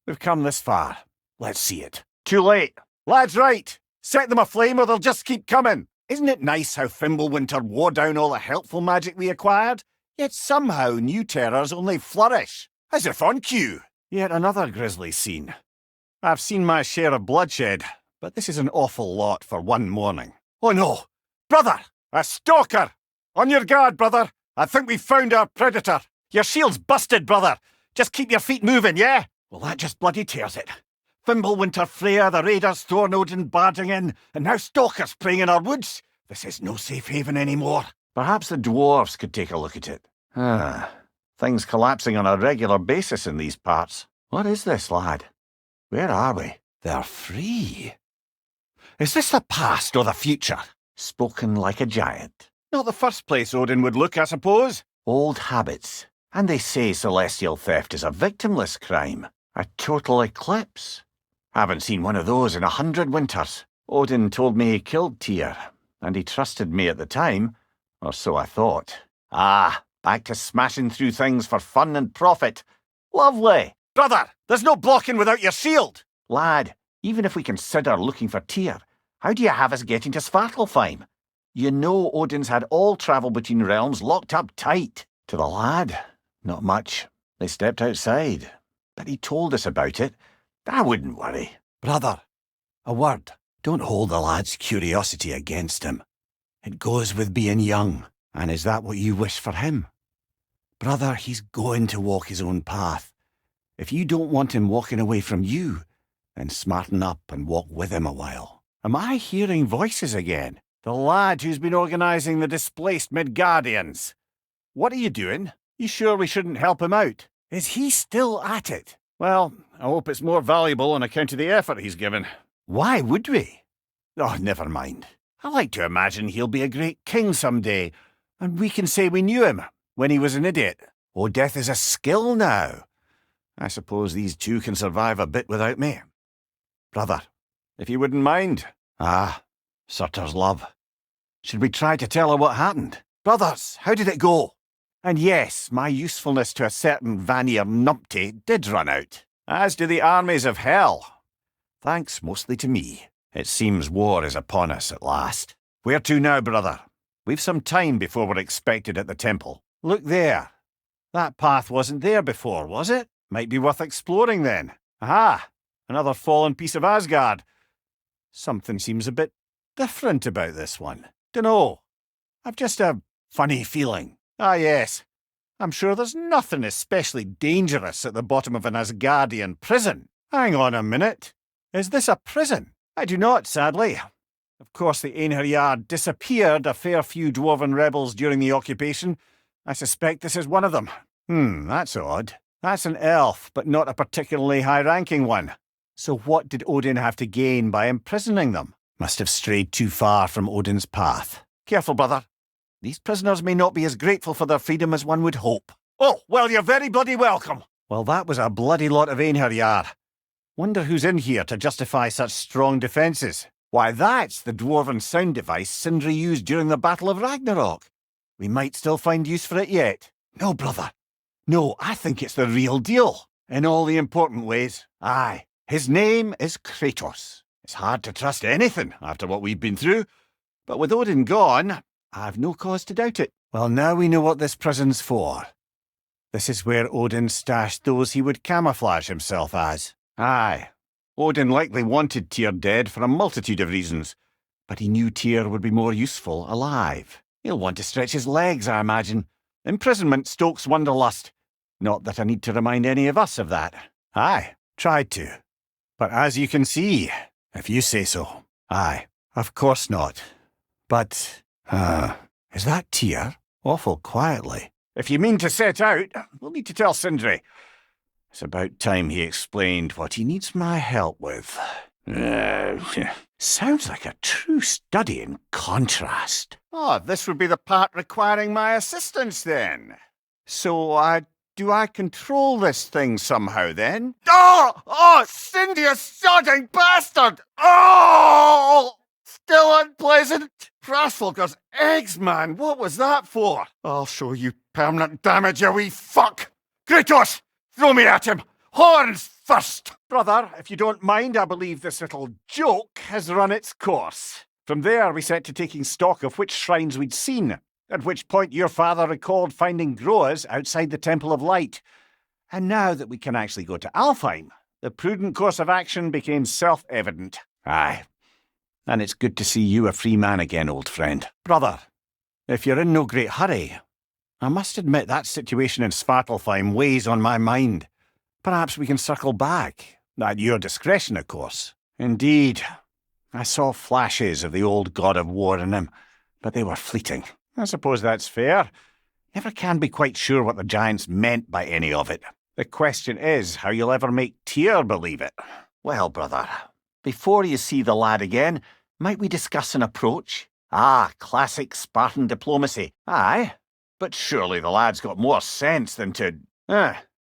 We've come this far. Let's see it. Too late. Lad's right. Set them aflame or they'll just keep coming. Isn't it nice how Fimbulwinter wore down all the helpful magic we acquired? Yet somehow new terrors only flourish. As if on cue. Yet another grisly scene. I've seen my share of bloodshed, but this is an awful lot for one morning. Oh no! Brother! A stalker! On your guard, brother! I think we've found our predator! Your shield's busted, brother! Just keep your feet moving, yeah? Well, that just bloody tears it. Fimbulwinter, Freya, the raiders, Thor and Odin barging in, and now stalkers preying in our woods. This is no safe haven anymore. Perhaps the dwarves could take a look at it. Things collapsing on a regular basis in these parts. What is this, lad? Where are we? They're free. Is this the past or the future? Spoken like a giant. Not the first place Odin would look, I suppose. Old habits. And they say celestial theft is a victimless crime. A total eclipse. Haven't seen one of those in 100 winters. Odin told me he killed Tyr, and he trusted me at the time, or so I thought. Back to smashing through things for fun and profit. Lovely. Brother, there's no blocking without your shield. Lad, even if we consider looking for Tyr, how do you have us getting to Svartalfheim? You know Odin's had all travel between realms locked up tight. To the lad, not much. They stepped outside. But he told us about it. I wouldn't worry. Brother, a word. Don't hold the lad's curiosity against him. It goes with being young. And is that what you wish for him? Brother, he's going to walk his own path. If you don't want him walking away from you, then smarten up and walk with him a while. Am I hearing voices again? The lad who's been organising the displaced Midgardians. What are you doing? You sure we shouldn't help him out? Is he still at it? Well, I hope it's more valuable on account of the effort he's given. Why would we? Oh, never mind. I like to imagine he'll be a great king someday, and we can say we knew him when he was an idiot. Oh, death is a skill now. I suppose these two can survive a bit without me. Brother, if you wouldn't mind. Surtur's love. Should we try to tell her what happened? Brothers, how did it go? And yes, my usefulness to a certain Vanir numpty did run out, as do the armies of hell. Thanks mostly to me. It seems war is upon us at last. Where to now, brother? We've some time before we're expected at the temple. Look there. That path wasn't there before, was it? Might be worth exploring then. Another fallen piece of Asgard. Something seems a bit different about this one. Dunno. I've just a funny feeling. Yes. I'm sure there's nothing especially dangerous at the bottom of an Asgardian prison. Hang on a minute. Is this a prison? I do not, sadly. Of course, the Einherjar disappeared a fair few dwarven rebels during the occupation. I suspect this is one of them. That's odd. That's an elf, but not a particularly high-ranking one. So what did Odin have to gain by imprisoning them? Must have strayed too far from Odin's path. Careful, brother. These prisoners may not be as grateful for their freedom as one would hope. Oh, well, you're very bloody welcome. Well, that was a bloody lot of Einherjar. Wonder who's in here to justify such strong defences. Why, that's the dwarven sound device Sindri used during the Battle of Ragnarök. We might still find use for it yet. No, brother. No, I think it's the real deal. In all the important ways. Aye. His name is Kratos. It's hard to trust anything after what we've been through. But with Odin gone, I've no cause to doubt it. Well, now we know what this prison's for. This is where Odin stashed those he would camouflage himself as. Aye. Odin likely wanted Tyr dead for a multitude of reasons, but he knew Tyr would be more useful alive. He'll want to stretch his legs, I imagine. Imprisonment stokes wanderlust. Not that I need to remind any of us of that. Aye, tried to. But as you can see, if you say so. Aye, of course not. But, is that Tyr? Awful quietly. If you mean to set out, we'll need to tell Sindri. It's about time he explained what he needs my help with. Sounds like a true study in contrast. Oh, this would be the part requiring my assistance then. So, do I control this thing somehow then? Oh, Cindy, you sodding bastard! Oh! Still unpleasant? Frostfolker's eggs, man, what was that for? I'll show you permanent damage, you wee fuck! Kratos! Throw me at him! Horns first! Brother, if you don't mind, I believe this little joke has run its course. From there, we set to taking stock of which shrines we'd seen, at which point your father recalled finding Groas outside the Temple of Light. And now that we can actually go to Alfheim, the prudent course of action became self-evident. Aye. And it's good to see you a free man again, old friend. Brother, if you're in no great hurry, I must admit that situation in Svartalfheim weighs on my mind. Perhaps we can circle back. At your discretion, of course. Indeed. I saw flashes of the old god of war in him, but they were fleeting. I suppose that's fair. Never can be quite sure what the giants meant by any of it. The question is how you'll ever make Tyr believe it. Well, brother, before you see the lad again, might we discuss an approach? Ah, classic Spartan diplomacy. Aye, but surely the lad's got more sense than to...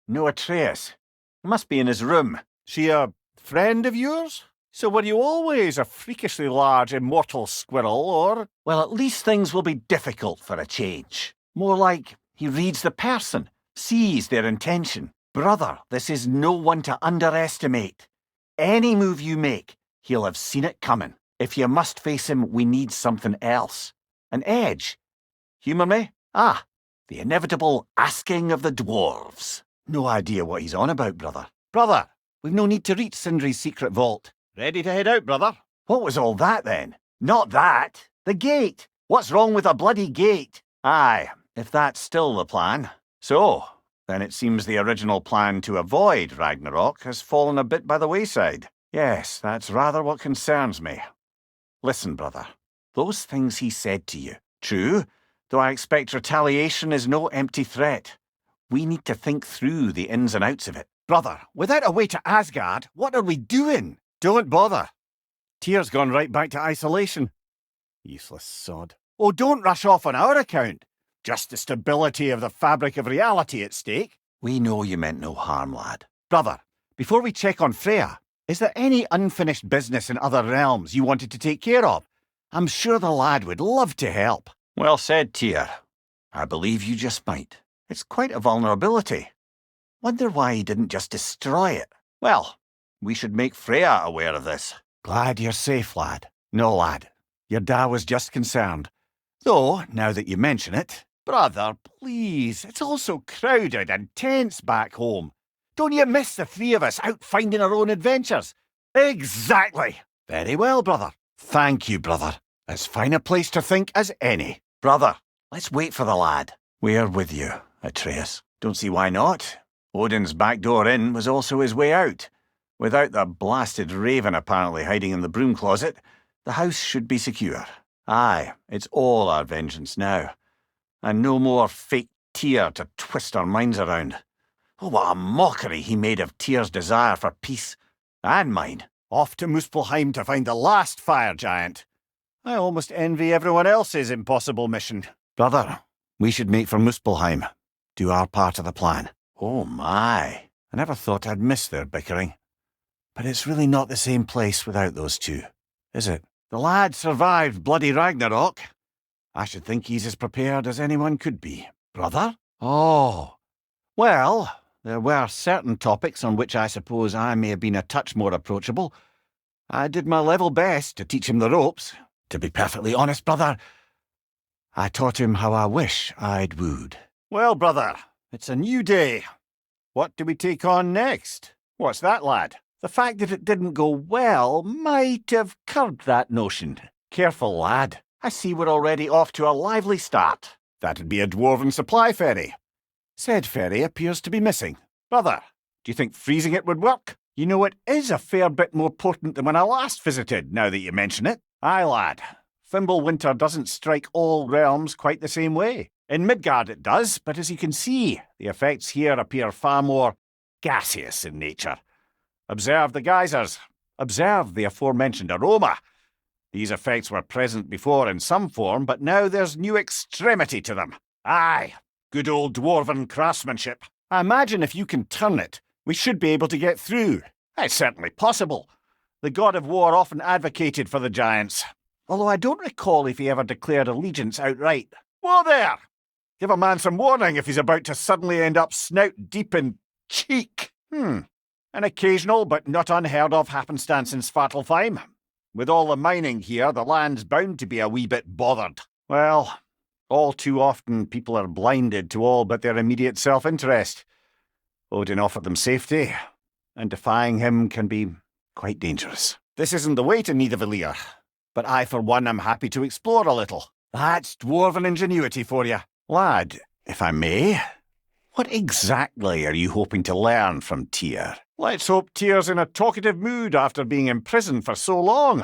no Atreus. Must be in his room. She a friend of yours? So were you always a freakishly large immortal squirrel, or... Well, at least things will be difficult for a change. More like he reads the person, sees their intention. Brother, this is no one to underestimate. Any move you make, he'll have seen it coming. If you must face him, we need something else. An edge. Humour me? Ah, the inevitable asking of the dwarves. No idea what he's on about, brother. Brother, we've no need to reach Sindri's secret vault. Ready to head out, brother? What was all that, then? Not that. The gate. What's wrong with a bloody gate? Aye, if that's still the plan. So, then it seems the original plan to avoid Ragnarök has fallen a bit by the wayside. Yes, that's rather what concerns me. Listen, brother. Those things he said to you. True, though I expect retaliation is no empty threat. We need to think through the ins and outs of it. Brother, without a way to Asgard, what are we doing? Don't bother. Tyr's gone right back to isolation. Useless sod. Oh, don't rush off on our account. Just the stability of the fabric of reality at stake. We know you meant no harm, lad. Brother, before we check on Freya, is there any unfinished business in other realms you wanted to take care of? I'm sure the lad would love to help. Well said, Tyr. I believe you just might. It's quite a vulnerability. Wonder why he didn't just destroy it. Well, we should make Freya aware of this. Glad you're safe, lad. No, lad. Your dad was just concerned. Though, now that you mention it, brother, please, it's all so crowded and tense back home. Don't you miss the three of us out finding our own adventures? Exactly. Very well, brother. Thank you, brother. As fine a place to think as any. Brother, let's wait for the lad. We're with you, Atreus. Don't see why not. Odin's back door in was also his way out. Without the blasted raven apparently hiding in the broom closet, The house should be secure. Aye, it's all our vengeance now. And no more fake Tyr to twist our minds around. Oh, what a mockery he made of Tyr's desire for peace. And mine. Off to Muspelheim to find the last fire giant. I almost envy everyone else's impossible mission. Brother, we should make for Muspelheim. Do our part of the plan. Oh my. I never thought I'd miss their bickering. But it's really not the same place without those two, is it? The lad survived bloody Ragnarök. I should think he's as prepared as anyone could be. Brother? Oh. Well, there were certain topics on which I suppose I may have been a touch more approachable. I did my level best to teach him the ropes. To be perfectly honest, brother, I taught him how I wish I'd wooed. Well, brother, it's a new day. What do we take on next? What's that, lad? The fact that it didn't go well might have curbed that notion. Careful, lad. I see we're already off to a lively start. That'd be a dwarven supply ferry. Said ferry appears to be missing. Brother, do you think freezing it would work? You know, it is a fair bit more potent than when I last visited, now that you mention it. Aye, lad. Fimbulwinter doesn't strike all realms quite the same way. In Midgard it does, But as you can see, the effects here appear far more gaseous in nature. Observe the geysers. Observe the aforementioned aroma. These effects were present before in some form, but now there's new extremity to them. aye. Good old dwarven craftsmanship. I imagine if you can turn it, we should be able to get through. It's certainly possible. The god of war often advocated for the giants. Although I don't recall if he ever declared allegiance outright. Whoa there! Give a man some warning if he's about to suddenly end up snout deep in cheek. An occasional but not unheard of happenstance in Svartalfheim. With all the mining here, the land's bound to be a wee bit bothered. Well, all too often people are blinded to all but their immediate self-interest. Odin offered them safety, and defying him can be quite dangerous. This isn't the way to Nidavellir, but I for one am happy to explore a little. That's dwarven ingenuity for you. Lad, if I may, what exactly are you hoping to learn from Tyr? Let's hope Tyr's in a talkative mood after being imprisoned for so long.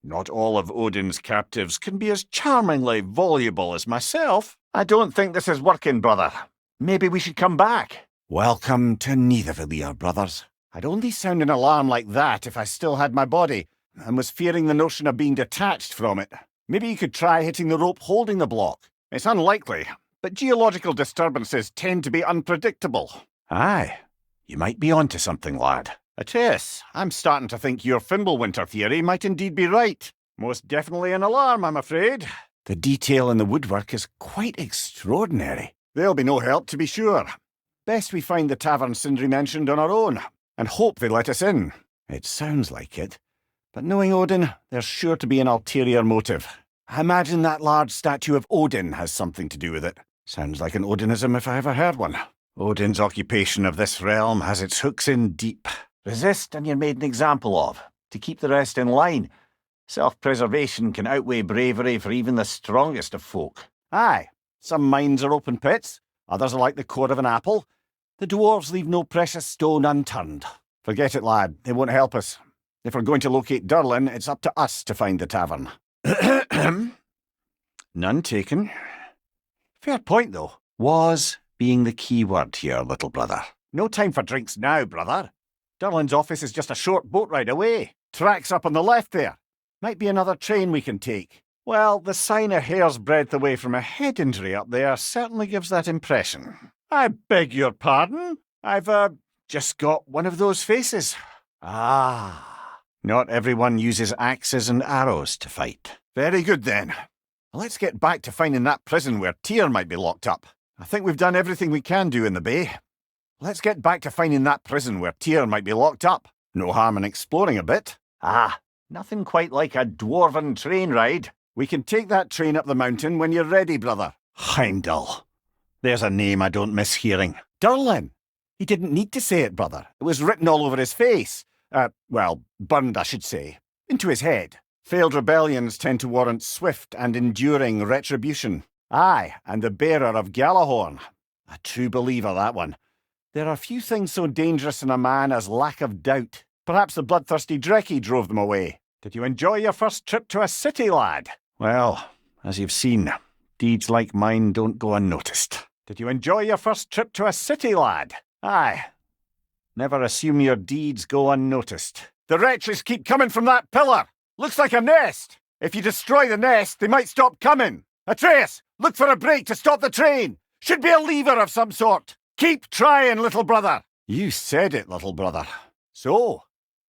Not all of Odin's captives can be as charmingly voluble as myself. I don't think this is working, brother. Maybe we should come back. Welcome to Nidavellir, brothers. I'd only sound an alarm like that if I still had my body, and was fearing the notion of being detached from it. Maybe you could try hitting the rope holding the block. It's unlikely, but geological disturbances tend to be unpredictable. Aye, you might be onto something, lad. It is. I'm starting to think your Fimbulwinter theory might indeed be right. Most definitely an alarm, I'm afraid. The detail in the woodwork is quite extraordinary. There'll be no help, to be sure. Best we find the tavern Sindri mentioned on our own, and hope they let us in. It sounds like it. But knowing Odin, there's sure to be an ulterior motive. I imagine that large statue of Odin has something to do with it. Sounds like an Odinism if I ever heard one. Odin's occupation of this realm has its hooks in deep. Resist and you're made an example of, to keep the rest in line. Self-preservation can outweigh bravery for even the strongest of folk. Aye, some minds are open pits, others are like the core of an apple. The dwarves leave no precious stone unturned. Forget it, lad, they won't help us. If we're going to locate Durlin, it's up to us to find the tavern. None taken. Fair point, though. Was being the key word here, little brother. No time for drinks now, brother. Durlin's office is just a short boat ride away. Track's up on the left there. Might be another train we can take. Well, the sign a hair's breadth away from a head injury up there certainly gives that impression. I beg your pardon? I've, just got one of those faces. Ah. Not everyone uses axes and arrows to fight. Very good, then. Let's get back to finding that prison where Tyr might be locked up. I think we've done everything we can do in the bay. Let's get back to finding that prison where Tyr might be locked up. No harm in exploring a bit. Ah, nothing quite like a dwarven train ride. We can take that train up the mountain when you're ready, brother. Heimdall. There's a name I don't miss hearing. Durlin. He didn't need to say it, brother. It was written all over his face. Well, burned, I should say. Into his head. Failed rebellions tend to warrant swift and enduring retribution. Aye, and the bearer of Gjallarhorn. A true believer, that one. There are few things so dangerous in a man as lack of doubt. Perhaps the bloodthirsty Dreki drove them away. Did you enjoy your first trip to a city, lad? Well, as you've seen, deeds like mine don't go unnoticed. Did you enjoy your first trip to a city, lad? Aye. Never assume your deeds go unnoticed. The wretches keep coming from that pillar. Looks like a nest. If you destroy the nest, they might stop coming. Atreus, look for a brake to stop the train. Should be a lever of some sort. Keep trying, little brother. You said it, little brother. So,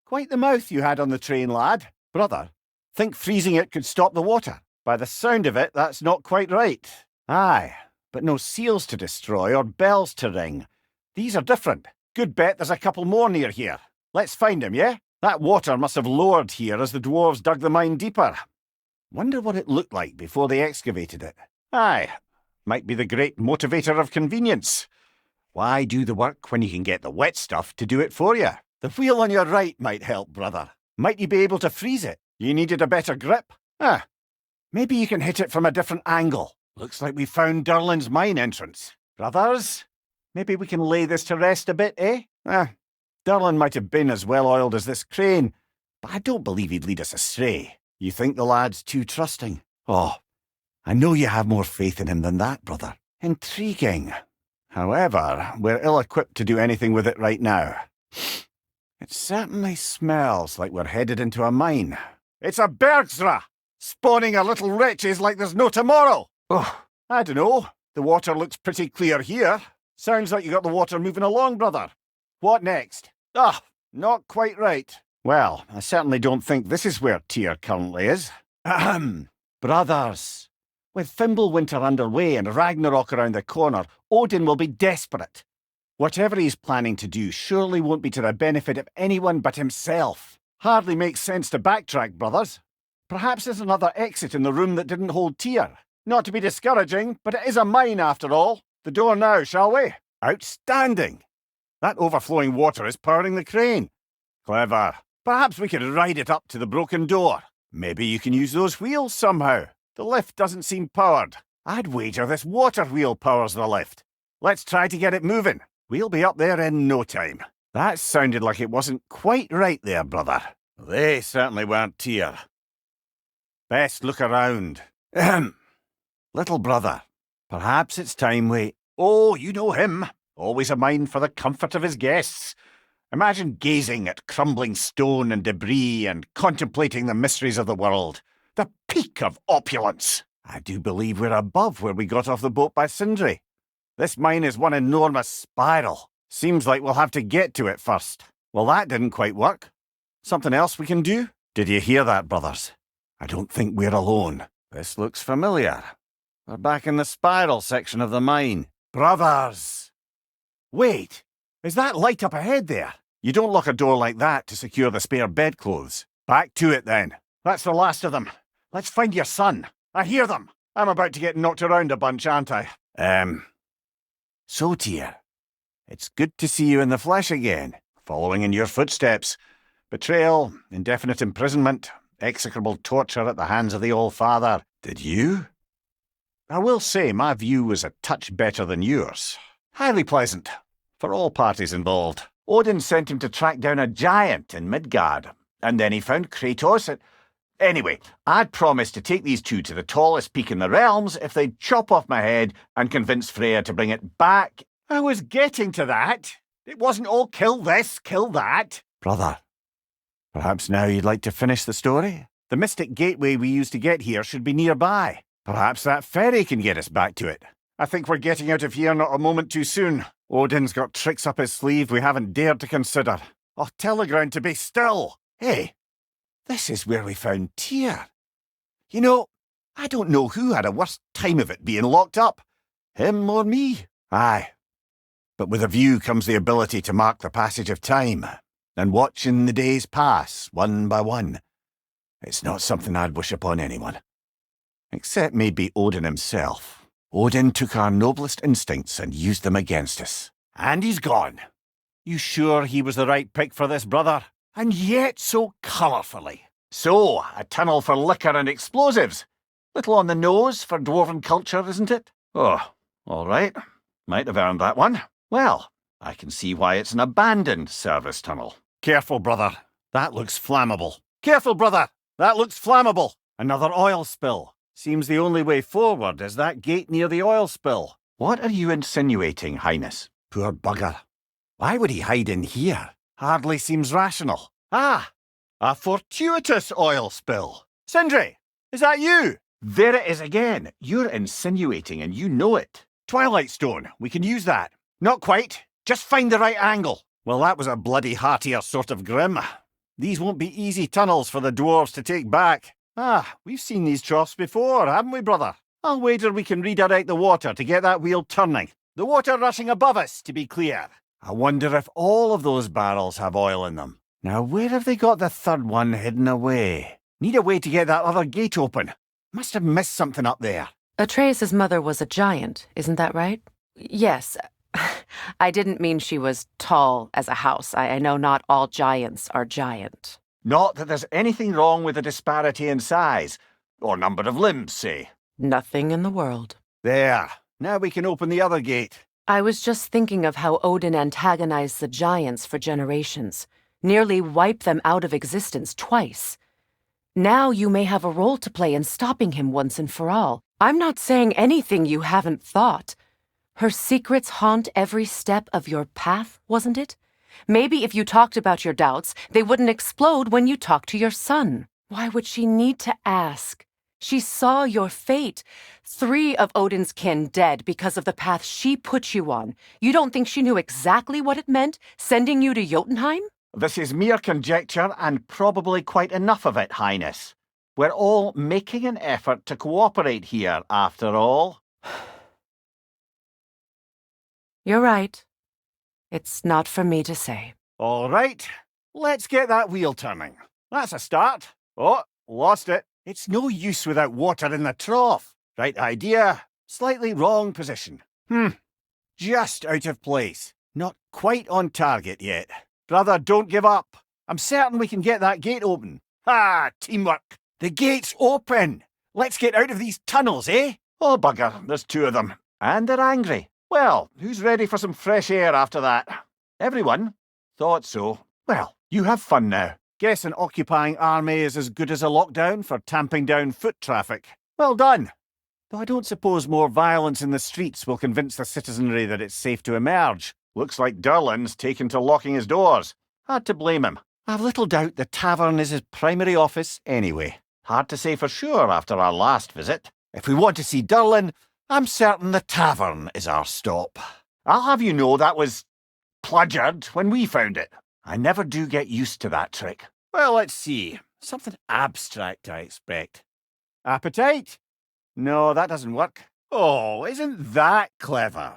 quite the mouth you had on the train, lad. Brother, think freezing it could stop the water. By the sound of it, that's not quite right. Aye, but no seals to destroy or bells to ring. These are different. Good bet there's a couple more near here. Let's find them, yeah? That water must have lowered here as the dwarves dug the mine deeper. Wonder what it looked like before they excavated it. Aye, might be the great motivator of convenience. Why do the work when you can get the wet stuff to do it for you? The wheel on your right might help, brother. Might you be able to freeze it? You needed a better grip? Maybe you can hit it from a different angle. Looks like we found Durlin's mine entrance. Brothers, maybe we can lay this to rest a bit, eh? Durlin might have been as well-oiled as this crane, but I don't believe he'd lead us astray. You think the lad's too trusting? Oh, I know you have more faith in him than that, brother. Intriguing. However, we're ill-equipped to do anything with it right now. It certainly smells like we're headed into a mine. It's a bergsra, spawning our little wretches like there's no tomorrow. Oh, I don't know. The water looks pretty clear here. Sounds like you got the water moving along, brother. What next? Not quite right. Well, I certainly don't think this is where Tyr currently is. Ahem. Brothers, with Fimbulwinter underway and Ragnarök around the corner, Odin will be desperate. Whatever he's planning to do surely won't be to the benefit of anyone but himself. Hardly makes sense to backtrack, brothers. Perhaps there's another exit in the room that didn't hold Tyr. Not to be discouraging, but it is a mine after all. The door now, shall we? Outstanding! That overflowing water is powering the crane. Clever. Perhaps we could ride it up to the broken door. Maybe you can use those wheels somehow. The lift doesn't seem powered. I'd wager this water wheel powers the lift. Let's try to get it moving. We'll be up there in no time. That sounded like it wasn't quite right there, brother. They certainly weren't Tyr. Best look around. Ahem. Little brother, perhaps it's time we... Oh, you know him. Always a mind for the comfort of his guests. Imagine gazing at crumbling stone and debris and contemplating the mysteries of the world. The peak of opulence. I do believe we're above where we got off the boat by Sindri. This mine is one enormous spiral. Seems like we'll have to get to it first. Well, that didn't quite work. Something else we can do? Did you hear that, brothers? I don't think we're alone. This looks familiar. We're back in the spiral section of the mine. Brothers! Wait! Is that light up ahead there? You don't lock a door like that to secure the spare bedclothes. Back to it then. That's the last of them. Let's find your son. I hear them. I'm about to get knocked around a bunch, aren't I? So, Tyr, it's good to see you in the flesh again, following in your footsteps. Betrayal, indefinite imprisonment, execrable torture at the hands of the All-Father. Did you? I will say my view was a touch better than yours. Highly pleasant, for all parties involved. Odin sent him to track down a giant in Midgard, and then he found Kratos at... Anyway, I'd promised to take these two to the tallest peak in the realms if they'd chop off my head and convince Freya to bring it back. I was getting to that. It wasn't all kill this, kill that. Brother, perhaps now you'd like to finish the story? The mystic gateway we used to get here should be nearby. Perhaps that ferry can get us back to it. I think we're getting out of here not a moment too soon. Odin's got tricks up his sleeve we haven't dared to consider. Oh, tell the ground to be still. Hey, this is where we found Tyr. You know, I don't know who had a worse time of it being locked up. Him or me? Aye. But with a view comes the ability to mark the passage of time, and watching the days pass, one by one. It's not something I'd wish upon anyone. Except maybe Odin himself. Odin took our noblest instincts and used them against us. And he's gone. You sure he was the right pick for this, brother? And yet so colourfully. So, a tunnel for liquor and explosives. Little on the nose for dwarven culture, isn't it? Oh, all right. Might have earned that one. Well, I can see why it's an abandoned service tunnel. Careful, brother. That looks flammable. Careful, brother. That looks flammable. Another oil spill. Seems the only way forward is that gate near the oil spill. What are you insinuating, Highness? Poor bugger. Why would he hide in here? Hardly seems rational. Ah! A fortuitous oil spill. Sindri, is that you? There it is again. You're insinuating and you know it. Twilight Stone, we can use that. Not quite. Just find the right angle. Well, that was a bloody heartier sort of grim. These won't be easy tunnels for the dwarves to take back. Ah, we've seen these troughs before, haven't we, brother? I'll wager we can redirect the water to get that wheel turning. The water rushing above us, to be clear. I wonder if all of those barrels have oil in them. Now, where have they got the third one hidden away? Need a way to get that other gate open. Must have missed something up there. Atreus' mother was a giant, isn't that right? Yes. I didn't mean she was tall as a house. I know not all giants are giant. Not that there's anything wrong with the disparity in size, or number of limbs, say. Nothing in the world. There. Now we can open the other gate. I was just thinking of how Odin antagonized the giants for generations, nearly wiped them out of existence twice. Now you may have a role to play in stopping him once and for all. I'm not saying anything you haven't thought. Her secrets haunt every step of your path, wasn't it? Maybe if you talked about your doubts, they wouldn't explode when you talked to your son. Why would she need to ask? She saw your fate. 3 of Odin's kin dead because of the path she put you on. You don't think she knew exactly what it meant, sending you to Jotunheim? This is mere conjecture, and probably quite enough of it, Highness. We're all making an effort to cooperate here, after all. You're right. It's not for me to say. All right, let's get that wheel turning. That's a start. Oh, lost it. It's no use without water in the trough. Right idea, slightly wrong position. Just out of place. Not quite on target yet. Brother, don't give up. I'm certain we can get that gate open. Ah, teamwork. The gate's open. Let's get out of these tunnels, eh? Oh, bugger, there's 2 of them. And they're angry. Well, who's ready for some fresh air after that? Everyone? Thought so. Well, you have fun now. Guess an occupying army is as good as a lockdown for tamping down foot traffic. Well done. Though I don't suppose more violence in the streets will convince the citizenry that it's safe to emerge. Looks like Durlin's taken to locking his doors. Hard to blame him. I've little doubt the tavern is his primary office anyway. Hard to say for sure after our last visit. If we want to see Durlin, I'm certain the tavern is our stop. I'll have you know that was plagiared when we found it. I never do get used to that trick. Well, let's see. Something abstract, I expect. Appetite? No, that doesn't work. Oh, isn't that clever?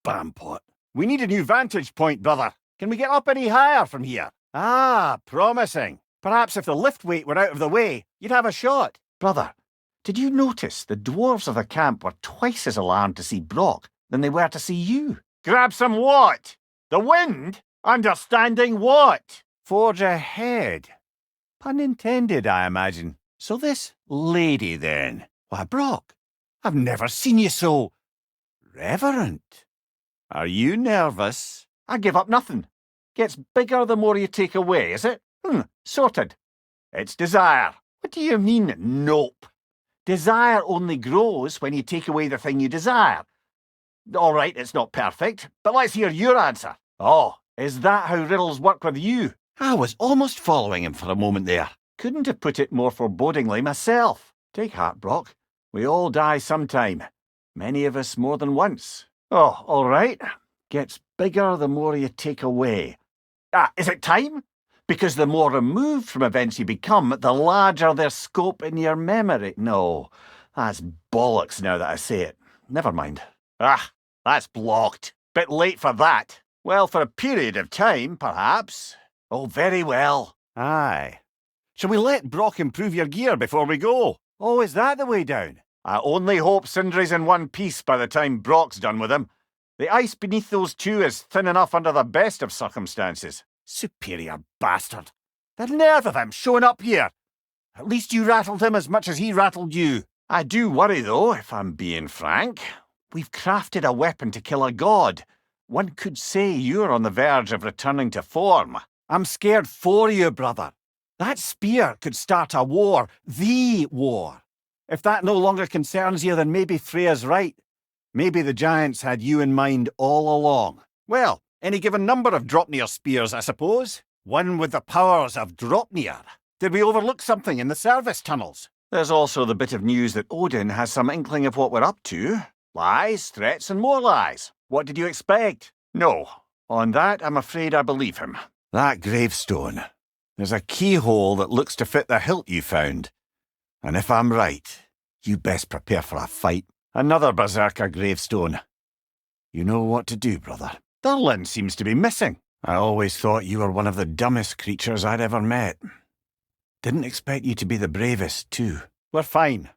Bampot. We need a new vantage point, brother. Can we get up any higher from here? Ah, promising. Perhaps if the lift weight were out of the way, you'd have a shot. Brother, did you notice the dwarves of the camp were twice as alarmed to see Brock than they were to see you? Grab some what? The wind? Understanding what? Forge ahead. Pun intended, I imagine. So this lady, then. Why, Brock, I've never seen you so reverent. Are you nervous? I give up nothing. Gets bigger the more you take away, is it? Sorted. It's desire. What do you mean, nope? Desire only grows when you take away the thing you desire. All right, it's not perfect, but let's hear your answer. Oh, is that how riddles work with you? I was almost following him for a moment there. Couldn't have put it more forebodingly myself. Take heart, Brock. We all die sometime. Many of us more than once. Oh, all right. Gets bigger the more you take away. Ah, is it time? Because the more removed from events you become, the larger their scope in your memory. No, that's bollocks now that I say it. Never mind. Ah, that's blocked. Bit late for that. Well, for a period of time, perhaps. Oh, very well. Aye. Shall we let Brock improve your gear before we go? Oh, is that the way down? I only hope Sindri's in one piece by the time Brock's done with him. The ice beneath those 2 is thin enough under the best of circumstances. Superior bastard. The nerve of him showing up here. At least you rattled him as much as he rattled you. I do worry, though, if I'm being frank. We've crafted a weapon to kill a god. One could say you're on the verge of returning to form. I'm scared for you, brother. That spear could start a war. The war. If that no longer concerns you, then maybe Freya's right. Maybe the giants had you in mind all along. Well, any given number of Dropnir spears, I suppose. One with the powers of Dropnir. Did we overlook something in the service tunnels? There's also the bit of news that Odin has some inkling of what we're up to. Lies, threats, and more lies. What did you expect? No. On that, I'm afraid I believe him. That gravestone. There's a keyhole that looks to fit the hilt you found. And if I'm right, you best prepare for a fight. Another berserker gravestone. You know what to do, brother. Durlin seems to be missing. I always thought you were one of the dumbest creatures I'd ever met. Didn't expect you to be the bravest, too. We're fine.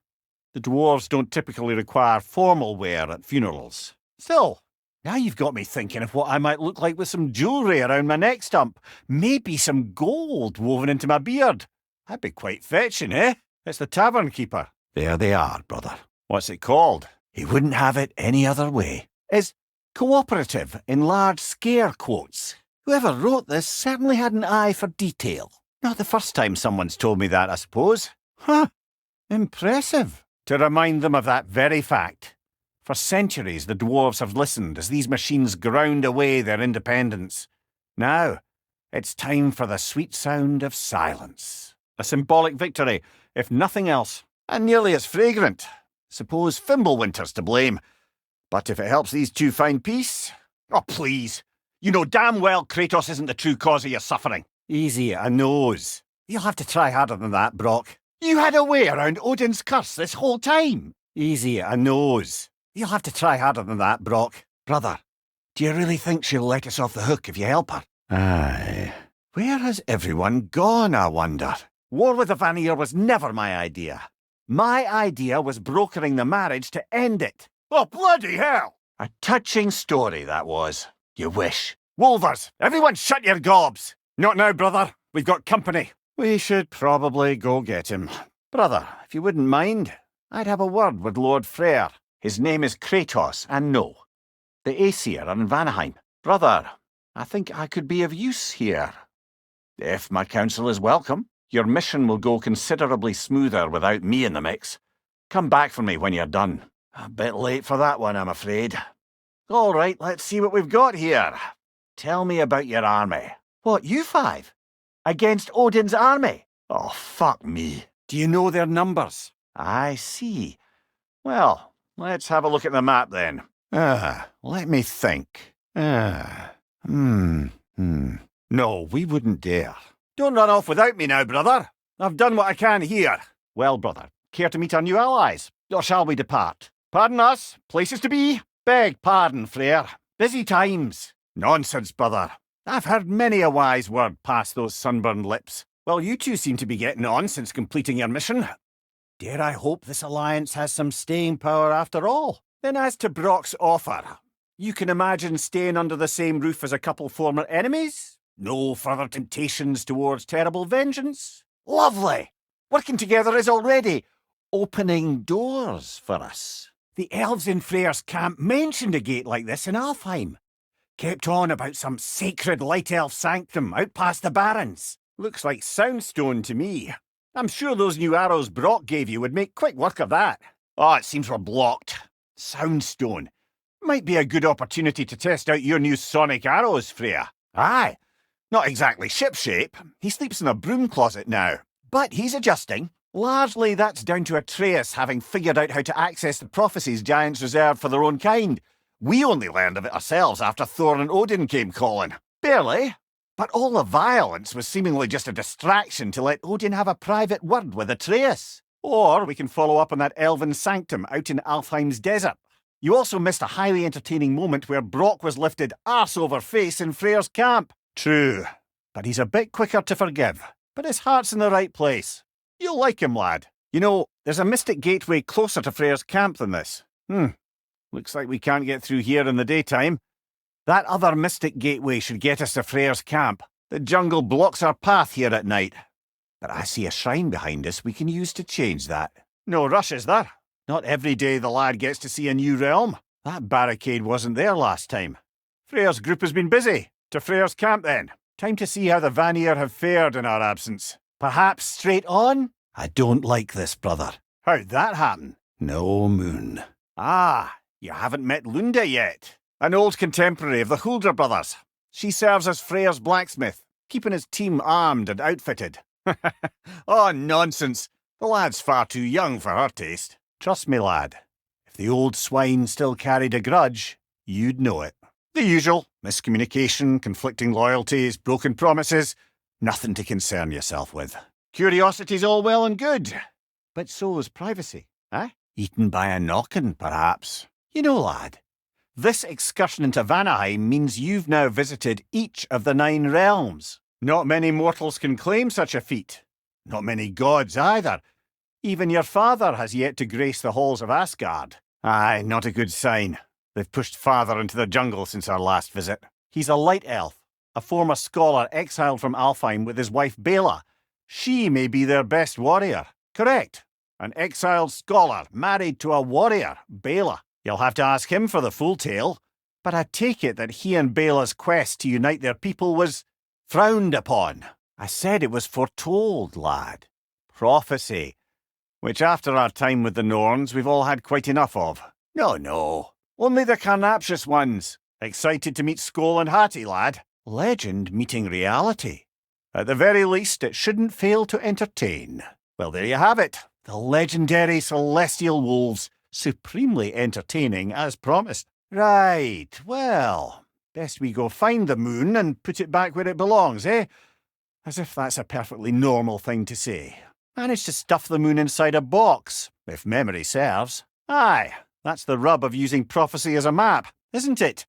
The dwarves don't typically require formal wear at funerals. Still, now you've got me thinking of what I might look like with some jewellery around my neck stump. Maybe some gold woven into my beard. That'd be quite fetching, eh? It's the tavern keeper. There they are, brother. What's it called? He wouldn't have it any other way. Is cooperative in large scare quotes. Whoever wrote this certainly had an eye for detail. Not the first time someone's told me that, I suppose. Huh. Impressive. To remind them of that very fact. For centuries, the dwarves have listened as these machines ground away their independence. Now, it's time for the sweet sound of silence. A symbolic victory, if nothing else, and nearly as fragrant. Suppose Fimbulwinter's to blame. But if it helps these two find peace... Oh, please. You know damn well Kratos isn't the true cause of your suffering. Easy, I knows. You'll have to try harder than that, Brock. You had a way around Odin's curse this whole time. Easy, I knows. You'll have to try harder than that, Brock. Brother, do you really think she'll let us off the hook if you help her? Aye. Where has everyone gone, I wonder? War with the Vanir was never my idea. My idea was brokering the marriage to end it. Oh, bloody hell! A touching story, that was. You wish. Wolvers, everyone shut your gobs! Not now, brother. We've got company. We should probably go get him. Brother, if you wouldn't mind, I'd have a word with Lord Freyr. His name is Kratos, and no. The Aesir are in Vanaheim. Brother, I think I could be of use here. If my counsel is welcome, your mission will go considerably smoother without me in the mix. Come back for me when you're done. A bit late for that one, I'm afraid. All right, let's see what we've got here. Tell me about your army. What, you five? Against Odin's army? Oh, fuck me. Do you know their numbers? I see. Well, let's have a look at the map then. Let me think. No, we wouldn't dare. Don't run off without me now, brother. I've done what I can here. Well, brother, care to meet our new allies? Or shall we depart? Pardon us, places to be? Beg pardon, Freyr. Busy times. Nonsense, brother. I've heard many a wise word past those sunburned lips. Well, you two seem to be getting on since completing your mission. Dare I hope this alliance has some staying power after all? Then as to Brock's offer, you can imagine staying under the same roof as a couple former enemies? No further temptations towards terrible vengeance? Lovely! Working together is already opening doors for us. The elves in Freyr's camp mentioned a gate like this in Alfheim. Kept on about some sacred light elf sanctum out past the barrens. Looks like Soundstone to me. I'm sure those new arrows Brock gave you would make quick work of that. Oh, it seems we're blocked. Soundstone. Might be a good opportunity to test out your new sonic arrows, Freya. Aye. Not exactly shipshape. He sleeps in a broom closet now. But he's adjusting. Largely that's down to Atreus having figured out how to access the prophecies giants reserved for their own kind. We only learned of it ourselves after Thor and Odin came calling. Barely. But all the violence was seemingly just a distraction to let Odin have a private word with Atreus. Or we can follow up on that elven sanctum out in Alfheim's desert. You also missed a highly entertaining moment where Brock was lifted arse over face in Freyr's camp. True. But he's a bit quicker to forgive. But his heart's in the right place. You'll like him, lad. You know, there's a mystic gateway closer to Freyr's camp than this. Looks like we can't get through here in the daytime. That other mystic gateway should get us to Freyr's camp. The jungle blocks our path here at night. But I see a shrine behind us we can use to change that. No rush, is there? Not every day the lad gets to see a new realm. That barricade wasn't there last time. Freyr's group has been busy. To Freyr's camp then. Time to see how the Vanir have fared in our absence. Perhaps straight on? I don't like this, brother. How'd that happen? No moon. Ah, you haven't met Lunda yet. An old contemporary of the Huldra brothers. She serves as Freyr's blacksmith, keeping his team armed and outfitted. Oh, nonsense. The lad's far too young for her taste. Trust me, lad. If the old swine still carried a grudge, you'd know it. The usual. Miscommunication, conflicting loyalties, broken promises. Nothing to concern yourself with. Curiosity's all well and good. But so is privacy, eh? Eaten by a knockin', perhaps. You know, lad, this excursion into Vanaheim means you've now visited each of the 9 realms. Not many mortals can claim such a feat. Not many gods either. Even your father has yet to grace the halls of Asgard. Aye, not a good sign. They've pushed farther into the jungle since our last visit. He's a light elf, a former scholar exiled from Alfheim with his wife Bela. She may be their best warrior. Correct. An exiled scholar married to a warrior, Bela. You'll have to ask him for the full tale. But I take it that he and Bela's quest to unite their people was frowned upon. I said it was foretold, lad. Prophecy. Which after our time with the Norns, we've all had quite enough of. No. Only the carnaptious ones. Excited to meet Skoll and Hattie, lad. Legend meeting reality. At the very least, it shouldn't fail to entertain. Well, there you have it. The legendary celestial wolves. Supremely entertaining, as promised. Right, well, best we go find the moon and put it back where it belongs, eh? As if that's a perfectly normal thing to say. Managed to stuff the moon inside a box, if memory serves. Aye, that's the rub of using prophecy as a map, isn't it?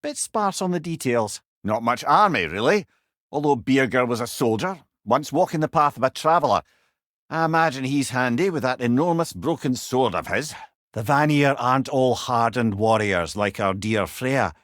Bit sparse on the details. Not much army, really. Although Birger was a soldier, once walking the path of a traveller. I imagine he's handy with that enormous broken sword of his. The Vanir aren't all hardened warriors like our dear Freya.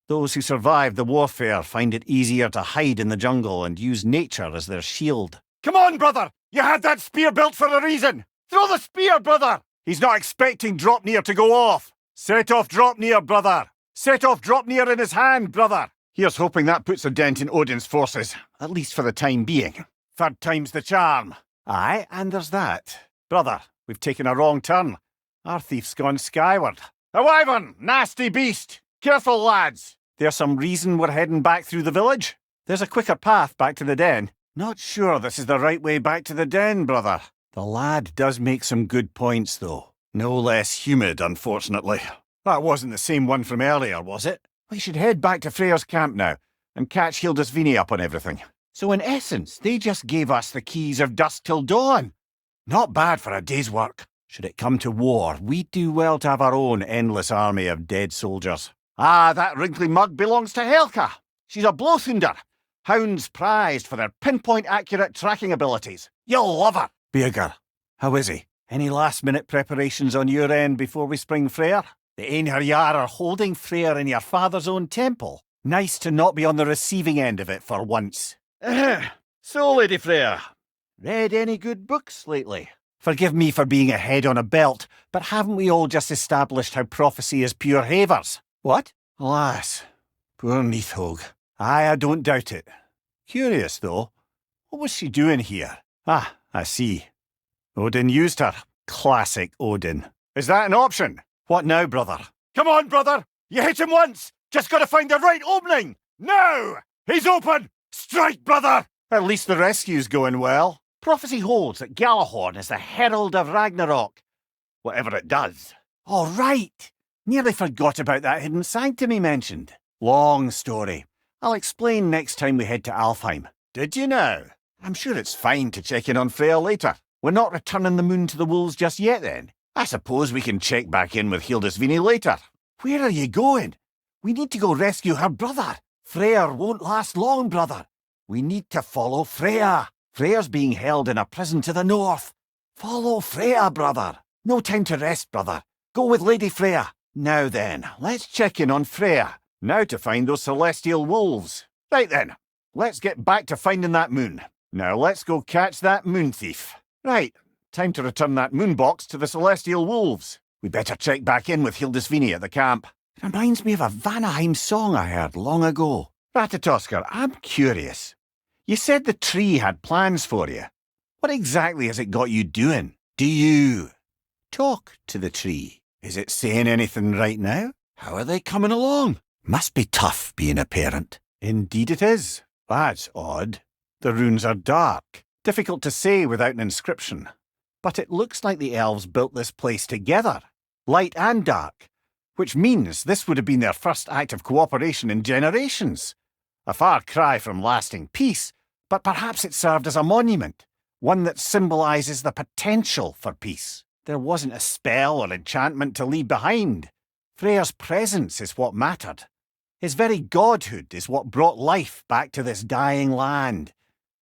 Those who survived the warfare find it easier to hide in the jungle and use nature as their shield. Come on, brother! You had that spear built for a reason! Throw the spear, brother! He's not expecting Dropnir to go off! Set off Dropnir, brother! Set off Dropnir in his hand, brother! Here's hoping that puts a dent in Odin's forces, at least for the time being. Third time's the charm. Aye, and there's that. Brother, we've taken a wrong turn. Our thief's gone skyward. A wyvern! Nasty beast! Careful, lads! There's some reason we're heading back through the village? There's a quicker path back to the den. Not sure this is the right way back to the den, brother. The lad does make some good points, though. No less humid, unfortunately. That wasn't the same one from earlier, was it? We should head back to Freyr's camp now, and catch Hildisvini up on everything. So in essence, they just gave us the keys of dusk till dawn. Not bad for a day's work. Should it come to war, we'd do well to have our own endless army of dead soldiers. Ah, that wrinkly mug belongs to Helka. She's a Blothunder. Hounds prized for their pinpoint accurate tracking abilities. You'll love her. Birger, how is he? Any last-minute preparations on your end before we spring Freyr? The Einherjar are holding Freyr in your father's own temple. Nice to not be on the receiving end of it for once. So, Lady Freyr, read any good books lately? Forgive me for being a head on a belt, but haven't we all just established how prophecy is pure havers? What? Alas, poor Nithhog. Aye, I don't doubt it. Curious, though. What was she doing here? Ah, I see. Odin used her. Classic Odin. Is that an option? What now, brother? Come on, brother! You hit him once! Just gotta find the right opening! Now! He's open! Strike, brother! At least the rescue's going well. Prophecy holds that Gjallarhorn is the herald of Ragnarök. Whatever it does. All right! Nearly forgot about that hidden sanctum he mentioned. Long story. I'll explain next time we head to Alfheim. Did you now? I'm sure it's fine to check in on Freya later. We're not returning the moon to the wolves just yet, then. I suppose we can check back in with Hildisvini later. Where are you going? We need to go rescue her brother. Freyr won't last long, brother. We need to follow Freya. Freyr's being held in a prison to the north. Follow Freya, brother. No time to rest, brother. Go with Lady Freya. Now then, let's check in on Freya. Now to find those celestial wolves. Right then, let's get back to finding that moon. Now let's go catch that moon thief. Right, time to return that moon box to the celestial wolves. We better check back in with Hildisvini at the camp. It reminds me of a Vanaheim song I heard long ago. Ratatoskr, I'm curious. You said the tree had plans for you. What exactly has it got you doing? Do you talk to the tree? Is it saying anything right now? How are they coming along? Must be tough being a parent. Indeed it is. That's odd. The runes are dark, difficult to say without an inscription. But it looks like the elves built this place together, light and dark, which means this would have been their first act of cooperation in generations. A far cry from lasting peace, but perhaps it served as a monument, one that symbolises the potential for peace. There wasn't a spell or enchantment to leave behind. Freyr's presence is what mattered. His very godhood is what brought life back to this dying land.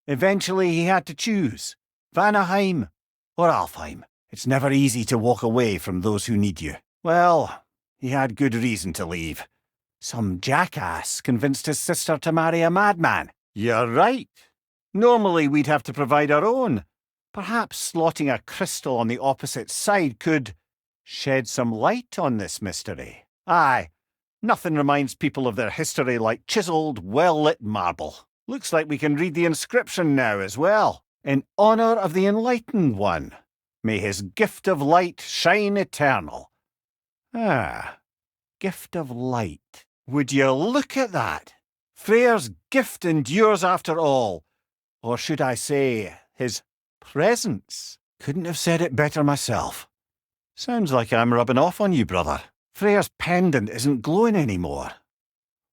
Eventually he had to choose, Vanaheim or Alfheim. It's never easy to walk away from those who need you. Well, he had good reason to leave. Some jackass convinced his sister to marry a madman. You're right. Normally we'd have to provide our own. Perhaps slotting a crystal on the opposite side could shed some light on this mystery. Aye, nothing reminds people of their history like chiselled, well-lit marble. Looks like we can read the inscription now as well. In honour of the Enlightened One, may his gift of light shine eternal. Ah, gift of light. Would you look at that? Freyr's gift endures after all. Or should I say, his presence? Couldn't have said it better myself. Sounds like I'm rubbing off on you, brother. Freyr's pendant isn't glowing anymore.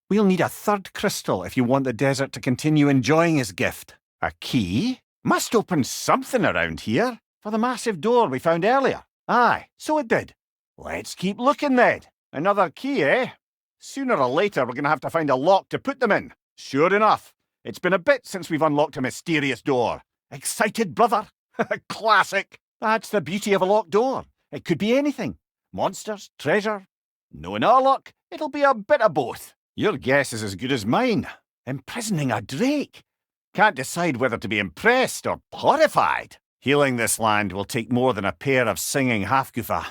We'll need a third crystal if you want the desert to continue enjoying his gift. A key? Must open something around here. For the massive door we found earlier. Aye, so it did. Let's keep looking then. Another key, eh? Sooner or later we're going to have to find a lock to put them in. Sure enough. It's been a bit since we've unlocked a mysterious door. Excited, brother? Classic. That's the beauty of a locked door. It could be anything. Monsters, treasure. Knowing our luck, it'll be a bit of both. Your guess is as good as mine. Imprisoning a drake. Can't decide whether to be impressed or horrified. Healing this land will take more than a pair of singing Hafgufa.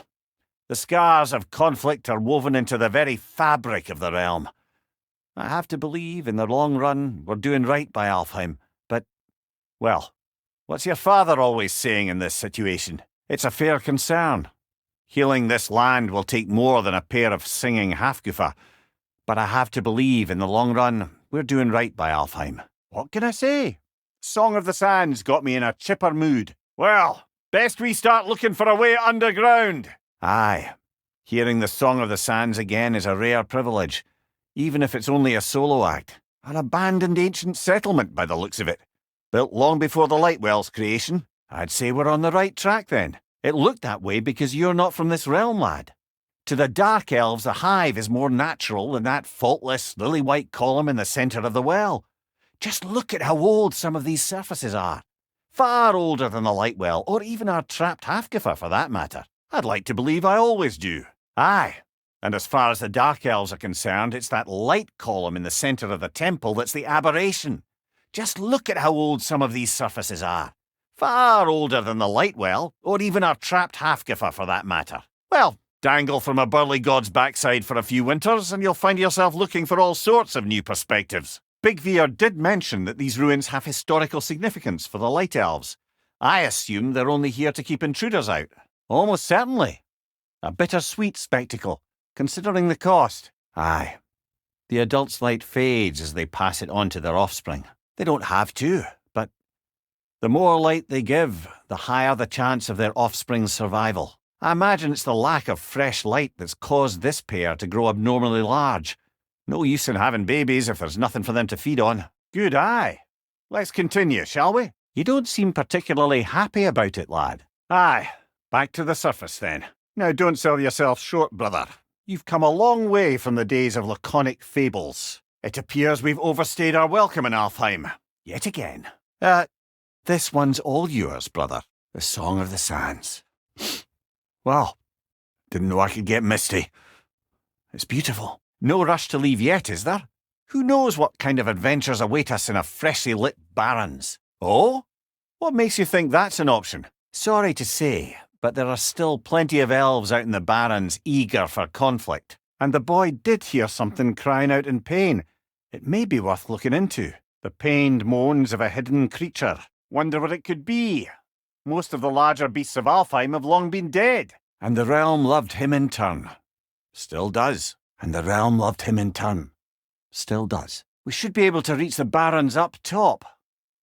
The scars of conflict are woven into the very fabric of the realm. I have to believe, in the long run, we're doing right by Alfheim. But, well, what's your father always saying in this situation? It's a fair concern. Healing this land will take more than a pair of singing Hafgufa. But I have to believe, in the long run, we're doing right by Alfheim. What can I say? Song of the Sands got me in a chipper mood. Well, best we start looking for a way underground. Aye, hearing the Song of the Sands again is a rare privilege, even if it's only a solo act. An abandoned ancient settlement by the looks of it. Built long before the Lightwell's creation. I'd say we're on the right track then. It looked that way because you're not from this realm, lad. To the Dark Elves, a hive is more natural than that faultless, lily-white column in the centre of the well. Just look at how old some of these surfaces are. Far older than the Lightwell, or even our trapped Hafgufa for that matter. I'd like to believe I always do. Aye, and as far as the Dark Elves are concerned, it's that light column in the centre of the temple that's the aberration. Just look at how old some of these surfaces are. Far older than the Lightwell, or even our trapped Hafgufa for that matter. Well, dangle from a burly god's backside for a few winters, and you'll find yourself looking for all sorts of new perspectives. Big Veer did mention that these ruins have historical significance for the Light Elves. I assume they're only here to keep intruders out. Almost certainly. A bittersweet spectacle, considering the cost. Aye. The adult's light fades as they pass it on to their offspring. They don't have to, but the more light they give, the higher the chance of their offspring's survival. I imagine it's the lack of fresh light that's caused this pair to grow abnormally large. No use in having babies if there's nothing for them to feed on. Good eye. Let's continue, shall we? You don't seem particularly happy about it, lad. Aye. Back to the surface, then. Now don't sell yourself short, brother. You've come a long way from the days of laconic fables. It appears we've overstayed our welcome in Alfheim. Yet again. This one's all yours, brother. The Song of the Sands. Well, didn't know I could get misty. It's beautiful. No rush to leave yet, is there? Who knows what kind of adventures await us in a freshly lit barrens? Oh? What makes you think that's an option? Sorry to say, but there are still plenty of elves out in the barrens eager for conflict. And the boy did hear something crying out in pain. It may be worth looking into. The pained moans of a hidden creature. Wonder what it could be. Most of the larger beasts of Alfheim have long been dead, and the realm loved him in turn. Still does. And the realm loved him in turn. Still does. We should be able to reach the barons up top.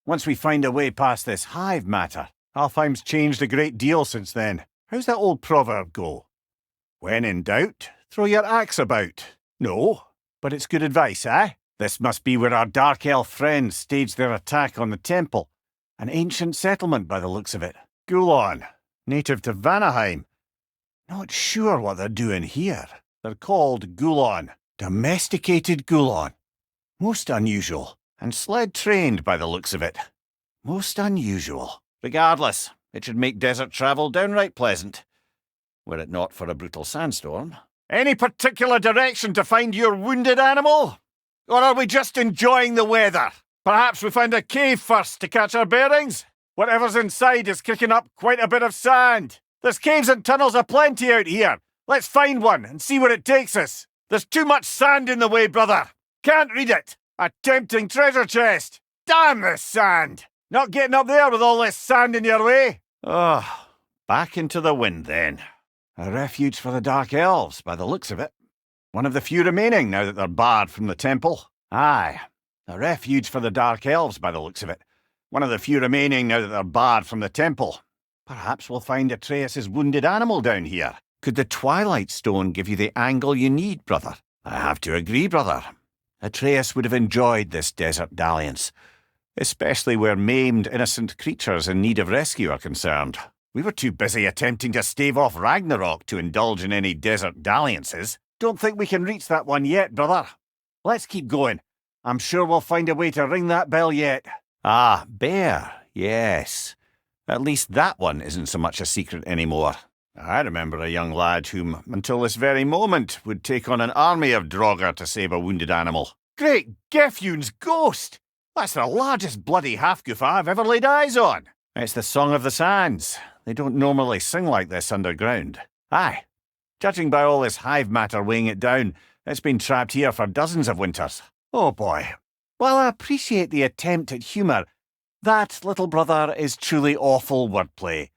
Once we find a way past this hive matter. Alfheim's changed a great deal since then. How's that old proverb go? When in doubt, throw your axe about. No, but it's good advice, eh? This must be where our dark elf friends staged their attack on the temple. An ancient settlement by the looks of it. Gulon, native to Vanaheim. Not sure what they're doing here. They're called Gulon. Domesticated Gulon. Most unusual. And sled-trained by the looks of it. Most unusual. Regardless, it should make desert travel downright pleasant. Were it not for a brutal sandstorm. Any particular direction to find your wounded animal? Or are we just enjoying the weather? Perhaps we find a cave first to catch our bearings? Whatever's inside is kicking up quite a bit of sand. There's caves and tunnels aplenty out here. Let's find one and see where it takes us. There's too much sand in the way, brother. Can't read it. A tempting treasure chest. Damn this sand. Not getting up there with all this sand in your way. Oh, back into the wind then. A refuge for the Dark Elves, by the looks of it. One of the few remaining now that they're barred from the temple. Aye, a refuge for the Dark Elves, by the looks of it. One of the few remaining now that they're barred from the temple. Perhaps we'll find Atreus' wounded animal down here. Could the Twilight Stone give you the angle you need, brother? I have to agree, brother. Atreus would have enjoyed this desert dalliance, especially where maimed, innocent creatures in need of rescue are concerned. We were too busy attempting to stave off Ragnarök to indulge in any desert dalliances. Don't think we can reach that one yet, brother. Let's keep going. I'm sure we'll find a way to ring that bell yet. Ah, bear, yes. At least that one isn't so much a secret anymore. I remember a young lad whom, until this very moment, would take on an army of Draugr to save a wounded animal. Great Gefjun's ghost! That's the largest bloody half-goof I've ever laid eyes on. It's the Song of the Sands. They don't normally sing like this underground. Aye. Judging by all this hive matter weighing it down, it's been trapped here for dozens of winters. Oh boy. While I appreciate the attempt at humour, that, little brother, is truly awful wordplay.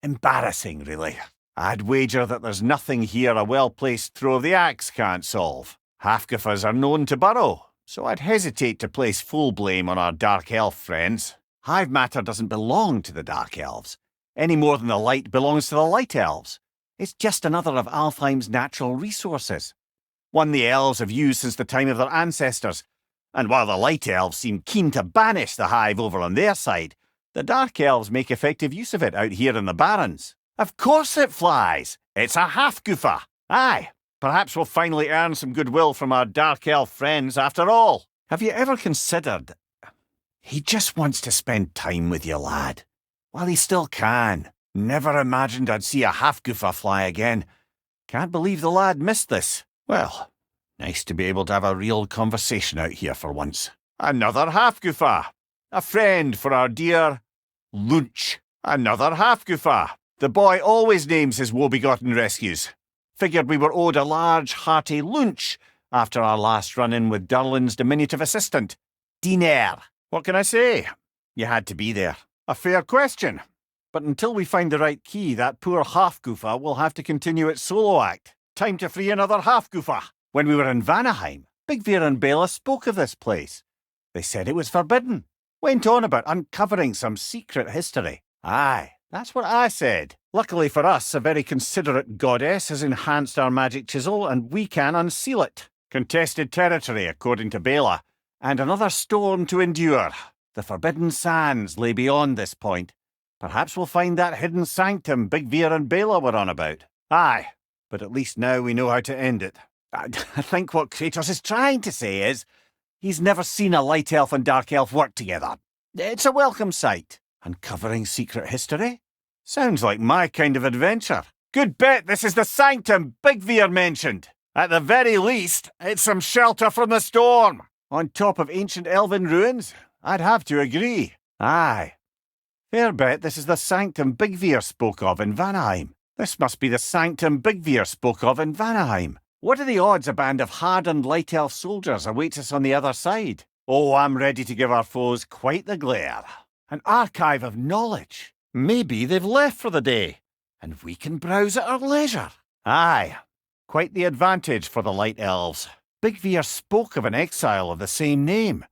Embarrassing, really. I'd wager that there's nothing here a well-placed throw of the axe can't solve. Half-goofers are known to burrow, so I'd hesitate to place full blame on our Dark Elf friends. Hive matter doesn't belong to the Dark Elves, any more than the light belongs to the Light Elves. It's just another of Alfheim's natural resources. One the elves have used since the time of their ancestors, and while the Light Elves seem keen to banish the hive over on their side, the Dark Elves make effective use of it out here in the Barrens. Of course it flies! It's a half-goofer! Aye, perhaps we'll finally earn some goodwill from our Dark Elf friends after all. Have you ever considered... He just wants to spend time with you, lad. While he still can. Never imagined I'd see a half-goofer fly again. Can't believe the lad missed this. Well, nice to be able to have a real conversation out here for once. Another half-goofer. A friend for our dear... Lunch. Another half-goofer. The boy always names his woe-begotten rescues. Figured we were owed a large, hearty lunch after our last run-in with Durlin's diminutive assistant, Diner. What can I say? You had to be there. A fair question. But until we find the right key, that poor half-goofer will have to continue its solo act. Time to free another half-goofer. When we were in Vanaheim, Bigvir and Bela spoke of this place. They said it was forbidden. Went on about uncovering some secret history. Aye, that's what I said. Luckily for us, a very considerate goddess has enhanced our magic chisel and we can unseal it. Contested territory, according to Bela. And another storm to endure. The forbidden sands lay beyond this point. Perhaps we'll find that hidden sanctum Bigvir and Bela were on about. Aye, but at least now we know how to end it. I think what Kratos is trying to say is, he's never seen a light elf and dark elf work together. It's a welcome sight. Uncovering secret history? Sounds like my kind of adventure. Good bet this is the sanctum Bigvir mentioned. At the very least, it's some shelter from the storm. On top of ancient elven ruins? I'd have to agree. Aye. Fair bet this is the sanctum Bigvir spoke of in Vanaheim. This must be the sanctum Bigvir spoke of in Vanaheim. What are the odds a band of hardened light elf soldiers awaits us on the other side? Oh, I'm ready to give our foes quite the glare. An archive of knowledge. Maybe they've left for the day, and we can browse at our leisure. Aye, quite the advantage for the Light Elves. Big Veer spoke of an exile of the same name.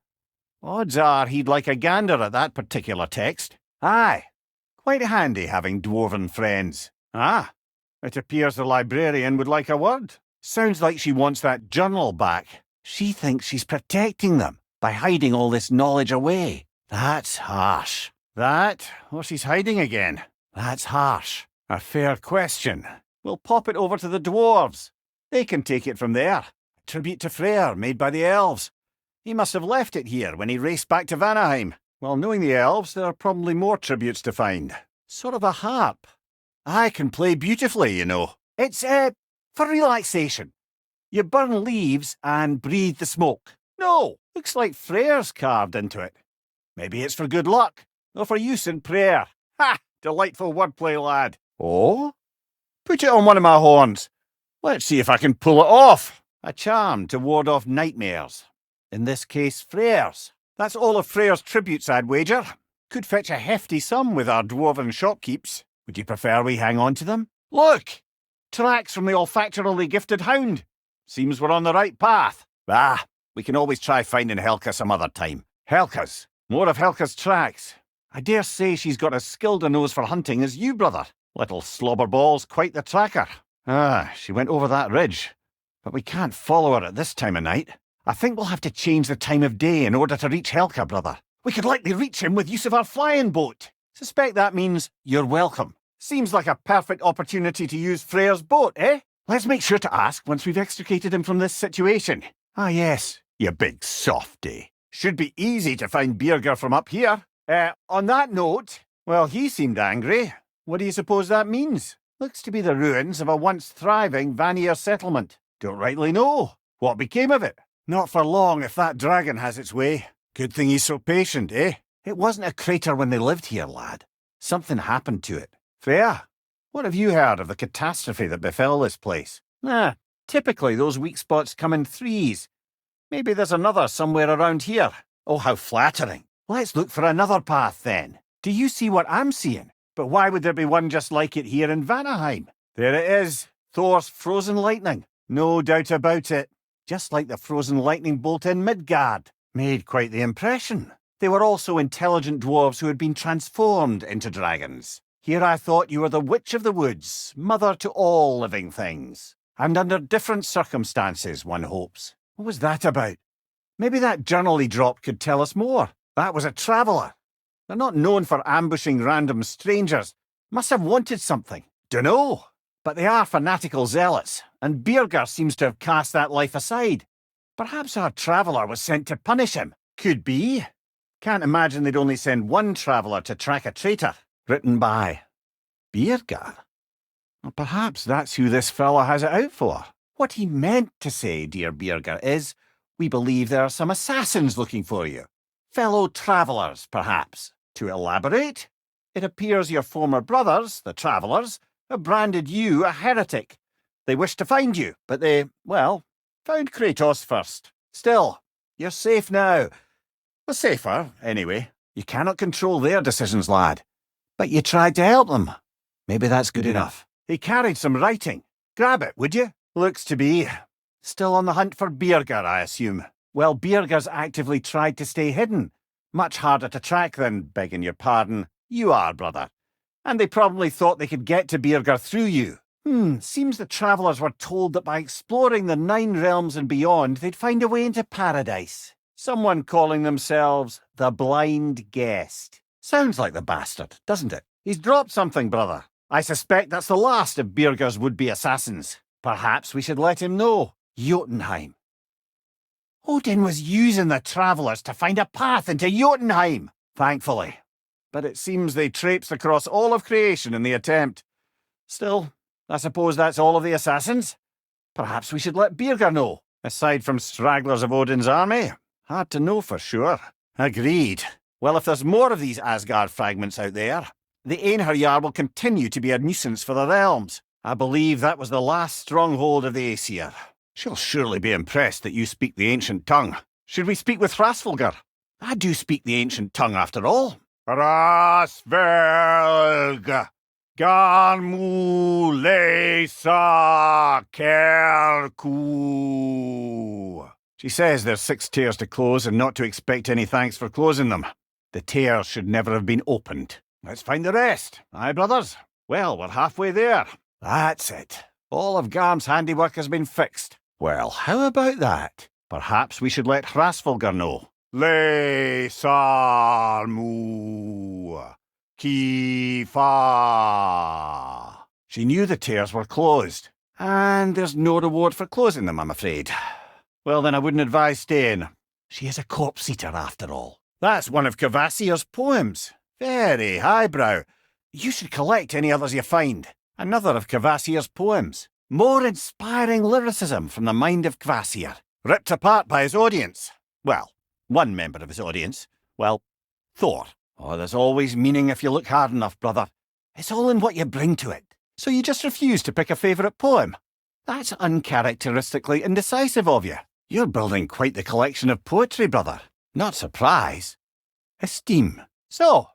Odds are he'd like a gander at that particular text. Aye, quite handy having dwarven friends. Ah, it appears the librarian would like a word. Sounds like she wants that journal back. She thinks she's protecting them by hiding all this knowledge away. That's harsh. That, or she's hiding again. That's harsh. A fair question. We'll pop it over to the dwarves. They can take it from there. Tribute to Freyr, made by the elves. He must have left it here when he raced back to Vanaheim. Well, knowing the elves, there are probably more tributes to find. Sort of a harp. I can play beautifully, you know. It's, for relaxation. You burn leaves and breathe the smoke. No, looks like Freyr's carved into it. Maybe it's for good luck, or for use in prayer. Ha! Delightful wordplay, lad. Oh? Put it on one of my horns. Let's see if I can pull it off. A charm to ward off nightmares. In this case, Freyr's. That's all of Freyr's tributes, I'd wager. Could fetch a hefty sum with our dwarven shopkeeps. Would you prefer we hang on to them? Look! Tracks from the olfactorily gifted hound. Seems we're on the right path. Ah, we can always try finding Helka some other time. Helka's. More of Helka's tracks. I dare say she's got as skilled a nose for hunting as you, brother. Little slobberball's quite the tracker. Ah, she went over that ridge. But we can't follow her at this time of night. I think we'll have to change the time of day in order to reach Helka, brother. We could likely reach him with use of our flying boat. Suspect that means you're welcome. Seems like a perfect opportunity to use Freyr's boat, eh? Let's make sure to ask once we've extricated him from this situation. Ah, yes, you big softy. Should be easy to find Birger from up here. On that note, well, he seemed angry. What do you suppose that means? Looks to be the ruins of a once thriving Vanir settlement. Don't rightly know. What became of it? Not for long if that dragon has its way. Good thing he's so patient, eh? It wasn't a crater when they lived here, lad. Something happened to it. Freya, what have you heard of the catastrophe that befell this place? Typically those weak spots come in threes. Maybe there's another somewhere around here. Oh, how flattering. Let's look for another path then. Do you see what I'm seeing? But why would there be one just like it here in Vanaheim? There it is. Thor's frozen lightning. No doubt about it. Just like the frozen lightning bolt in Midgard. Made quite the impression. They were also intelligent dwarves who had been transformed into dragons. Here I thought you were the witch of the woods, mother to all living things. And under different circumstances, one hopes. What was that about? Maybe that journal he dropped could tell us more. That was a traveller. They're not known for ambushing random strangers. Must have wanted something. Dunno. But they are fanatical zealots, and Birger seems to have cast that life aside. Perhaps our traveller was sent to punish him. Could be. Can't imagine they'd only send one traveller to track a traitor. Written by Birger. Well, perhaps that's who this fella has it out for. What he meant to say, dear Birger, is, we believe there are some assassins looking for you. Fellow travellers, perhaps. To elaborate, it appears your former brothers, the travellers, have branded you a heretic. They wish to find you, but they, well, found Kratos first. Still, you're safe now. Well, safer, anyway. You cannot control their decisions, lad. But you tried to help them. Maybe that's good enough. He carried some writing. Grab it, would you? Looks to be. Still on the hunt for Birger, I assume. Well, Birger's actively tried to stay hidden. Much harder to track than, begging your pardon, you are, brother. And they probably thought they could get to Birger through you. Seems the travellers were told that by exploring the 9 realms and beyond, they'd find a way into paradise. Someone calling themselves the Blind Guest. Sounds like the bastard, doesn't it? He's dropped something, brother. I suspect that's the last of Birger's would-be assassins. Perhaps we should let him know. Jotunheim. Odin was using the travellers to find a path into Jotunheim, thankfully. But it seems they traipsed across all of creation in the attempt. Still, I suppose that's all of the assassins. Perhaps we should let Birger know. Aside from stragglers of Odin's army, hard to know for sure. Agreed. Well, if there's more of these Asgard fragments out there, the Einherjar will continue to be a nuisance for the realms. I believe that was the last stronghold of the Aesir. She'll surely be impressed that you speak the ancient tongue. Should we speak with Hrasfulgur? I do speak the ancient tongue after all. Hrasfulg, Garmu Lesa Kerku. She says there's 6 tears to close and not to expect any thanks for closing them. The tears should never have been opened. Let's find the rest. Aye, brothers? Well, we're halfway there. That's it. All of Garm's handiwork has been fixed. Well, how about that? Perhaps we should let Hrasfulgur know. Le Sarmu Kifa. She knew the tears were closed. And there's no reward for closing them, I'm afraid. Well, then I wouldn't advise staying. She is a corpse-eater, after all. That's one of Kvasir's poems. Very highbrow. You should collect any others you find. Another of Kvasir's poems. More inspiring lyricism from the mind of Kvasir. Ripped apart by his audience. Well, one member of his audience. Well, Thor. Oh, there's always meaning if you look hard enough, brother. It's all in what you bring to it. So you just refuse to pick a favourite poem? That's uncharacteristically indecisive of you. You're building quite the collection of poetry, brother. Not surprise. Esteem. So,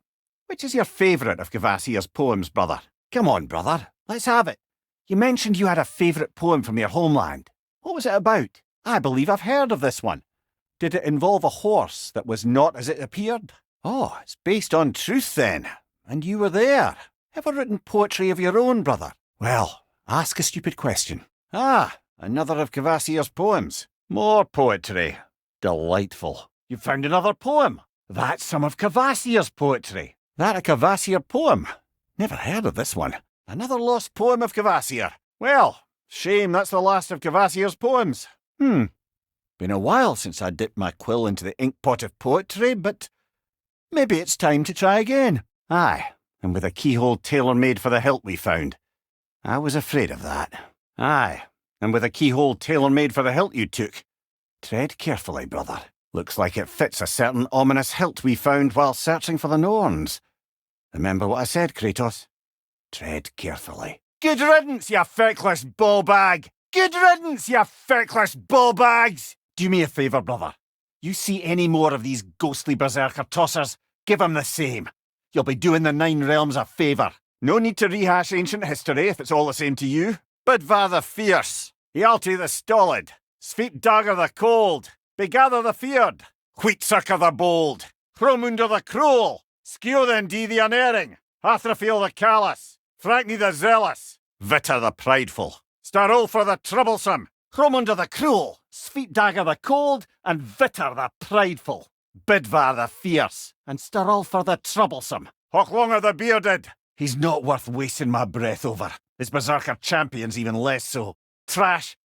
which is your favourite of Kvasir's poems, brother? Come on, brother. Let's have it. You mentioned you had a favourite poem from your homeland. What was it about? I believe I've heard of this one. Did it involve a horse that was not as it appeared? Oh, it's based on truth then. And you were there. Ever written poetry of your own, brother? Well, ask a stupid question. Ah, another of Kvasir's poems. More poetry. Delightful. You've found another poem. That's some of Kvasir's poetry. That a Kvasir poem? Never heard of this one. Another lost poem of Kvasir. Well, shame that's the last of Kvasir's poems. Been a while since I dipped my quill into the inkpot of poetry, but maybe it's time to try again. Aye, and with a keyhole tailor-made for the hilt we found. I was afraid of that. Aye, and with a keyhole tailor-made for the hilt you took. Tread carefully, brother. Looks like it fits a certain ominous hilt we found while searching for the Norns. Remember what I said, Kratos? Tread carefully. Good riddance, you feckless ballbag! Good riddance, you feckless ballbags! Do me a favour, brother. You see any more of these ghostly berserker tossers, give 'em the same. You'll be doing the Nine Realms a favour. No need to rehash ancient history if it's all the same to you. Bidvar the Fierce, Hjalti the Stolid, Svipdagr the Cold, Begather the Feared, Wheatsucker the Bold, Hromundur the Cruel, Skiothendi the Unerring, Athrafil the Callous, Frankni the Zealous, Vitter the Prideful, Starulfr the Troublesome, Hromundur the Cruel, Svipdagr the Cold, and Vitter the Prideful, Bidvar the Fierce, and Starulfr the Troublesome, Hocklongr the Bearded. He's not worth wasting my breath over. His berserker champion's even less so. Trash.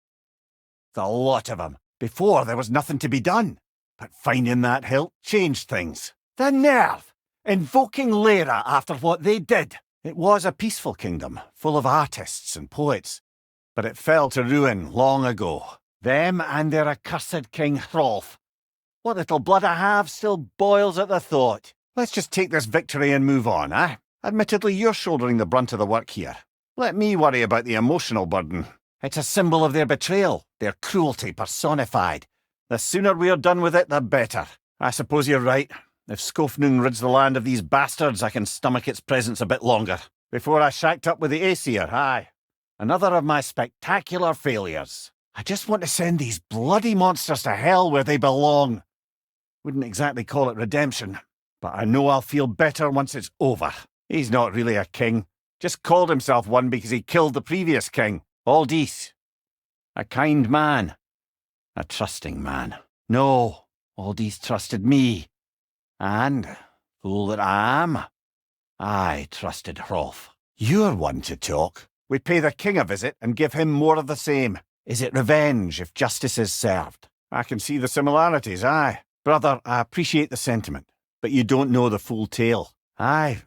The lot of 'em. Before there was nothing to be done. But finding that hilt changed things. The nerve! Invoking Lera after what they did. It was a peaceful kingdom, full of artists and poets. But it fell to ruin long ago. Them and their accursed King Hrolf. What little blood I have still boils at the thought. Let's just take this victory and move on, eh? Admittedly, you're shouldering the brunt of the work here. Let me worry about the emotional burden. It's a symbol of their betrayal, their cruelty personified. The sooner we're done with it, the better. I suppose you're right. If Skofnung rids the land of these bastards, I can stomach its presence a bit longer. Before I shacked up with the Aesir, aye. Another of my spectacular failures. I just want to send these bloody monsters to hell where they belong. Wouldn't exactly call it redemption, but I know I'll feel better once it's over. He's not really a king. Just called himself one because he killed the previous king, Aldis. A kind man. A trusting man. No, Aldis trusted me. And, fool that I am, I trusted Hrolf. You're one to talk. We pay the king a visit and give him more of the same. Is it revenge if justice is served? I can see the similarities, aye. Brother, I appreciate the sentiment, but you don't know the full tale. Aye.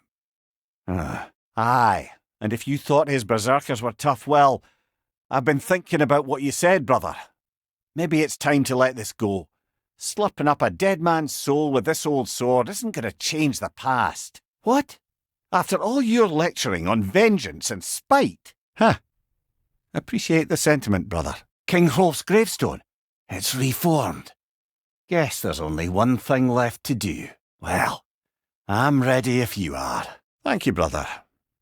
Aye. And if you thought his berserkers were tough, well, I've been thinking about what you said, brother. Maybe it's time to let this go. Slurping up a dead man's soul with this old sword isn't going to change the past. What? After all your lecturing on vengeance and spite? Huh. Appreciate the sentiment, brother. King Hrolf's gravestone. It's reformed. Guess there's only one thing left to do. Well, I'm ready if you are. Thank you, brother.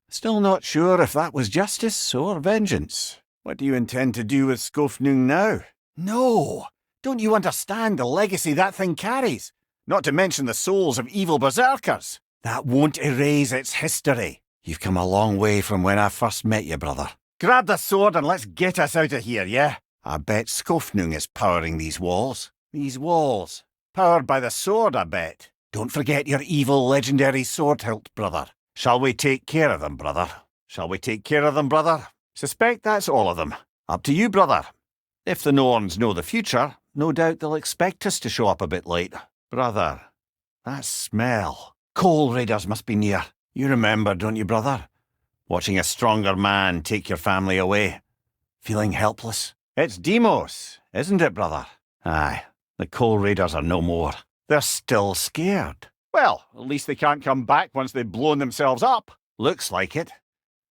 Still not sure if that was justice or vengeance. What do you intend to do with Skofnung now? No! Don't you understand the legacy that thing carries? Not to mention the souls of evil berserkers. That won't erase its history. You've come a long way from when I first met you, brother. Grab the sword and let's get us out of here, yeah? I bet Skofnung is powering these walls. These walls. Powered by the sword, I bet. Don't forget your evil legendary sword hilt, brother. Shall we take care of them, brother? Shall we take care of them, brother? Suspect that's all of them. Up to you, brother. If the Norns know the future, no doubt they'll expect us to show up a bit late. Brother, that smell. Coal raiders must be near. You remember, don't you, brother? Watching a stronger man take your family away. Feeling helpless. It's Demos, isn't it, brother? Aye, the coal raiders are no more. They're still scared. Well, at least they can't come back once they've blown themselves up. Looks like it.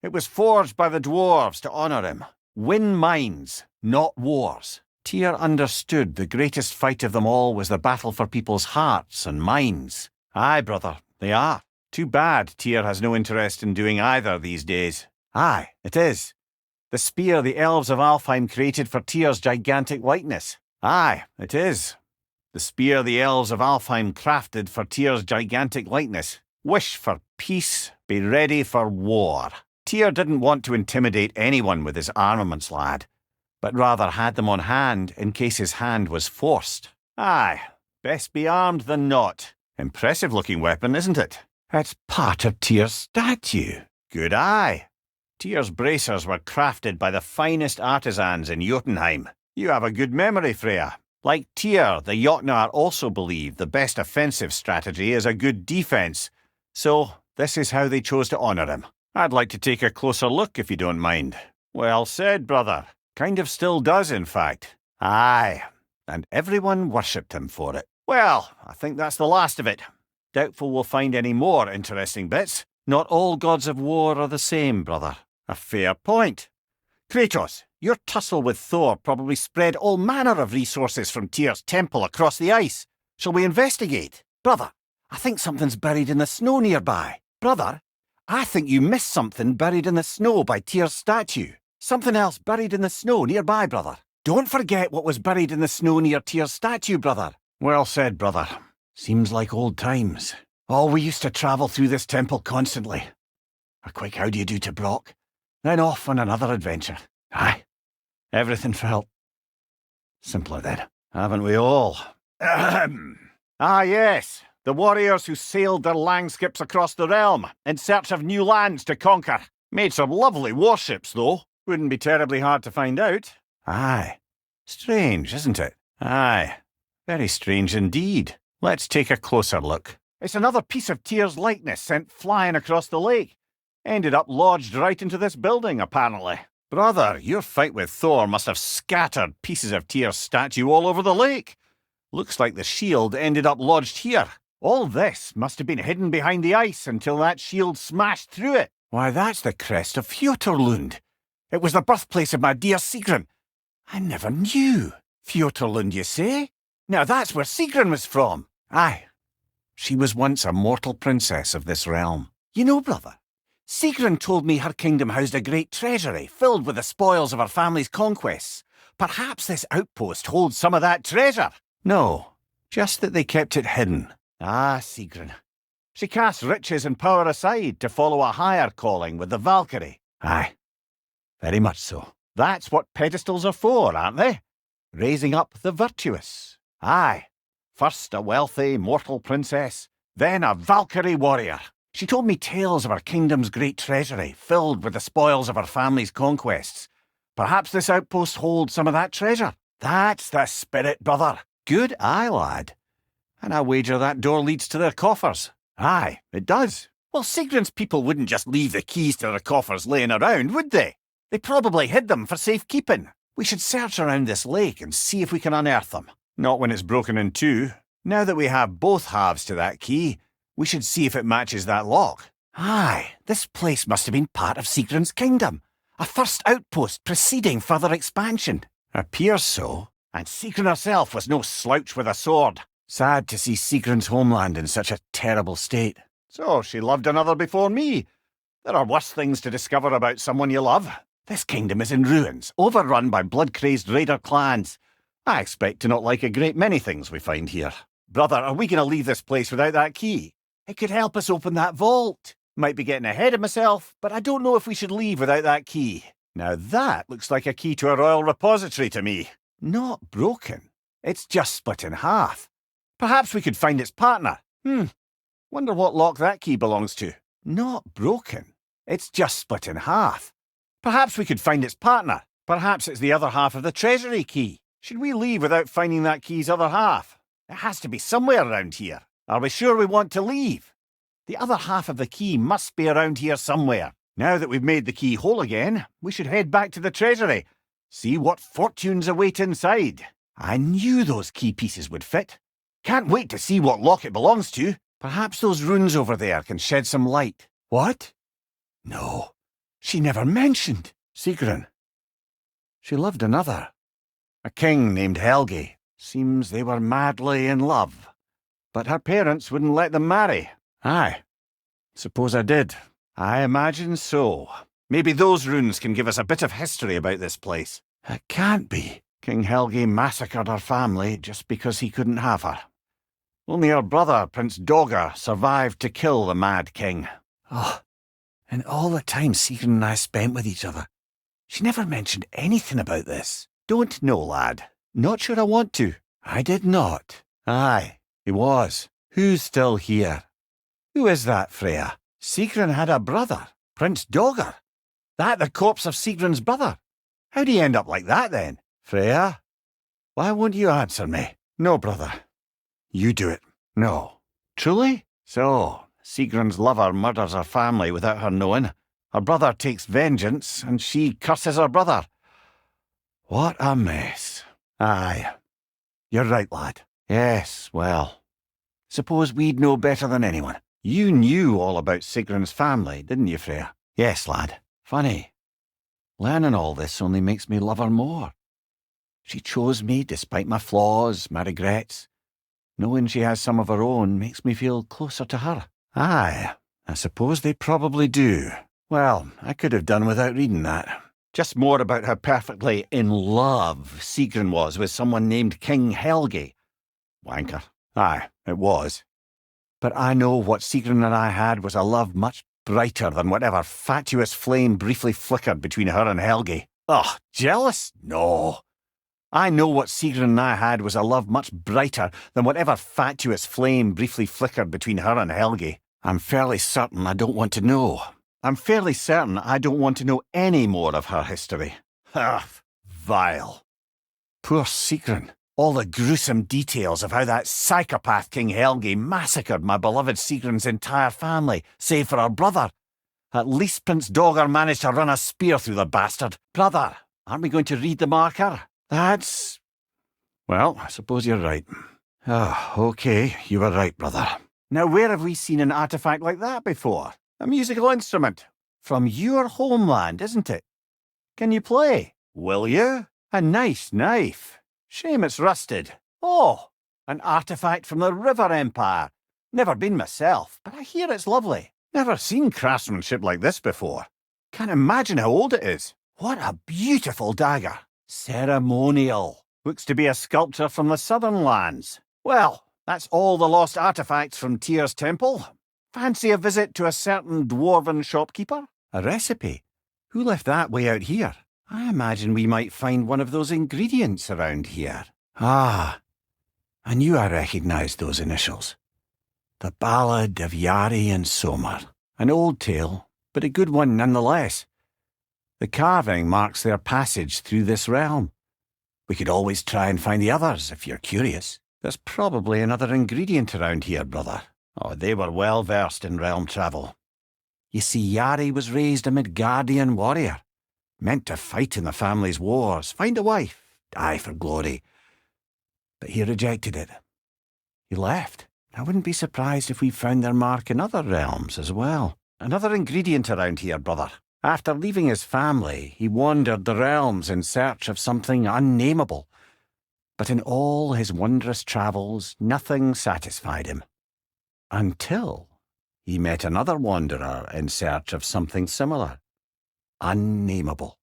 It was forged by the dwarves to honour him. Win mines, not wars. Tyr understood the greatest fight of them all was the battle for people's hearts and minds. Aye, brother, they are. Too bad Tyr has no interest in doing either these days. Aye, it is. The spear the elves of Alfheim created for Tyr's gigantic likeness. Aye, it is. The spear the elves of Alfheim crafted for Tyr's gigantic likeness. Wish for peace, be ready for war. Tyr didn't want to intimidate anyone with his armaments, lad, but rather had them on hand in case his hand was forced. Aye, best be armed than not. Impressive-looking weapon, isn't it? It's part of Tyr's statue. Good eye. Tyr's bracers were crafted by the finest artisans in Jotunheim. You have a good memory, Freya. Like Tyr, the Jotnar also believe the best offensive strategy is a good defense, so this is how they chose to honor him. I'd like to take a closer look if you don't mind. Well said, brother. Kind of still does, in fact. Aye, and everyone worshipped him for it. Well, I think that's the last of it. Doubtful we'll find any more interesting bits. Not all gods of war are the same, brother. A fair point. Kratos, your tussle with Thor probably spread all manner of resources from Tyr's temple across the ice. Shall we investigate? Brother, I think something's buried in the snow nearby. Brother, I think you missed something buried in the snow by Tyr's statue. Something else buried in the snow nearby, brother. Don't forget what was buried in the snow near Tyr's statue, brother. Well said, brother. Seems like old times. Oh, we used to travel through this temple constantly. A quick how do you do to Brock, then off on another adventure. Aye, everything felt simpler then. Haven't we all? Ahem. Ah, yes. The warriors who sailed their langskips across the realm in search of new lands to conquer. Made some lovely warships, though. Wouldn't be terribly hard to find out. Aye. Strange, isn't it? Aye. Very strange indeed. Let's take a closer look. It's another piece of Tyr's likeness sent flying across the lake. Ended up lodged right into this building, apparently. Brother, your fight with Thor must have scattered pieces of Tyr's statue all over the lake. Looks like the shield ended up lodged here. All this must have been hidden behind the ice until that shield smashed through it. Why, that's the crest of Fjotorlund. It was the birthplace of my dear Sigrun. I never knew. Fjotorlund, you say? Now that's where Sigrun was from. Aye. She was once a mortal princess of this realm. You know, brother, Sigrun told me her kingdom housed a great treasury filled with the spoils of her family's conquests. Perhaps this outpost holds some of that treasure. No, just that they kept it hidden. Ah, Sigrun. She cast riches and power aside to follow a higher calling with the Valkyrie. Aye, very much so. That's what pedestals are for, aren't they? Raising up the virtuous. Aye. First a wealthy, mortal princess, then a Valkyrie warrior. She told me tales of her kingdom's great treasury, filled with the spoils of her family's conquests. Perhaps this outpost holds some of that treasure. That's the spirit, brother. Good eye, lad. And I wager that door leads to their coffers. Aye, it does. Well, Sigrun's people wouldn't just leave the keys to their coffers laying around, would they? They probably hid them for safekeeping. We should search around this lake and see if we can unearth them. Not when it's broken in two. Now that we have both halves to that key, we should see if it matches that lock. Aye, this place must have been part of Sigrun's kingdom. A first outpost preceding further expansion. Appears so. And Sigrun herself was no slouch with a sword. Sad to see Sigrun's homeland in such a terrible state. So she loved another before me. There are worse things to discover about someone you love. This kingdom is in ruins, overrun by blood-crazed raider clans. I expect to not like a great many things we find here. Brother, are we going to leave this place without that key? It could help us open that vault. Might be getting ahead of myself, but I don't know if we should leave without that key. Now that looks like a key to a royal repository to me. Not broken. It's just split in half. Perhaps we could find its partner. Wonder what lock that key belongs to. Not broken. It's just split in half. Perhaps we could find its partner. Perhaps it's the other half of the treasury key. Should we leave without finding that key's other half? It has to be somewhere around here. Are we sure we want to leave? The other half of the key must be around here somewhere. Now that we've made the key whole again, we should head back to the treasury. See what fortunes await inside. I knew those key pieces would fit. Can't wait to see what lock it belongs to. Perhaps those runes over there can shed some light. What? No, she never mentioned Sigrun. She loved another. A king named Helgi. Seems they were madly in love. But her parents wouldn't let them marry. Aye. Suppose I did. I imagine so. Maybe those runes can give us a bit of history about this place. It can't be. King Helgi massacred her family just because he couldn't have her. Only her brother, Prince Dogr, survived to kill the Mad King. Oh, and all the time Sigrun and I spent with each other. She never mentioned anything about this. Don't know, lad. Not sure I want to. I did not. Aye, he was. Who's still here? Who is that, Freya? Sigrun had a brother, Prince Dogr. That the corpse of Sigrun's brother? How'd he end up like that, then? Freya? Why won't you answer me? No, brother. You do it. No. Truly? So, Sigrun's lover murders her family without her knowing. Her brother takes vengeance, and she curses her brother. What a mess. Aye. You're right, lad. Yes, well. Suppose we'd know better than anyone. You knew all about Sigrun's family, didn't you, Freya? Yes, lad. Funny. Learning all this only makes me love her more. She chose me despite my flaws, my regrets. Knowing she has some of her own makes me feel closer to her. Aye, I suppose they probably do. Well, I could have done without reading that. Just more about how perfectly in love Sigrun was with someone named King Helgi. Wanker. Aye, it was. But I know what Sigrun and I had was a love much brighter than whatever fatuous flame briefly flickered between her and Helgi. Ugh, jealous? No. I know what Sigrun and I had was a love much brighter than whatever fatuous flame briefly flickered between her and Helgi. I'm fairly certain I don't want to know. I'm fairly certain I don't want to know any more of her history. Ugh, vile. Poor Sigrun. All the gruesome details of how that psychopath King Helgi massacred my beloved Sigrun's entire family, save for her brother. At least Prince Dogr managed to run a spear through the bastard. Brother, aren't we going to read the marker? That's... Well, I suppose you're right. Oh, okay, you were right, brother. Now, where have we seen an artifact like that before? A musical instrument. From your homeland, isn't it? Can you play? Will you? A nice knife. Shame it's rusted. Oh, an artifact from the River Empire. Never been myself, but I hear it's lovely. Never seen craftsmanship like this before. Can't imagine how old it is. What a beautiful dagger. Ceremonial. Looks to be a sculpture from the southern lands. Well, that's all the lost artifacts from Tyr's temple. Fancy a visit to a certain dwarven shopkeeper? A recipe? Who left that way out here? I imagine we might find one of those ingredients around here. Ah, I knew I recognised those initials. The Ballad of Yari and Somer. An old tale, but a good one nonetheless. The carving marks their passage through this realm. We could always try and find the others, if you're curious. There's probably another ingredient around here, brother. Oh, they were well versed in realm travel. You see, Yari was raised a Midgardian warrior. Meant to fight in the family's wars, find a wife, die for glory. But he rejected it. He left. I wouldn't be surprised if we found their mark in other realms as well. Another ingredient around here, brother. After leaving his family, he wandered the realms in search of something unnameable. But in all his wondrous travels, nothing satisfied him. Until he met another wanderer in search of something similar. Unnameable.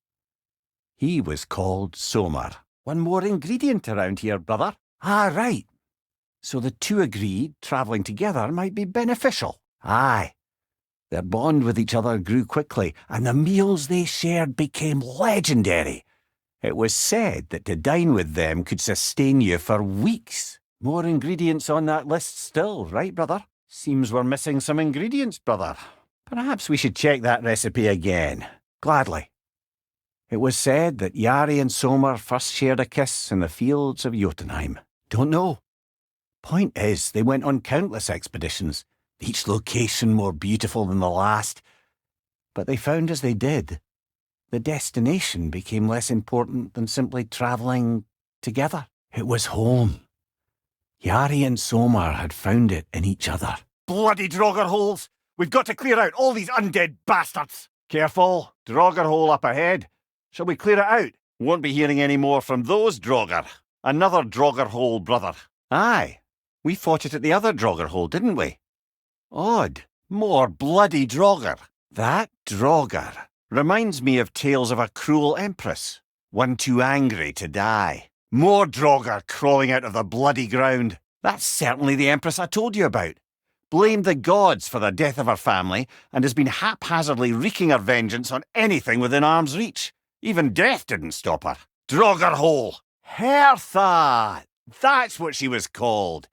He was called Somer. One more ingredient around here, brother. Ah, right. So the two agreed travelling together might be beneficial. Aye. Their bond with each other grew quickly, and the meals they shared became legendary. It was said that to dine with them could sustain you for weeks. More ingredients on that list still, right, brother? Seems we're missing some ingredients, brother. Perhaps we should check that recipe again. Gladly. It was said that Yari and Somer first shared a kiss in the fields of Jotunheim. Don't know. Point is, they went on countless expeditions, each location more beautiful than the last. But they found as they did, the destination became less important than simply travelling together. It was home. Yari and Somer had found it in each other. Bloody Draugr holes! We've got to clear out all these undead bastards! Careful, Draugr hole up ahead. Shall we clear it out? Won't be hearing any more from those Draugr. Another Draugr hole, brother. Aye, we fought it at the other Draugr hole, didn't we? Odd. More bloody Draugr. That Draugr reminds me of tales of a cruel empress, one too angry to die. More Draugr crawling out of the bloody ground. That's certainly the empress I told you about. Blamed the gods for the death of her family and has been haphazardly wreaking her vengeance on anything within arm's reach. Even death didn't stop her. Draugr hole. Hertha! That's what she was called.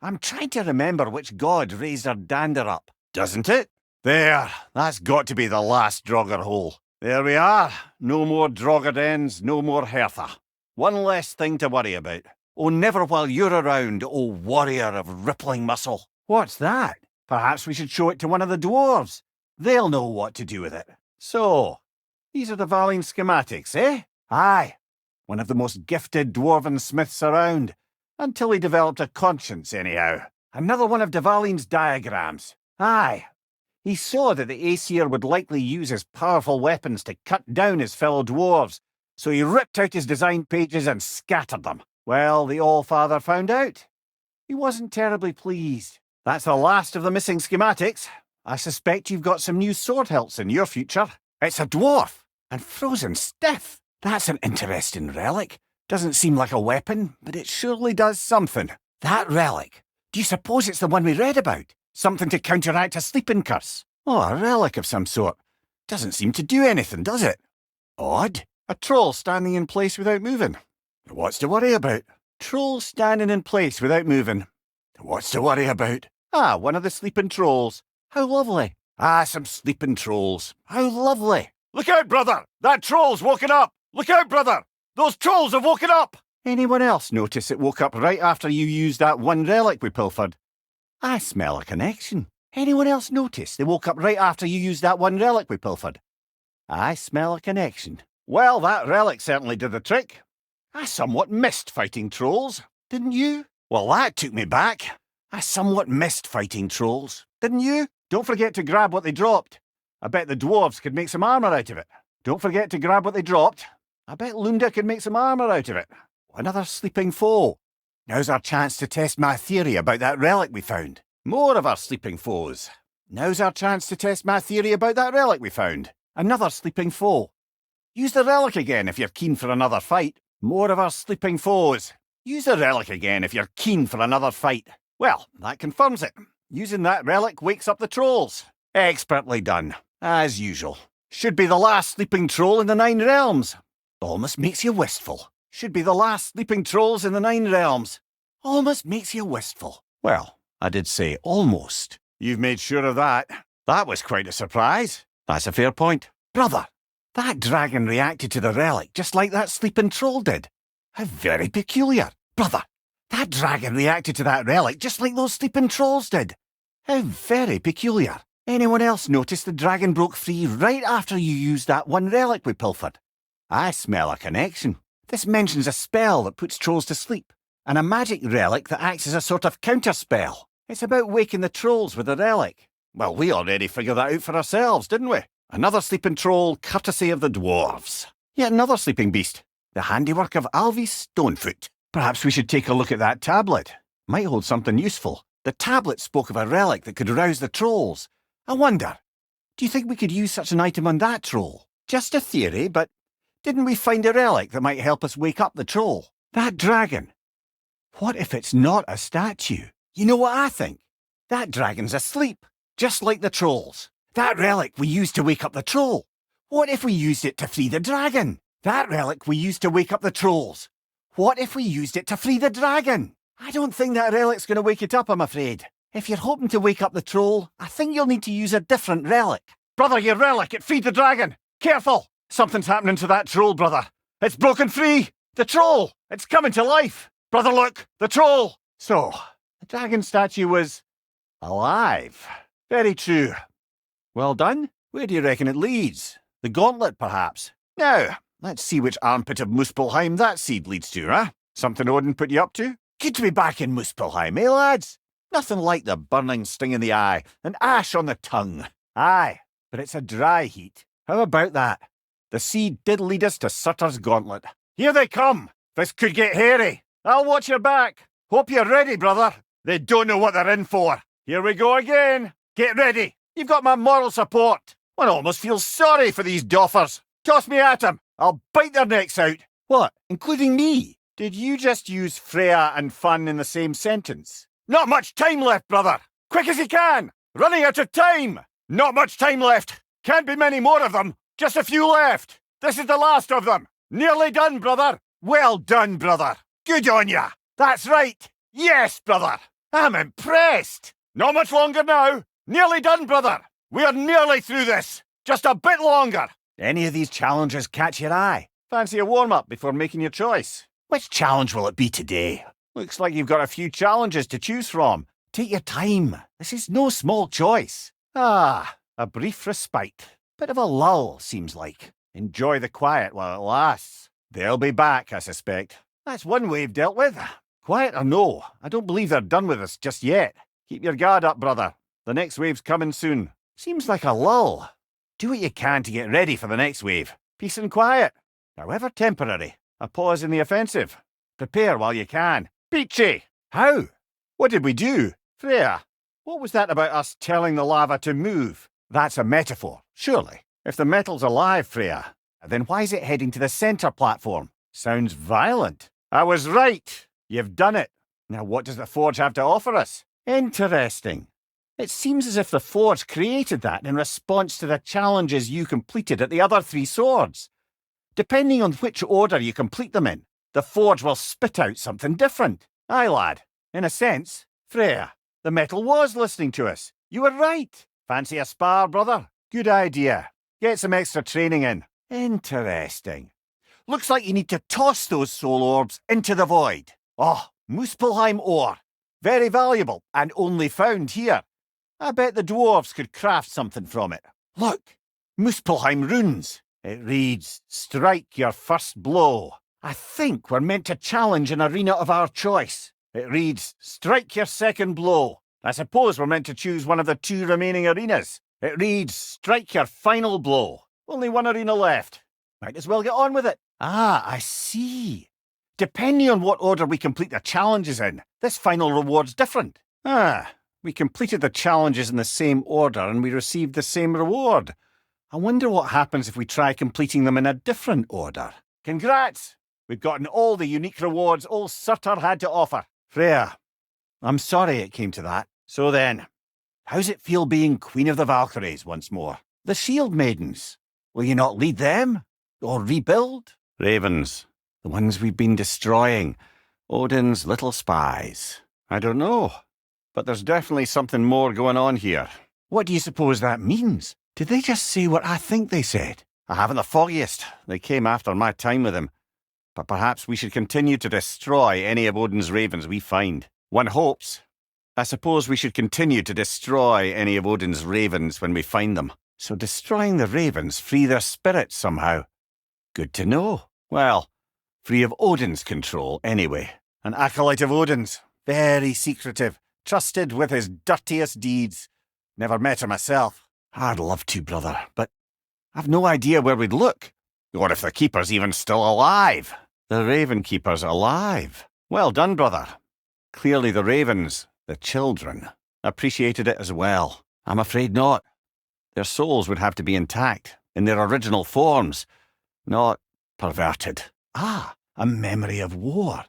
I'm trying to remember which god raised her dander up. Doesn't it? There, that's got to be the last Draugr hole. There we are. No more Draugr dens, no more Hertha. One less thing to worry about. Oh, never while you're around, oh warrior of rippling muscle. What's that? Perhaps we should show it to one of the dwarves. They'll know what to do with it. So, these are the Valine schematics, eh? Aye. One of the most gifted dwarven smiths around. Until he developed a conscience, anyhow. Another one of Devaline's diagrams. Aye. He saw that the Aesir would likely use his powerful weapons to cut down his fellow dwarves, so he ripped out his design pages and scattered them. Well, the Allfather found out. He wasn't terribly pleased. That's the last of the missing schematics. I suspect you've got some new sword hilts in your future. It's a dwarf, and frozen stiff. That's an interesting relic. Doesn't seem like a weapon, but it surely does something. That relic? Do you suppose it's the one we read about? Something to counteract a sleeping curse? Oh, a relic of some sort. Doesn't seem to do anything, does it? Odd. A troll standing in place without moving. What's to worry about? Troll standing in place without moving. What's to worry about? Ah, one of the sleeping trolls. How lovely. Ah, some sleeping trolls. How lovely. Look out, brother! That troll's woken up! Look out, brother! Those trolls have woken up! Anyone else notice it woke up right after you used that one relic we pilfered? I smell a connection. Anyone else notice they woke up right after you used that one relic we pilfered? I smell a connection. Well, that relic certainly did the trick. I somewhat missed fighting trolls, didn't you? Well, that took me back. I somewhat missed fighting trolls, didn't you? Don't forget to grab what they dropped. I bet the dwarves could make some armour out of it. Don't forget to grab what they dropped. I bet Lunda could make some armour out of it. Another sleeping foe. Now's our chance to test my theory about that relic we found. More of our sleeping foes. Now's our chance to test my theory about that relic we found. Another sleeping foe. Use the relic again if you're keen for another fight. More of our sleeping foes. Use the relic again if you're keen for another fight. Well, that confirms it. Using that relic wakes up the trolls. Expertly done, as usual. Should be the last sleeping troll in the Nine Realms. Almost makes you wistful. Should be the last sleeping trolls in the Nine Realms. Almost makes you wistful. Well, I did say almost. You've made sure of that. That was quite a surprise. That's a fair point. Brother, that dragon reacted to the relic just like that sleeping troll did. How very peculiar. Brother, that dragon reacted to that relic just like those sleeping trolls did. How very peculiar. Anyone else notice the dragon broke free right after you used that one relic we pilfered? I smell a connection. This mentions a spell that puts trolls to sleep, and a magic relic that acts as a sort of counterspell. It's about waking the trolls with the relic. Well, we already figured that out for ourselves, didn't we? Another sleeping troll, courtesy of the dwarves. Yet another sleeping beast, the handiwork of Alvi Stonefoot. Perhaps we should take a look at that tablet. Might hold something useful. The tablet spoke of a relic that could rouse the trolls. I wonder, do you think we could use such an item on that troll? Just a theory, but didn't we find a relic that might help us wake up the troll? That dragon. What if it's not a statue? You know what I think? That dragon's asleep, just like the trolls. That relic we used to wake up the troll. What if we used it to free the dragon? That relic we used to wake up the trolls. What if we used it to free the dragon? I don't think that relic's going to wake it up, I'm afraid. If you're hoping to wake up the troll, I think you'll need to use a different relic. Brother, your relic, it freed the dragon. Careful! Something's happening to that troll, brother. It's broken free! The troll! It's coming to life! Brother, look! The troll! So, the dragon statue was alive. Very true. Well done. Where do you reckon it leads? The gauntlet, perhaps? Now, let's see which armpit of Muspelheim that seed leads to, huh? Something Odin put you up to? Good to be back in Muspelheim, eh, lads? Nothing like the burning sting in the eye and ash on the tongue. Aye, but it's a dry heat. How about that? The seed did lead us to Sutter's gauntlet. Here they come! This could get hairy. I'll watch your back. Hope you're ready, brother. They don't know what they're in for. Here we go again. Get ready. You've got my moral support. One almost feels sorry for these doffers. Toss me at them. I'll bite their necks out. What, including me? Did you just use Freya and fun in the same sentence? Not much time left, brother. Quick as you can. Running out of time. Not much time left. Can't be many more of them. Just a few left. This is the last of them. Nearly done, brother. Well done, brother. Good on ya. That's right. Yes, brother. I'm impressed. Not much longer now. Nearly done, brother. We're nearly through this. Just a bit longer. Any of these challenges catch your eye? Fancy a warm-up before making your choice? Which challenge will it be today? Looks like you've got a few challenges to choose from. Take your time. This is no small choice. Ah, a brief respite. Bit of a lull, seems like. Enjoy the quiet while it lasts. They'll be back, I suspect. That's one wave dealt with. Quiet or no, I don't believe they're done with us just yet. Keep your guard up, brother. The next wave's coming soon. Seems like a lull. Do what you can to get ready for the next wave. Peace and quiet. However temporary. A pause in the offensive. Prepare while you can. Peachy! How? What did we do? Freya, what was that about us telling the lava to move? That's a metaphor, surely. If the metal's alive, Freya, then why is it heading to the centre platform? Sounds violent. I was right. You've done it. Now what does the Forge have to offer us? Interesting. It seems as if the Forge created that in response to the challenges you completed at the other 3 swords. Depending on which order you complete them in, the Forge will spit out something different. Aye, lad. In a sense, Freya, the metal was listening to us. You were right. Fancy a spar, brother? Good idea. Get some extra training in. Interesting. Looks like you need to toss those soul orbs into the void. Oh, Muspelheim ore. Very valuable and only found here. I bet the dwarves could craft something from it. Look, Muspelheim runes. It reads, strike your first blow. I think we're meant to challenge an arena of our choice. It reads, strike your second blow. I suppose we're meant to choose one of the 2 remaining arenas. It reads, strike your final blow. Only one arena left. Might as well get on with it. Ah, I see. Depending on what order we complete the challenges in, this final reward's different. Ah, we completed the challenges in the same order and we received the same reward. I wonder what happens if we try completing them in a different order. Congrats! We've gotten all the unique rewards old Surtur had to offer. Freya, I'm sorry it came to that. So then, how's it feel being Queen of the Valkyries once more? The Shield Maidens. Will you not lead them? Or rebuild? Ravens. The ones we've been destroying. Odin's little spies. I don't know. But there's definitely something more going on here. What do you suppose that means? Did they just say what I think they said? I haven't the foggiest. They came after my time with him. But perhaps we should continue to destroy any of Odin's ravens we find. One hopes. I suppose we should continue to destroy any of Odin's ravens when we find them. So destroying the ravens free their spirits somehow. Good to know. Well, free of Odin's control anyway. An acolyte of Odin's. Very secretive. Trusted with his dirtiest deeds. Never met her myself. I'd love to, brother, but I've no idea where we'd look. Or if the Keeper's even still alive. The Raven Keeper's alive. Well done, brother. Clearly the ravens, the children, appreciated it as well. I'm afraid not. Their souls would have to be intact, in their original forms, not perverted. Ah, a memory of war.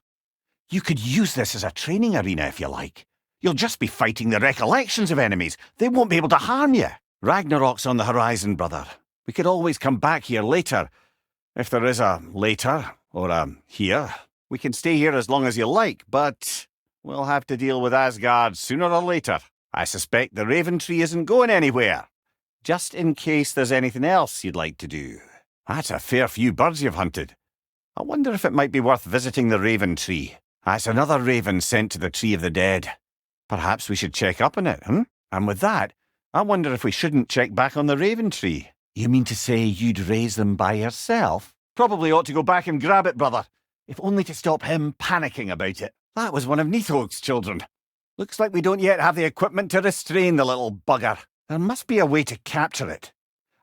You could use this as a training arena if you like. You'll just be fighting the recollections of enemies. They won't be able to harm you. Ragnarok's on the horizon, brother. We could always come back here later. If there is a later, or a here. We can stay here as long as you like, but we'll have to deal with Asgard sooner or later. I suspect the Raven Tree isn't going anywhere. Just in case there's anything else you'd like to do. That's a fair few birds you've hunted. I wonder if it might be worth visiting the Raven Tree. That's another raven sent to the Tree of the Dead. Perhaps we should check up on it, And with that, I wonder if we shouldn't check back on the Raven Tree. You mean to say you'd raise them by yourself? Probably ought to go back and grab it, brother. If only to stop him panicking about it. That was one of Nithog's children. Looks like we don't yet have the equipment to restrain the little bugger. There must be a way to capture it.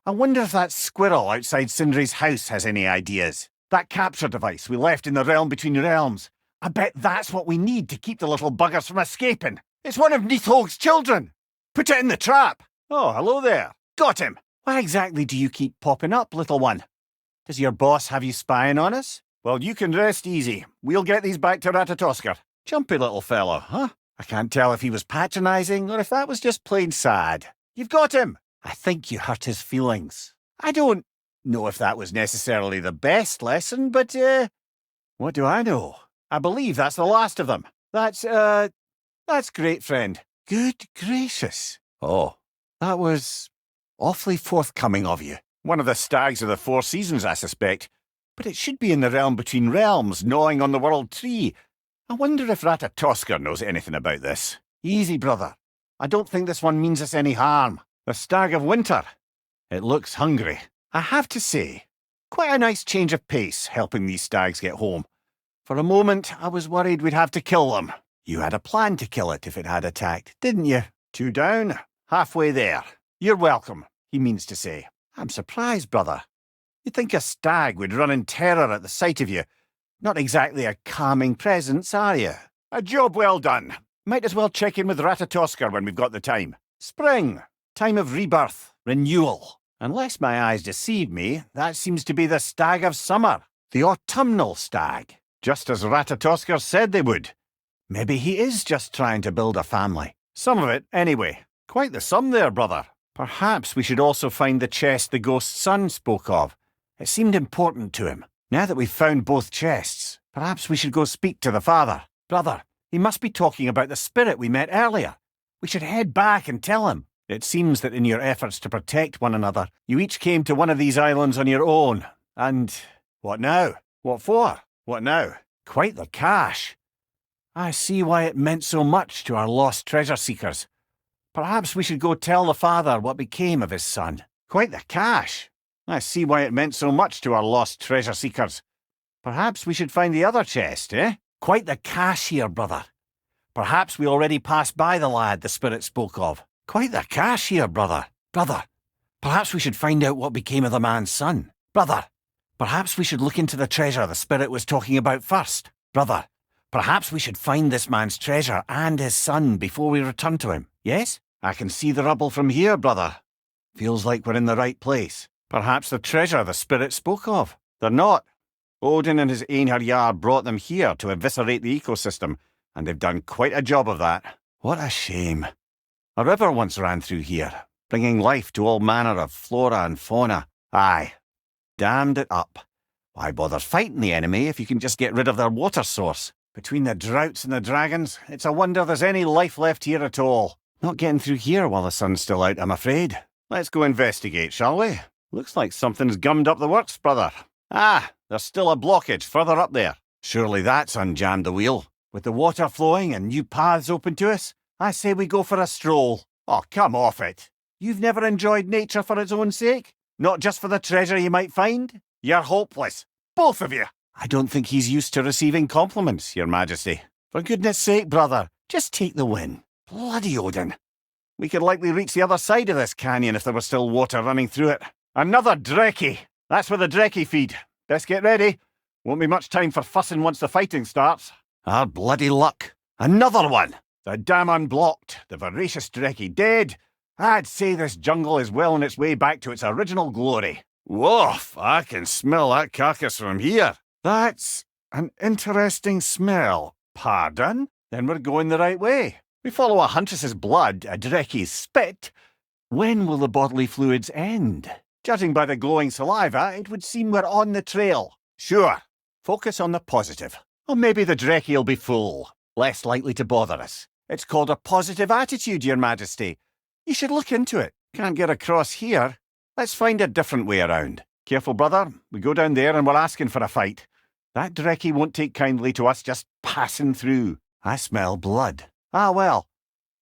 I wonder if that squirrel outside Sindri's house has any ideas. That capture device we left in the realm between realms. I bet that's what we need to keep the little buggers from escaping. It's one of Nithog's children. Put it in the trap. Oh, hello there. Got him. Why exactly do you keep popping up, little one? Does your boss have you spying on us? Well, you can rest easy. We'll get these back to Ratatoskr. Jumpy little fellow, huh? I can't tell if he was patronising or if that was just plain sad. You've got him. I think you hurt his feelings. I don't know if that was necessarily the best lesson, but, what do I know? I believe that's the last of them. That's great, friend. Good gracious. Oh, that was awfully forthcoming of you. One of the stags of the Four Seasons, I suspect. But it should be in the realm between realms, gnawing on the world tree. I wonder if Ratatoskr knows anything about this. Easy, brother. I don't think this one means us any harm. The Stag of Winter. It looks hungry. I have to say, quite a nice change of pace helping these stags get home. For a moment, I was worried we'd have to kill them. You had a plan to kill it if it had attacked, didn't you? 2 down, halfway there. You're welcome, he means to say. I'm surprised, brother. You'd think a stag would run in terror at the sight of you. Not exactly a calming presence, are you? A job well done. Might as well check in with Ratatoskr when we've got the time. Spring. Time of rebirth. Renewal. Unless my eyes deceive me, that seems to be the stag of summer. The autumnal stag. Just as Ratatoskr said they would. Maybe he is just trying to build a family. Some of it, anyway. Quite the sum there, brother. Perhaps we should also find the chest the ghost's son spoke of. It seemed important to him. Now that we've found both chests, perhaps we should go speak to the father. Brother, he must be talking about the spirit we met earlier. We should head back and tell him. It seems that in your efforts to protect one another, you each came to one of these islands on your own. And what now? What for? What now? Quite the cache. I see why it meant so much to our lost treasure seekers. Perhaps we should go tell the father what became of his son. Quite the cache. I see why it meant so much to our lost treasure seekers. Perhaps we should find the other chest, eh? Quite the cache here, brother. Perhaps we already passed by the lad the spirit spoke of. Quite the cache here, brother. Brother, perhaps we should find out what became of the man's son. Brother, perhaps we should look into the treasure the spirit was talking about first. Brother, perhaps we should find this man's treasure and his son before we return to him. Yes? I can see the rubble from here, brother. Feels like we're in the right place. Perhaps the treasure the spirit spoke of. They're not. Odin and his Einherjar brought them here to eviscerate the ecosystem, and they've done quite a job of that. What a shame. A river once ran through here, bringing life to all manner of flora and fauna. Aye. Dammed it up. Why bother fighting the enemy if you can just get rid of their water source? Between the droughts and the dragons, it's a wonder there's any life left here at all. Not getting through here while the sun's still out, I'm afraid. Let's go investigate, shall we? Looks like something's gummed up the works, brother. Ah, there's still a blockage further up there. Surely that's unjammed the wheel. With the water flowing and new paths open to us, I say we go for a stroll. Oh, come off it. You've never enjoyed nature for its own sake? Not just for the treasure you might find? You're hopeless. Both of you. I don't think he's used to receiving compliments, Your Majesty. For goodness sake, brother, just take the win. Bloody Odin. We could likely reach the other side of this canyon if there was still water running through it. Another Drekkie. That's where the Drekkie feed. Best get ready. Won't be much time for fussing once the fighting starts. Our bloody luck. Another one! The dam unblocked, the voracious Drekkie dead. I'd say this jungle is well on its way back to its original glory. Woof! I can smell that carcass from here. That's an interesting smell. Pardon? Then we're going the right way. We follow a huntress's blood, a Drekkie's spit. When will the bodily fluids end? Judging by the glowing saliva, it would seem we're on the trail. Sure. Focus on the positive. Or maybe the Drekkie'll be full. Less likely to bother us. It's called a positive attitude, Your Majesty. You should look into it. Can't get across here. Let's find a different way around. Careful, brother. We go down there and we're asking for a fight. That Drekkie won't take kindly to us just passing through. I smell blood. Ah, well.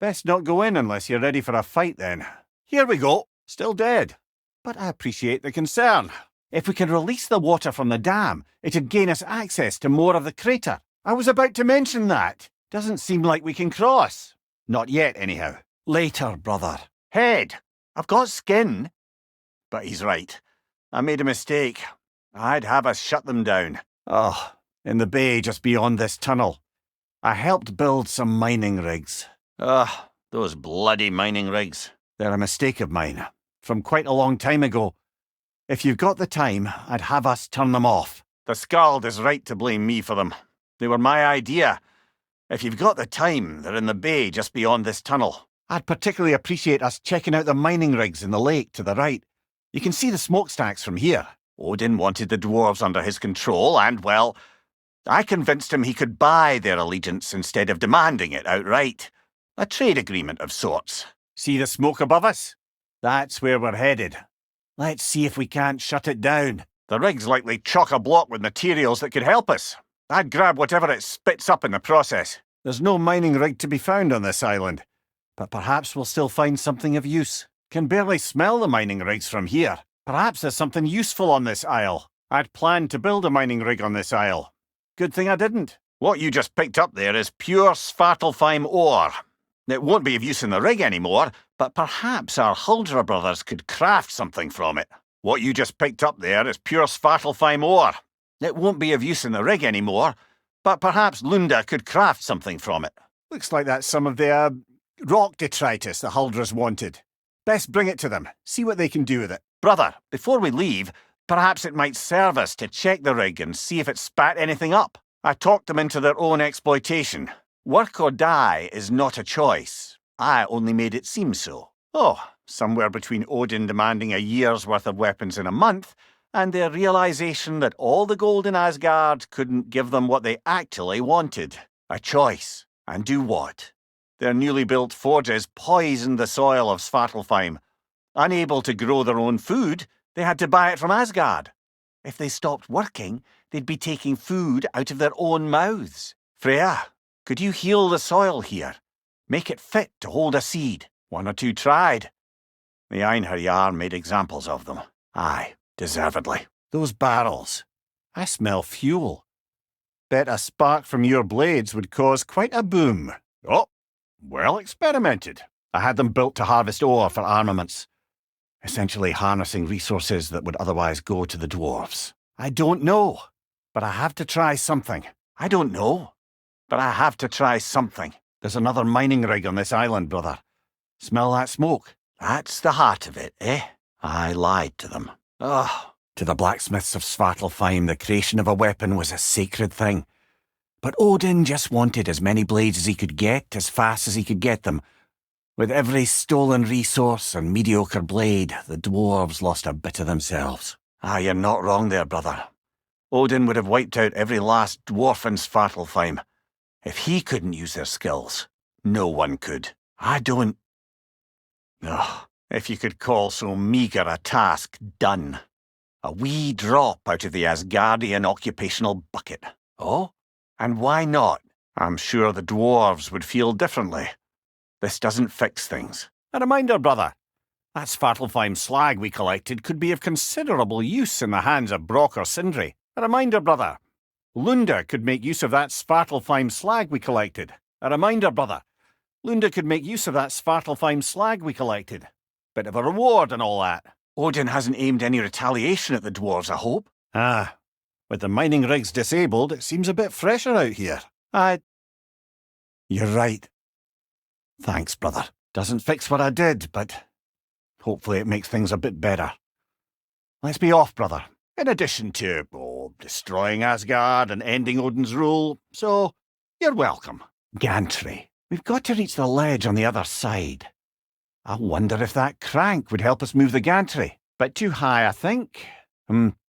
Best not go in unless you're ready for a fight, then. Here we go. Still dead. But I appreciate the concern. If we can release the water from the dam, it'd gain us access to more of the crater. I was about to mention that. Doesn't seem like we can cross. Not yet, anyhow. Later, brother. Head. I've got skin. But he's right. I made a mistake. I'd have us shut them down. Oh, in the bay just beyond this tunnel. I helped build some mining rigs. Those bloody mining rigs. They're a mistake of mine. From quite a long time ago. If you've got the time, I'd have us turn them off. The Skald is right to blame me for them. They were my idea. If you've got the time, they're in the bay just beyond this tunnel. I'd particularly appreciate us checking out the mining rigs in the lake to the right. You can see the smokestacks from here. Odin wanted the dwarves under his control, and, well, I convinced him he could buy their allegiance instead of demanding it outright. A trade agreement of sorts. See the smoke above us? That's where we're headed. Let's see if we can't shut it down. The rig's likely chock-a-block with materials that could help us. I'd grab whatever it spits up in the process. There's no mining rig to be found on this island, but perhaps we'll still find something of use. Can barely smell the mining rigs from here. Perhaps there's something useful on this isle. I'd planned to build a mining rig on this isle. Good thing I didn't. What you just picked up there is pure Svartalfheim ore. It won't be of use in the rig anymore, but perhaps our Huldra brothers could craft something from it. What you just picked up there is pure Svartalfheim ore. It won't be of use in the rig anymore, but perhaps Lunda could craft something from it. Looks like that's some of the, rock detritus the Huldras wanted. Best bring it to them, see what they can do with it. Brother, before we leave, perhaps it might serve us to check the rig and see if it spat anything up. I talked them into their own exploitation. Work or die is not a choice. I only made it seem so. Oh, somewhere between Odin demanding a year's worth of weapons in a month and their realization that all the gold in Asgard couldn't give them what they actually wanted. A choice. And do what? Their newly built forges poisoned the soil of Svartalfheim. Unable to grow their own food, they had to buy it from Asgard. If they stopped working, they'd be taking food out of their own mouths. Freya, could you heal the soil here? Make it fit to hold a seed. One or two tried. The Einherjar made examples of them. Aye, deservedly. Those barrels. I smell fuel. Bet a spark from your blades would cause quite a boom. Oh, well experimented. I had them built to harvest ore for armaments. Essentially harnessing resources that would otherwise go to the dwarves. I don't know, but I have to try something. I don't know, but I have to try something. There's another mining rig on this island, brother. Smell that smoke? That's the heart of it, eh? I lied to them. Oh, to the blacksmiths of Svartalfheim, the creation of a weapon was a sacred thing. But Odin just wanted as many blades as he could get, as fast as he could get them. With every stolen resource and mediocre blade, the dwarves lost a bit of themselves. Ah, you're not wrong there, brother. Odin would have wiped out every last dwarf in Svartalfheim. If he couldn't use their skills, no one could. I don't... Oh, if you could call so meagre a task done. A wee drop out of the Asgardian occupational bucket. Oh? And why not? I'm sure the dwarves would feel differently. This doesn't fix things. A reminder, brother. That Svartalfheim slag we collected could be of considerable use in the hands of Brock or Sindri. A reminder, brother. Lunda could make use of that Svartalfheim slag we collected. A reminder, brother. Lunda could make use of that Svartalfheim slag we collected. Bit of a reward and all that. Odin hasn't aimed any retaliation at the dwarves, I hope. Ah, with the mining rigs disabled, it seems a bit fresher out here. You're right. Thanks, brother. Doesn't fix what I did, but hopefully it makes things a bit better. Let's be off, brother. In addition to, destroying Asgard and ending Odin's rule, so you're welcome. Gantry. We've got to reach the ledge on the other side. I wonder if that crank would help us move the gantry. Bit too high, I think.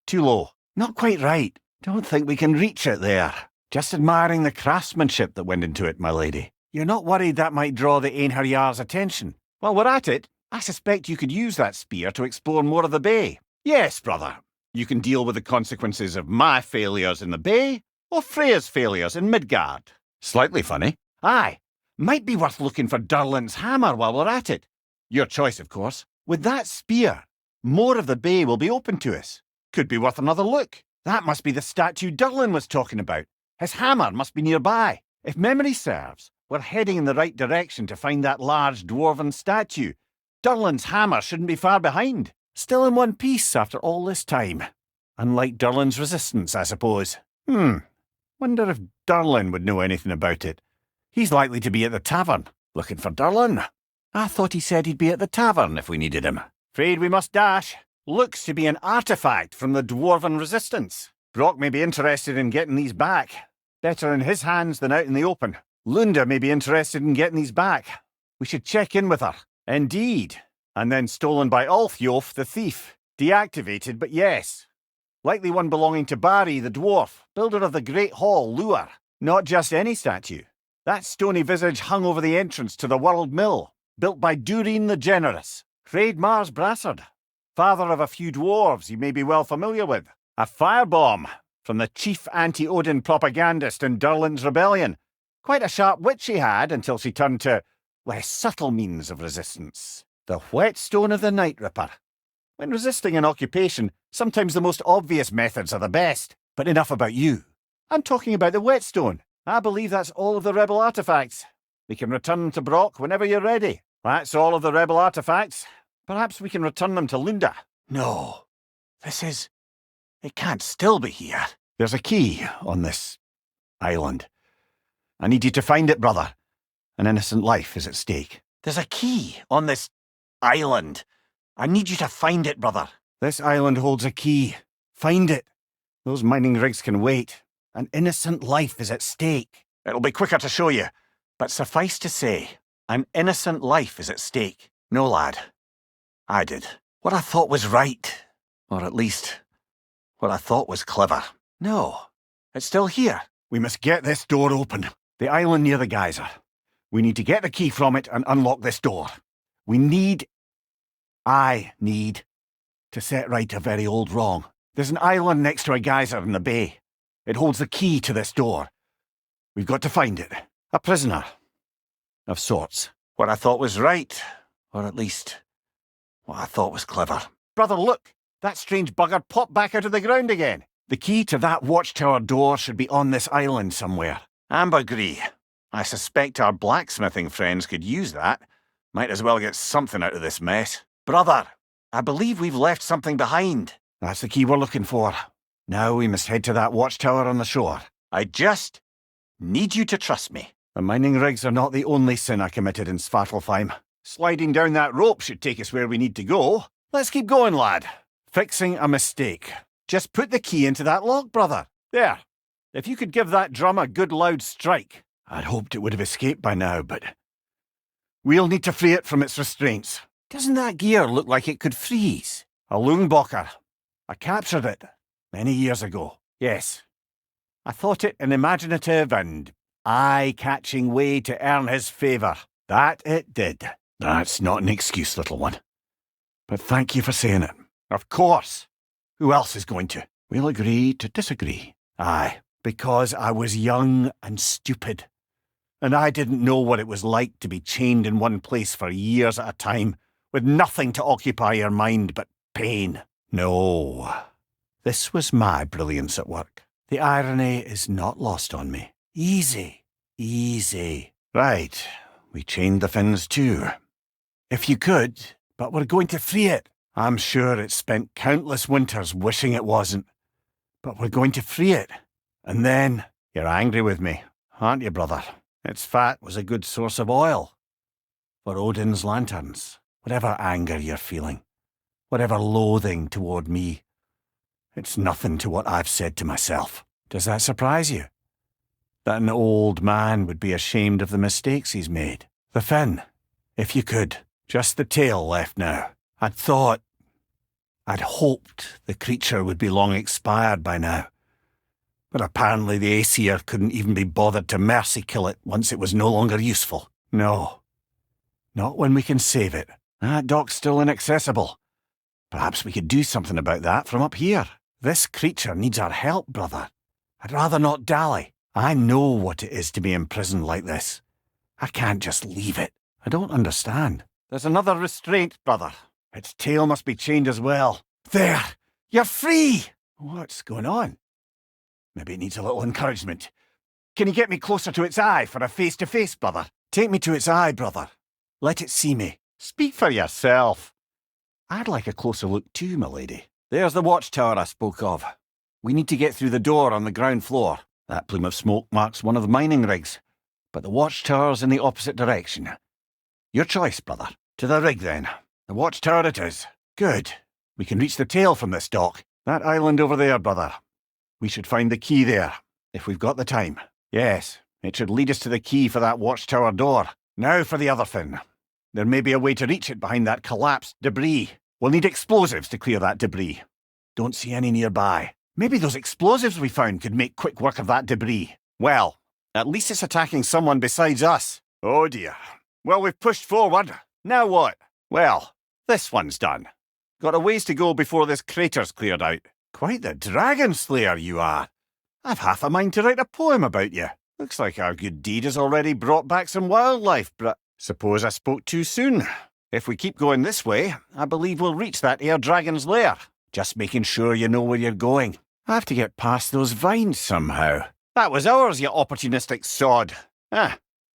Too low. Not quite right. Don't think we can reach it there. Just admiring the craftsmanship that went into it, my lady. You're not worried that might draw the Einherjar's attention? While we're at it, I suspect you could use that spear to explore more of the bay. Yes, brother. You can deal with the consequences of my failures in the bay, or Freya's failures in Midgard. Slightly funny. Aye. Might be worth looking for Durlin's hammer while we're at it. Your choice, of course. With that spear, more of the bay will be open to us. Could be worth another look. That must be the statue Durlin was talking about. His hammer must be nearby. If memory serves, we're heading in the right direction to find that large dwarven statue. Durlin's hammer shouldn't be far behind. Still in one piece after all this time. Unlike Durlin's resistance, I suppose. Wonder if Durlin would know anything about it. He's likely to be at the tavern. Looking for Durlin? I thought he said he'd be at the tavern if we needed him. Afraid we must dash. Looks to be an artifact from the dwarven resistance. Brock may be interested in getting these back. Better in his hands than out in the open. Lunda may be interested in getting these back. We should check in with her. Indeed. And then stolen by Ulfjolf the thief. Deactivated, but yes. Likely one belonging to Barry the dwarf, builder of the Great Hall, Luar. Not just any statue. That stony visage hung over the entrance to the World Mill, built by Durin the Generous. Hreidmar's Brassard. Father of a few dwarves you may be well familiar with. A firebomb from the chief anti-Odin propagandist in Durlin's rebellion. Quite a sharp wit she had until she turned to less subtle means of resistance. The whetstone of the Night Ripper. When resisting an occupation, sometimes the most obvious methods are the best. But enough about you. I'm talking about the whetstone. I believe that's all of the rebel artifacts. We can return them to Brock whenever you're ready. That's all of the rebel artifacts. Perhaps we can return them to Lunda. No. It can't still be here. There's a key on this island. I need you to find it, brother. An innocent life is at stake. There's a key on this island. I need you to find it, brother. This island holds a key. Find it. Those mining rigs can wait. An innocent life is at stake. It'll be quicker to show you. But suffice to say, an innocent life is at stake. No, lad. I did what I thought was right. Or at least, what I thought was clever. No. It's still here. We must get this door open. The island near the geyser. We need to get the key from it and unlock this door. I need to set right a very old wrong. There's an island next to a geyser in the bay. It holds the key to this door. We've got to find it. A prisoner. Of sorts. What I thought was right. Or at least, what I thought was clever. Brother, look! That strange bugger popped back out of the ground again. The key to that watchtower door should be on this island somewhere. Ambergris. I suspect our blacksmithing friends could use that. Might as well get something out of this mess. Brother, I believe we've left something behind. That's the key we're looking for. Now we must head to that watchtower on the shore. I just need you to trust me. The mining rigs are not the only sin I committed in Svartalfheim. Sliding down that rope should take us where we need to go. Let's keep going, lad. Fixing a mistake. Just put the key into that lock, brother. There. If you could give that drum a good loud strike. I'd hoped it would have escaped by now, but we'll need to free it from its restraints. Doesn't that gear look like it could freeze? A Lungbocker. I captured it many years ago. Yes. I thought it an imaginative and eye-catching way to earn his favour. That it did. That's not an excuse, little one. But thank you for saying it. Of course. Who else is going to? We'll agree to disagree. Aye, because I was young and stupid. And I didn't know what it was like to be chained in one place for years at a time, with nothing to occupy your mind but pain. No. This was my brilliance at work. The irony is not lost on me. Easy. Easy. Right. We chained the Finns too. If you could, but we're going to free it. I'm sure it spent countless winters wishing it wasn't. But we're going to free it. And then, you're angry with me. aren't you, brother? Its fat was a good source of oil for Odin's lanterns. Whatever anger you're feeling, whatever loathing toward me, it's nothing to what I've said to myself. Does that surprise you? That an old man would be ashamed of the mistakes he's made? The fin, if you could. Just the tail left now. I'd hoped the creature would be long expired by now. But apparently the Aesir couldn't even be bothered to mercy kill it once it was no longer useful. No. Not when we can save it. That dock's still inaccessible. Perhaps we could do something about that from up here. This creature needs our help, brother. I'd rather not dally. I know what it is to be imprisoned like this. I can't just leave it. I don't understand. There's another restraint, brother. Its tail must be chained as well. There! You're free! What's going on? Maybe it needs a little encouragement. Can you get me closer to its eye for a face-to-face, brother? Take me to its eye, brother. Let it see me. Speak for yourself. I'd like a closer look too, my lady. There's the watchtower I spoke of. We need to get through the door on the ground floor. That plume of smoke marks one of the mining rigs, but the watchtower's in the opposite direction. Your choice, brother. To the rig, then. The watchtower it is. Good. We can reach the tail from this dock. That island over there, brother. We should find the key there, if we've got the time. Yes, it should lead us to the key for that watchtower door. Now for the other fin. There may be a way to reach it behind that collapsed debris. We'll need explosives to clear that debris. Don't see any nearby. Maybe those explosives we found could make quick work of that debris. Well, at least it's attacking someone besides us. Oh dear. Well, we've pushed forward. Now what? Well, this one's done. Got a ways to go before this crater's cleared out. Quite the dragon slayer you are. I've half a mind to write a poem about you. Looks like our good deed has already brought back some wildlife, but suppose I spoke too soon. If we keep going this way, I believe we'll reach that air dragon's lair. Just making sure you know where you're going. I have to get past those vines somehow. That was ours, you opportunistic sod.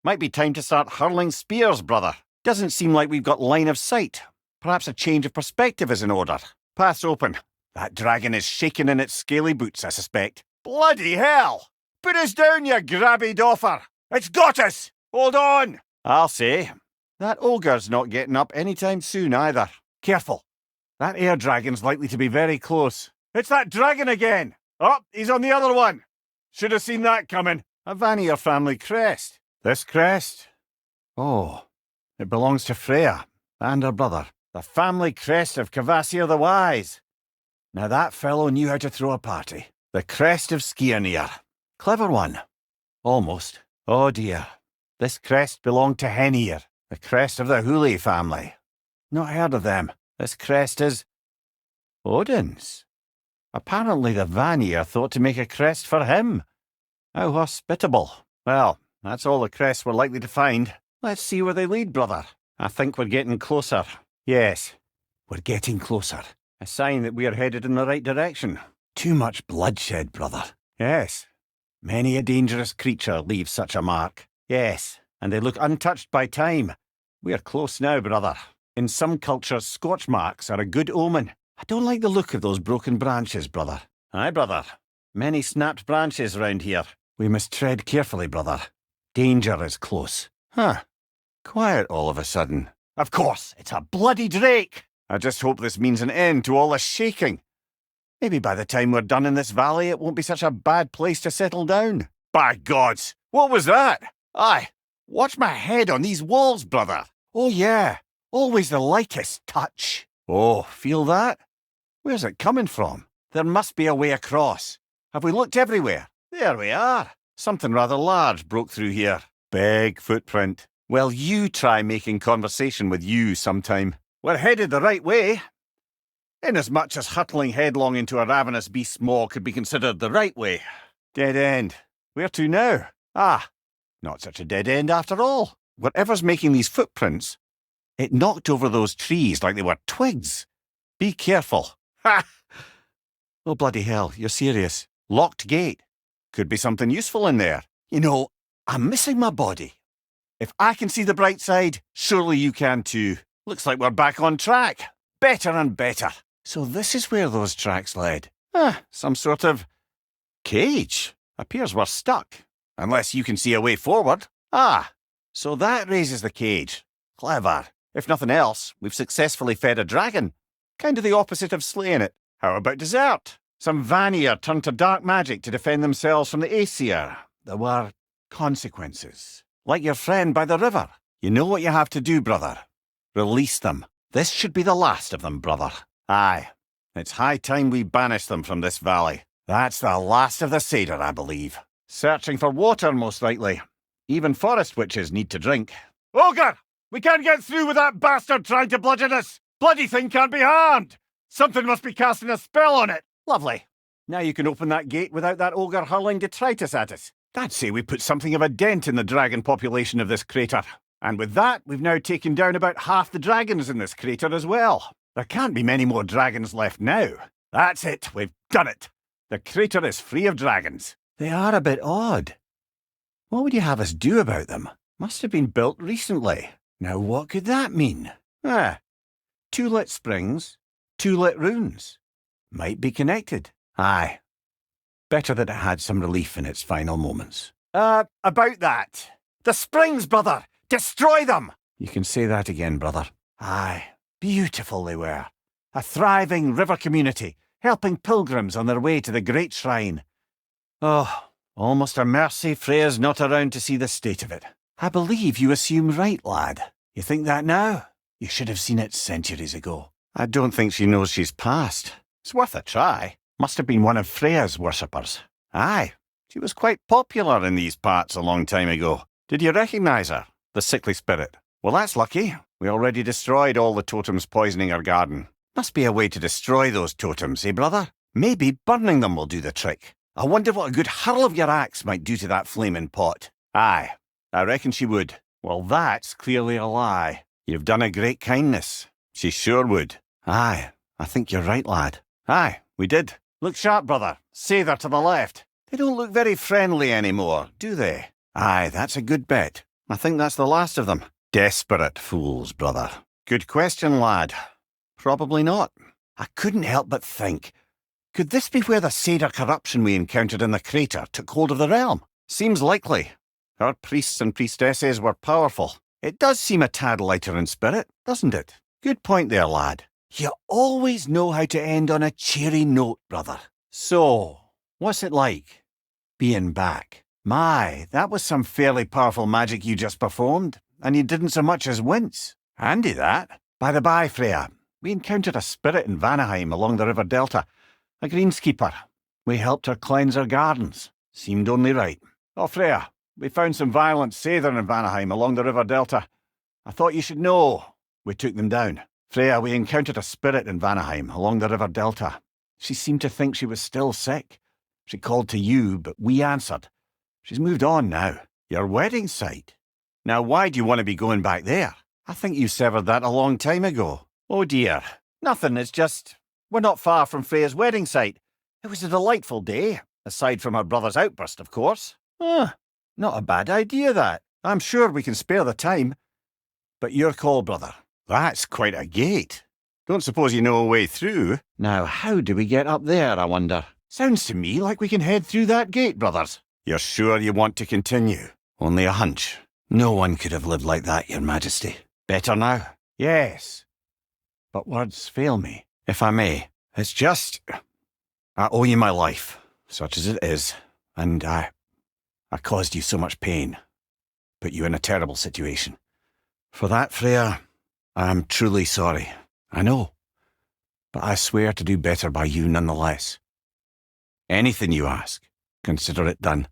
Might be time to start hurling spears, brother. Doesn't seem like we've got line of sight. Perhaps a change of perspective is in order. Path's open. That dragon is shaking in its scaly boots, I suspect. Bloody hell! Put us down, you grabby doffer! It's got us! Hold on! I'll say. That ogre's not getting up anytime soon either. Careful. That air dragon's likely to be very close. It's that dragon again! Oh, he's on the other one! Should have seen that coming. A Vanir family crest. This crest? Oh, it belongs to Freya and her brother. The family crest of Kvasir the Wise. Now that fellow knew how to throw a party. The crest of Skirnir. Clever one. Almost. Oh dear. This crest belonged to Henir, the crest of the Huli family. Not heard of them. This crest is Odin's. Apparently the Vanir thought to make a crest for him. How hospitable. Well, that's all the crests we're likely to find. Let's see where they lead, brother. I think we're getting closer. Yes, we're getting closer. A sign that we are headed in the right direction. Too much bloodshed, brother. Yes. Many a dangerous creature leaves such a mark. Yes, and they look untouched by time. We are close now, brother. In some cultures, scorch marks are a good omen. I don't like the look of those broken branches, brother. Aye, brother. Many snapped branches round here. We must tread carefully, brother. Danger is close. Quiet all of a sudden. Of course, it's a bloody drake! I just hope this means an end to all this shaking. Maybe by the time we're done in this valley, it won't be such a bad place to settle down. By gods! What was that? Aye, watch my head on these walls, brother. Oh yeah, always the lightest touch. Oh, feel that? Where's it coming from? There must be a way across. Have we looked everywhere? There we are. Something rather large broke through here. Big footprint. Well, you try making conversation with you sometime. We're headed the right way. Inasmuch as hurtling headlong into a ravenous beast's maw could be considered the right way. Dead end. Where to now? Not such a dead end after all. Whatever's making these footprints, it knocked over those trees like they were twigs. Be careful. Ha! Oh, bloody hell, you're serious. Locked gate. Could be something useful in there. You know, I'm missing my body. If I can see the bright side, surely you can too. Looks like we're back on track. Better and better. So this is where those tracks led. Some sort of cage. Appears we're stuck. Unless you can see a way forward. Ah, so that raises the cage. Clever. If nothing else, we've successfully fed a dragon. Kind of the opposite of slaying it. How about dessert? Some Vanir turned to dark magic to defend themselves from the Aesir. There were consequences. Like your friend by the river. You know what you have to do, brother. Release them. This should be the last of them, brother. Aye. It's high time we banish them from this valley. That's the last of the Seder, I believe. Searching for water, most likely. Even forest witches need to drink. Ogre! We can't get through with that bastard trying to bludgeon us! Bloody thing can't be harmed! Something must be casting a spell on it! Lovely. Now you can open that gate without that ogre hurling detritus at us. I'd say we put something of a dent in the dragon population of this crater. And with that, we've now taken down about half the dragons in this crater as well. There can't be many more dragons left now. That's it, we've done it. The crater is free of dragons. They are a bit odd. What would you have us do about them? Must have been built recently. Now what could that mean? Ah, 2 lit springs, 2 lit runes. Might be connected. Aye. Better that it had some relief in its final moments. About that. The springs, brother! Destroy them! You can say that again, brother. Aye. Beautiful they were. A thriving river community, helping pilgrims on their way to the great shrine. Oh, almost a mercy Freya's not around to see the state of it. I believe you assume right, lad. You think that now? You should have seen it centuries ago. I don't think she knows she's passed. It's worth a try. Must have been one of Freya's worshippers. Aye, she was quite popular in these parts a long time ago. Did you recognise her? The sickly spirit. Well, that's lucky. We already destroyed all the totems poisoning our garden. Must be a way to destroy those totems, eh, brother? Maybe burning them will do the trick. I wonder what a good hurl of your axe might do to that flaming pot. Aye, I reckon she would. Well, that's clearly a lie. You've done a great kindness. She sure would. Aye, I think you're right, lad. Aye, we did. Look sharp, brother. Sather to the left. They don't look very friendly anymore, do they? Aye, that's a good bet. I think that's the last of them. Desperate fools, brother. Good question, lad. Probably not. I couldn't help but think, could this be where the Seder corruption we encountered in the crater took hold of the realm? Seems likely. Our priests and priestesses were powerful. It does seem a tad lighter in spirit, doesn't it? Good point there, lad. You always know how to end on a cheery note, brother. So, what's it like, being back? My, that was some fairly powerful magic you just performed, and you didn't so much as wince. Handy, that. By the by, Freya, we encountered a spirit in Vanaheim along the river delta, a greenskeeper. We helped her cleanse her gardens. Seemed only right. Oh, Freya, we found some violent Sather in Vanaheim along the river delta. I thought you should know. We took them down. Freya, we encountered a spirit in Vanaheim along the river delta. She seemed to think she was still sick. She called to you, but we answered. She's moved on now. Your wedding site. Now, why do you want to be going back there? I think you severed that a long time ago. Oh dear. Nothing, it's just, we're not far from Freya's wedding site. It was a delightful day, aside from her brother's outburst, of course. Not a bad idea, that. I'm sure we can spare the time. But your call, brother. That's quite a gate. Don't suppose you know a way through? Now, how do we get up there, I wonder? Sounds to me like we can head through that gate, brothers. You're sure you want to continue? Only a hunch. No one could have lived like that, Your Majesty. Better now? Yes. But words fail me, if I may. It's just, I owe you my life, such as it is, and I caused you so much pain, put you in a terrible situation. For that, Freya, I am truly sorry. I know, but I swear to do better by you nonetheless. Anything you ask, consider it done.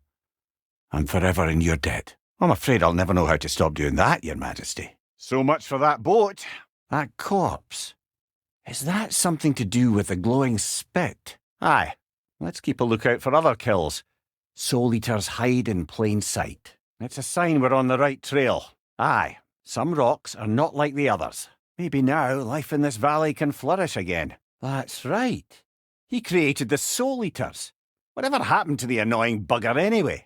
I'm forever in your debt. I'm afraid I'll never know how to stop doing that, Your Majesty. So much for that boat. That corpse. Is that something to do with the glowing spit? Aye. Let's keep a lookout for other kills. Soul Eaters hide in plain sight. It's a sign we're on the right trail. Aye. Some rocks are not like the others. Maybe now life in this valley can flourish again. That's right. He created the Soul Eaters. Whatever happened to the annoying bugger anyway?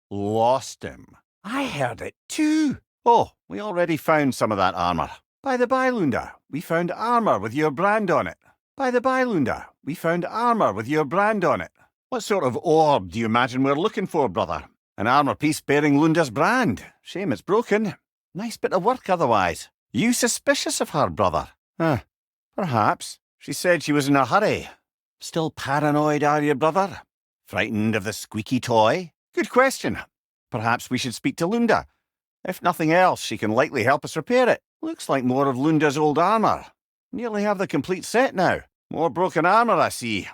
Lost him. I heard it too. Oh, we already found some of that armour. By the by, Lunda, we found armour with your brand on it. By the by, Lunda, we found armour with your brand on it. What sort of orb do you imagine we're looking for, brother? An armour piece bearing Lunda's brand. Shame it's broken. Nice bit of work otherwise. You suspicious of her, brother? Perhaps. She said she was in a hurry. Still paranoid, are you, brother? Frightened of the squeaky toy? Good question. Perhaps we should speak to Lunda. If nothing else, she can likely help us repair it. Looks like more of Lunda's old armour. Nearly have the complete set now. More broken armour, I see.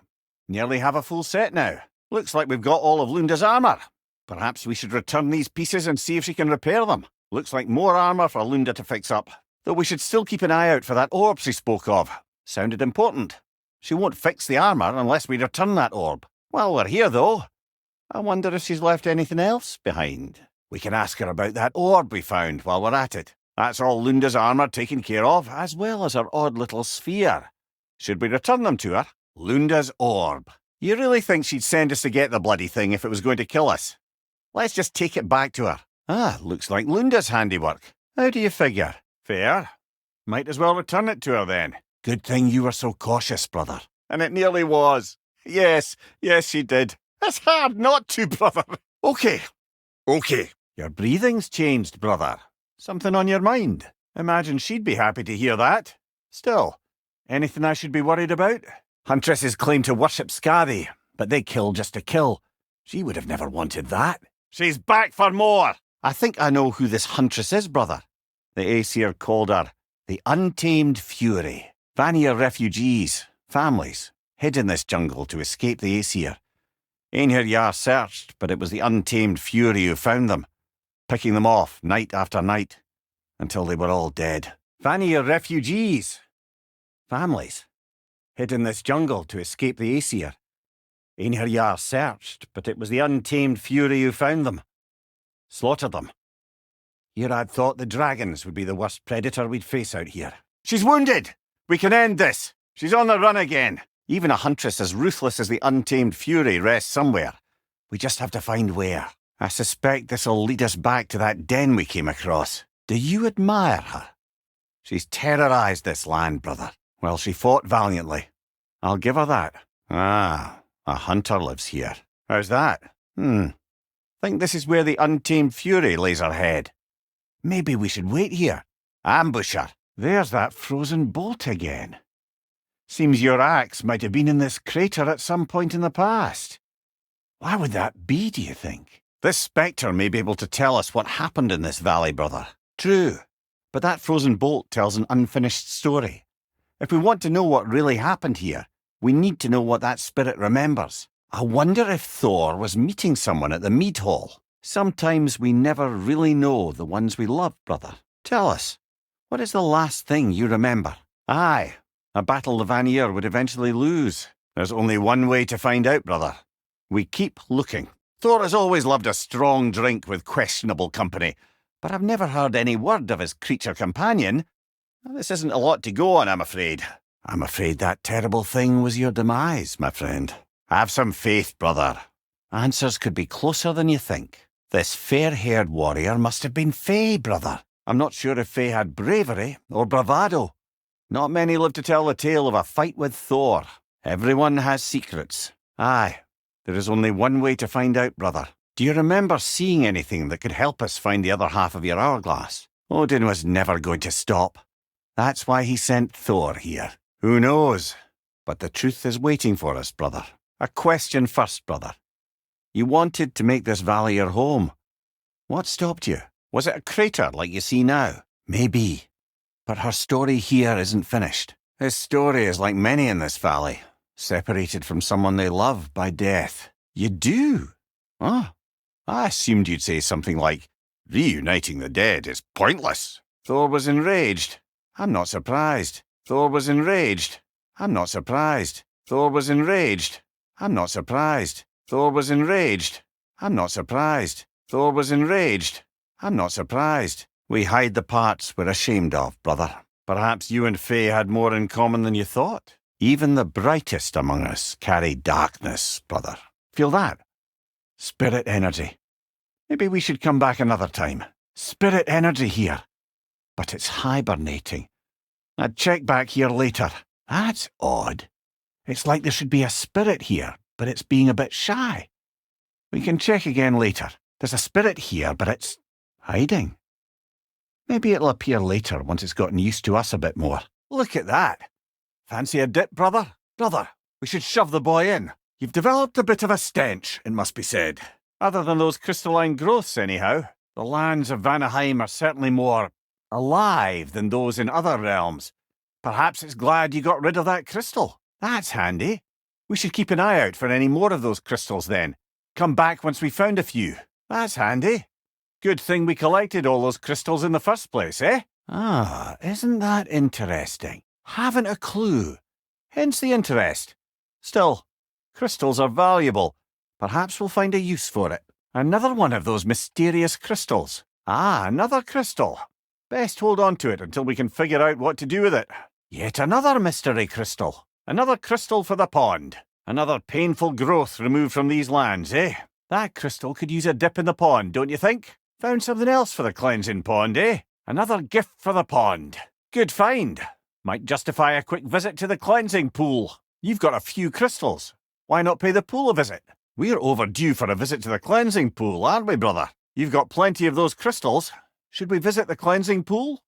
Nearly have a full set now. Looks like we've got all of Lunda's armour. Perhaps we should return these pieces and see if she can repair them. Looks like more armour for Lunda to fix up. Though we should still keep an eye out for that orb she spoke of. Sounded important. She won't fix the armour unless we return that orb. While we're here, though, I wonder if she's left anything else behind. We can ask her about that orb we found while we're at it. That's all Lunda's armour taken care of, as well as her odd little sphere. Should we return them to her? Lunda's orb. You really think she'd send us to get the bloody thing if it was going to kill us? Let's just take it back to her. Looks like Lunda's handiwork. How do you figure? Fair. Might as well return it to her then. Good thing you were so cautious, brother. And it nearly was. Yes, she did. It's hard not to, brother. Okay. Your breathing's changed, brother. Something on your mind. Imagine she'd be happy to hear that. Still, anything I should be worried about? Huntresses claim to worship Skadi, but they kill just to kill. She would have never wanted that. She's back for more! I think I know who this Huntress is, brother. The Aesir called her the Untamed Fury. Vanir refugees, families, hid in this jungle to escape the Aesir. Einherjar searched, but it was the Untamed Fury who found them, picking them off night after night, until they were all dead. Vanir refugees, families, hid in this jungle to escape the Aesir. Einherjar searched, but it was the Untamed Fury who found them, slaughtered them. Here I'd thought the dragons would be the worst predator we'd face out here. She's wounded! We can end this! She's on the run again! Even a huntress as ruthless as the Untamed Fury rests somewhere. We just have to find where. I suspect this'll lead us back to that den we came across. Do you admire her? She's terrorized this land, brother. Well, she fought valiantly. I'll give her that. A hunter lives here. How's that? Think this is where the Untamed Fury lays her head. Maybe we should wait here. Ambush her. There's that frozen bolt again. Seems your axe might have been in this crater at some point in the past. Why would that be, do you think? This spectre may be able to tell us what happened in this valley, brother. True. But that frozen bolt tells an unfinished story. If we want to know what really happened here, we need to know what that spirit remembers. I wonder if Thor was meeting someone at the mead hall. Sometimes we never really know the ones we love, brother. Tell us, what is the last thing you remember? Aye, a battle the Vanir would eventually lose. There's only one way to find out, brother. We keep looking. Thor has always loved a strong drink with questionable company, but I've never heard any word of his creature companion. This isn't a lot to go on, I'm afraid. I'm afraid that terrible thing was your demise, my friend. Have some faith, brother. Answers could be closer than you think. This fair-haired warrior must have been Fae, brother. I'm not sure if Fae had bravery or bravado. Not many live to tell the tale of a fight with Thor. Everyone has secrets. Aye, there is only one way to find out, brother. Do you remember seeing anything that could help us find the other half of your hourglass? Odin was never going to stop. That's why he sent Thor here. Who knows? But the truth is waiting for us, brother. A question first, brother. You wanted to make this valley your home. What stopped you? Was it a crater like you see now? Maybe. But her story here isn't finished. His story is like many in this valley, separated from someone they love by death. You do? Oh, I assumed you'd say something like, reuniting the dead is pointless. Thor was enraged. I'm not surprised. Thor was enraged. I'm not surprised. Thor was enraged. I'm not surprised. Thor was enraged. I'm not surprised. Thor was enraged. I'm not surprised. We hide the parts we're ashamed of, brother. Perhaps you and Faye had more in common than you thought. Even the brightest among us carry darkness, brother. Feel that? Spirit energy. Maybe we should come back another time. Spirit energy here. But it's hibernating. I'd check back here later. That's odd. It's like there should be a spirit here, but it's being a bit shy. We can check again later. There's a spirit here, but it's hiding. Maybe it'll appear later once it's gotten used to us a bit more. Look at that. Fancy a dip, brother? Brother, we should shove the boy in. You've developed a bit of a stench, it must be said. Other than those crystalline growths, anyhow. The lands of Vanaheim are certainly more alive than those in other realms. Perhaps it's glad you got rid of that crystal. That's handy. We should keep an eye out for any more of those crystals then. Come back once we found a few. That's handy. Good thing we collected all those crystals in the first place, eh? Ah, isn't that interesting? Haven't a clue. Hence the interest. Still, crystals are valuable. Perhaps we'll find a use for it. Another one of those mysterious crystals. Ah, another crystal. Best hold on to it until we can figure out what to do with it. Yet another mystery crystal. Another crystal for the pond. Another painful growth removed from these lands, eh? That crystal could use a dip in the pond, don't you think? Found something else for the cleansing pond, eh? Another gift for the pond. Good find. Might justify a quick visit to the cleansing pool. You've got a few crystals. Why not pay the pool a visit? We're overdue for a visit to the cleansing pool, aren't we, brother? You've got plenty of those crystals. Should we visit the cleansing pool?